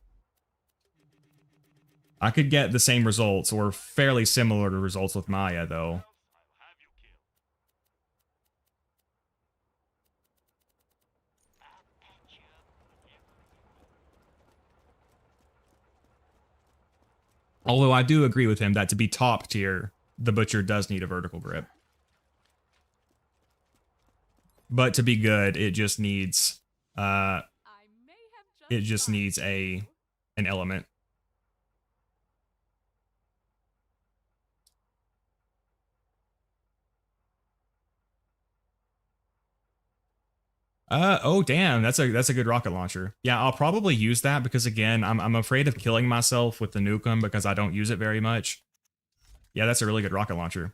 I could get the same results, or fairly similar to results with Maya, though. Although I do agree with him that to be top tier, the Butcher does need a vertical grip. But to be good, it just needs an element. Oh damn, that's a good rocket launcher. Yeah, I'll probably use that because again, I'm afraid of killing myself with the Nukem because I don't use it very much. Yeah, that's a really good rocket launcher.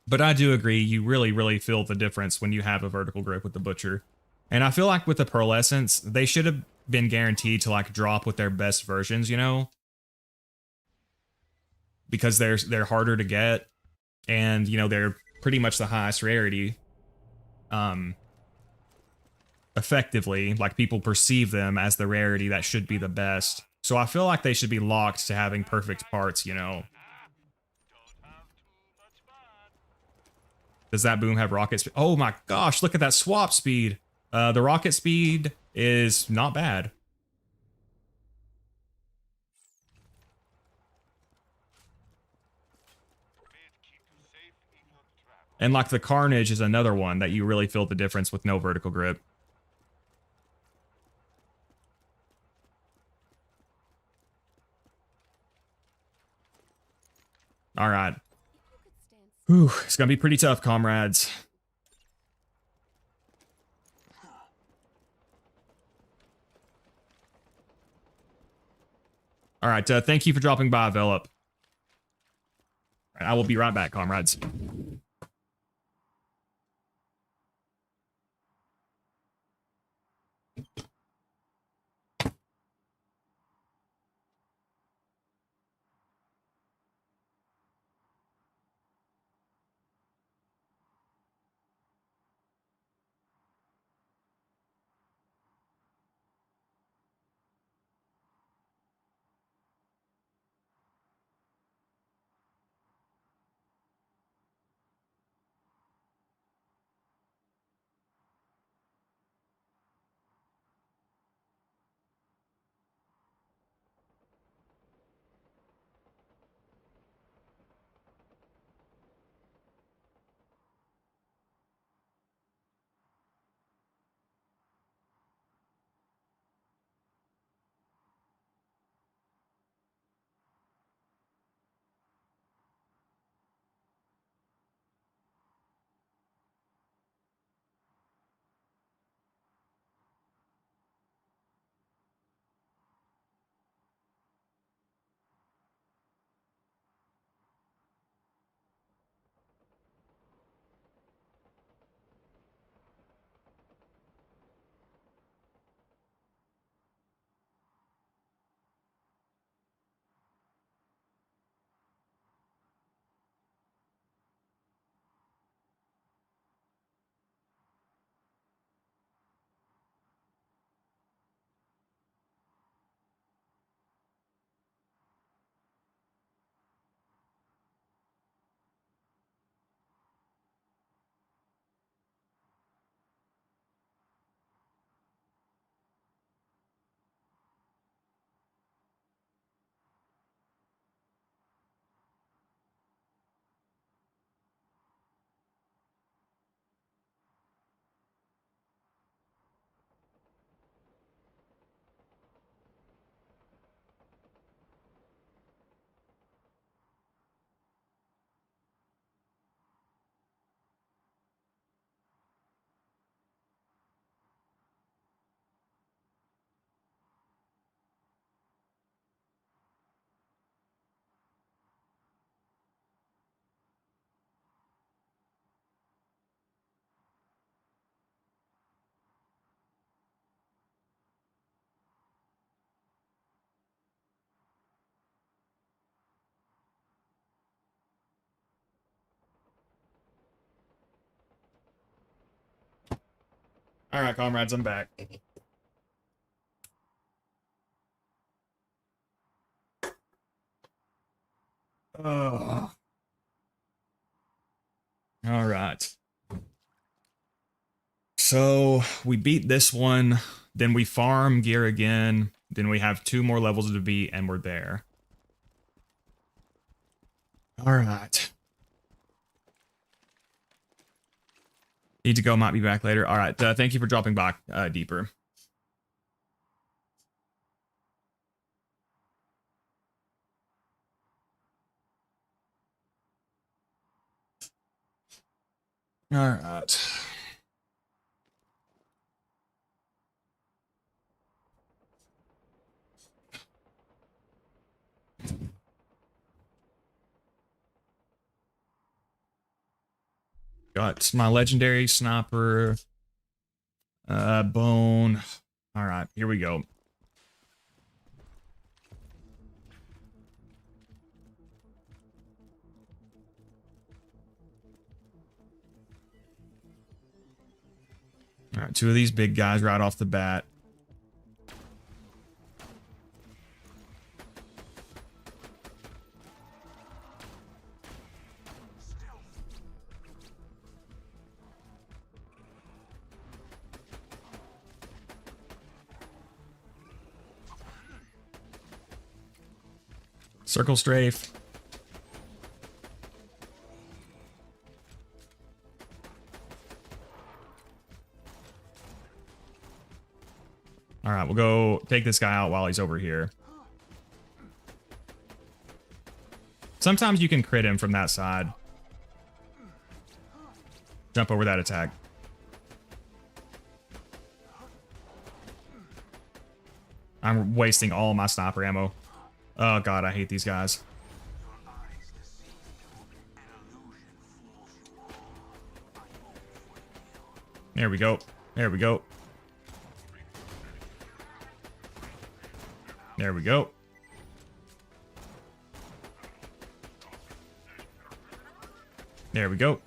But I do agree, you really feel the difference when you have a vertical grip with the Butcher. And I feel like with the Pearl Essence, they should have been guaranteed to like drop with their best versions, you know? Because they're harder to get and you know they're pretty much the highest rarity. Effectively, like people perceive them as the rarity that should be the best. So I feel like they should be locked to having perfect parts, you know. Don't have too much fun. Does that boom have rocket speed? Oh my gosh, look at that swap speed. The rocket speed is not bad. May it keep you safe in your travels. And like the Carnage is another one that you really feel the difference with no vertical grip. All right. Whew, it's gonna be pretty tough, comrades. All right, thank you for dropping by, Velop. I will be right back, comrades. All right, comrades, I'm back. Oh. All right. So we beat this one, then we farm gear again, then we have 2 more levels to beat, and we're there. All right. Need to go, might be back later. All right, thank you for dropping by, Deeper. All right. Got my legendary sniper. Bone. All right, here we go. All right, two of these big guys right off the bat. Circle strafe. All right, we'll go take this guy out while he's over here. Sometimes you can crit him from that side. Jump over that attack. I'm wasting all my sniper ammo. Oh god, I hate these guys. There we go. There we go. There we go. There we go.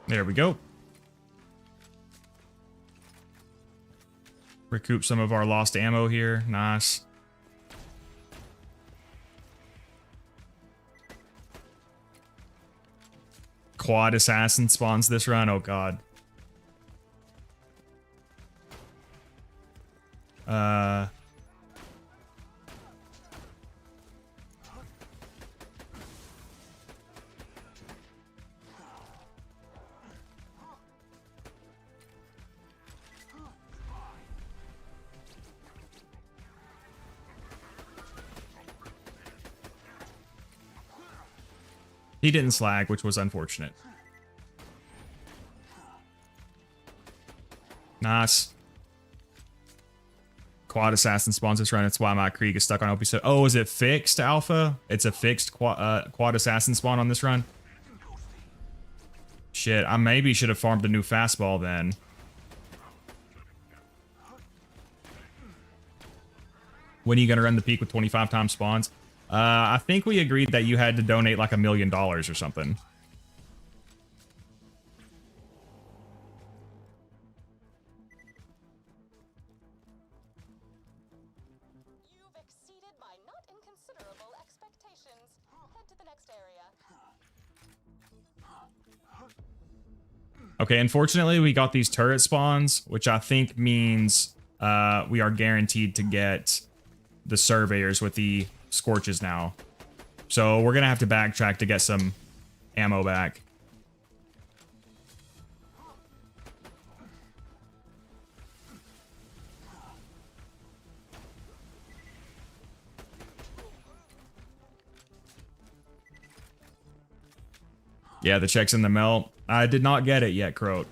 There we go. Recoup some of our lost ammo here. Nice. Quad assassin spawns this run. Oh god. He didn't slag, which was unfortunate. Nice. Quad assassin spawns this run. That's why my Krieg is stuck on OP6. Oh, is it fixed, Alpha? It's a fixed quad assassin spawn on this run? Shit, I maybe should have farmed a new fastball then. When are you going to run the peak with 25 times spawns? I think we agreed that you had to donate like $1 million or something. You've exceeded my not inconsiderable expectations. Head to the next area. Okay, unfortunately, we got these turret spawns, which I think means we are guaranteed to get the surveyors with the scorches now. So we're going to have to backtrack to get some ammo back. Yeah, the check's in the mail. I did not get it yet, Croat.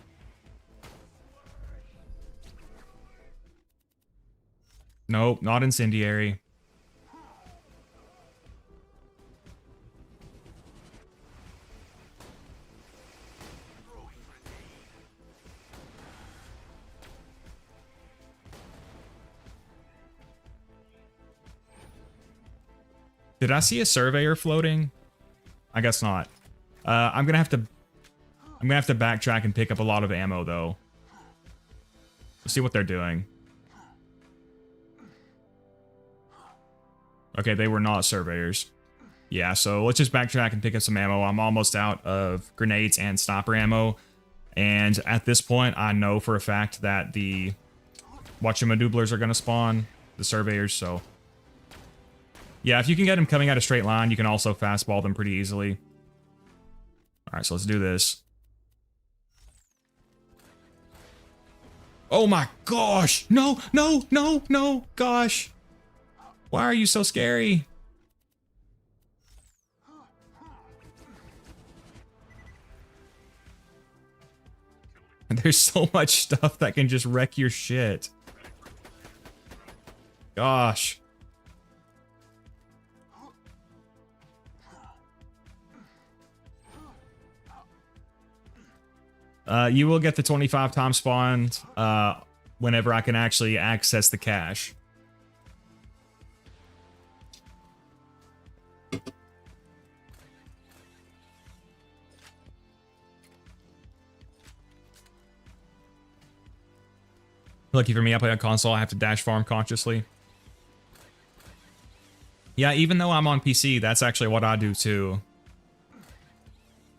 Nope, not incendiary. Did I see a surveyor floating? I guess not. I'm gonna have to backtrack and pick up a lot of ammo though. Let's see what they're doing. Okay, they were not surveyors. Yeah, so let's just backtrack and pick up some ammo. I'm almost out of grenades and sniper ammo. And at this point, I know for a fact that the whatchamadooblers are gonna spawn, the surveyors, so. Yeah, if you can get them coming at a straight line, you can also fastball them pretty easily. Alright, so let's do this. Oh my gosh! No, no, no, no, gosh! Why are you so scary? There's so much stuff that can just wreck your shit. Gosh. You will get the 25 times spawned whenever I can actually access the cache. Lucky for me, I play on console. I have to dash farm consciously. Yeah, even though I'm on PC, that's actually what I do too.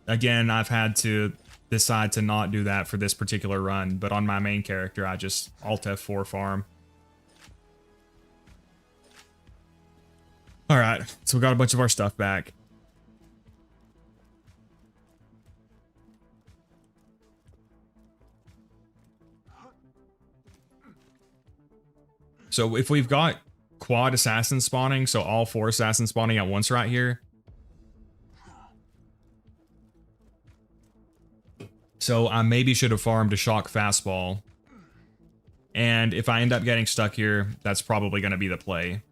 Again, I've had to decide to not do that for this particular run, but on my main character, I just Alt F4 farm. All right, so we got a bunch of our stuff back. So if we've got quad assassin spawning, so all 4 assassins spawning at once right here. So I maybe should have farmed a shock fastball. And if I end up getting stuck here, that's probably going to be the play.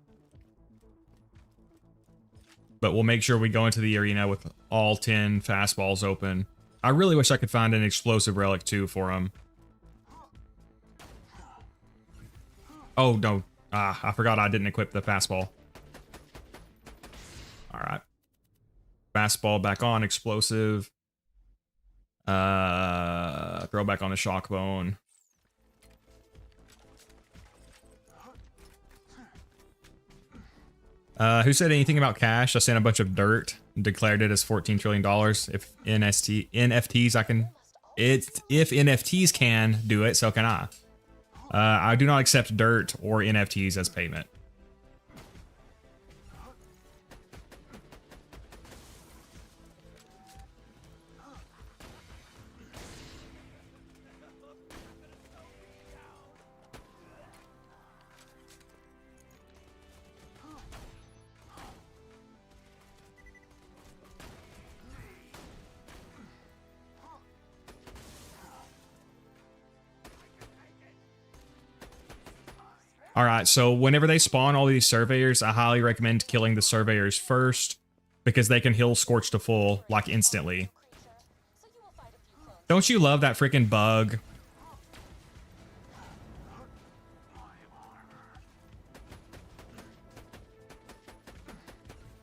But we'll make sure we go into the arena with all 10 fastballs open. I really wish I could find an explosive relic too for him. Oh, no. I forgot I didn't equip the fastball. Alright. Fastball back on, explosive. Throw back on the shock bone. Who said anything about cash? I sent a bunch of dirt and declared it as $14 trillion. If NFTs I can... If NFTs can do it, so can I. I do not accept dirt or NFTs as payment. All right, so whenever they spawn all these surveyors, I highly recommend killing the surveyors first because they can heal Scorch to full, like, instantly. Don't you love that freaking bug?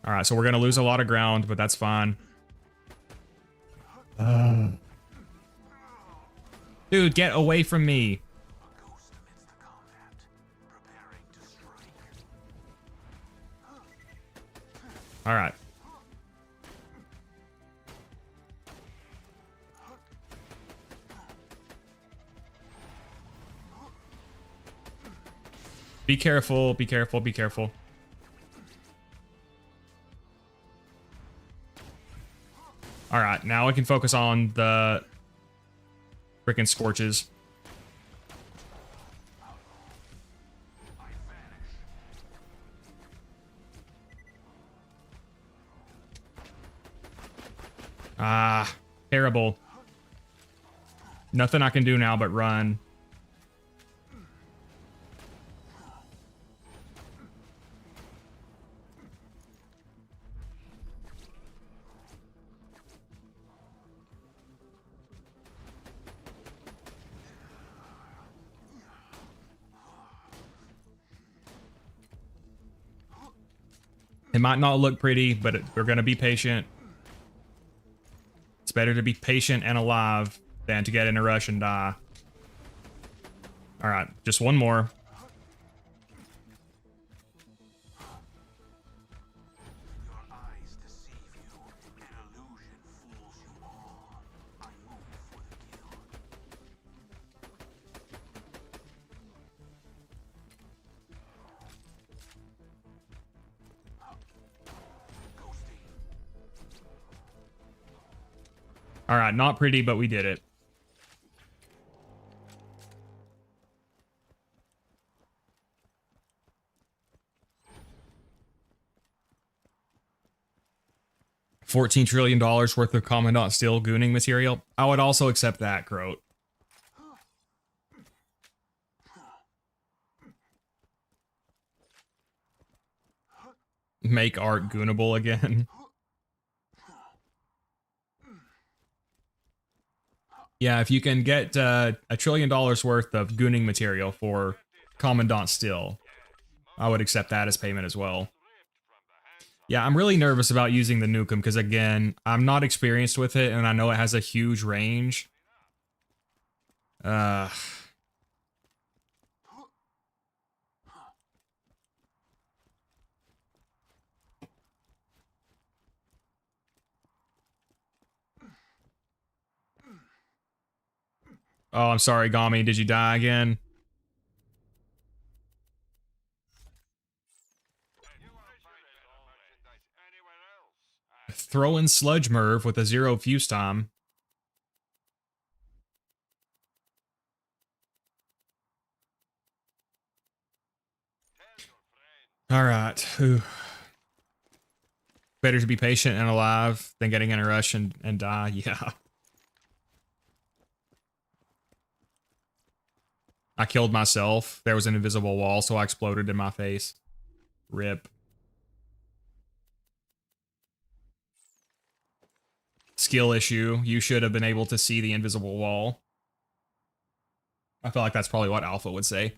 All right, so we're going to lose a lot of ground, but that's fine. Dude, get away from me. All right. Be careful, be careful, be careful. All right, now I can focus on the frickin' Scorches. Ah, terrible. Nothing I can do now but run. It might not look pretty, but we're going to be patient. It's better to be patient and alive than to get in a rush and die. All right, just one more. Your eyes deceive you. An illusion fools you all. I move for the kill. All right, not pretty, but we did it. $14 trillion worth of Commandant Steel gooning material. I would also accept that, Croat. Make art goonable again. Yeah, if you can get $1 trillion worth of gooning material for Commandant Steel, I would accept that as payment as well. Yeah, I'm really nervous about using the Nukem because, again, I'm not experienced with it, and I know it has a huge range. Oh, I'm sorry, Gami. Did you die again? Throw in Sludge Merv with a 0 fuse time. Alright. Better to be patient and alive than getting in a rush and die. Yeah. I killed myself. There was an invisible wall, so I exploded in my face. RIP. Skill issue. You should have been able to see the invisible wall. I feel like that's probably what Alpha would say.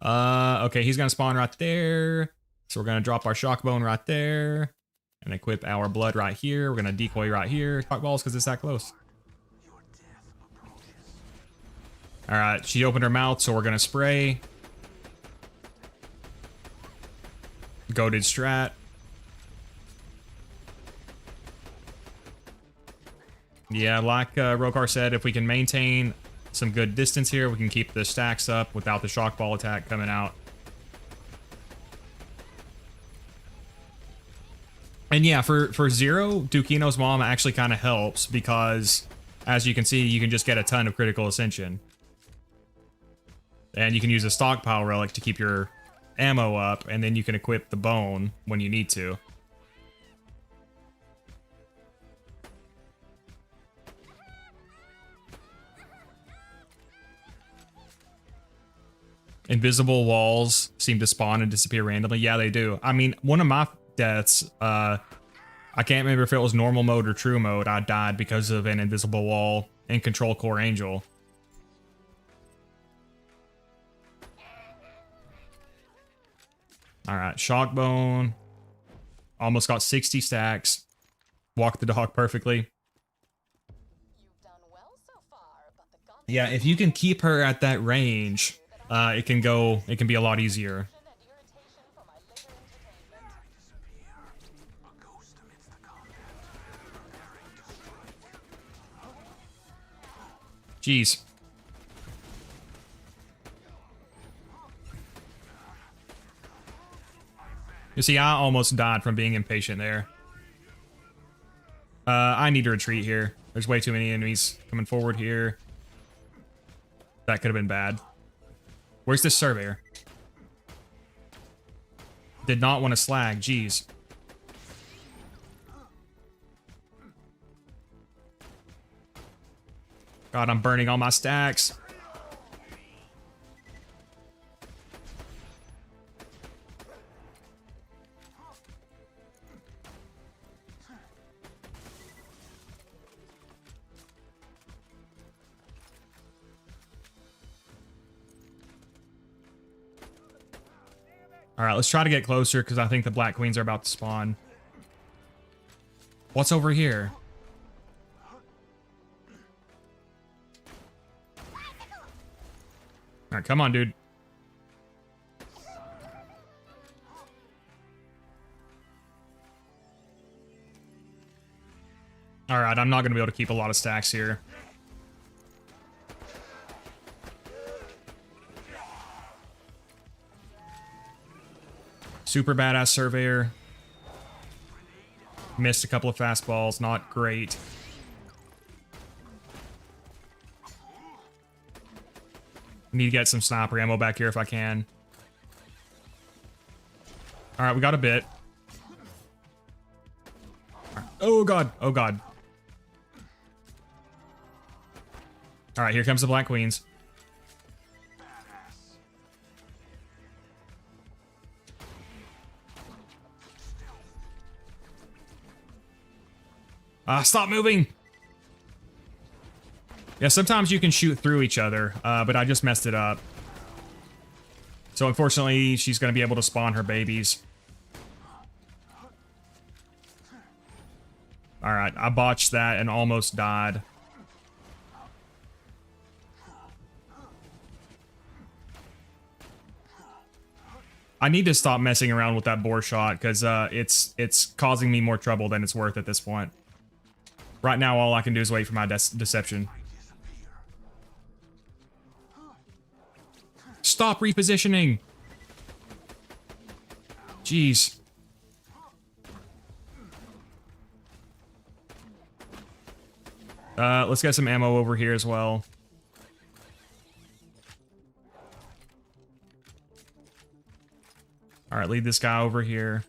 Okay, he's gonna spawn right there. So we're gonna drop our shock bone right there. And equip our blood right here. We're gonna decoy right here. Cock balls because it's that close. Alright, she opened her mouth, so we're gonna spray. Goated strat. Yeah, like Rokar said, if we can maintain some good distance here, we can keep the stacks up without the shock ball attack coming out. And yeah, for Zer0, Dukino's mom actually kind of helps because, as you can see, you can just get a ton of critical ascension. And you can use a stockpile relic to keep your ammo up, and then you can equip the bone when you need to. Invisible walls seem to spawn and disappear randomly. Yeah, they do. I mean, one of my deaths, I can't remember if it was normal mode or true mode, I died because of an invisible wall in Control Core Angel. Alright, shock bone. Almost got 60 stacks. Walked the dog perfectly. You've done well so far, but the gun Yeah, if you can keep her at that range, it can be a lot easier. and irritation for my later entertainment. A ghost amidst the combat, preparing to strike. Jeez. You see, I almost died from being impatient there. I need to retreat here. There's way too many enemies coming forward here. That could have been bad. Where's this surveyor? Did not want to slag, jeez. God, I'm burning all my stacks. Alright, let's try to get closer because I think the Black Queens are about to spawn. What's over here? Alright, come on, dude. Alright, I'm not going to be able to keep a lot of stacks here. Super badass surveyor. Missed a couple of fastballs, not great. Need to get some sniper ammo back here if I can. Alright, we got a bit. Oh god, oh god. Alright, here comes the Black Queens. Stop moving! Yeah, sometimes you can shoot through each other, but I just messed it up. So unfortunately, she's going to be able to spawn her babies. Alright, I botched that and almost died. I need to stop messing around with that boar shot, because it's causing me more trouble than it's worth at this point. Right now, all I can do is wait for my deception. Stop repositioning! Jeez. Let's get some ammo over here as well. Alright, lead this guy over here.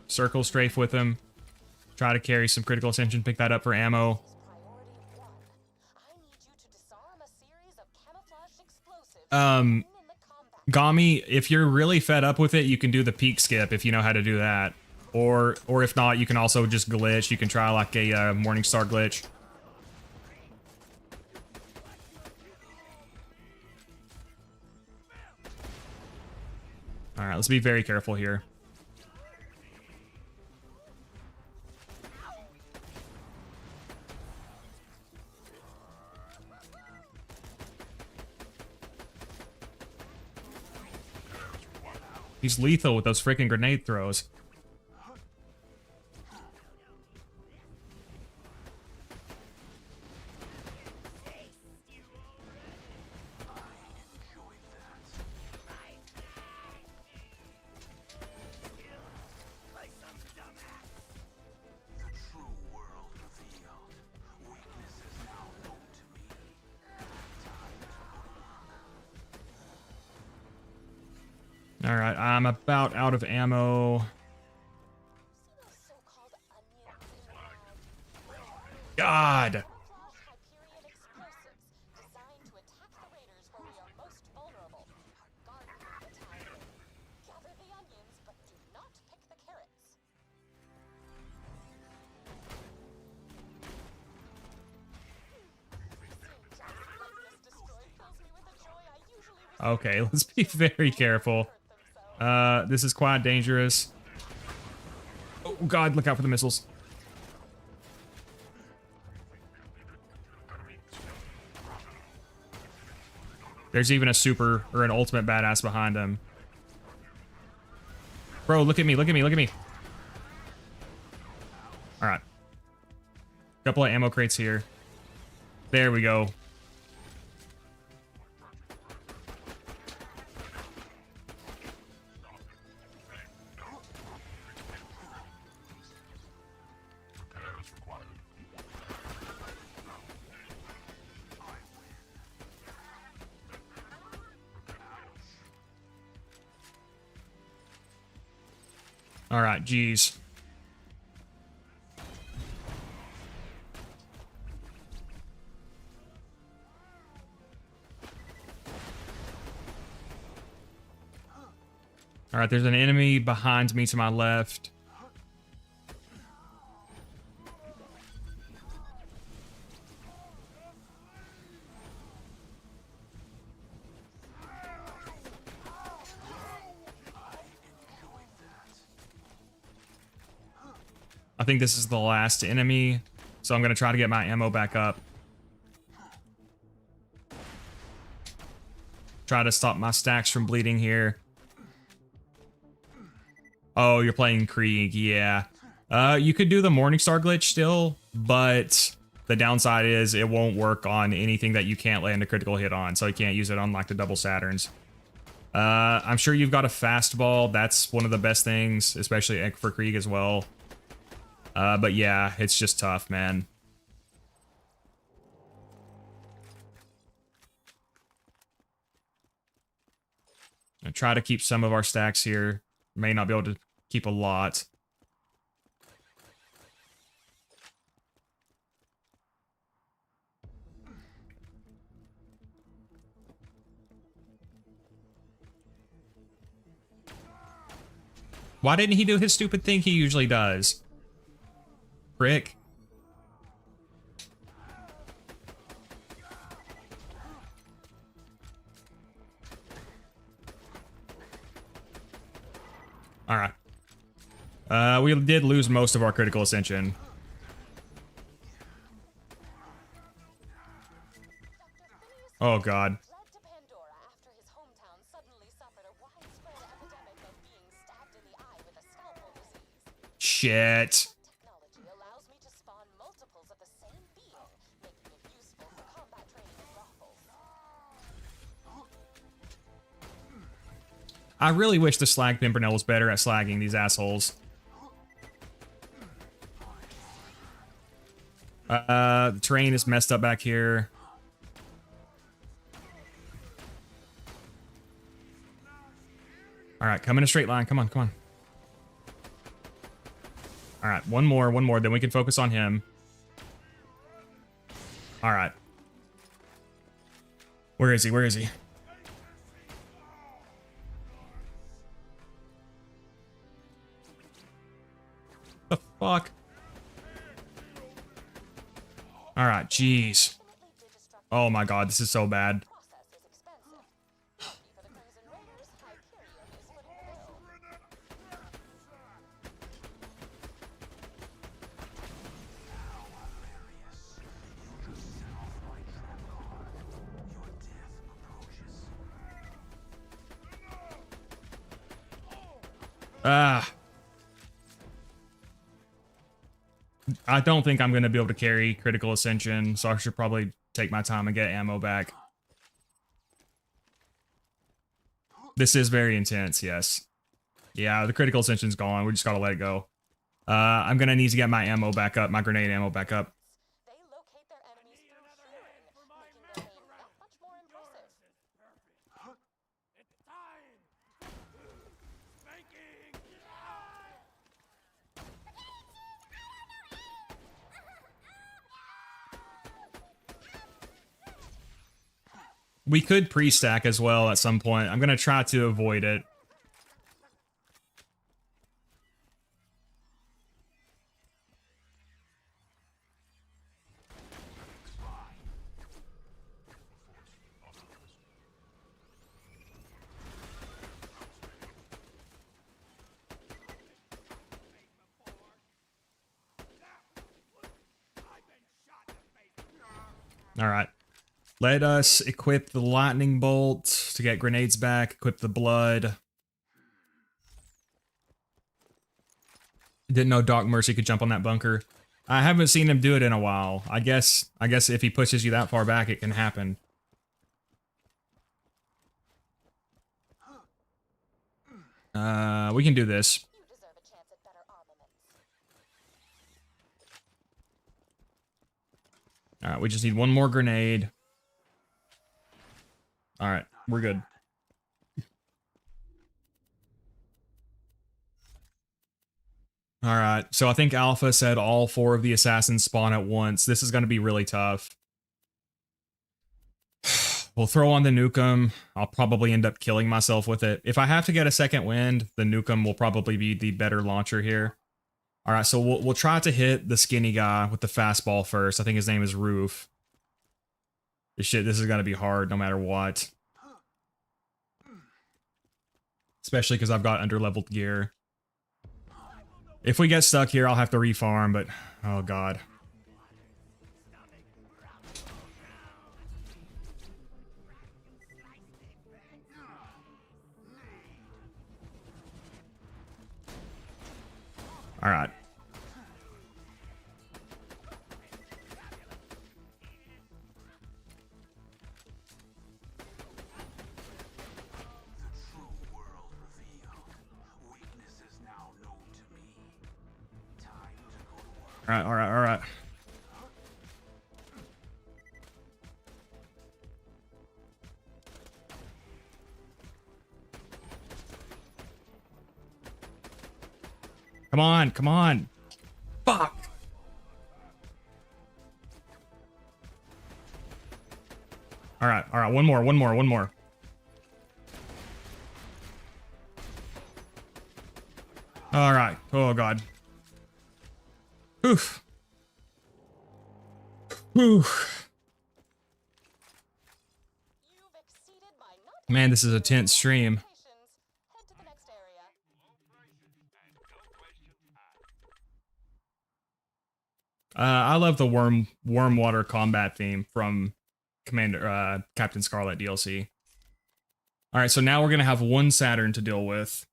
Circle strafe with him. Try to carry some critical attention, pick that up for ammo. Priority 1. I need you to disarm a series of camouflaged explosives hidden in the combat. Gami, if you're really fed up with it, you can do the peak skip if you know how to do that. Or if not, you can also just glitch. You can try like a Morningstar glitch. Alright, let's be very careful here. He's lethal with those freaking grenade throws. Alright, I'm about out of ammo. See those so-called onions in the ground? God! Camouflaged Hyperion explosives designed to attack the raiders where we are most vulnerable. Garden battalion. Gather the onions, but do not pick the carrots. Seeing Jack's fitness destroyed fills me with a joy I usually receive. Okay, let's be very careful. This is quite dangerous. Oh god, look out for the missiles. There's even a super or an ultimate badass behind him. Bro, look at me, look at me, look at me. Alright. Couple of ammo crates here. There we go. Alright, geez. Alright, there's an enemy behind me to my left. I think this is the last enemy, so I'm going to try to get my ammo back up. Try to stop my stacks from bleeding here. Oh, you're playing Krieg, yeah. You could do the Morningstar glitch still, but the downside is it won't work on anything that you can't land a critical hit on, so you can't use it on like the double Saturns. I'm sure you've got a fastball. That's one of the best things, especially for Krieg as well. But yeah, it's just tough, man. I try to keep some of our stacks here. May not be able to keep a lot. Why didn't he do his stupid thing he usually does? Prick. Alright. We did lose most of our critical ascension. Oh god. Fled to Pandora after his hometown suddenly suffered a widespread epidemic of being stabbed in the eye with a scalpel disease. Shit. Technology allows me to spawn multiples of the same being, making it useful for combat training and brothels. I really wish the Slag Pimpernel was better at slagging these assholes. The terrain is messed up back here. Alright, come in a straight line. Come on, come on. Alright, one more, then we can focus on him. Alright. Where is he? Where is he? The fuck? Alright, jeez. Oh my god, this is so bad. Process is expensive. Lucky for the Crimson Raiders, Hyperion is footing the bill. Ah. I don't think I'm going to be able to carry critical ascension, so I should probably take my time and get ammo back. This is very intense, yes. Yeah, the critical ascension's gone. We just got to let it go. I'm going to need to get my ammo back up, my grenade ammo back up. They locate their enemies through hearing, making their aim that much more impressive. It's time. Spanking. We could pre-stack as well at some point. I'm going to try to avoid it. All right. Let us equip the lightning bolt to get grenades back. Equip the blood. Didn't know Doc Mercy could jump on that bunker. I haven't seen him do it in a while. I guess if he pushes you that far back, it can happen. We can do this. You deserve a chance at better armaments. All right, we just need one more grenade. All right, we're good. All right, so I think Alpha said all 4 of the assassins spawn at once. This is going to be really tough. We'll throw on the Nukem. I'll probably end up killing myself with it. If I have to get a second wind, the Nukem will probably be the better launcher here. All right, so we'll try to hit the skinny guy with the fastball first. I think his name is Roof. This is going to be hard no matter what. Especially because I've got underleveled gear. If we get stuck here, I'll have to refarm, but oh god. All right. All right. Come on. Fuck. All right, one more. All right. Oh god. Oof. Oof. You've exceeded my not Man, this is a tense stream. expectations. Head to the next area. I love the worm water combat theme from Captain Scarlet DLC. All right, so now we're gonna have one Saturn to deal with.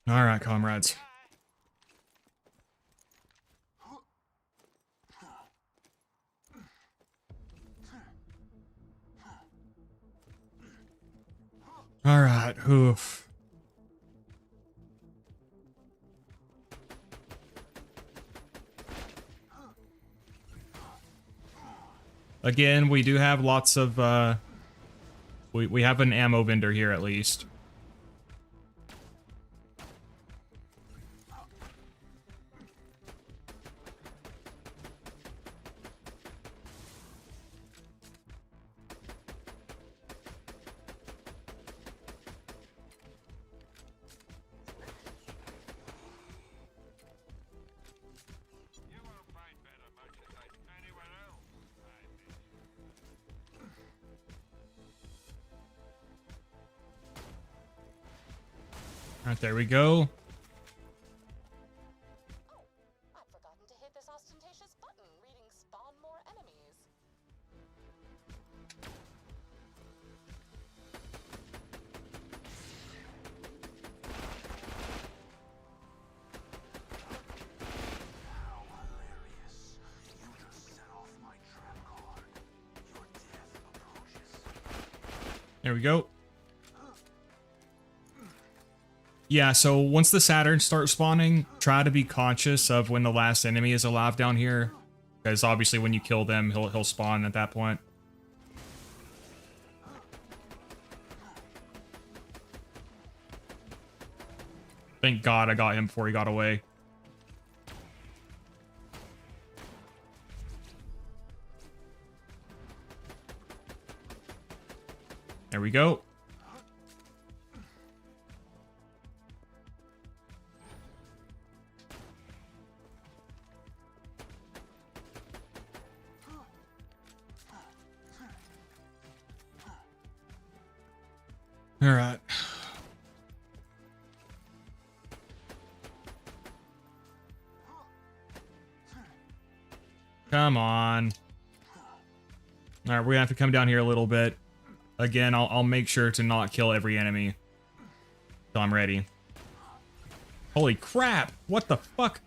All right, comrades. All right, oof. Again, we do have lots of, we have an ammo vendor here at least. You won't find better merchandise anywhere else. All right, there we go. Oh, I'd forgotten to hit this ostentatious button reading spawn more enemies. How hilarious. You just set off my trap card. Your death approaches. There we go. Yeah, so once the Saturn starts spawning, try to be conscious of when the last enemy is alive down here. Because obviously when you kill them, he'll spawn at that point. Thank God I got him before he got away. There we go. All right. Come on. All right, we're gonna have to come down here a little bit. Again, I'll make sure to not kill every enemy till I'm ready. Holy crap! What the fuck?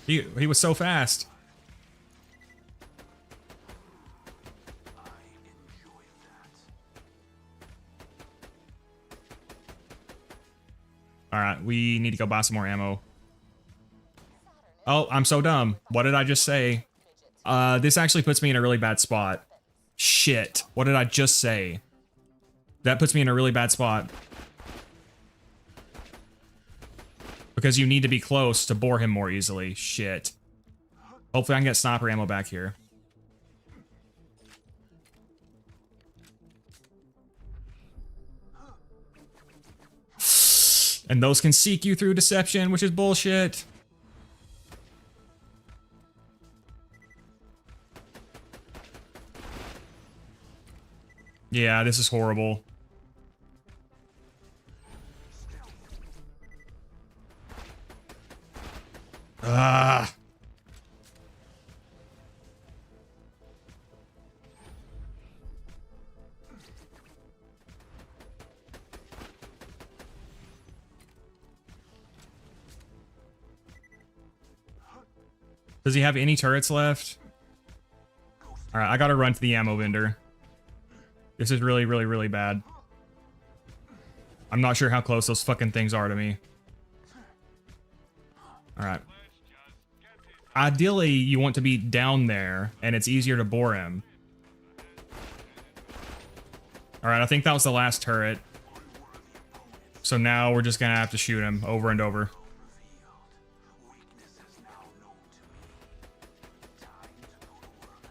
He was so fast. I enjoy that. All right, we need to go buy some more ammo. Oh, I'm so dumb. What did I just say? This actually puts me in a really bad spot. Shit. What did I just say? That puts me in a really bad spot. Because you need to be close to bore him more easily. Shit. Hopefully I can get sniper ammo back here. And those can seek you through deception, which is bullshit. Yeah, this is horrible. Ah. Does he have any turrets left? All right, I gotta run to the ammo vendor. This is really, really, really bad. I'm not sure how close those fucking things are to me. All right. Ideally, you want to be down there, and it's easier to bore him. All right, I think that was the last turret. So now we're just gonna have to shoot him over and over. Weaknesses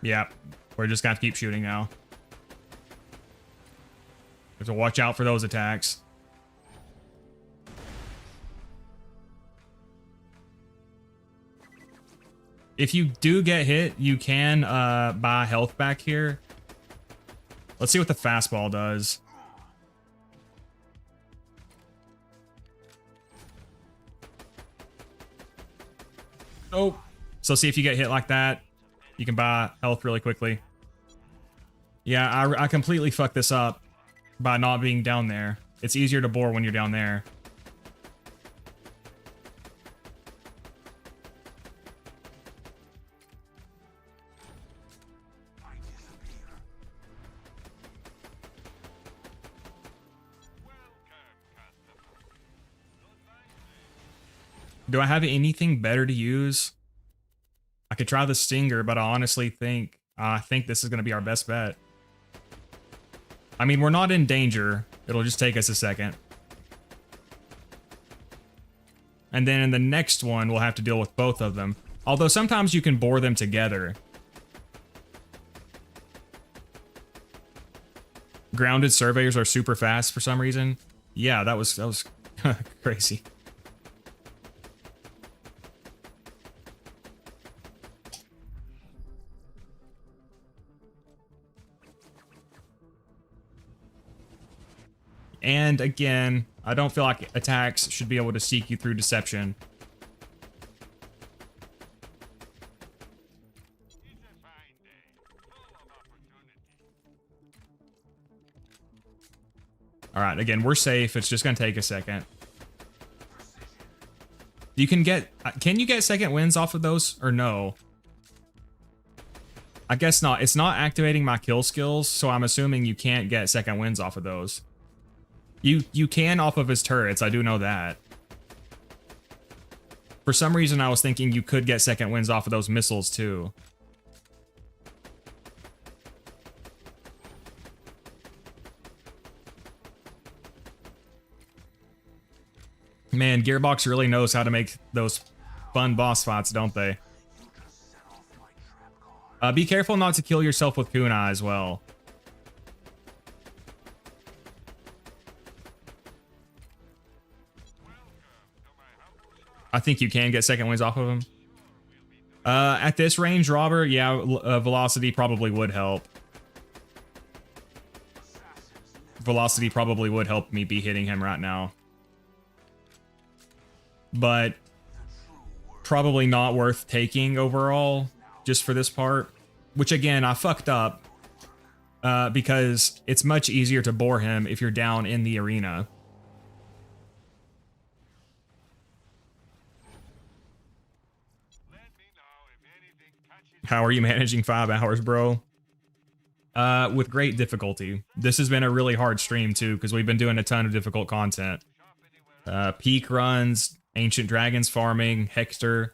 Yeah, we're just gonna have to keep shooting now. Have to watch out for those attacks. If you do get hit, you can buy health back here. Let's see what the fastball does. Oh, so see if you get hit like that, you can buy health really quickly. Yeah, I completely fucked this up by not being down there. It's easier to bore when you're down there. Do I have anything better to use? I could try the Stinger, but I honestly think this is going to be our best bet. I mean, we're not in danger. It'll just take us a second. And then in the next one, we'll have to deal with both of them. Although sometimes you can bore them together. Grounded surveyors are super fast for some reason. Yeah, that was crazy. And again, I don't feel like attacks should be able to seek you through deception. All right, again, we're safe. It's just going to take a second. You can you get second wins off of those or no? I guess not. It's not activating my kill skills, so I'm assuming you can't get second wins off of those. You can off of his turrets, I do know that. For some reason, I was thinking you could get second wins off of those missiles, too. Man, Gearbox really knows how to make those fun boss fights, don't they? Be careful not to kill yourself with kunai as well. I think you can get second wins off of him. At this range, Robert, yeah, velocity probably would help. Velocity probably would help me be hitting him right now. But probably not worth taking overall, just for this part. Which, again, I fucked up. Because it's much easier to bore him if you're down in the arena. How are you managing 5 hours, bro? With great difficulty. This has been a really hard stream, too, because we've been doing a ton of difficult content. Peak runs, Ancient Dragons farming, Hexter.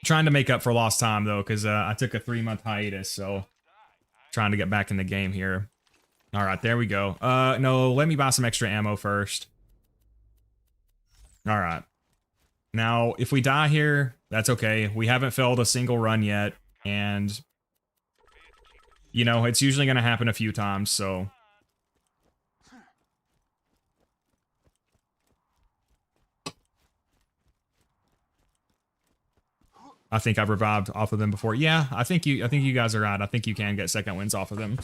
Trying to make up for lost time, though, because I took a 3-month hiatus, so... Trying to get back in the game here. Alright, there we go. No, let me buy some extra ammo first. Alright. Now, if we die here, that's okay. We haven't failed a single run yet, and... You know, it's usually going to happen a few times, so... I think I've revived off of them before. Yeah, I think you guys are right. I think you can get second wins off of them.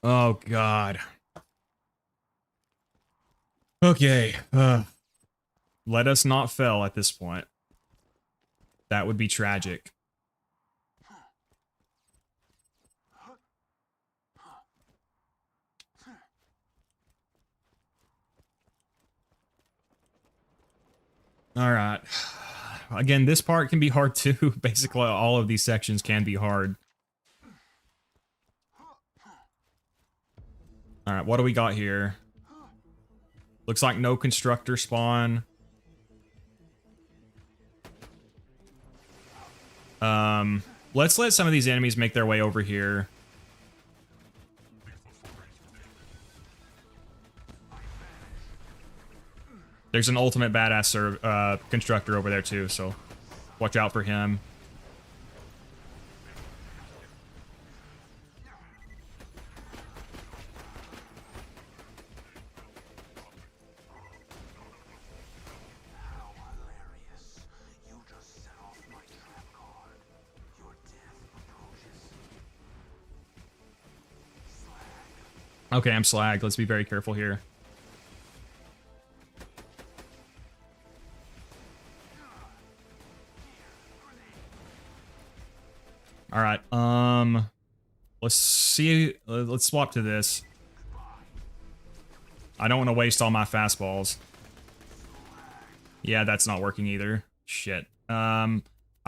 Oh, God. Okay. Let us not fail at this point. That would be tragic. All right. Again, this part can be hard too. Basically, all of these sections can be hard. All right, what do we got here? Looks like no constructor spawn. Let's let some of these enemies make their way over here. There's an ultimate badass constructor over there too, so Watch out for him. How hilarious. You just set off my trap card. Your death approaches. Slag. Okay, I'm slagged. Let's be very careful here. All right. Let's see. Let's swap to this. I don't want to waste all my fastballs. Yeah, that's not working either. Shit. I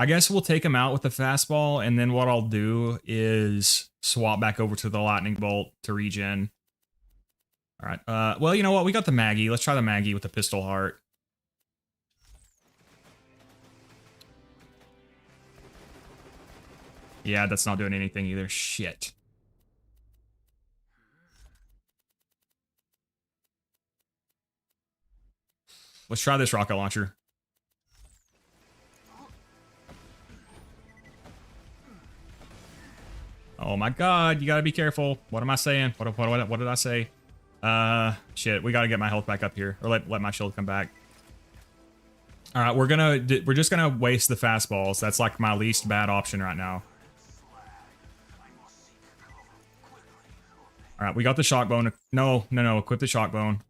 guess we'll take him out with the fastball, and then what I'll do is swap back over to the lightning bolt to regen. All right. Well, you know what? We got the Maggie. Let's try the Maggie with the pistol heart. Yeah, that's not doing anything either. Shit. Let's try this rocket launcher. Oh my god, you gotta be careful. What am I saying? What did I say? Shit, we gotta get my health back up here. Or let my shield come back. Alright, we're just gonna waste the fastballs. That's like my least bad option right now. Alright, we got the shock bone. No, equip the shock bone.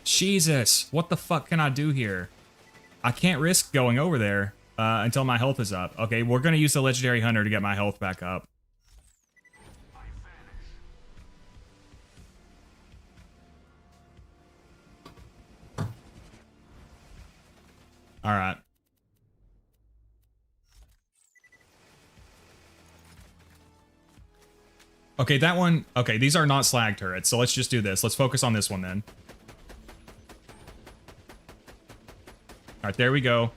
Jesus, what the fuck can I do here? I can't risk going over there until my health is up. Okay, we're gonna use the legendary hunter to get my health back up. All right. Okay, that one. Okay, these are not slag turrets, so let's just do this. Let's focus on this one then. All right, there we go.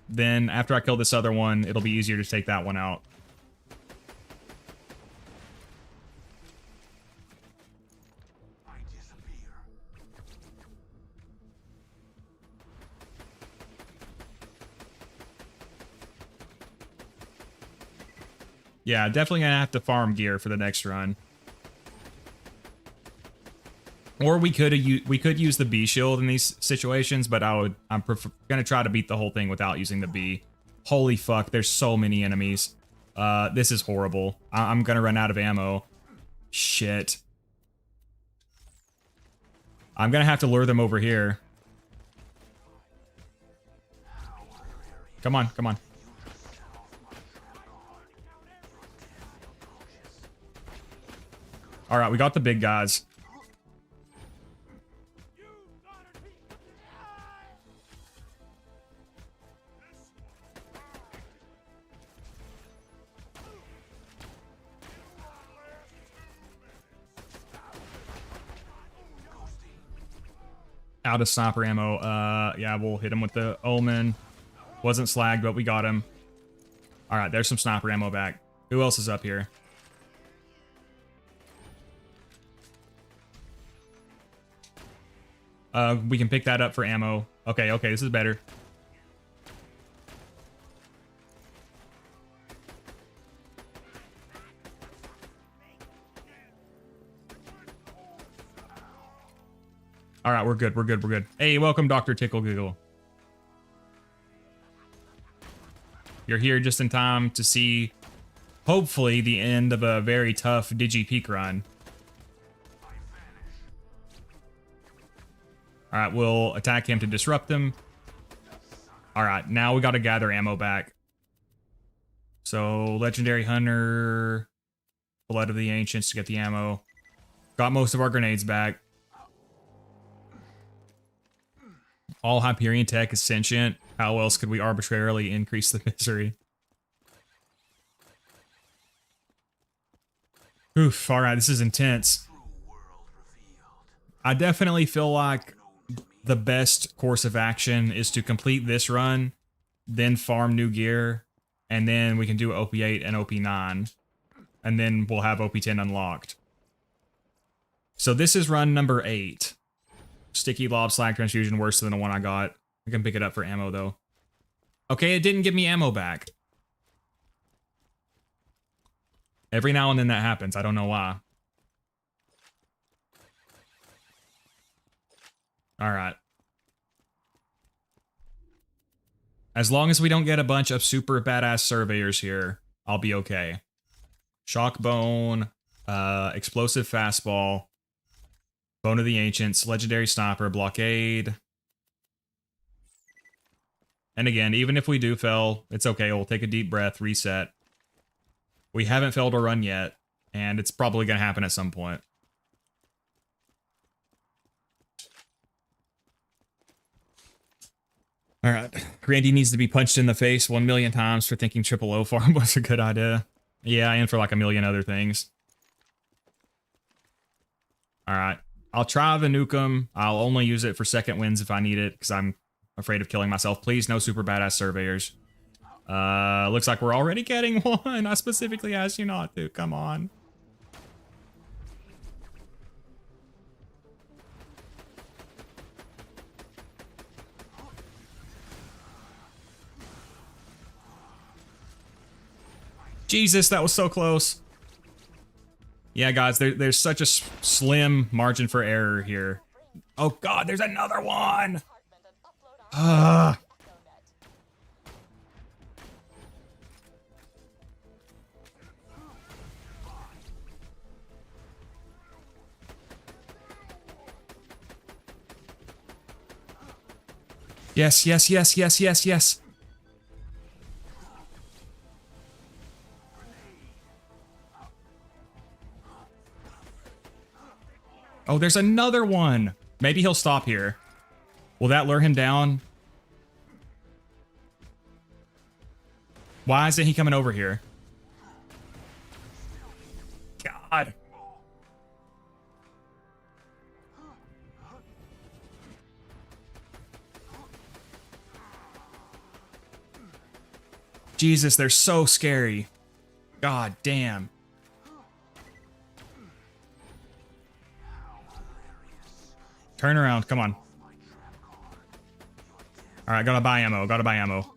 Then after I kill this other one, it'll be easier to take that one out. I disappear. Yeah, definitely gonna have to farm gear for the next run. Or we could use the B shield in these situations, but I'm gonna try to beat the whole thing without using the B. Holy fuck, there's so many enemies. This is horrible. I'm gonna run out of ammo. Shit. I'm gonna have to lure them over here. Come on, come on. All right, we got the big guys. Out of sniper ammo. Yeah, we'll hit him with the Omen. Wasn't slagged, but we got him. All right, there's some sniper ammo back. Who else is up here? We can pick that up for ammo. Okay, okay, this is better. All right, we're good, we're good, we're good. Hey, welcome, Dr. Tickle Giggle. You're here just in time to see, hopefully, the end of a very tough Digi Peak run. All right, we'll attack him to disrupt him. All right, now we got to gather ammo back. So, Legendary Hunter, Blood of the Ancients to get the ammo. Got most of our grenades back. All Hyperion tech is sentient. How else could we arbitrarily increase the misery? Oof, alright, this is intense. I definitely feel like the best course of action is to complete this run, then farm new gear, and then we can do OP8 and OP9. And then we'll have OP10 unlocked. So this is run number 8. Sticky lob slag transfusion worse than the one I got. I can pick it up for ammo though. Okay, it didn't give me ammo back. Every now and then that happens. I don't know why. Alright. As long as we don't get a bunch of super badass surveyors here, I'll be okay. Shock bone, explosive fastball, bone of the ancients, legendary sniper, blockade. And again, even if we do fail, it's okay. We'll take a deep breath, reset. We haven't failed a run yet, and it's probably going to happen at some point. All right. Randy needs to be punched in the face 1 million times for thinking triple O farm was a good idea. Yeah, and for like a million other things. All right. I'll try the nukem. I'll only use it for second wins if I need it, because I'm afraid of killing myself. Please, no super badass surveyors. Looks like we're already getting one. I specifically asked you not to. Come on. Jesus, that was so close. Yeah, guys, there's such a slim margin for error here. Oh God, there's another one. Yes, yes, yes, yes, yes, yes. Oh, there's another one. Maybe he'll stop here. Will that lure him down? Why isn't he coming over here? God. Jesus, they're so scary. God damn. Turn around, come on. Alright, gotta buy ammo, gotta buy ammo.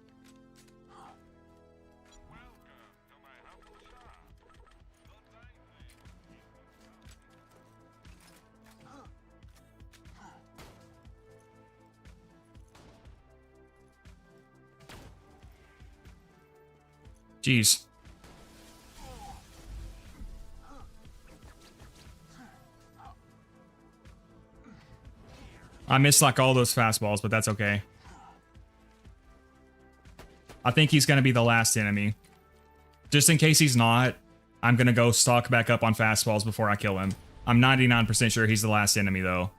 Jeez. I missed like all those fastballs, but that's okay. I think he's going to be the last enemy. Just in case he's not, I'm going to go stock back up on fastballs before I kill him. I'm 99% sure he's the last enemy, though.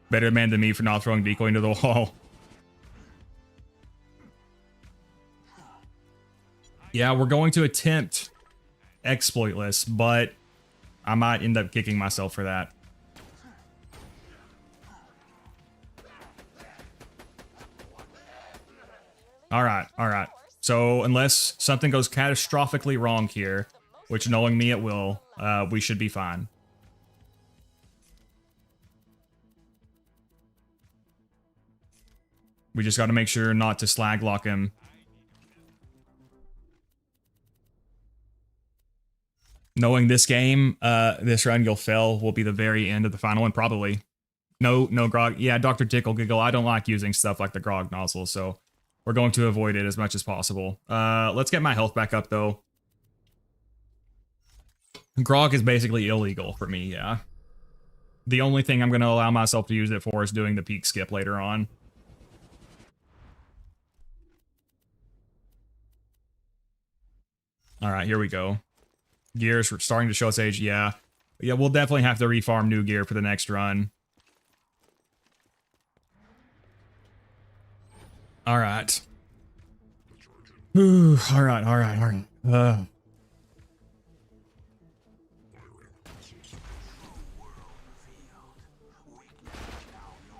Better man than me for not throwing decoy into the wall. Yeah, we're going to attempt exploitless, but I might end up kicking myself for that. Alright, alright. So, unless something goes catastrophically wrong here, which knowing me it will, we should be fine. We just gotta make sure not to slag lock him. Knowing this game, this run you'll fail will be the very end of the final one, probably. No grog. Yeah, Dr. Tickle Giggle, I don't like using stuff like the grog nozzle, so we're going to avoid it as much as possible. Let's get my health back up, though. Grog is basically illegal for me, yeah. The only thing I'm going to allow myself to use it for is doing the peak skip later on. Alright, here we go. Gears starting to show its age, yeah. Yeah, we'll definitely have to refarm new gear for the next run. Alright. Alright.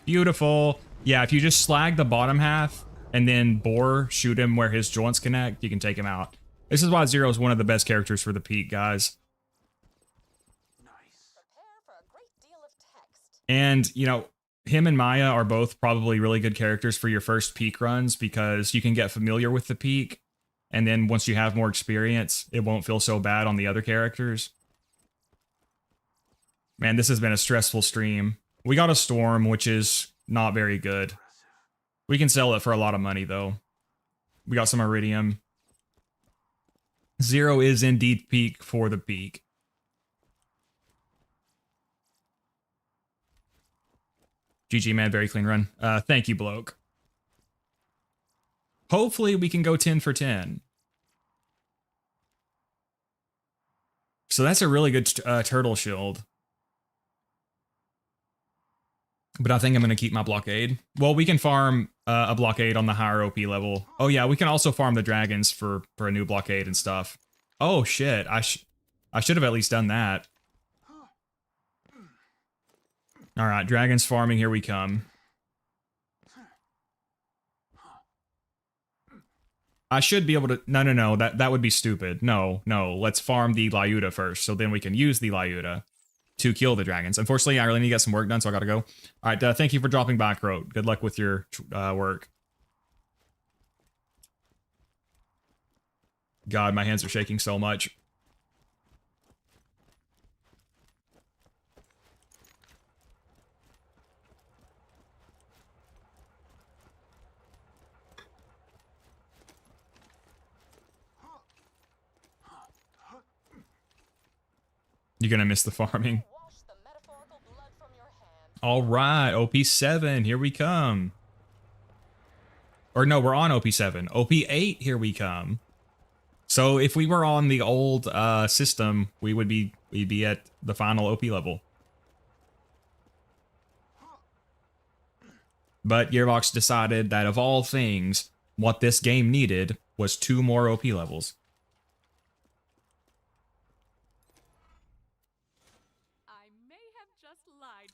Beautiful. Yeah, if you just slag the bottom half and then bore, shoot him where his joints connect, you can take him out. This is why Zer0 is one of the best characters for the peak, guys. And, you know, him and Maya are both probably really good characters for your first peak runs because you can get familiar with the peak. And then once you have more experience, it won't feel so bad on the other characters. Man, this has been a stressful stream. We got a storm, which is not very good. We can sell it for a lot of money, though. We got some iridium. Zer0 is indeed peak for the peak. GG, man. Very clean run. Thank you, bloke. Hopefully we can go 10 for 10. So that's a really good turtle shield. But I think I'm going to keep my blockade. Well, we can farm a blockade on the higher OP level. Oh, yeah, we can also farm the dragons for a new blockade and stuff. Oh, shit. I should have at least done that. All right, dragons farming. Here we come. I should be able to... No. That would be stupid. No. Let's farm the Lyuda first, so then we can use the Lyuda to kill the dragons. Unfortunately, I really need to get some work done, so I gotta go. All right, thank you for dropping by, Crow. Good luck with your work. God, my hands are shaking so much. You're gonna miss the farming. All right, OP7, here we come. Or no, we're on OP7. OP8, here we come. So if we were on the old system, we'd be at the final OP level. But Gearbox decided that of all things, what this game needed was 2 more OP levels.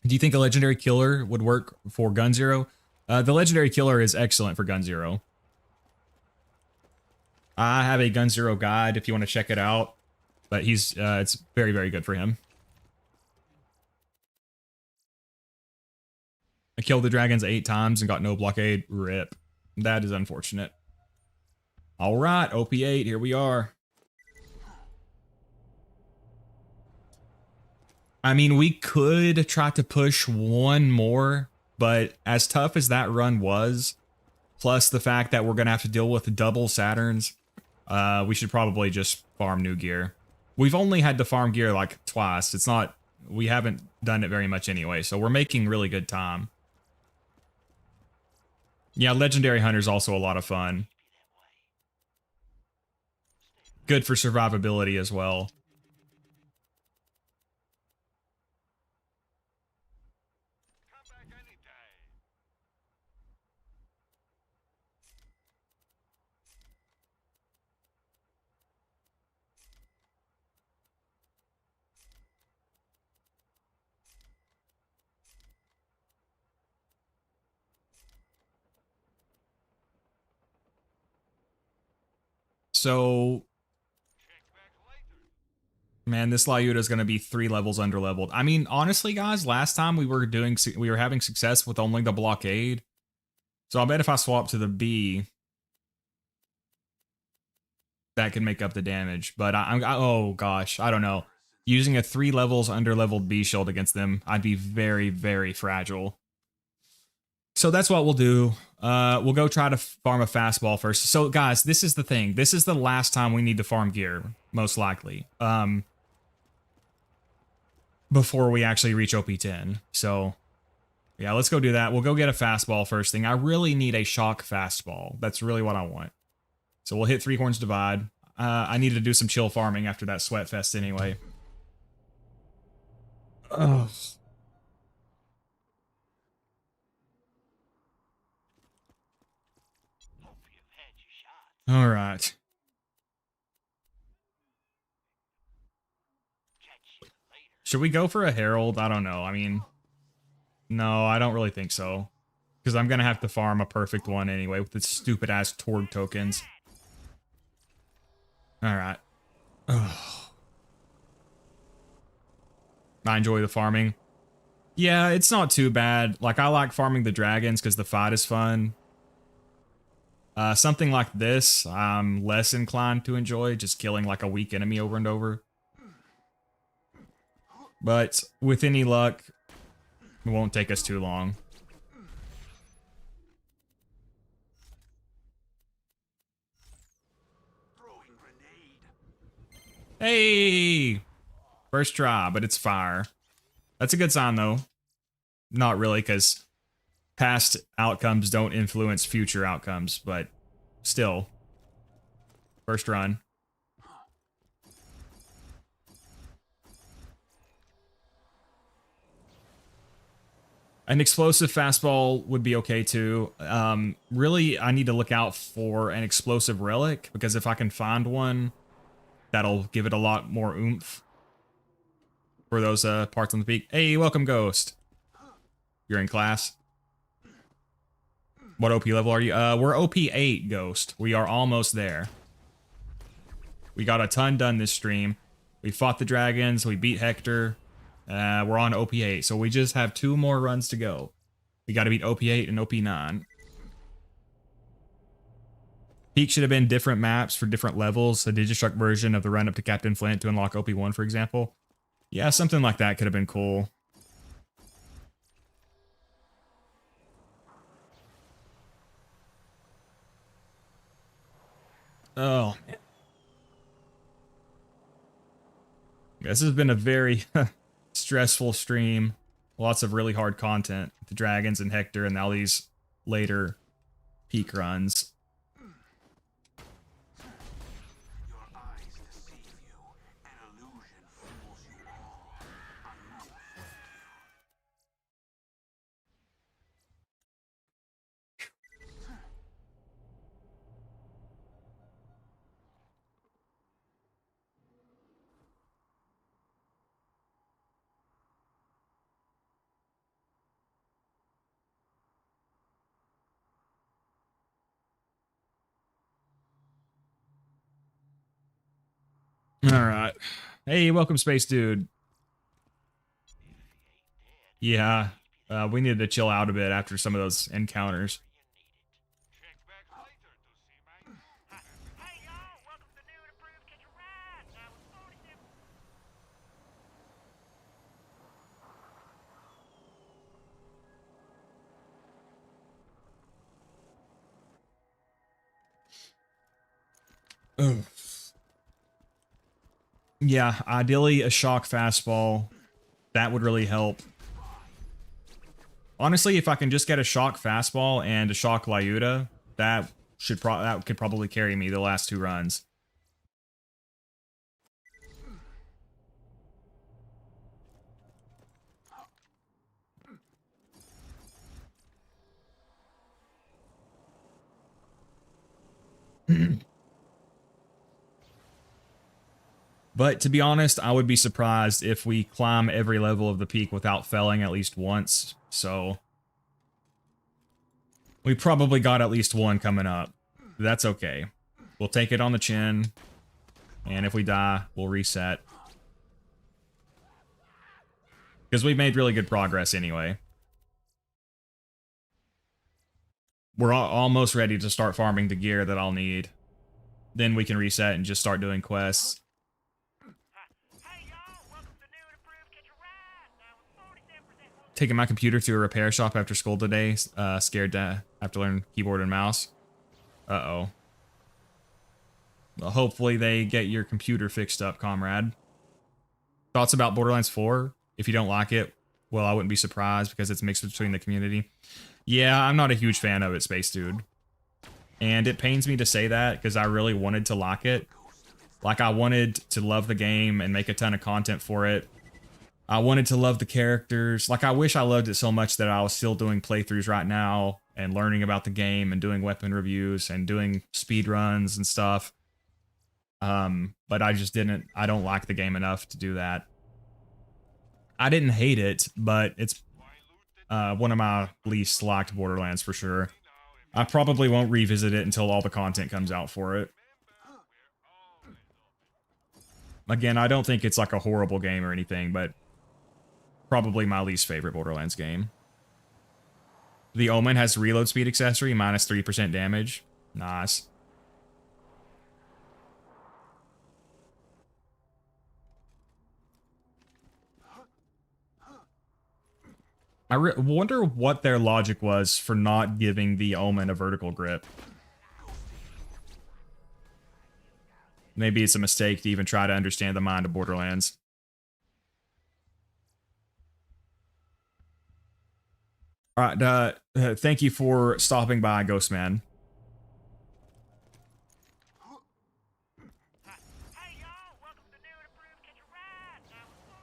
Do you think a legendary killer would work for Gun Zer0? The legendary killer is excellent for Gun Zer0. I have a Gun Zer0 guide if you want to check it out, but it's very, very good for him. I killed the dragons 8 times and got no blockade. Rip. That is unfortunate. All right, OP8, here we are. I mean, we could try to push 1 more, but as tough as that run was, plus the fact that we're going to have to deal with double Saturns, we should probably just farm new gear. We've only had to farm gear like twice. We haven't done it very much anyway, so we're making really good time. Yeah, Legendary Hunter's also a lot of fun. Good for survivability as well. So, man, this Lyuda is going to be 3 levels underleveled. I mean, honestly, guys, last time we were having success with only the blockade. So I bet if I swap to the B, that could make up the damage. But oh gosh, I don't know. Using a 3 levels underleveled B shield against them, I'd be very, very fragile. So that's what we'll do. We'll go try to farm a fastball first. So guys, this is the thing. This is the last time we need to farm gear, most likely. Before we actually reach OP10. So yeah, let's go do that. We'll go get a fastball first thing. I really need a shock fastball. That's really what I want. So we'll hit 3 Horns Divide. I need to do some chill farming after that sweat fest anyway. Ugh. All right. Should we go for a Herald? I don't know. I mean, no, I don't really think so. Because I'm going to have to farm a perfect one anyway with the stupid-ass Torg tokens. All right. Ugh. I enjoy the farming. Yeah, it's not too bad. Like, I like farming the dragons because the fight is fun. Something like this, I'm less inclined to enjoy, just killing like a weak enemy over and over. But with any luck, it won't take us too long. Throwing grenade. Hey! First try, but it's fire. That's a good sign, though. Not really, because past outcomes don't influence future outcomes, but still. First run. An explosive fastball would be okay too. Really, I need to look out for an explosive relic, because if I can find one, that'll give it a lot more oomph for those parts on the peak. Hey, welcome, Ghost. You're in class. What OP level are you? We're OP8, Ghost. We are almost there. We got a ton done this stream. We fought the dragons. We beat Hector. We're on OP8, so we just have 2 more runs to go. We got to beat OP8 and OP9. Peak should have been different maps for different levels. A Digistruct version of the run up to Captain Flint to unlock OP1, for example. Yeah, something like that could have been cool. Oh, man. This has been a very stressful stream. Lots of really hard content. The dragons and Hector and all these later peak runs. Your eyes deceive you. An illusion fools you all. No, thank All right. Hey, welcome, Space Dude. Yeah, we needed to chill out a bit after some of those encounters. Check back later to see my... Hey y'all, welcome to the new and improved Catch a Ride. Now with 47... Ugh. Yeah, ideally a shock fastball. That would really help. Honestly, if I can just get a shock fastball and a shock Lyuda, that could probably carry me the last 2 runs. But to be honest, I would be surprised if we climb every level of the peak without failing at least once. So we probably got at least 1 coming up. That's okay. We'll take it on the chin. And if we die, we'll reset. Because we've made really good progress anyway. We're almost ready to start farming the gear that I'll need. Then we can reset and just start doing quests. Hey y'all, welcome to the new and improved Catch a Ride. Now with 47%... Taking my computer to a repair shop after school today. Scared to have to learn keyboard and mouse. Uh-oh. Well, hopefully they get your computer fixed up, comrade. Thoughts about Borderlands 4? If you don't like it, well, I wouldn't be surprised because it's mixed between the community. Yeah, I'm not a huge fan of it, Space Dude. And it pains me to say that because I really wanted to like it. Like, I wanted to love the game and make a ton of content for it. I wanted to love the characters. Like, I wish I loved it so much that I was still doing playthroughs right now and learning about the game and doing weapon reviews and doing speed runs and stuff. But I just didn't. I don't like the game enough to do that. I didn't hate it, but it's one of my least liked Borderlands for sure. I probably won't revisit it until all the content comes out for it. Again, I don't think it's like a horrible game or anything, but probably my least favorite Borderlands game. The Omen has reload speed accessory, minus 3% damage. Nice. I wonder what their logic was for not giving the Omen a vertical grip. Maybe it's a mistake to even try to understand the mind of Borderlands. All right, thank you for stopping by, Ghostman. Hey y'all, welcome to the new and improved Catch a Ride. Now with 42.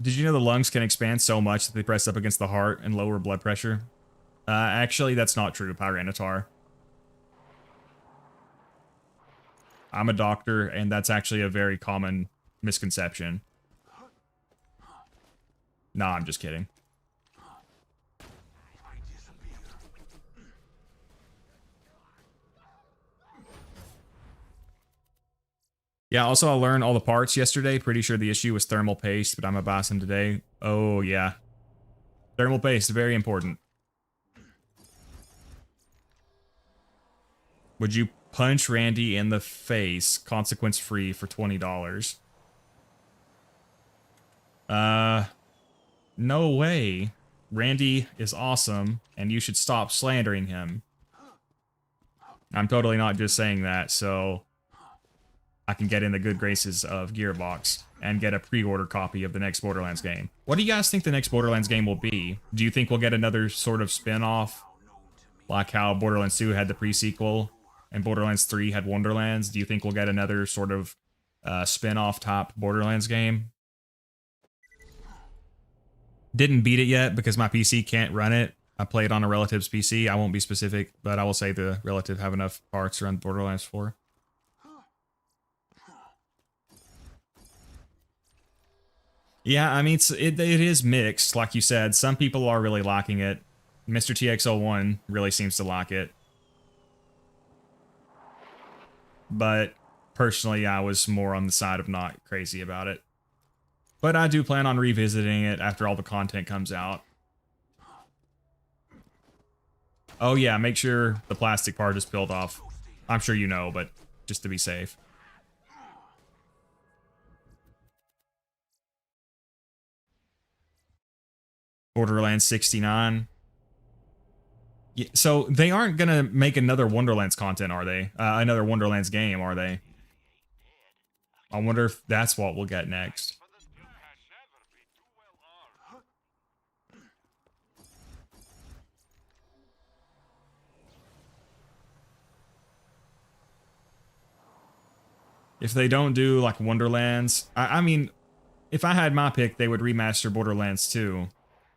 Did you know the lungs can expand so much that they press up against the heart and lower blood pressure? Actually, that's not true, Pyranitar. I'm a doctor, and that's actually a very common misconception. Nah, I'm just kidding. Yeah, also I learned all the parts yesterday. Pretty sure the issue was thermal paste, but I'm a boss him today. Oh, yeah. Thermal paste, very important. Would you punch Randy in the face, consequence-free, for $20? No way. Randy is awesome, and you should stop slandering him. I'm totally not just saying that, so I can get in the good graces of Gearbox and get a pre-order copy of the next Borderlands game. What do you guys think the next Borderlands game will be? Do you think we'll get another sort of spin-off? Like how Borderlands 2 had the pre-sequel and Borderlands 3 had Wonderlands? Do you think we'll get another sort of spin-off top Borderlands game? Didn't beat it yet because my PC can't run it. I play it on a relative's PC. I won't be specific, but I will say the relative have enough parts to run Borderlands 4. Yeah, I mean, it is mixed, like you said. Some people are really liking it. Mr. TX01 really seems to like it. But personally, I was more on the side of not crazy about it. But I do plan on revisiting it after all the content comes out. Oh yeah, make sure the plastic part is peeled off. I'm sure you know, but just to be safe. Borderlands 69. Yeah, so they aren't gonna make another Wonderlands content, are they? Another Wonderlands game, are they? I wonder if that's what we'll get next. For the new can never be too well armed. If they don't do like Wonderlands, I mean, if I had my pick, they would remaster Borderlands 2.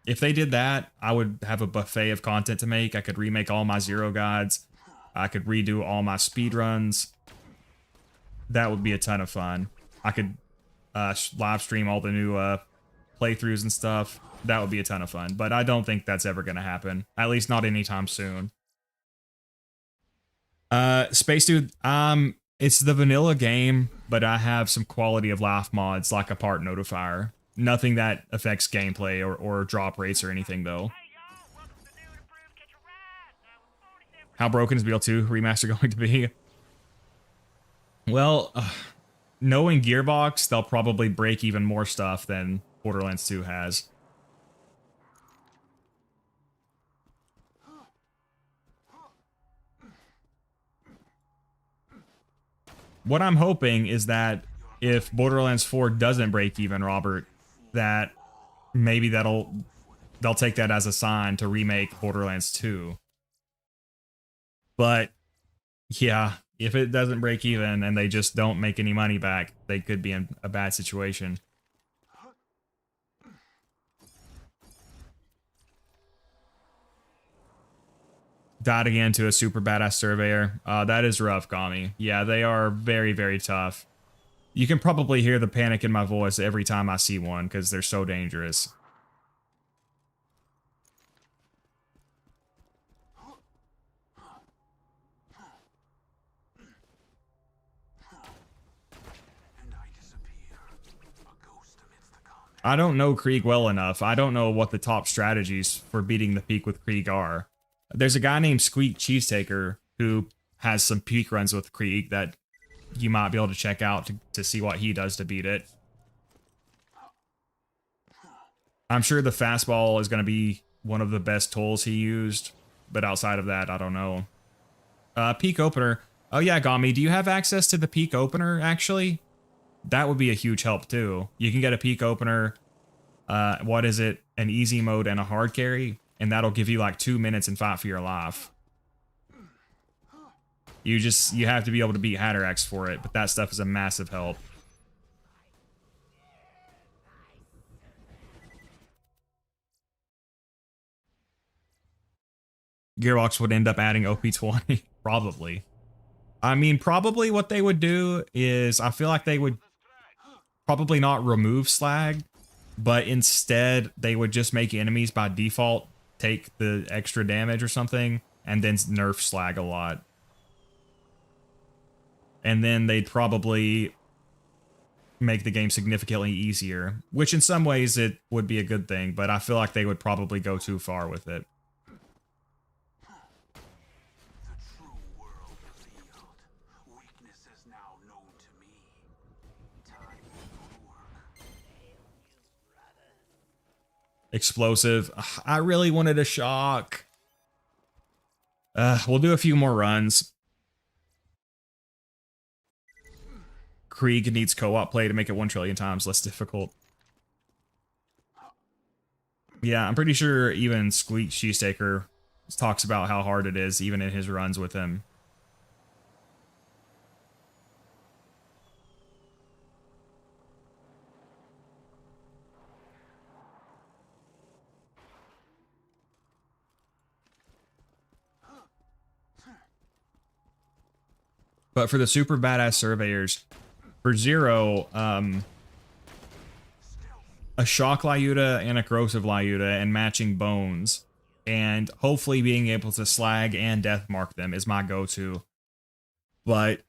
If they did that, I would have a buffet of content to make. I could remake all my Zer0 guides. I could redo all my speedruns. That would be a ton of fun. I could live stream all the new playthroughs and stuff. That would be a ton of fun. But I don't think that's ever going to happen. At least not anytime soon. Space Dude, it's the vanilla game, but I have some quality of life mods like a part notifier. Nothing that affects gameplay or drop rates or anything, though. Hey y'all, welcome to the new and improved Catch a Ride. Now with 47. How broken is BL2 remaster going to be? Well, knowing Gearbox, they'll probably break even more stuff than Borderlands 2 has. What I'm hoping is that if Borderlands 4 doesn't break even, Robert, that maybe they'll take that as a sign to remake Borderlands 2. But yeah, if it doesn't break even and they just don't make any money back, they could be in a bad situation. Died again to a super badass surveyor. That is rough, Gami. Yeah, they are very, very tough. You can probably hear the panic in my voice every time I see one because they're so dangerous. I don't know Krieg well enough. I don't know what the top strategies for beating the peak with Krieg are. There's a guy named Squeak Cheesetaker who has some peak runs with Krieg that you might be able to check out to see what he does to beat it. I'm sure the fastball is going to be one of the best tools he used, but outside of that, I don't know. Peak opener. Oh yeah, Gami, do you have access to the peak opener, actually? That would be a huge help, too. You can get a peak opener, what is it, an easy mode and a hard carry, and that'll give you like 2 minutes and fight for your life. You have to be able to beat Hatterax for it, but that stuff is a massive help. Gearbox would end up adding OP20, probably. I mean, probably what they would do is, I feel like they would probably not remove slag, but instead they would just make enemies by default take the extra damage or something, and then nerf slag a lot. And then they'd probably make the game significantly easier, which in some ways it would be a good thing, but I feel like they would probably go too far with it. Explosive. Ugh, I really wanted a shock. We'll do a few more runs. Krieg needs co-op play to make it 1 trillion times less difficult. Yeah, I'm pretty sure even Squeak Cheesetaker talks about how hard it is, even in his runs with him. But for the super badass surveyors, for Zer0, a shock Lyuda and a corrosive Lyuda and matching bones, and hopefully being able to slag and death mark them is my go-to. But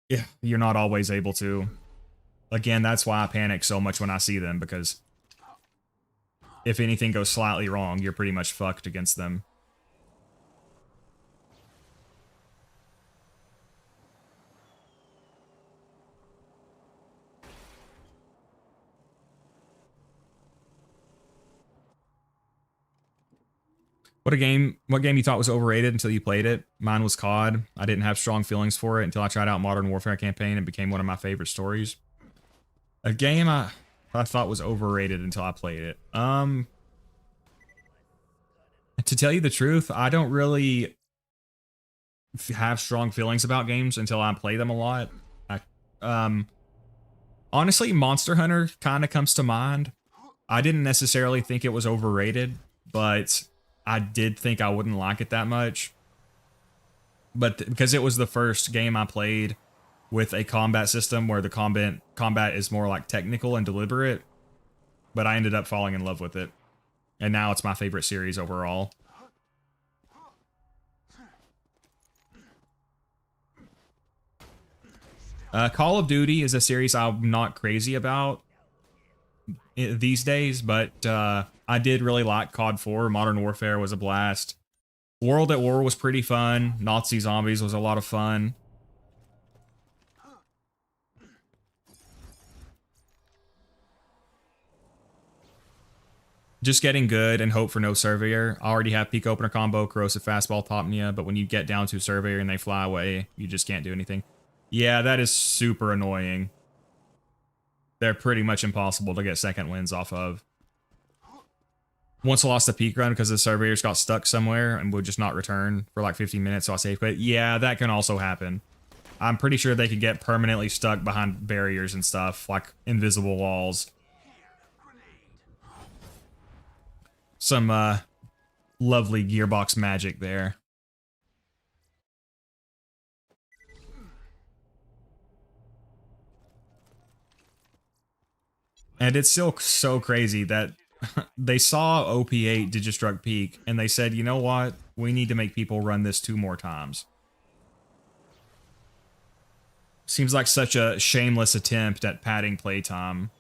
yeah, you're not always able to. Again, that's why I panic so much when I see them, because if anything goes slightly wrong, you're pretty much fucked against them. What game you thought was overrated until you played it? Mine was COD. I didn't have strong feelings for it until I tried out Modern Warfare campaign and became one of my favorite stories. A game I thought was overrated until I played it. To tell you the truth, I don't really have strong feelings about games until I play them a lot. Honestly, Monster Hunter kind of comes to mind. I didn't necessarily think it was overrated, but I did think I wouldn't like it that much. But because it was the first game I played with a combat system where the combat is more like technical and deliberate, but I ended up falling in love with it. And now it's my favorite series overall. Call of Duty is a series I'm not crazy about these days, but I did really like COD 4. Modern Warfare was a blast. World at War was pretty fun. Nazi Zombies was a lot of fun. Just getting good and hope for no Surveyor. I already have Peak Opener combo, Corrosive Fastball, Topnia, but when you get down to Surveyor and they fly away, you just can't do anything. Yeah, that is super annoying. They're pretty much impossible to get second wins off of. Once I lost a peak run because the Surveyors got stuck somewhere and would just not return for like 15 minutes, so I safe quit. Yeah, that can also happen. I'm pretty sure they could get permanently stuck behind barriers and stuff, like invisible walls. Some lovely Gearbox magic there. And it's still so crazy that they saw OP8 Digistruct Peak and they said, you know what? We need to make people run this 2 more times. Seems like such a shameless attempt at padding playtime.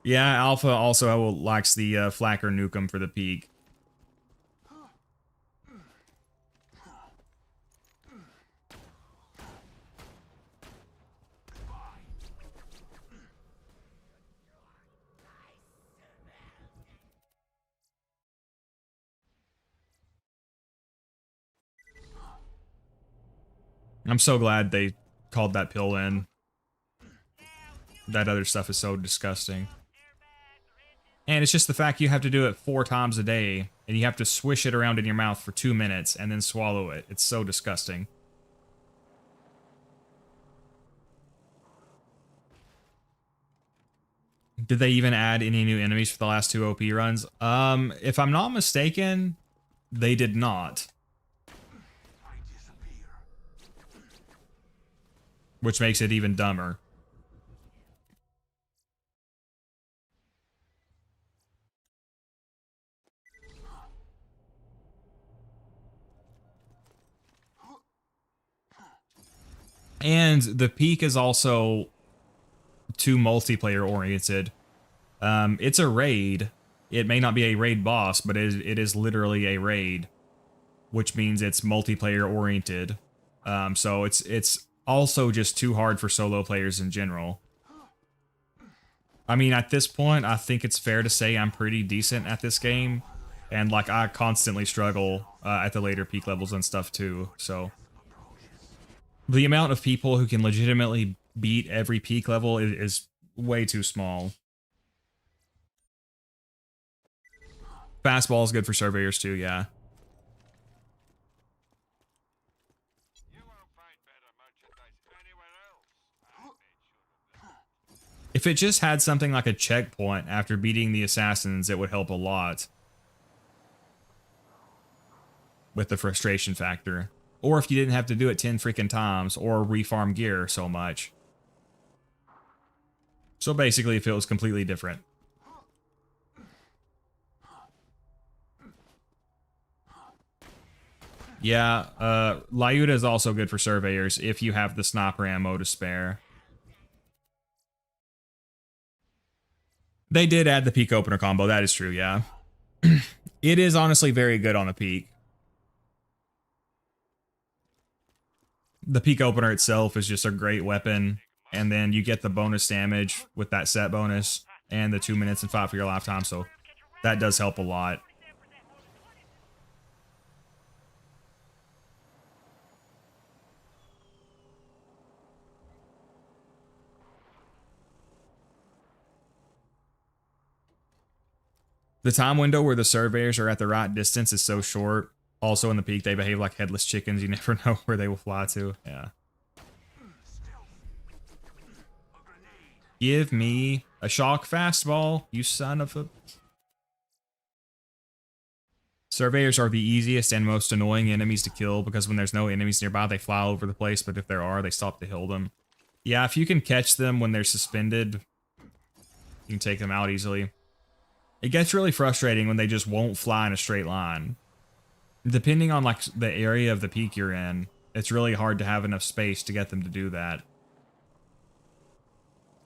Yeah, Alpha also likes the Flacker Nukem for the peak. I'm so glad they called that pill in. That other stuff is so disgusting. And it's just the fact you have to do it 4 times a day, and you have to swish it around in your mouth for 2 minutes and then swallow it. It's so disgusting. Did they even add any new enemies for the last 2 OP runs? If I'm not mistaken, they did not. Which makes it even dumber. And the peak is also too multiplayer oriented. It's a raid. It may not be a raid boss, but it is literally a raid, which means it's multiplayer oriented. So it's also just too hard for solo players in general. I mean, at this point, I think it's fair to say I'm pretty decent at this game, and like I constantly struggle at the later peak levels and stuff too. So the amount of people who can legitimately beat every peak level is way too small. Fastball is good for surveyors too, yeah. You won't find better merchandise anywhere else. I made sure of that. If it just had something like a checkpoint after beating the assassins, it would help a lot with the frustration factor. Or if you didn't have to do it 10 freaking times or refarm gear so much. So basically, if it was completely different. Yeah, Lyuda is also good for surveyors if you have the sniper ammo to spare. They did add the peak opener combo, that is true, yeah. It is honestly very good on the peak. The peak opener itself is just a great weapon, and then you get the bonus damage with that set bonus, and the 2 minutes and 5 for your lifetime, so that does help a lot. The time window where the surveyors are at the right distance is so short. Also in the peak, they behave like headless chickens. You never know where they will fly to. Yeah. Give me a shock fastball, you son of a... Surveyors are the easiest and most annoying enemies to kill because when there's no enemies nearby, they fly all over the place, but if there are, they stop to heal them. Yeah, if you can catch them when they're suspended, you can take them out easily. It gets really frustrating when they just won't fly in a straight line. Depending on like the area of the peak you're in, it's really hard to have enough space to get them to do that.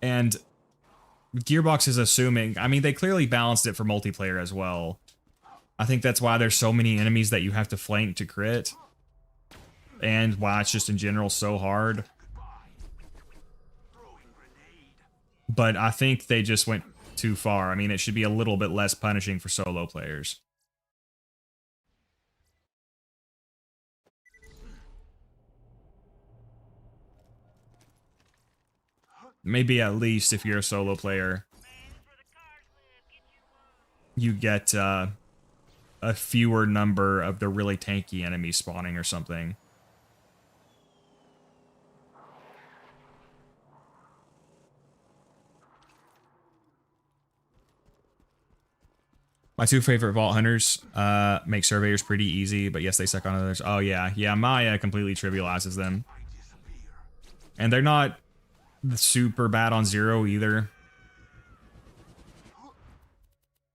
And Gearbox is assuming, I mean, they clearly balanced it for multiplayer as well. I think that's why there's so many enemies that you have to flank to crit. And why it's just in general so hard. But I think they just went too far. I mean, it should be a little bit less punishing for solo players. Maybe at least if you're a solo player, you get a fewer number of the really tanky enemies spawning or something. My 2 favorite Vault Hunters make surveyors pretty easy, but yes, they suck on others. Oh yeah, yeah, Maya completely trivializes them. And they're not super bad on Zer0 either.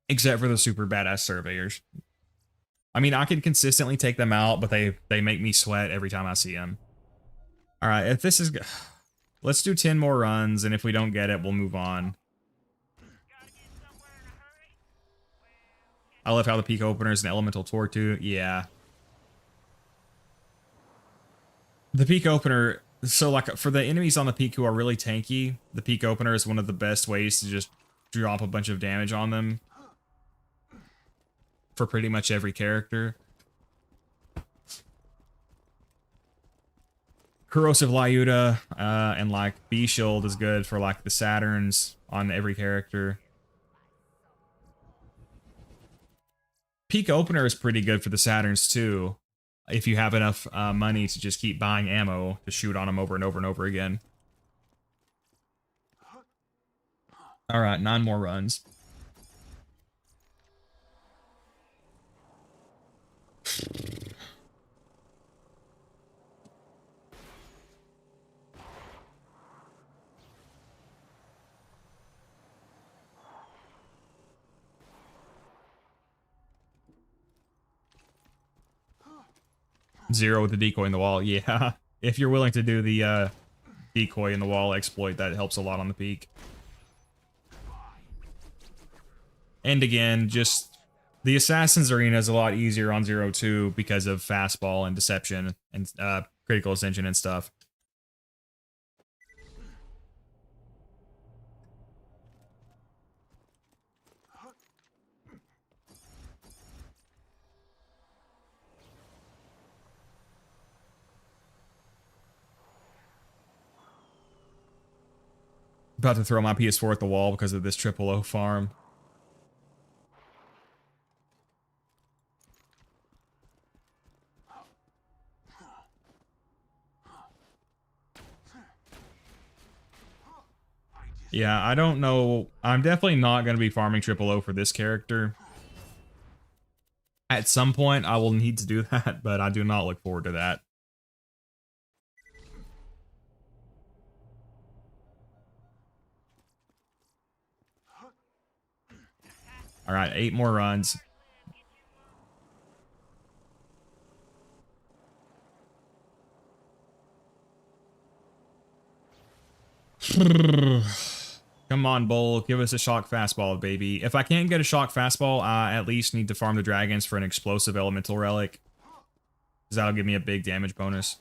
Except for the super badass surveyors. I mean, I can consistently take them out, but they make me sweat every time I see them. Alright, if this is... Let's do 10 more runs, and if we don't get it, we'll move on. I love how the peak opener is an elemental torque too. Yeah. The peak opener, so like for the enemies on the peak who are really tanky, the peak opener is one of the best ways to just drop a bunch of damage on them for pretty much every character. Corrosive Lyuda and like B Shield is good for like the Saturns on every character. Peak opener is pretty good for the Saturns too, if you have enough money to just keep buying ammo to shoot on them over and over and over again. All right, 9 more runs. Zero with the decoy in the wall. Yeah, if you're willing to do the decoy in the wall exploit, that helps a lot on the peak. And again, just the Assassin's Arena is a lot easier on 0-2 because of fastball and deception and critical ascension and stuff. About to throw my PS4 at the wall because of this triple O farm. Yeah, I don't know. I'm definitely not going to be farming triple O for this character. At some point, I will need to do that, but I do not look forward to that. All right, 8 more runs. Come on, Bull. Give us a shock fastball, baby. If I can't get a shock fastball, I at least need to farm the dragons for an explosive elemental relic, because that'll give me a big damage bonus.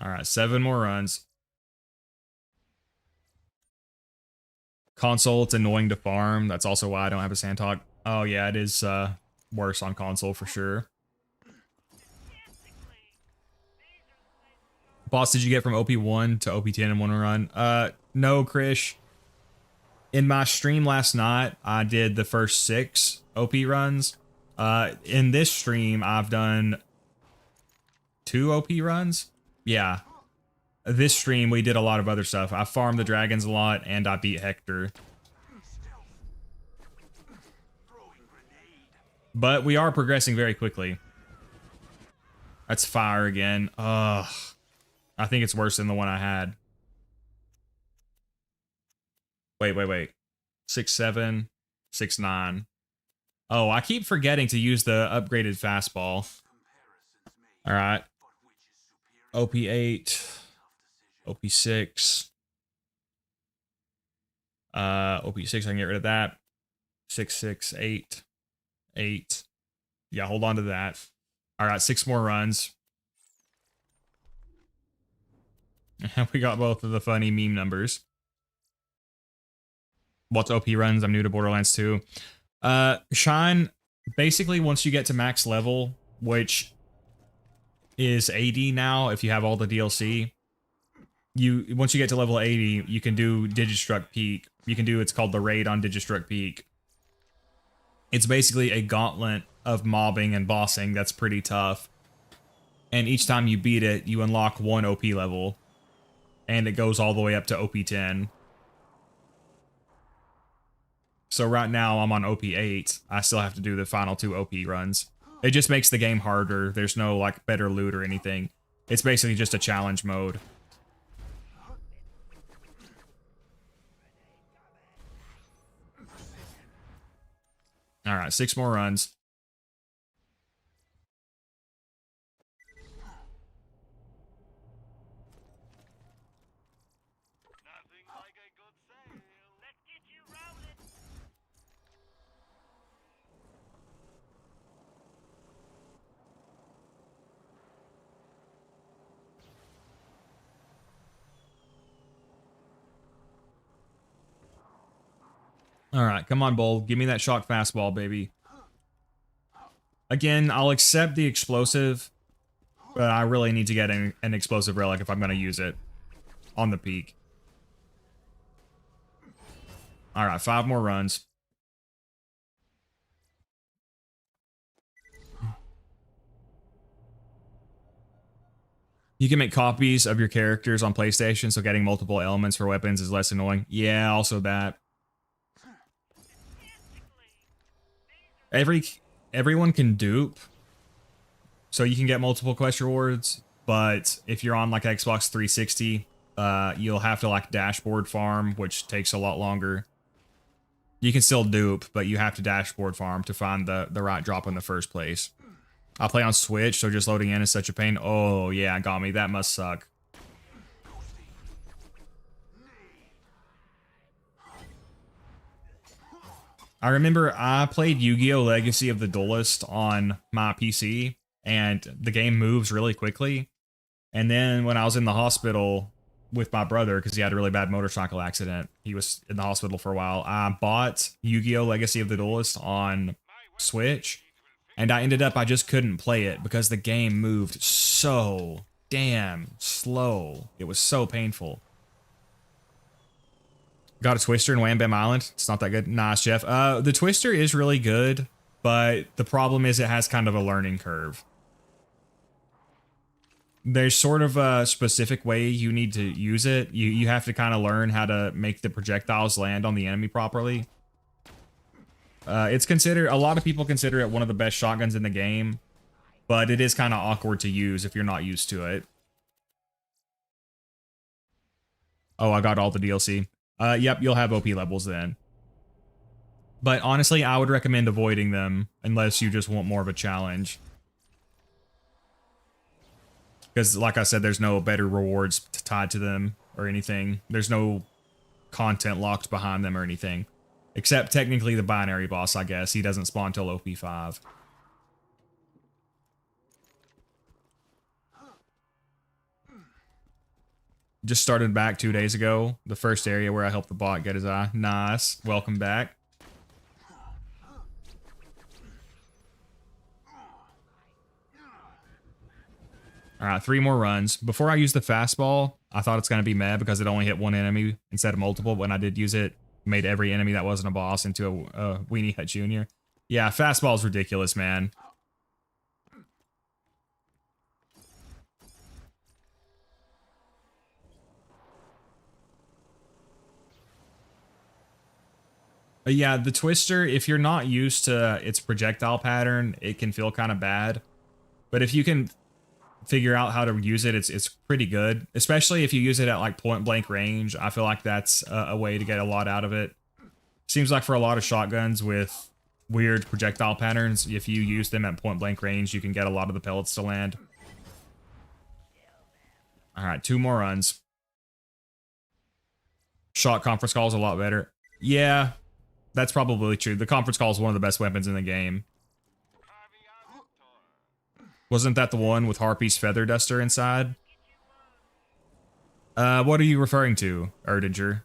All right, 7 more runs. Console, it's annoying to farm. That's also why I don't have a Sandhawk. Oh yeah, it is worse on console for sure. Boss, did you get from OP1 to OP10 in one run? No, Krish. In my stream last night, I did the first 6 OP runs. In this stream, I've done 2 OP runs. Yeah. This stream, we did a lot of other stuff. I farmed the dragons a lot, and I beat Hector. But we are progressing very quickly. That's fire again. Ugh. I think it's worse than the one I had. Wait. 6-7, 6-9. Oh, I keep forgetting to use the upgraded fastball. All right. OP8, OP6. OP6, I can get rid of that. 6, 8, 8. Yeah, hold on to that. All right, 6 more runs. We got both of the funny meme numbers. What's OP runs? I'm new to Borderlands 2. Shine, basically once you get to max level, which is 80 now if you have all the DLC, once you get to level 80, you can do Digistruct Peak. You can do, it's called the raid on Digistruct Peak. It's basically a gauntlet of mobbing and bossing that's pretty tough. And each time you beat it, you unlock 1 OP level. And it goes all the way up to OP10. So right now I'm on OP8. I still have to do the final 2 OP runs. It just makes the game harder. There's no like better loot or anything. It's basically just a challenge mode. All right, 6 more runs. All right, come on, Bull. Give me that shock fastball, baby. Again, I'll accept the explosive, but I really need to get an explosive relic if I'm going to use it on the peak. All right, 5 more runs. You can make copies of your characters on PlayStation, so getting multiple elements for weapons is less annoying. Yeah, also that. Everyone can dupe, so you can get multiple quest rewards, but if you're on like Xbox 360, you'll have to like dashboard farm, which takes a lot longer. You can still dupe, but you have to dashboard farm to find the right drop in the first place. I play on Switch, so just loading in is such a pain. Oh yeah, got me. That must suck. I remember I played Yu-Gi-Oh! Legacy of the Duelist on my PC, and the game moves really quickly. And then when I was in the hospital with my brother, because he had a really bad motorcycle accident, he was in the hospital for a while, I bought Yu-Gi-Oh! Legacy of the Duelist on Switch, and I just couldn't play it because the game moved so damn slow. It was so painful. Got a Twister in Wham Bam Island. It's not that good. Nice, Jeff. The Twister is really good, but the problem is it has kind of a learning curve. There's sort of a specific way you need to use it. You have to kind of learn how to make the projectiles land on the enemy properly. It's considered, a lot of people consider it one of the best shotguns in the game, but it is kind of awkward to use if you're not used to it. Oh, I got all the DLC. Yep, you'll have OP levels then. But honestly, I would recommend avoiding them unless you just want more of a challenge. Because, like I said, there's no better rewards tied to them or anything. There's no content locked behind them or anything. Except, technically, the binary boss, I guess. He doesn't spawn till OP5. Just started back 2 days ago. The first area where I helped the bot get his eye. Nice. Welcome back. Alright, 3 more runs. Before I use the fastball, I thought it's going to be meh because it only hit 1 enemy instead of multiple. When I did use it, made every enemy that wasn't a boss into a Weenie Hut Jr. Yeah, fastball's ridiculous, man. Yeah, the Twister, if you're not used to its projectile pattern, it can feel kind of bad. But if you can figure out how to use it, it's pretty good. Especially if you use it at like point blank range. I feel like that's a way to get a lot out of it. Seems like for a lot of shotguns with weird projectile patterns, if you use them at point blank range, you can get a lot of the pellets to land. Alright, 2 more runs. Shot conference call is a lot better. Yeah, that's probably true. The conference call is one of the best weapons in the game. Wasn't that the one with Harpy's Feather Duster inside? What are you referring to, Erdinger?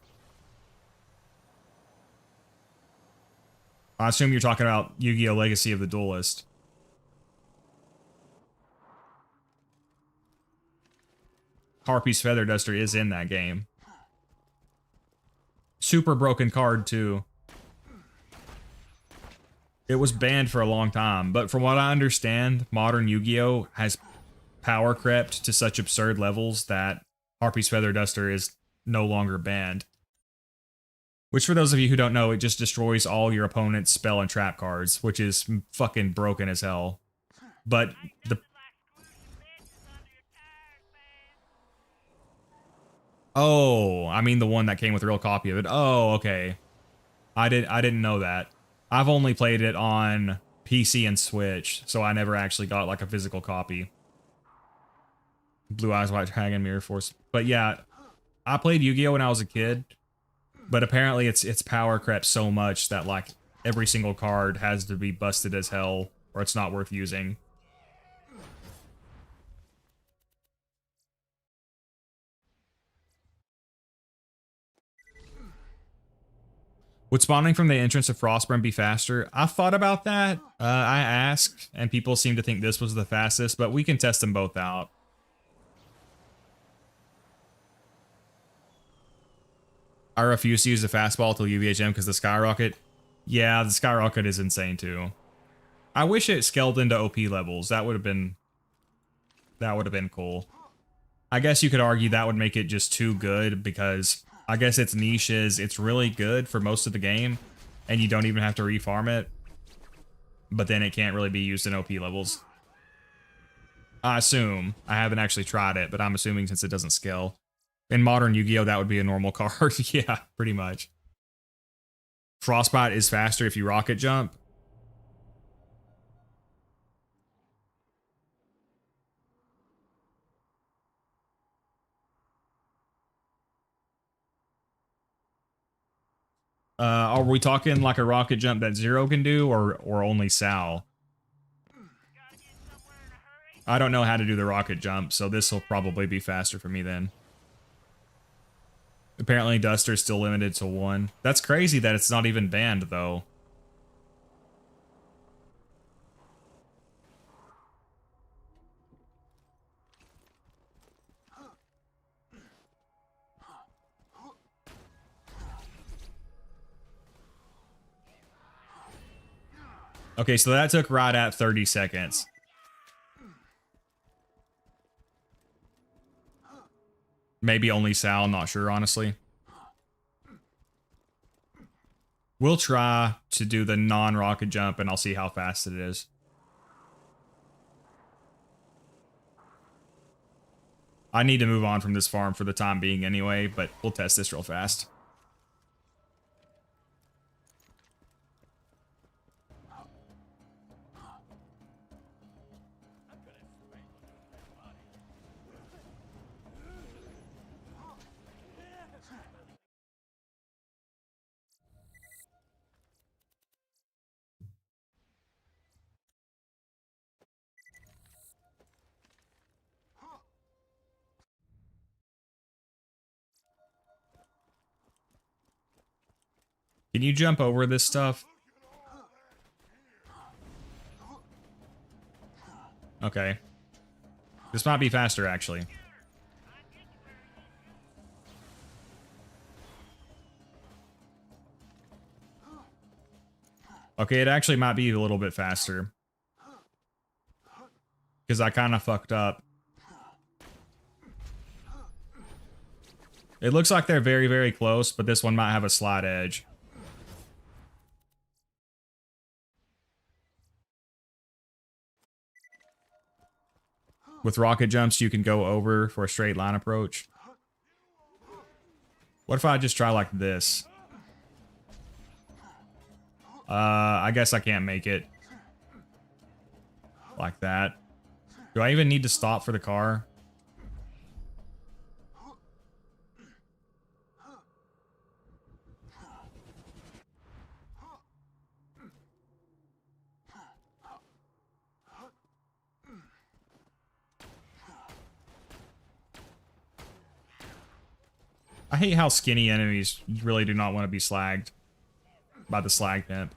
I assume you're talking about Yu-Gi-Oh! Legacy of the Duelist. Harpy's Feather Duster is in that game. Super broken card, too. It was banned for a long time, but from what I understand, modern Yu-Gi-Oh! Has power crept to such absurd levels that Harpy's Feather Duster is no longer banned. Which, for those of you who don't know, it just destroys all your opponent's spell and trap cards, which is fucking broken as hell. But the... Oh, I mean the one that came with a real copy of it. Oh, okay. I didn't know that. I've only played it on PC and Switch, so I never actually got like a physical copy. Blue Eyes White Dragon Mirror Force. But yeah, I played Yu-Gi-Oh! When I was a kid, but apparently it's power crept so much that like every single card has to be busted as hell or it's not worth using. Would spawning from the entrance of Frostburn be faster? I thought about that. I asked, and people seem to think this was the fastest, but we can test them both out. I refuse to use the fastball till UVHM because the skyrocket. Yeah, the skyrocket is insane too. I wish it scaled into OP levels. That would have been cool. I guess you could argue that would make it just too good because I guess its niche is it's really good for most of the game and you don't even have to refarm it. But then it can't really be used in OP levels. I assume. I haven't actually tried it, but I'm assuming since it doesn't scale. In modern Yu-Gi-Oh, that would be a normal card. Yeah, pretty much. Frostbite is faster if you rocket jump. Are we talking like a rocket jump that Zer0 can do, or only Sal? I don't know how to do the rocket jump, so this will probably be faster for me then. Apparently Duster's still limited to 1. That's crazy that it's not even banned, though. Okay, so that took right at 30 seconds. Maybe only Sal, not sure, honestly. We'll try to do the non-rocket jump, and I'll see how fast it is. I need to move on from this farm for the time being anyway, but we'll test this real fast. Can you jump over this stuff? Okay. This might be faster, actually. Okay, it actually might be a little bit faster. Because I kind of fucked up. It looks like they're very, very close, but this one might have a slight edge. With rocket jumps, you can go over for a straight line approach. What if I just try like this? I guess I can't make it. Like that. Do I even need to stop for the car? I hate how skinny enemies really do not want to be slagged by the slag pimp.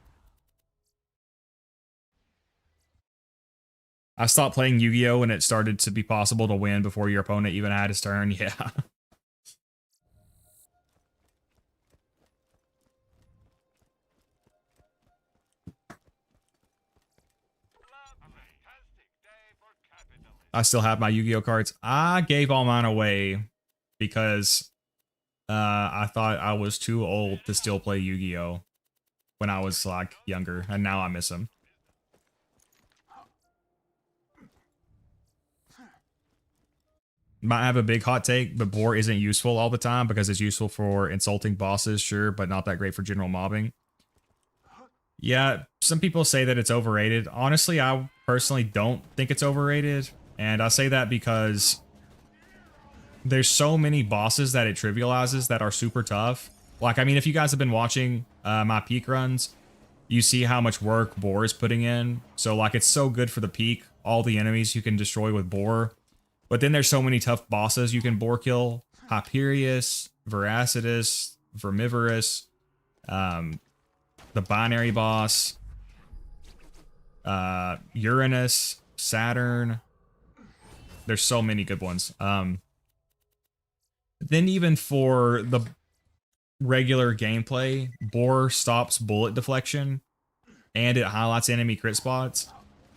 I stopped playing Yu-Gi-Oh! When it started to be possible to win before your opponent even had his turn. Yeah. I still have my Yu-Gi-Oh! Cards. I gave all mine away because I thought I was too old to still play Yu-Gi-Oh! When I was like younger, and now I miss them. Might have a big hot take, but Boar isn't useful all the time because it's useful for insulting bosses, sure, but not that great for general mobbing. Yeah, some people say that it's overrated. Honestly, I personally don't think it's overrated, and I say that because there's so many bosses that it trivializes that are super tough. Like, I mean, if you guys have been watching my peak runs, you see how much work Boar is putting in. So, like, it's so good for the peak. All the enemies you can destroy with Boar. But then there's so many tough bosses you can Boar kill. Hyperius, Veracitus, Vermivorous. The binary boss, Uranus, Saturn. There's so many good ones. Then even for the regular gameplay, Bore stops bullet deflection, and it highlights enemy crit spots.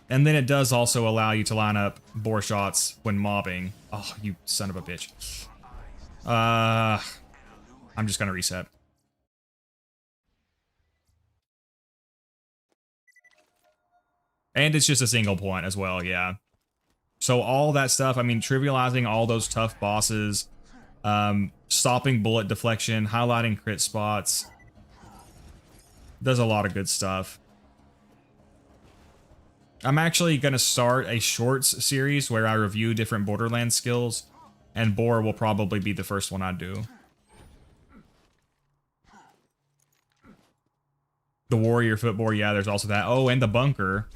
And then it does also allow you to line up Bore shots when mobbing. Oh, you son of a bitch. I'm just gonna reset. And it's just a single point as well, yeah. So all that stuff, I mean, trivializing all those tough bosses, stopping bullet deflection, highlighting crit spots, does a lot of good stuff. I'm actually going to start a shorts series where I review different Borderlands skills, and Bore will probably be the first one I do. The Warrior Foot Bore, yeah, there's also that. Oh, and the Bunker.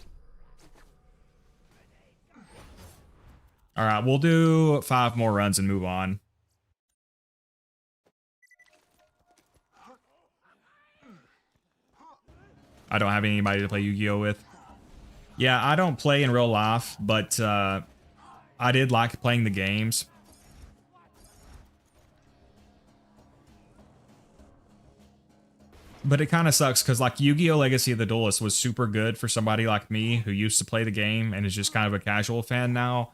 Alright, we'll do 5 more runs and move on. I don't have anybody to play Yu-Gi-Oh! With. Yeah, I don't play in real life, but I did like playing the games. But it kind of sucks because like Yu-Gi-Oh! Legacy of the Duelist was super good for somebody like me who used to play the game and is just kind of a casual fan now.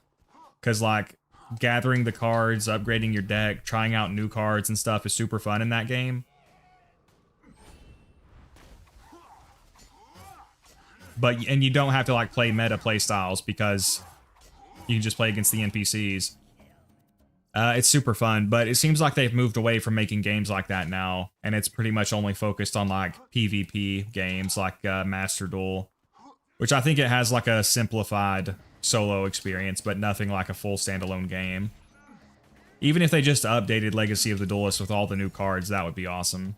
Because like gathering the cards, upgrading your deck, trying out new cards and stuff is super fun in that game. And you don't have to like play meta play styles because you can just play against the NPCs. It's super fun, but it seems like they've moved away from making games like that now, and it's pretty much only focused on like PvP games like Master Duel, which I think it has like a simplified solo experience, but nothing like a full standalone game. Even if they just updated Legacy of the Duelist with all the new cards, that would be awesome.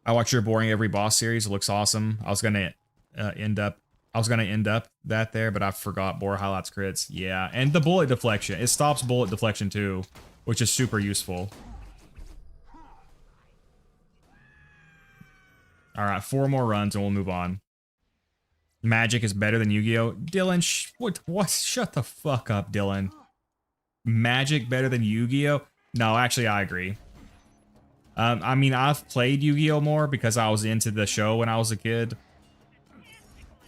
I watch your Boring Every Boss series. It looks awesome. I was gonna end up that there, but I forgot Bore highlights crits. Yeah, and the bullet deflection. It stops bullet deflection too, which is super useful. All right, 4 more runs and we'll move on. Magic is better than Yu-Gi-Oh! Dylan, what? Shut the fuck up, Dylan. Magic better than Yu-Gi-Oh! No, actually, I agree. I mean, I've played Yu-Gi-Oh! More because I was into the show when I was a kid.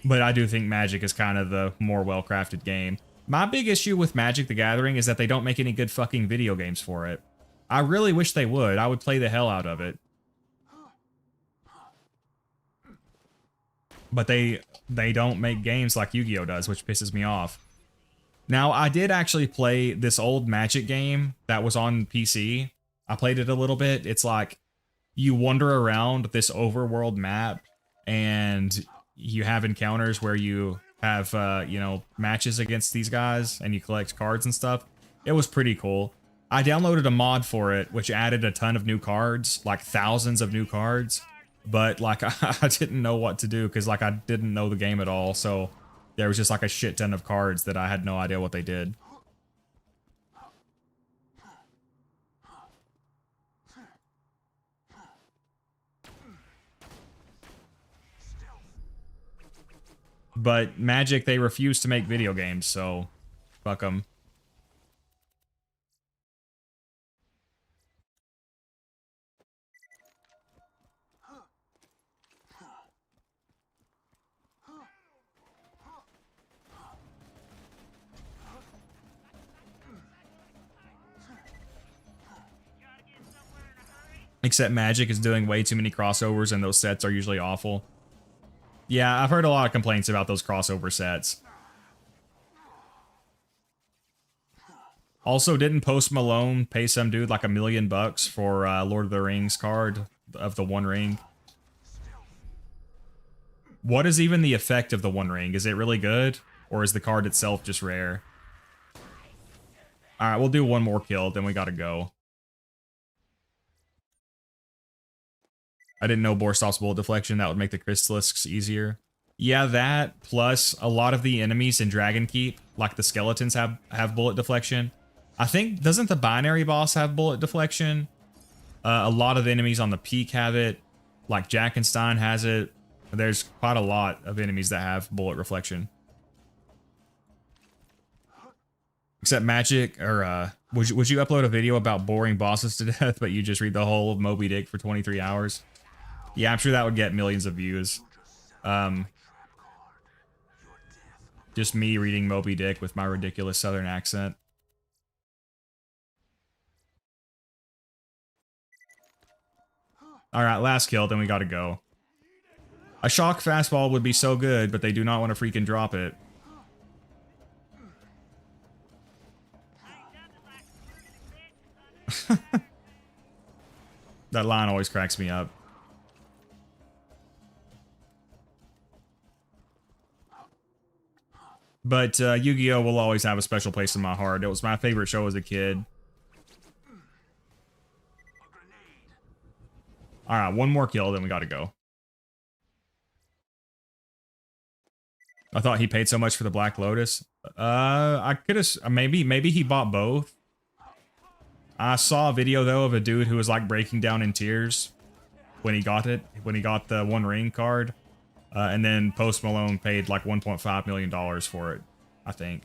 But I do think Magic is kind of the more well-crafted game. My big issue with Magic the Gathering is that they don't make any good fucking video games for it. I really wish they would. I would play the hell out of it. But they don't make games like Yu-Gi-Oh! Does, which pisses me off. Now, I did actually play this old Magic game that was on PC. I played it a little bit. It's like you wander around this overworld map and you have encounters where you have, you know, matches against these guys and you collect cards and stuff. It was pretty cool. I downloaded a mod for it, which added a ton of new cards, like thousands of new cards. But like I didn't know what to do because like I didn't know the game at all. So there was just like a shit ton of cards that I had no idea what they did. But Magic, they refuse to make video games, so fuck them. Except Magic is doing way too many crossovers and those sets are usually awful. Yeah, I've heard a lot of complaints about those crossover sets. Also, didn't Post Malone pay some dude like $1 million for Lord of the Rings card of the One Ring? What is even the effect of the One Ring? Is it really good? Or is the card itself just rare? Alright, we'll do one more kill, then we gotta go. I didn't know Bore stops bullet deflection. That would make the Crystalisks easier. Yeah, that plus a lot of the enemies in Dragon Keep, like the skeletons, have bullet deflection. I think, doesn't the binary boss have bullet deflection? A lot of the enemies on the peak have it. Like Jackenstein has it. There's quite a lot of enemies that have bullet reflection. Except Magic, or would you upload a video about boring bosses to death, but you just read the whole of Moby Dick for 23 hours? Yeah, I'm sure that would get millions of views. Just me reading Moby Dick with my ridiculous southern accent. Alright, last kill, then we gotta go. A shock fastball would be so good, but they do not want to freaking drop it. That line always cracks me up. But Yu-Gi-Oh! Will always have a special place in my heart. It was my favorite show as a kid. Alright, one more kill, then we gotta go. I thought he paid so much for the Black Lotus. I could have... Maybe he bought both. I saw a video, though, of a dude who was, like, breaking down in tears when he got it. When he got the One Ring card. And then Post Malone paid, like, $1.5 million for it, I think.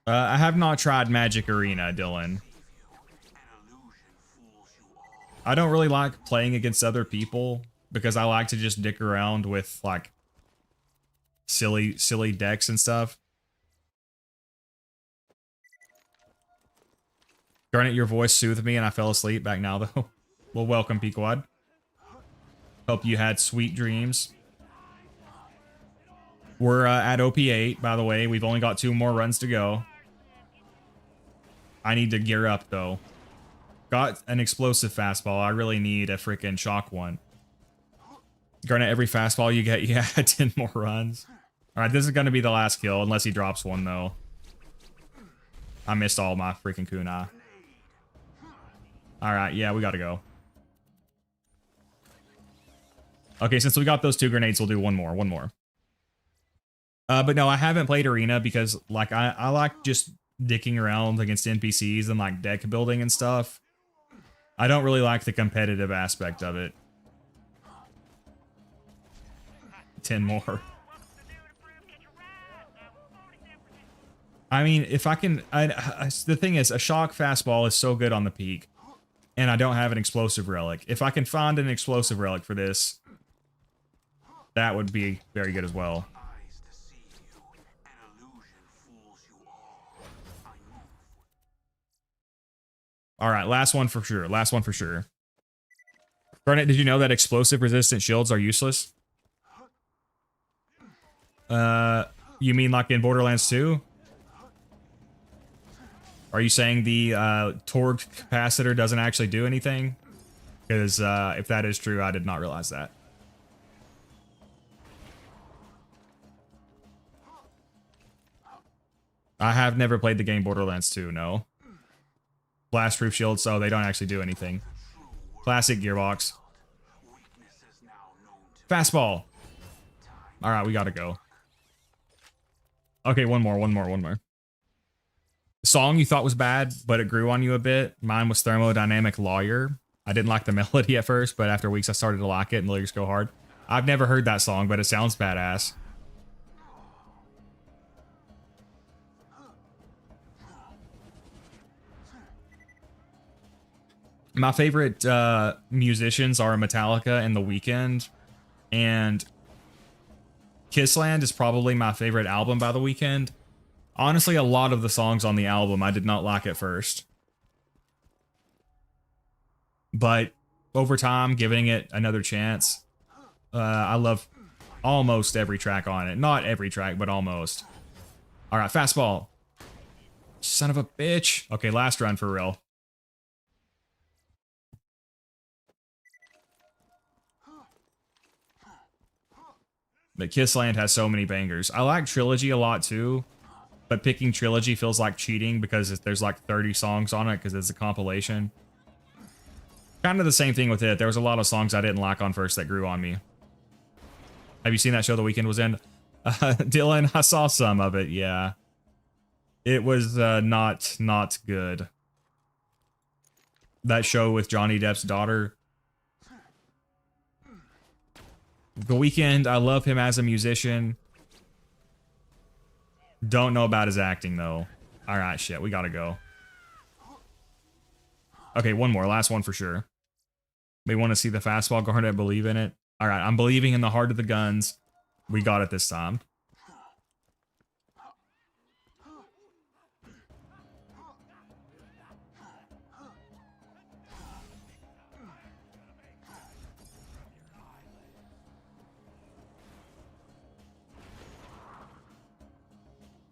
I have not tried Magic Arena, Dylan. I don't really like playing against other people because I like to just dick around with like silly decks and stuff. Garnet, your voice soothed me and I fell asleep back now though. Well, welcome, Pequod. Hope you had sweet dreams. We're at OP8, by the way. We've only got 2 more runs to go. I need to gear up, though. Got an explosive fastball. I really need a freaking shock one. Garnet, every fastball you get, yeah, 10 more runs. Alright, this is going to be the last kill, unless he drops one, though. I missed all my freaking kunai. Alright, yeah, we gotta go. Okay, since we got those 2 grenades, we'll do one more. But no, I haven't played Arena because, like, I like just dicking around against NPCs and, like, deck building and stuff. I don't really like the competitive aspect of it. 10 more. I mean, if I can... the thing is, a shock fastball is so good on the peak. And I don't have an explosive relic. If I can find an explosive relic for this, that would be very good as well. Alright, last one for sure. Last one for sure. Garnet, did you know that explosive resistant shields are useless? You mean like in Borderlands 2? Are you saying the torque capacitor doesn't actually do anything? Because if that is true, I did not realize that. I have never played the game Borderlands 2, no. Blast proof shields, so they don't actually do anything. Classic gearbox. Fastball. Alright, we gotta go. Okay, one more. Song you thought was bad, but it grew on you a bit. Mine was Thermodynamic Lawyer. I didn't like the melody at first, but after weeks I started to like it and the lyrics go hard. I've never heard that song, but it sounds badass. My favorite musicians are Metallica and The Weeknd, and Kissland is probably my favorite album by The Weeknd. Honestly, a lot of the songs on the album I did not like at first. But over time, giving it another chance, I love almost every track on it. Not every track, but almost. Alright, fastball. Son of a bitch. Okay, last run for real. But Kissland has so many bangers. I like Trilogy a lot too, but picking Trilogy feels like cheating because there's like 30 songs on it because it's a compilation. Kind of the same thing with it. There was a lot of songs I didn't like on first that grew on me. Have you seen that show The Weeknd was in? Dylan, I saw some of it, yeah. It was not good. That show with Johnny Depp's daughter. The Weeknd, I love him as a musician. Don't know about his acting, though. Alright, shit, we gotta go. Okay, one more. Last one for sure. We want to see the fastball. Garnet, believe in it. Alright, I'm believing in the heart of the guns. We got it this time.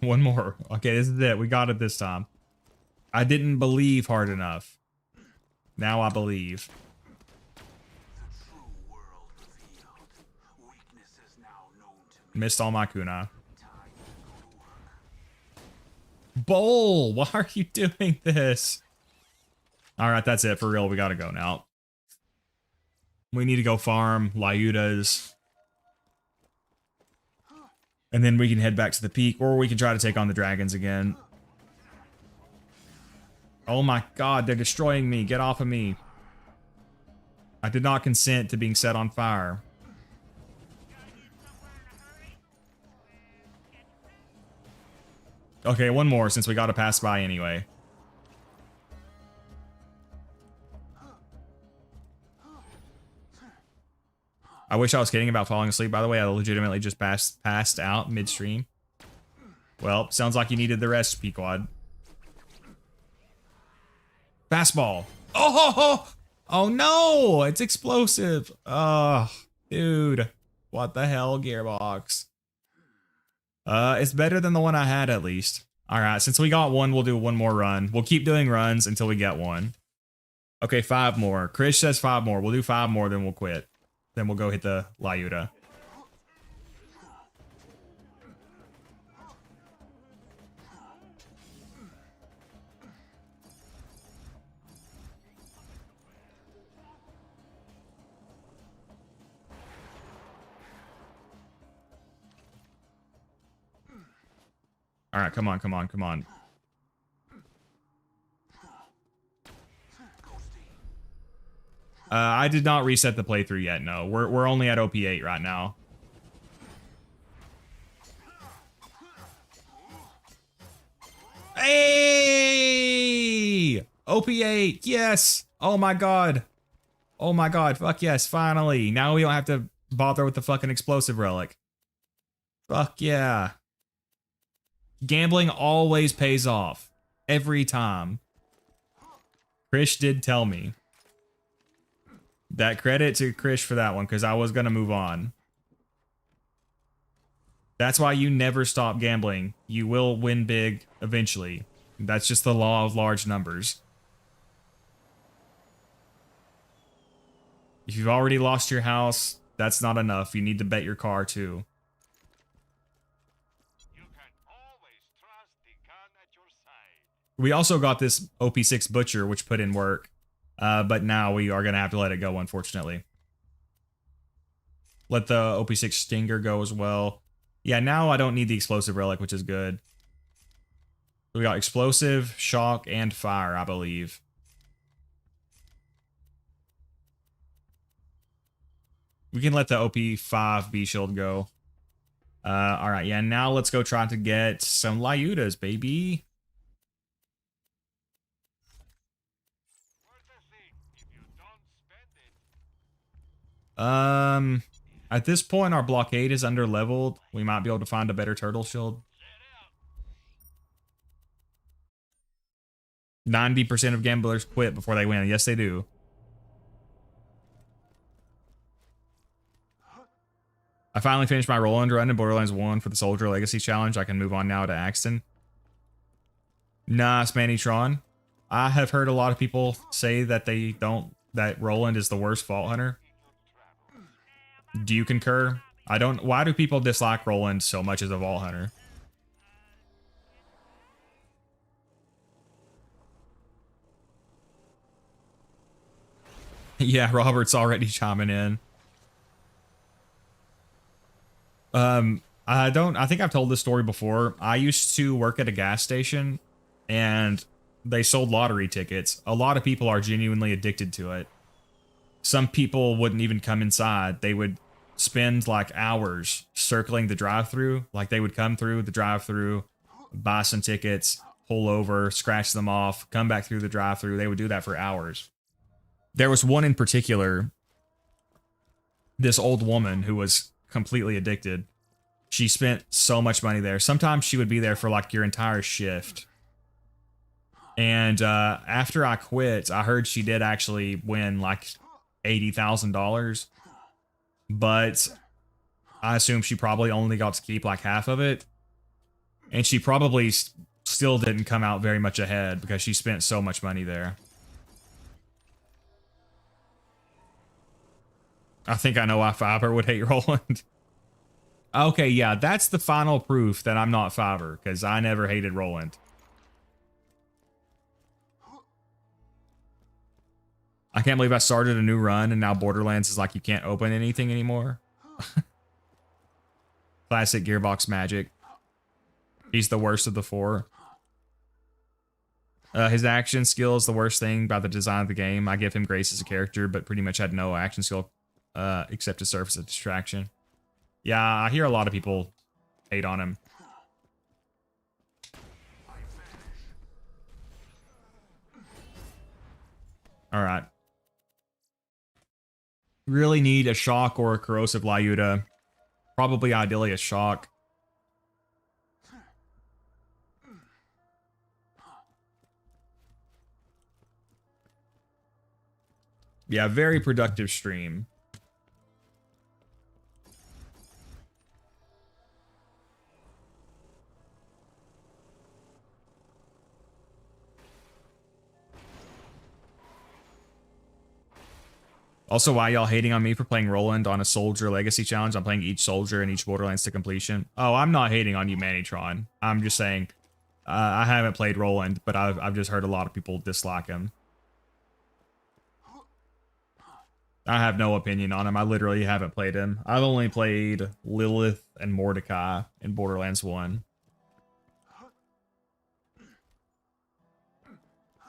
One more. Okay, this is it. We got it this time. I didn't believe hard enough. Now I believe. The true world revealed. Weaknesses now known to me. Missed all my kunai. Time to go to work. Bowl, why are you doing this? Alright, that's it. For real, we gotta go now. We need to go farm Lyudas. And then we can head back to the peak, or we can try to take on the dragons again. Oh my god, they're destroying me. Get off of me. I did not consent to being set on fire. Okay, one more since we got to pass by anyway. I wish I was kidding about falling asleep, by the way. I legitimately just passed out midstream. Well, sounds like you needed the rest, Pequod. Fastball. Oh, oh no, it's explosive. Oh, dude. What the hell, Gearbox? It's better than the one I had, at least. All right, since we got one, we'll do one more run. We'll keep doing runs until we get one. Okay, 5 more. Chris says 5 more. We'll do 5 more, then we'll quit. Then we'll go hit the Lyuda. All right, come on, come on, come on. I did not reset the playthrough yet, no. We're only at OP8 right now. Hey! OP8, yes! Oh my god. Oh my god, fuck yes, finally. Now we don't have to bother with the fucking explosive relic. Fuck yeah. Gambling always pays off. Every time. Krish did tell me. That credit to Krish for that one, because I was going to move on. That's why you never stop gambling. You will win big eventually. That's just the law of large numbers. If you've already lost your house, that's not enough. You need to bet your car too. You can always trust the gun at your side. We also got this OP6 Butcher, which put in work. But now we are going to have to let it go, unfortunately. Let the OP6 Stinger go as well. Yeah, now I don't need the Explosive Relic, which is good. We got Explosive, Shock, and Fire, I believe. We can let the OP5 B-Shield go. Alright, yeah, now let's go try to get some Lyudas, baby. At this point, our blockade is under-leveled. We might be able to find a better turtle shield. 90% of gamblers quit before they win. Yes, they do. I finally finished my Roland run in Borderlands 1 for the Soldier Legacy Challenge. I can move on now to Axton. Nice, Mannytron. I have heard a lot of people say that that Roland is the worst Vault Hunter. Do you concur? Why do people dislike Roland so much as a Vault Hunter? Yeah, Robert's already chiming in. I think I've told this story before. I used to work at a gas station and they sold lottery tickets. A lot of people are genuinely addicted to it. Some people wouldn't even come inside. They would spend like hours circling the drive-thru. Like they would come through the drive-thru, buy some tickets, pull over, scratch them off, come back through the drive-thru. They would do that for hours. There was one in particular, this old woman who was completely addicted. She spent so much money there. Sometimes she would be there for like your entire shift. And after I quit, I heard she did actually win like $80,000. But I assume she probably only got to keep like half of it. And she probably still didn't come out very much ahead because she spent so much money there. I think I know why Fiverr would hate Roland. Okay, yeah, that's the final proof that I'm not Fiverr, because I never hated Roland. I can't believe I started a new run and now Borderlands is like you can't open anything anymore. Classic Gearbox magic. He's the worst of the four. His action skill is the worst thing by the design of the game. I give him grace as a character, but pretty much had no action skill except to serve as a distraction. Yeah, I hear a lot of people hate on him. All right. Really need a shock or a corrosive Lyuda. Probably ideally a shock. Yeah, very productive stream. Also, why y'all hating on me for playing Roland on a Soldier Legacy Challenge? I'm playing each Soldier in each Borderlands to completion. Oh, I'm not hating on you, Manitron. I'm just saying, I haven't played Roland, but I've just heard a lot of people dislike him. I have no opinion on him. I literally haven't played him. I've only played Lilith and Mordecai in Borderlands 1.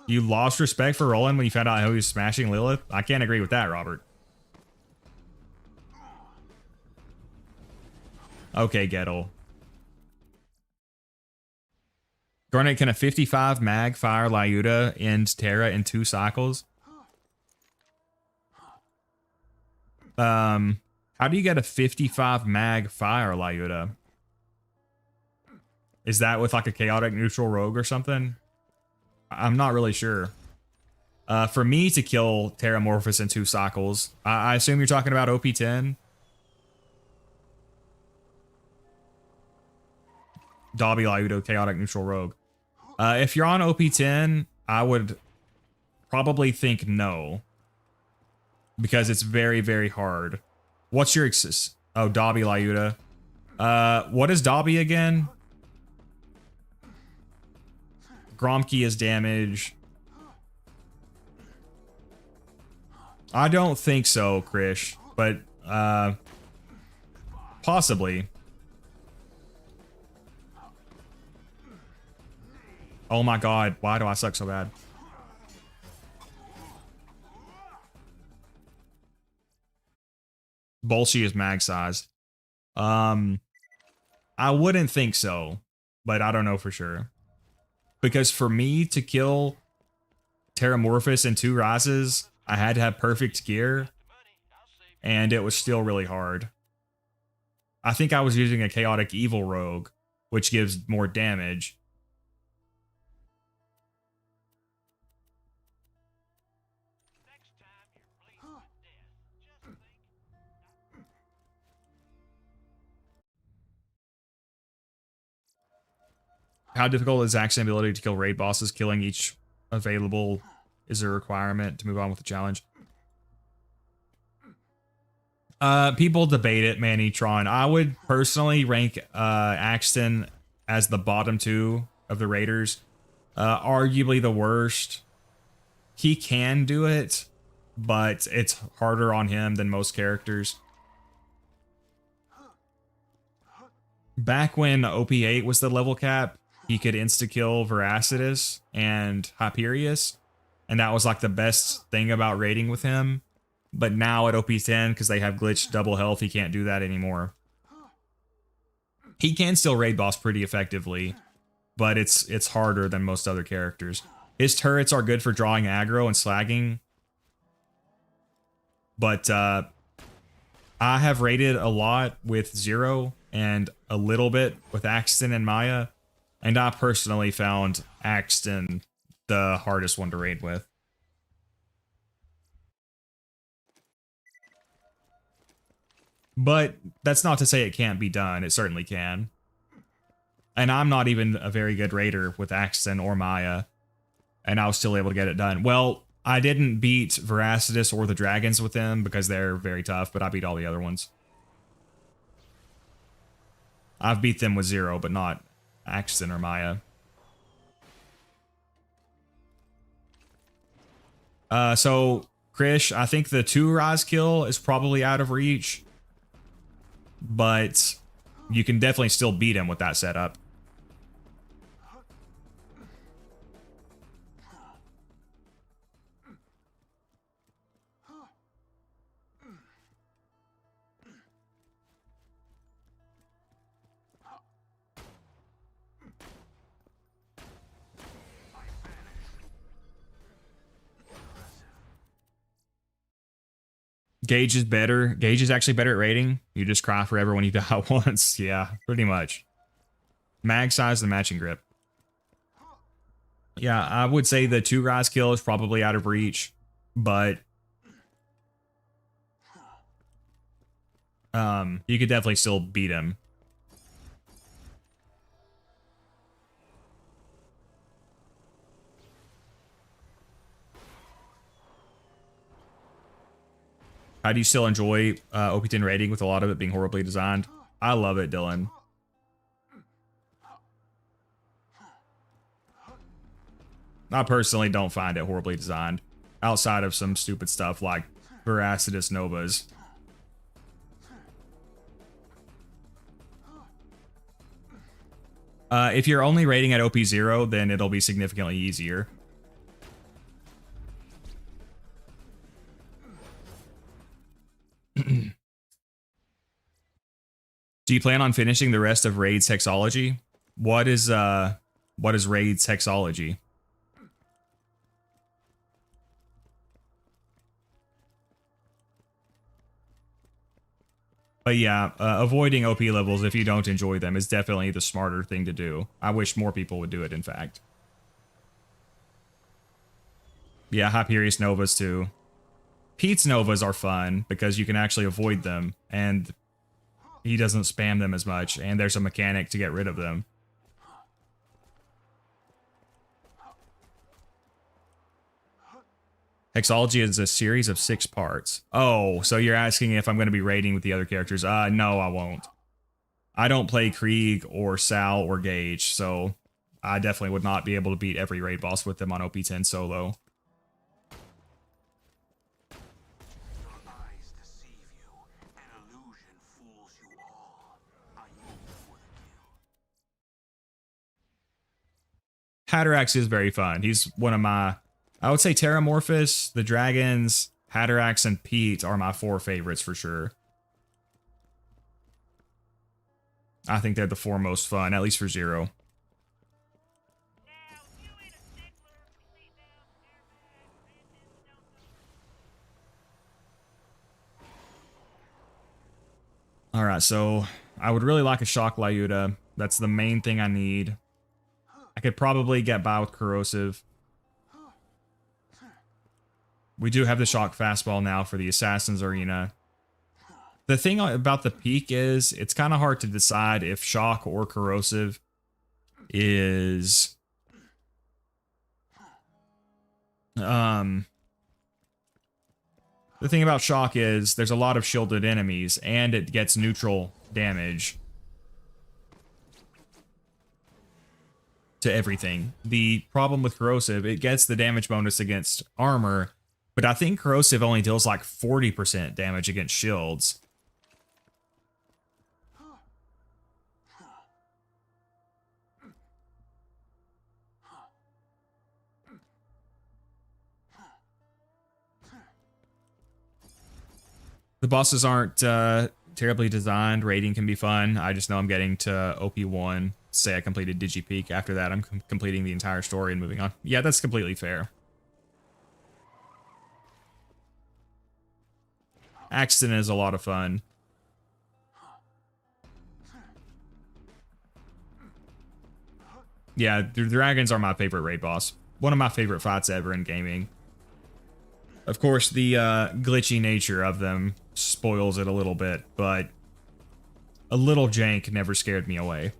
You lost respect for Roland when you found out how he was smashing Lilith? I can't agree with that, Robert. Okay, Gettle. Garnet, can a 55 mag fire Lyuda end Terra in 2 cycles? How do you get a 55 mag fire Lyuda? Is that with like a chaotic neutral rogue or something? I'm not really sure. For me to kill Terramorphous in 2 cycles, I assume you're talking about OP10. Dobby Lyuda, chaotic neutral rogue. If you're on OP10, I would probably think no. Because it's very, very hard. What's your oh, Dobby Lyuda. What is Dobby again? Gromke is damage. I don't think so, Krish, but possibly. Oh my god, why do I suck so bad? Bolshe is mag sized. I wouldn't think so, but I don't know for sure. Because for me to kill Terramorphous in 2 rises, I had to have perfect gear, and it was still really hard. I think I was using a chaotic evil rogue, which gives more damage. How difficult is Zax's ability to kill raid bosses? Killing each available is a requirement to move on with the challenge. People debate it, Manitron. I would personally rank Axton as the bottom 2 of the raiders. Arguably the worst. He can do it, but it's harder on him than most characters. Back when OP8 was the level cap, he could insta-kill Veracitus and Hyperius, and that was like the best thing about raiding with him. But now at OP10, because they have glitched double health, he can't do that anymore. He can still raid boss pretty effectively, but it's harder than most other characters. His turrets are good for drawing aggro and slagging, but I have raided a lot with Zer0 and a little bit with Axton and Maya, and I personally found Axton the hardest one to raid with. But that's not to say it can't be done. It certainly can. And I'm not even a very good raider with Axton or Maya, and I was still able to get it done. Well, I didn't beat Veracitus or the dragons with them because they're very tough, but I beat all the other ones. I've beat them with Zer0, but not Axton or Maya. So, Krish, I think the 2 Rise kill is probably out of reach, but you can definitely still beat him with that setup. Gage is better. Gage is actually better at raiding. You just cry forever when you die once. Yeah, pretty much. Mag size and matching grip. Yeah, I would say the 2 Rise kill is probably out of reach, but you could definitely still beat him. How do you still enjoy OP10 raiding with a lot of it being horribly designed? I love it, Dylan. I personally don't find it horribly designed, outside of some stupid stuff like Veracitus Novas. If you're only raiding at OP0, then it'll be significantly easier. Do you plan on finishing the rest of Raid's Hexology? What is Raid's Hexology? But yeah, avoiding OP levels if you don't enjoy them is definitely the smarter thing to do. I wish more people would do it, in fact. Yeah, Hyperius Novas too. Pete's Novas are fun because you can actually avoid them, and he doesn't spam them as much, and there's a mechanic to get rid of them. Hexology is a series of 6 parts. Oh, so you're asking if I'm going to be raiding with the other characters? No, I won't. I don't play Krieg or Sal or Gage, so I definitely would not be able to beat every raid boss with them on OP10 solo. Hatterax is very fun. He's one of my, I would say Terramorphous, the Dragons, Hatterax, and Pete are my 4 favorites for sure. I think they're the 4 most fun, at least for Zer0. Alright, so I would really like a Shock Lyuda. That's the main thing I need. I could probably get by with Corrosive. We do have the Shock Fastball now for the Assassin's Arena. The thing about the Peak is, it's kind of hard to decide if Shock or Corrosive is... The thing about Shock is, there's a lot of shielded enemies, and it gets neutral damage to everything. The problem with Corrosive, it gets the damage bonus against armor, But I think corrosive only deals like 40% damage against shields. The bosses aren't terribly designed. Raiding can be fun. I just know I'm getting to OP1. Say I completed DigiPeak. After that, I'm completing the entire story and moving on. Yeah, that's completely fair. Axton is a lot of fun. Yeah, the dragons are my favorite raid boss. One of my favorite fights ever in gaming. Of course, the glitchy nature of them spoils it a little bit, but a little jank never scared me away.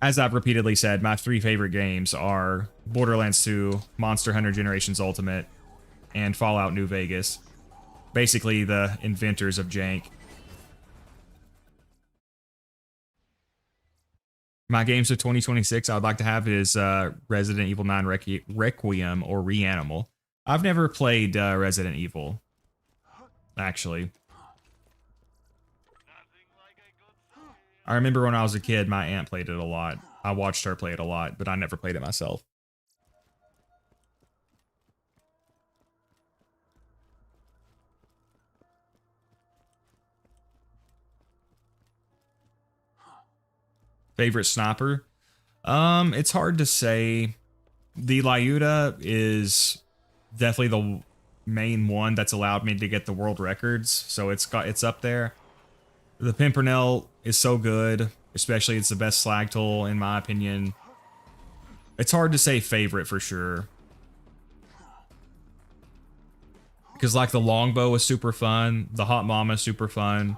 As I've repeatedly said, my 3 favorite games are Borderlands 2, Monster Hunter Generations Ultimate, and Fallout New Vegas. Basically, the inventors of jank. My games of 2026 I would like to have is Resident Evil 9 Requiem or Reanimal. I've never played Resident Evil, actually. I remember when I was a kid, my aunt played it a lot. I watched her play it a lot, but I never played it myself. Favorite sniper? It's hard to say. The Lyuda is definitely the main one that's allowed me to get the world records, so it's up there. The Pimpernel is so good, especially it's the best slag tool in my opinion. It's hard to say favorite for sure. Because like the longbow is super fun, the hot mama is super fun.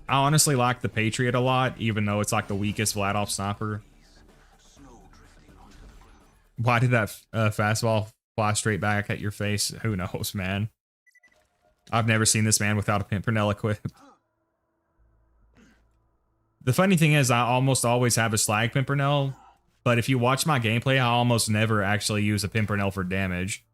I honestly like the Patriot a lot, even though it's like the weakest Vlad Off sniper. Why did that fastball fly straight back at your face? Who knows, man. I've never seen this man without a Pimpernel equipped. The funny thing is, I almost always have a Slag Pimpernel, but if you watch my gameplay, I almost never actually use a Pimpernel for damage.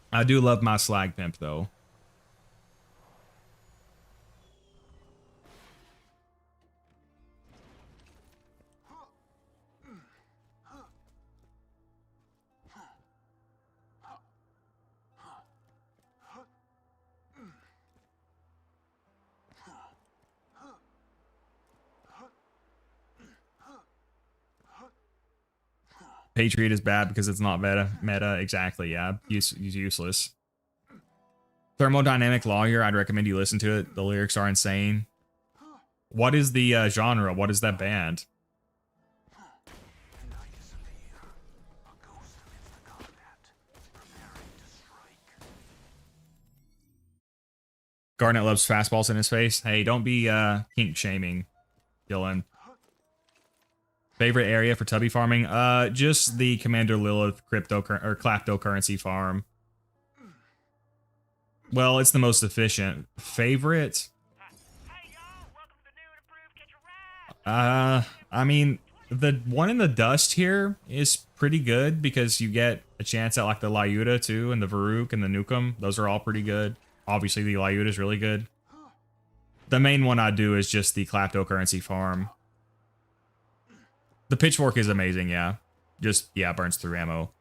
I do love my Slag Pimp, though. Patriot is bad because it's not meta, exactly, yeah. Useless. Thermodynamic Lawyer, I'd recommend you listen to it. The lyrics are insane. What is the genre? What is that band? Garnet loves fastballs in his face. Hey, don't be kink shaming, Dylan. Favorite area for tubby farming? Just the Commander Lilith kleptocurrency farm. Well, it's the most efficient. Favorite? I mean, the one in the dust here is pretty good because you get a chance at like the Lyuda too, and the Varuk and the Nukem. Those are all pretty good. Obviously, the Lyuda is really good. The main one I do is just the kleptocurrency farm. The pitchfork is amazing, yeah. Just, yeah, burns through ammo.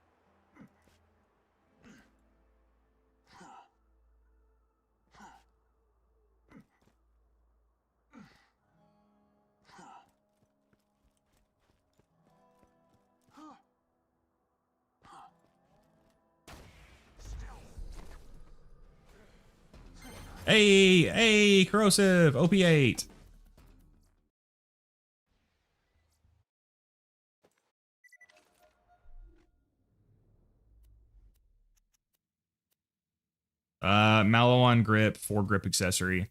Hey, corrosive, OP8. Mallow grip, 4 grip accessory.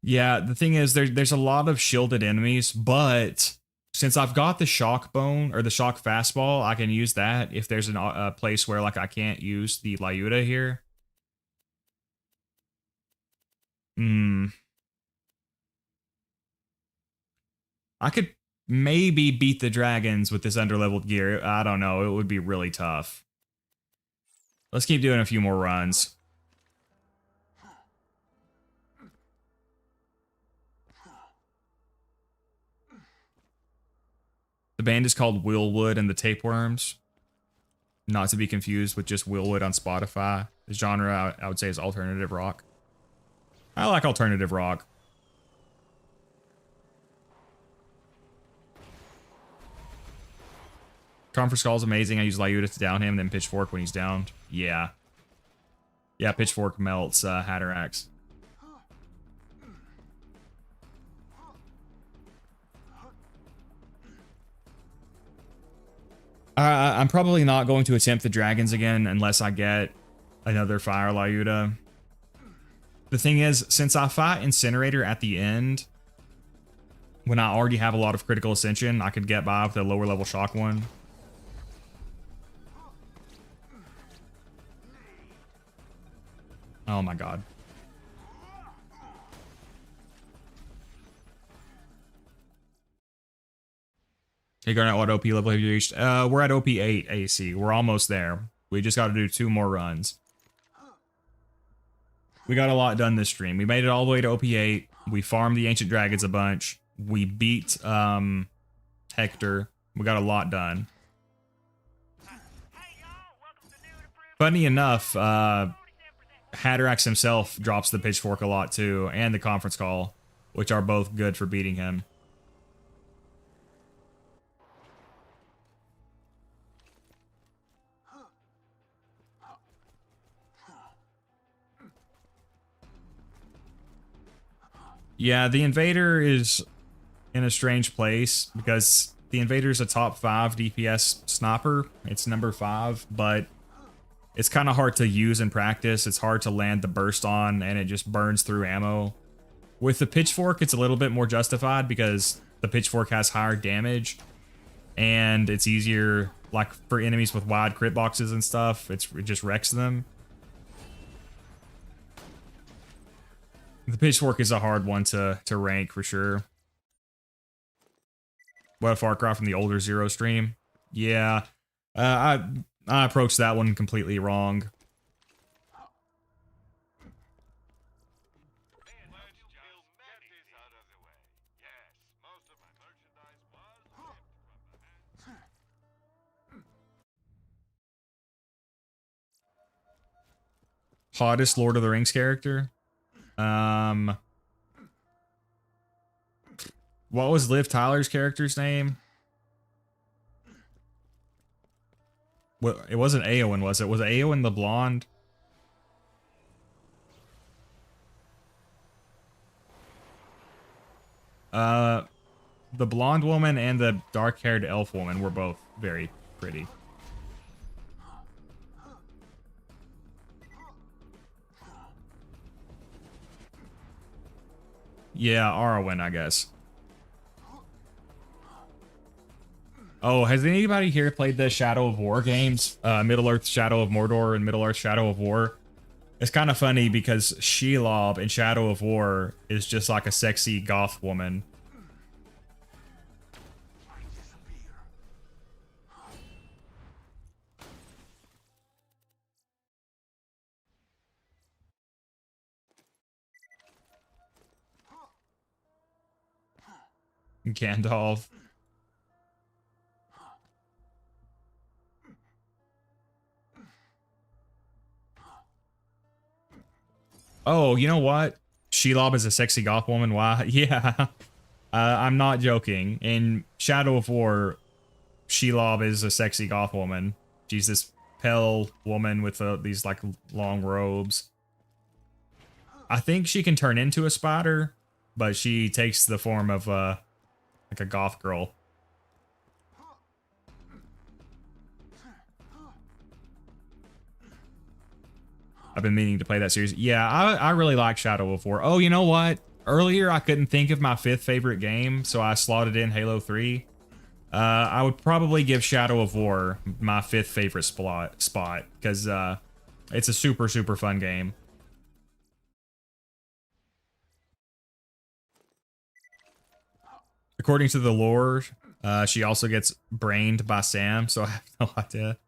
Yeah, the thing is, there's a lot of shielded enemies, but since I've got the shock bone or the shock fastball, I can use that if there's a place where like I can't use the Lyuda here. I could maybe beat the dragons with this underleveled gear. I don't know. It would be really tough. Let's keep doing a few more runs. The band is called Willwood and the Tapeworms. Not to be confused with just Willwood on Spotify. The genre, I would say, is alternative rock. I like alternative rock. Conference Call is amazing. I use Lyuda to down him, then Pitchfork when he's downed. Yeah. Yeah, Pitchfork melts Hatterax. I'm probably not going to attempt the dragons again unless I get another Fire Lyuda. The thing is, since I fight Incinerator at the end, when I already have a lot of critical ascension, I could get by with a lower level shock one. Oh my god. Hey Garnet, what OP level have you reached? We're at OP8 AC. We're almost there. We just got to do 2 more runs. We got a lot done this stream. We made it all the way to OP8. We farmed the Ancient Dragons a bunch. We beat Hector. We got a lot done. Funny enough, Hatterax himself drops the Pitchfork a lot too, and the Conference Call, which are both good for beating him. Yeah, the Invader is in a strange place because the Invader is a top 5 DPS sniper. It's number 5, but it's kind of hard to use in practice. It's hard to land the burst on, and it just burns through ammo. With the Pitchfork, it's a little bit more justified because the Pitchfork has higher damage, and it's easier, like, for enemies with wide crit boxes and stuff. It just wrecks them. The Pitchfork is a hard one to rank for sure. What a far cry from the older Zer0 stream. Yeah, I approached that one completely wrong. Hottest Lord of the Rings character? What was Liv Tyler's character's name? Well, it wasn't Eowyn, was it? Was Eowyn the blonde? The blonde woman and the dark-haired elf woman were both very pretty. Yeah, Arwen, I guess. Oh, has anybody here played the Shadow of War games? Middle-earth Shadow of Mordor and Middle-earth Shadow of War? It's kind of funny because Shelob in Shadow of War is just like a sexy goth woman. Gandalf. Oh, you know what? Shelob is a sexy goth woman. Why? Yeah. I'm not joking. In Shadow of War, Shelob is a sexy goth woman. She's this pale woman with these like long robes. I think she can turn into a spider, but she takes the form of like a goth girl. I've been meaning to play that series. Yeah, I really like Shadow of War. Oh, you know what? Earlier, I couldn't think of my 5th favorite game, so I slotted in Halo 3. I would probably give Shadow of War my 5th favorite spot because it's a super, super fun game. According to the lore, she also gets brained by Sam, so I have no idea.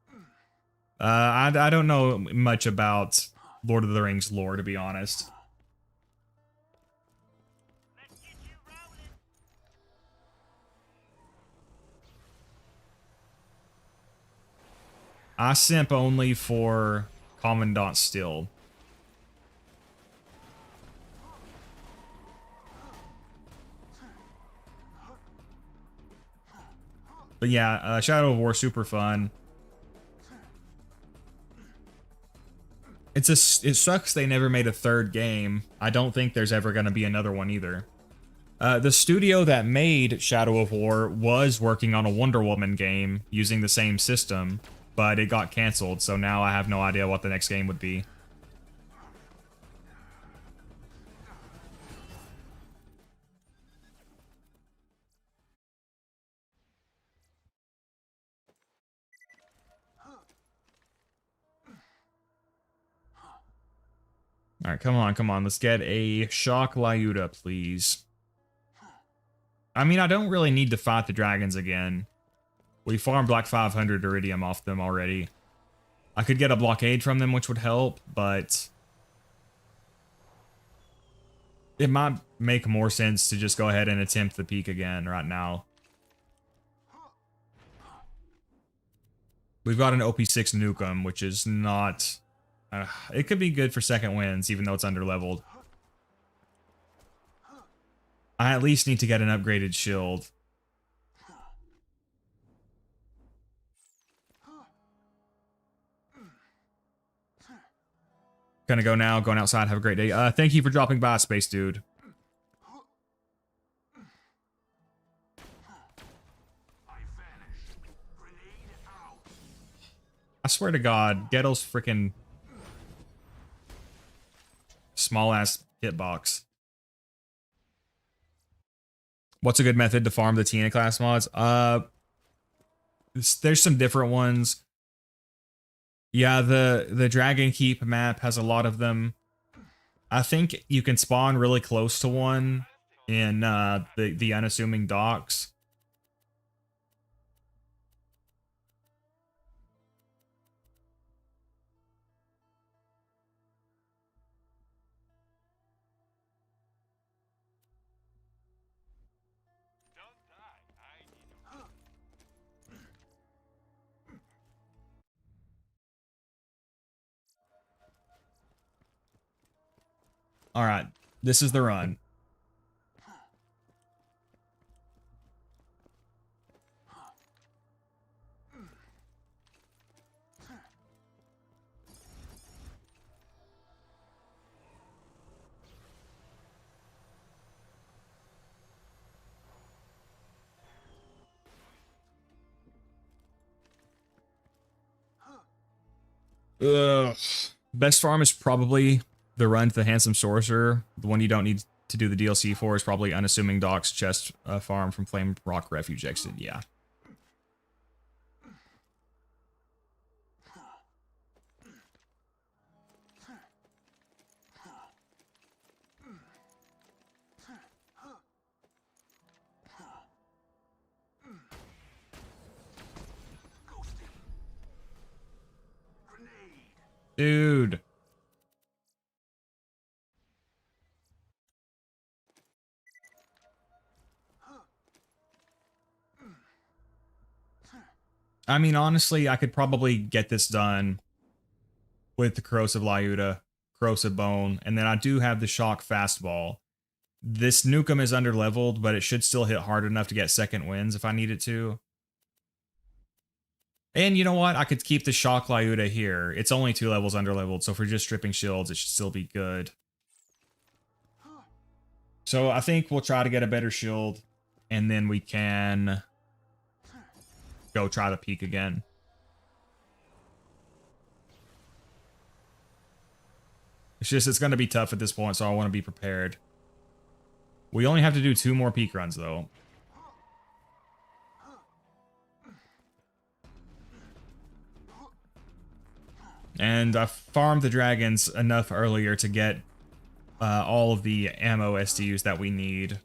I don't know much about Lord of the Rings lore, to be honest. Let's get you rolling. I simp only for Commandant Still. But yeah, Shadow of War, super fun. It sucks they never made a 3rd game. I don't think there's ever going to be another one either. The studio that made Shadow of War was working on a Wonder Woman game using the same system, but it got canceled, so now I have no idea what the next game would be. Alright, come on, come on. Let's get a Shock Lyuda, please. I mean, I don't really need to fight the dragons again. We farmed like 500 iridium off them already. I could get a blockade from them, which would help, but it might make more sense to just go ahead and attempt the peak again right now. We've got an OP6 Nukem, which is not... it could be good for second wins, even though it's underleveled. I at least need to get an upgraded shield. Gonna go now, going outside, have a great day. Thank you for dropping by, Space Dude. I swear to God, Ghetto's freaking small-ass hitbox. What's a good method to farm the Tina class mods? There's some different ones. Yeah, the Dragon Keep map has a lot of them. I think you can spawn really close to one in the unassuming docks. Don't die. I need a All right, this is the run. Ugh. Best farm is probably the run to the Handsome Sorcerer. The one you don't need to do the DLC for is probably Unassuming Docks Chest Farm from Flame Rock Refuge Exit. Yeah. Dude. I mean, honestly, I could probably get this done with the Corrosive Lyuda, Corrosive Bone, and then I do have the Shock Fastball. This Nukem is underleveled, but it should still hit hard enough to get second wins if I need it to. And you know what? I could keep the Shock Lyuda here. It's only 2 levels underleveled, so if we're just stripping shields, it should still be good. So I think we'll try to get a better shield, and then we can go try the peak again. It's just, it's going to be tough at this point, so I want to be prepared. We only have to do 2 more peak runs, though. And I farmed the dragons enough earlier to get all of the ammo SDUs that we need.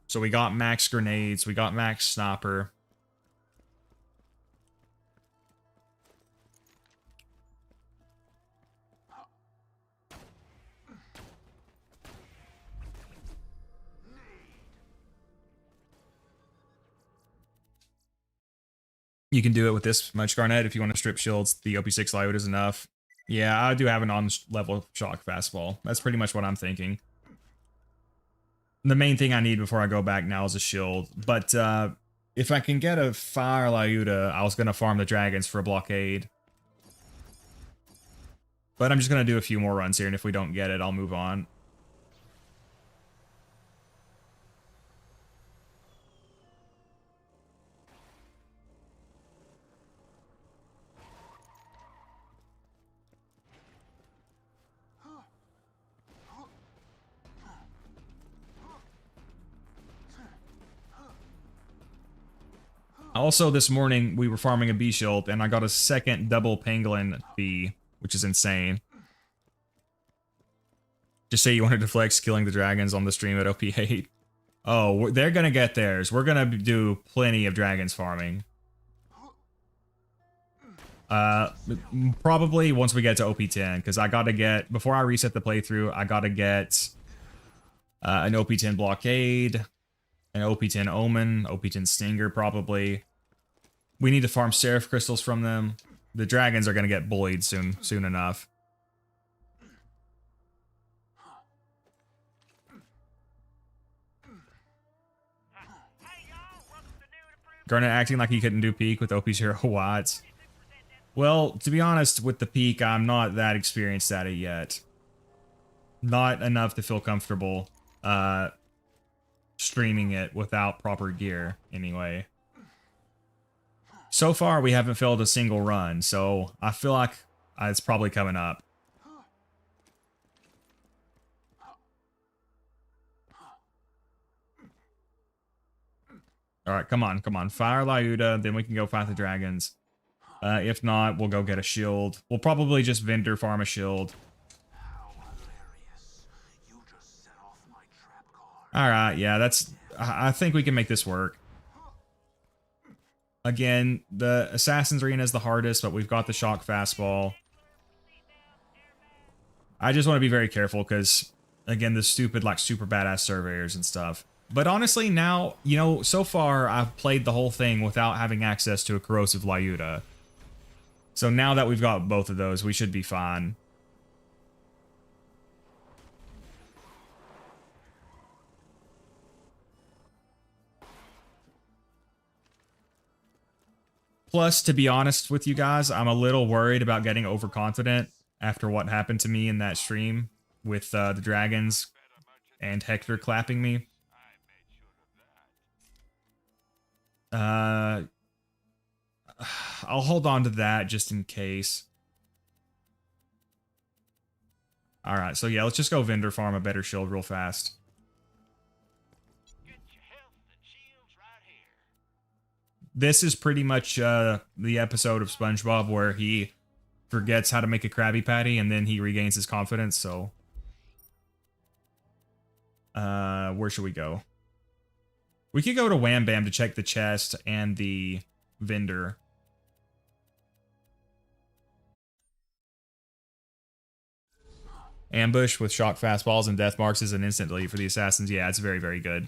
So we got max grenades, we got max sniper. You can do it with this much Garnet if you want to strip shields. The OP6 Lyode is enough. Yeah, I do have an on-level shock fastball. That's pretty much what I'm thinking. The main thing I need before I go back now is a shield. But if I can get a fire Lyuda, I was going to farm the dragons for a blockade. But I'm just going to do a few more runs here, and if we don't get it, I'll move on. Also, this morning, we were farming a bee shield, and I got a second double pangolin bee, which is insane. Just say you wanted to flex killing the dragons on the stream at OP8. Oh, they're gonna get theirs. We're gonna do plenty of dragons farming. Probably once we get to OP10, because I gotta get, before I reset the playthrough, I gotta get an OP10 blockade, an OP10 omen, OP10 stinger probably. We need to farm seraph crystals from them. The dragons are gonna get bullied soon enough. Garnet acting like he couldn't do peak with OP0 watts. Well, to be honest, with the peak, I'm not that experienced at it yet. Not enough to feel comfortable streaming it without proper gear, anyway. So far, we haven't failed a single run, so I feel like it's probably coming up. Alright, come on, come on. Fire Lyuda, then we can go fight the dragons. If not, we'll go get a shield. We'll probably just vendor farm a shield. Alright, yeah, that's... I think we can make this work. Again, the Assassin's Arena is the hardest, but we've got the shock fastball. I just want to be very careful, because, again, the stupid, like, super badass surveyors and stuff. But honestly, now, you know, so far, I've played the whole thing without having access to a corrosive Lyuda. So now that we've got both of those, we should be fine. Plus, to be honest with you guys, I'm a little worried about getting overconfident after what happened to me in that stream with the dragons and Hector clapping me. I'll hold on to that just in case. Alright, so yeah, let's just go vendor farm a better shield real fast. This is pretty much the episode of SpongeBob where he forgets how to make a Krabby Patty and then he regains his confidence, so... where should we go? We could go to Wham Bam to check the chest and the vendor. Ambush with shock fastballs and death marks is an instant delete for the assassins. Yeah, it's very, very good.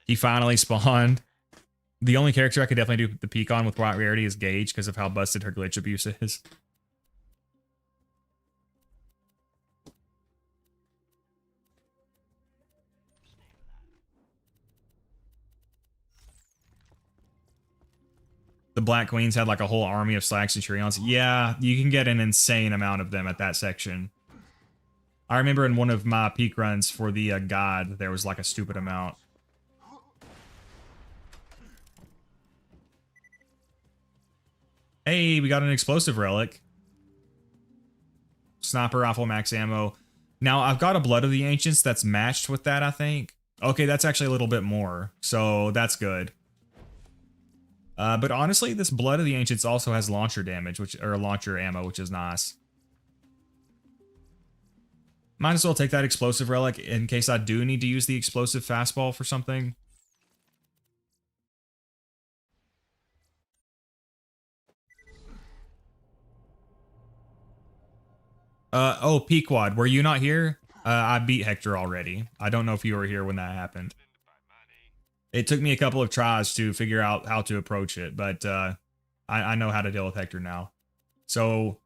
He finally spawned. The only character I could definitely do the peak on with White Rarity is Gage because of how busted her glitch abuse is. The Black Queens had like a whole army of Slag Centurions. Yeah, you can get an insane amount of them at that section. I remember in one of my peak runs for the God, there was like a stupid amount. Hey, we got an explosive relic. Sniper rifle, max ammo. Now, I've got a Blood of the Ancients that's matched with that, I think. Okay, that's actually a little bit more, so that's good. But honestly, this Blood of the Ancients also has launcher damage, or launcher ammo, which is nice. Might as well take that explosive relic in case I do need to use the explosive fastball for something. Oh, Pequod, were you not here? I beat Hector already. I don't know if you were here when that happened. It took me a couple of tries to figure out how to approach it, but I know how to deal with Hector now. So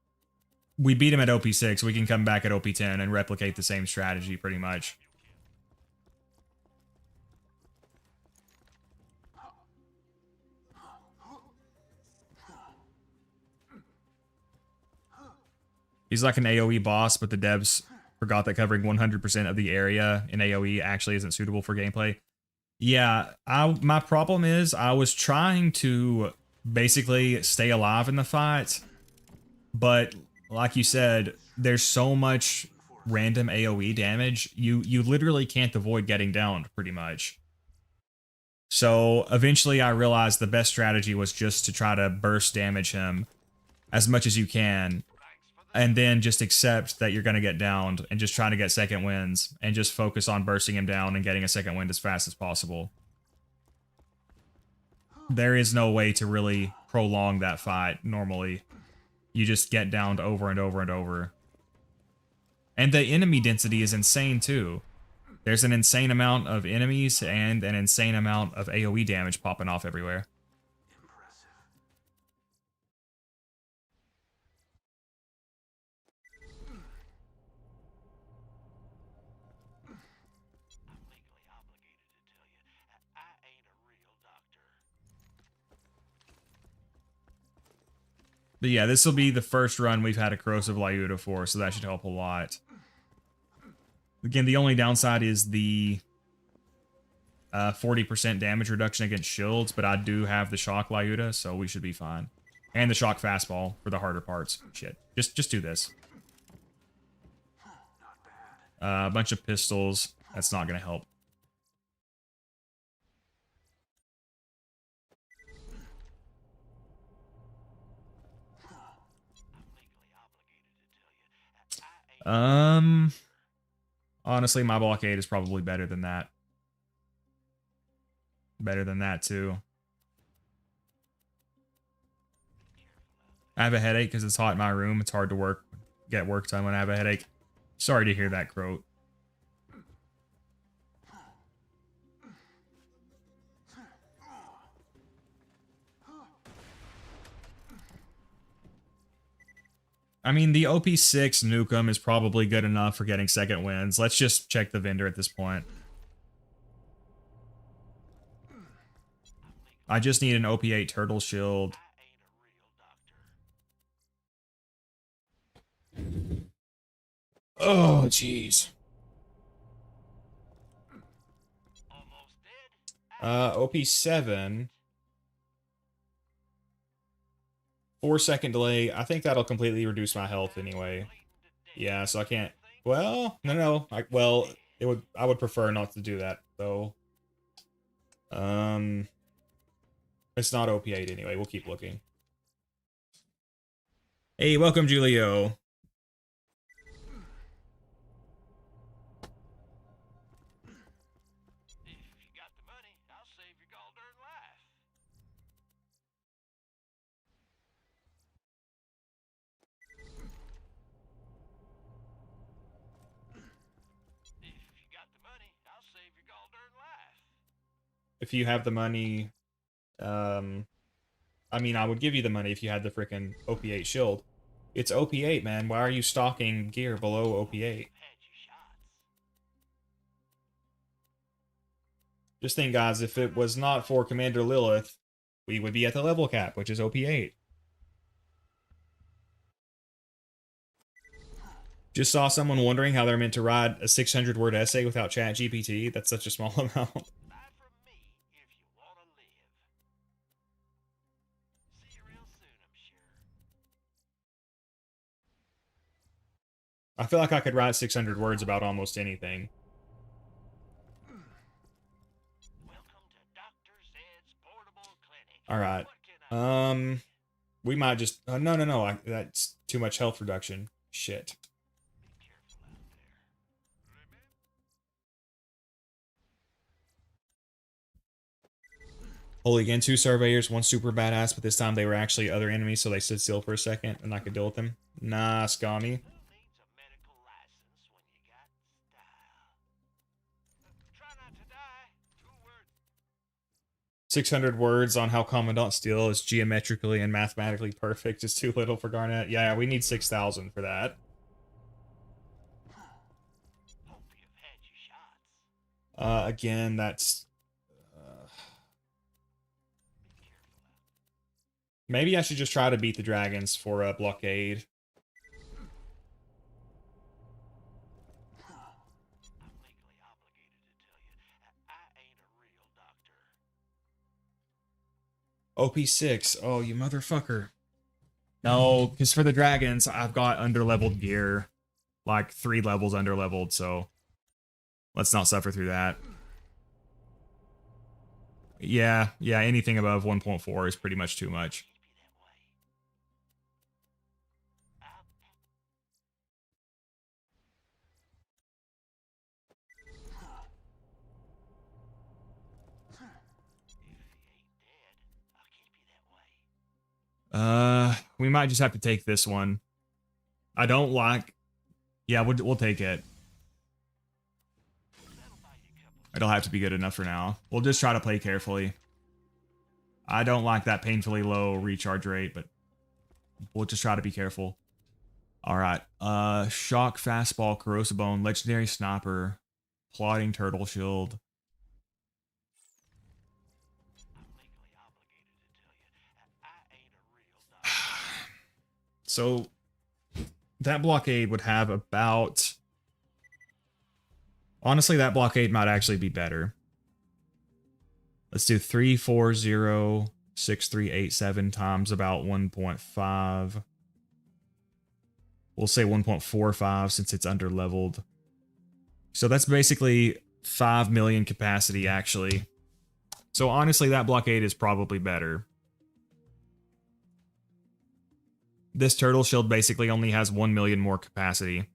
we beat him at OP6. We can come back at OP10 and replicate the same strategy pretty much. He's like an AoE boss, but the devs forgot that covering 100% of the area in AoE actually isn't suitable for gameplay. Yeah, my problem is I was trying to basically stay alive in the fight, but like you said, there's so much random AoE damage, you literally can't avoid getting downed pretty much. So eventually I realized the best strategy was just to try to burst damage him as much as you can, and then just accept that you're going to get downed and just try to get second wins and just focus on bursting him down and getting a second wind as fast as possible. There is no way to really prolong that fight normally. You just get downed over and over and over. And the enemy density is insane too. There's an insane amount of enemies and an insane amount of AoE damage popping off everywhere. But yeah, this will be the first run we've had a Corrosive Lyuda for, so that should help a lot. Again, the only downside is the 40% damage reduction against shields, but I do have the Shock Lyuda, so we should be fine. And the Shock Fastball for the harder parts. Shit. Just do this. A bunch of pistols. That's not going to help. Honestly, my blockade is probably better than that. Better than that, too. I have a headache because it's hot in my room. It's hard to get work done when I have a headache. Sorry to hear that, Croat. I mean, the OP6 Nukem is probably good enough for getting second wins. Let's just check the vendor at this point. I just need an OP8 Turtle Shield. Oh, jeez. OP7. 4-second delay. I think that'll completely reduce my health anyway. Yeah, so I can't. Well, no. I would prefer not to do that though. It's not OP8 anyway. We'll keep looking. Hey, welcome, Julio. If you have the money, I mean, I would give you the money if you had the frickin' OP8 shield. It's OP8, man. Why are you stocking gear below OP8? Just think, guys, if it was not for Commander Lilith, we would be at the level cap, which is OP8. Just saw someone wondering how they're meant to write a 600-word essay without ChatGPT. That's such a small amount. I feel like I could write 600 words about almost anything. Alright. We might just... no. That's too much health reduction. Shit. Holy, again, 2 surveyors, 1 super badass, but this time they were actually other enemies, so they stood still for a second, and I could deal with them. Nah, Scammy. Who needs a medical license when you got style? Try not to die. 2 words. 600 words on how Commandant Steel is geometrically and mathematically perfect is too little for Garnet. Yeah, we need 6,000 for that. Hope you've had your shots. Again, that's... maybe I should just try to beat the dragons for a blockade. I'm legally obligated to tell you, I ain't a real doctor. OP6. Oh, you motherfucker. No, because for the dragons, I've got underleveled gear. Like 3 levels underleveled, so let's not suffer through that. Yeah, anything above 1.4 is pretty much too much. We might just have to take this one. I don't like... yeah, we'll take it. It'll have to be good enough for now. We'll just try to play carefully. I don't like that painfully low recharge rate, but we'll just try to be careful. Alright, shock, fastball, corrosive bone, legendary sniper, plotting turtle shield. So, that blockade would have about... honestly, that blockade might actually be better. Let's do 3406387 times about 1.5. We'll say 1.45 since it's underleveled. So that's basically 5 million capacity, actually. So honestly, that blockade is probably better. This turtle shield basically only has 1 million more capacity.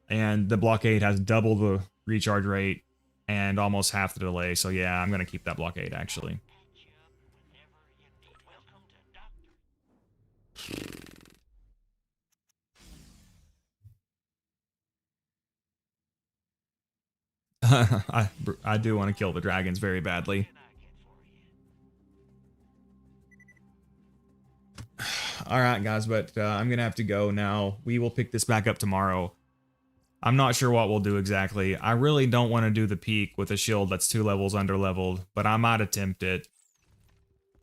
And the blockade has double the recharge rate and almost half the delay. So yeah, I'm going to keep that blockade, actually. I do want to kill the dragons very badly. Alright, guys, but I'm going to have to go now. We will pick this back up tomorrow. I'm not sure what we'll do exactly. I really don't want to do the peak with a shield that's 2 levels underleveled, but I might attempt it.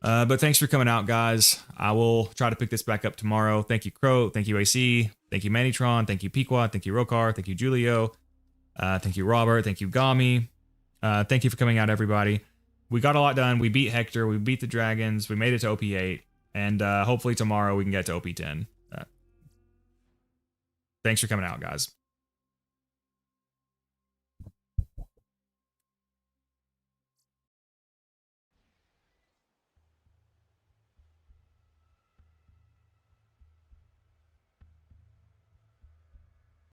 But thanks for coming out, guys. I will try to pick this back up tomorrow. Thank you, Crow. Thank you, AC. Thank you, Manitron. Thank you, Pequot. Thank you, Rokar. Thank you, Julio. Thank you, Robert. Thank you, Gami. Thank you for coming out, everybody. We got a lot done. We beat Hector. We beat the dragons. We made it to OP8. And hopefully tomorrow we can get to OP10. Thanks for coming out, guys.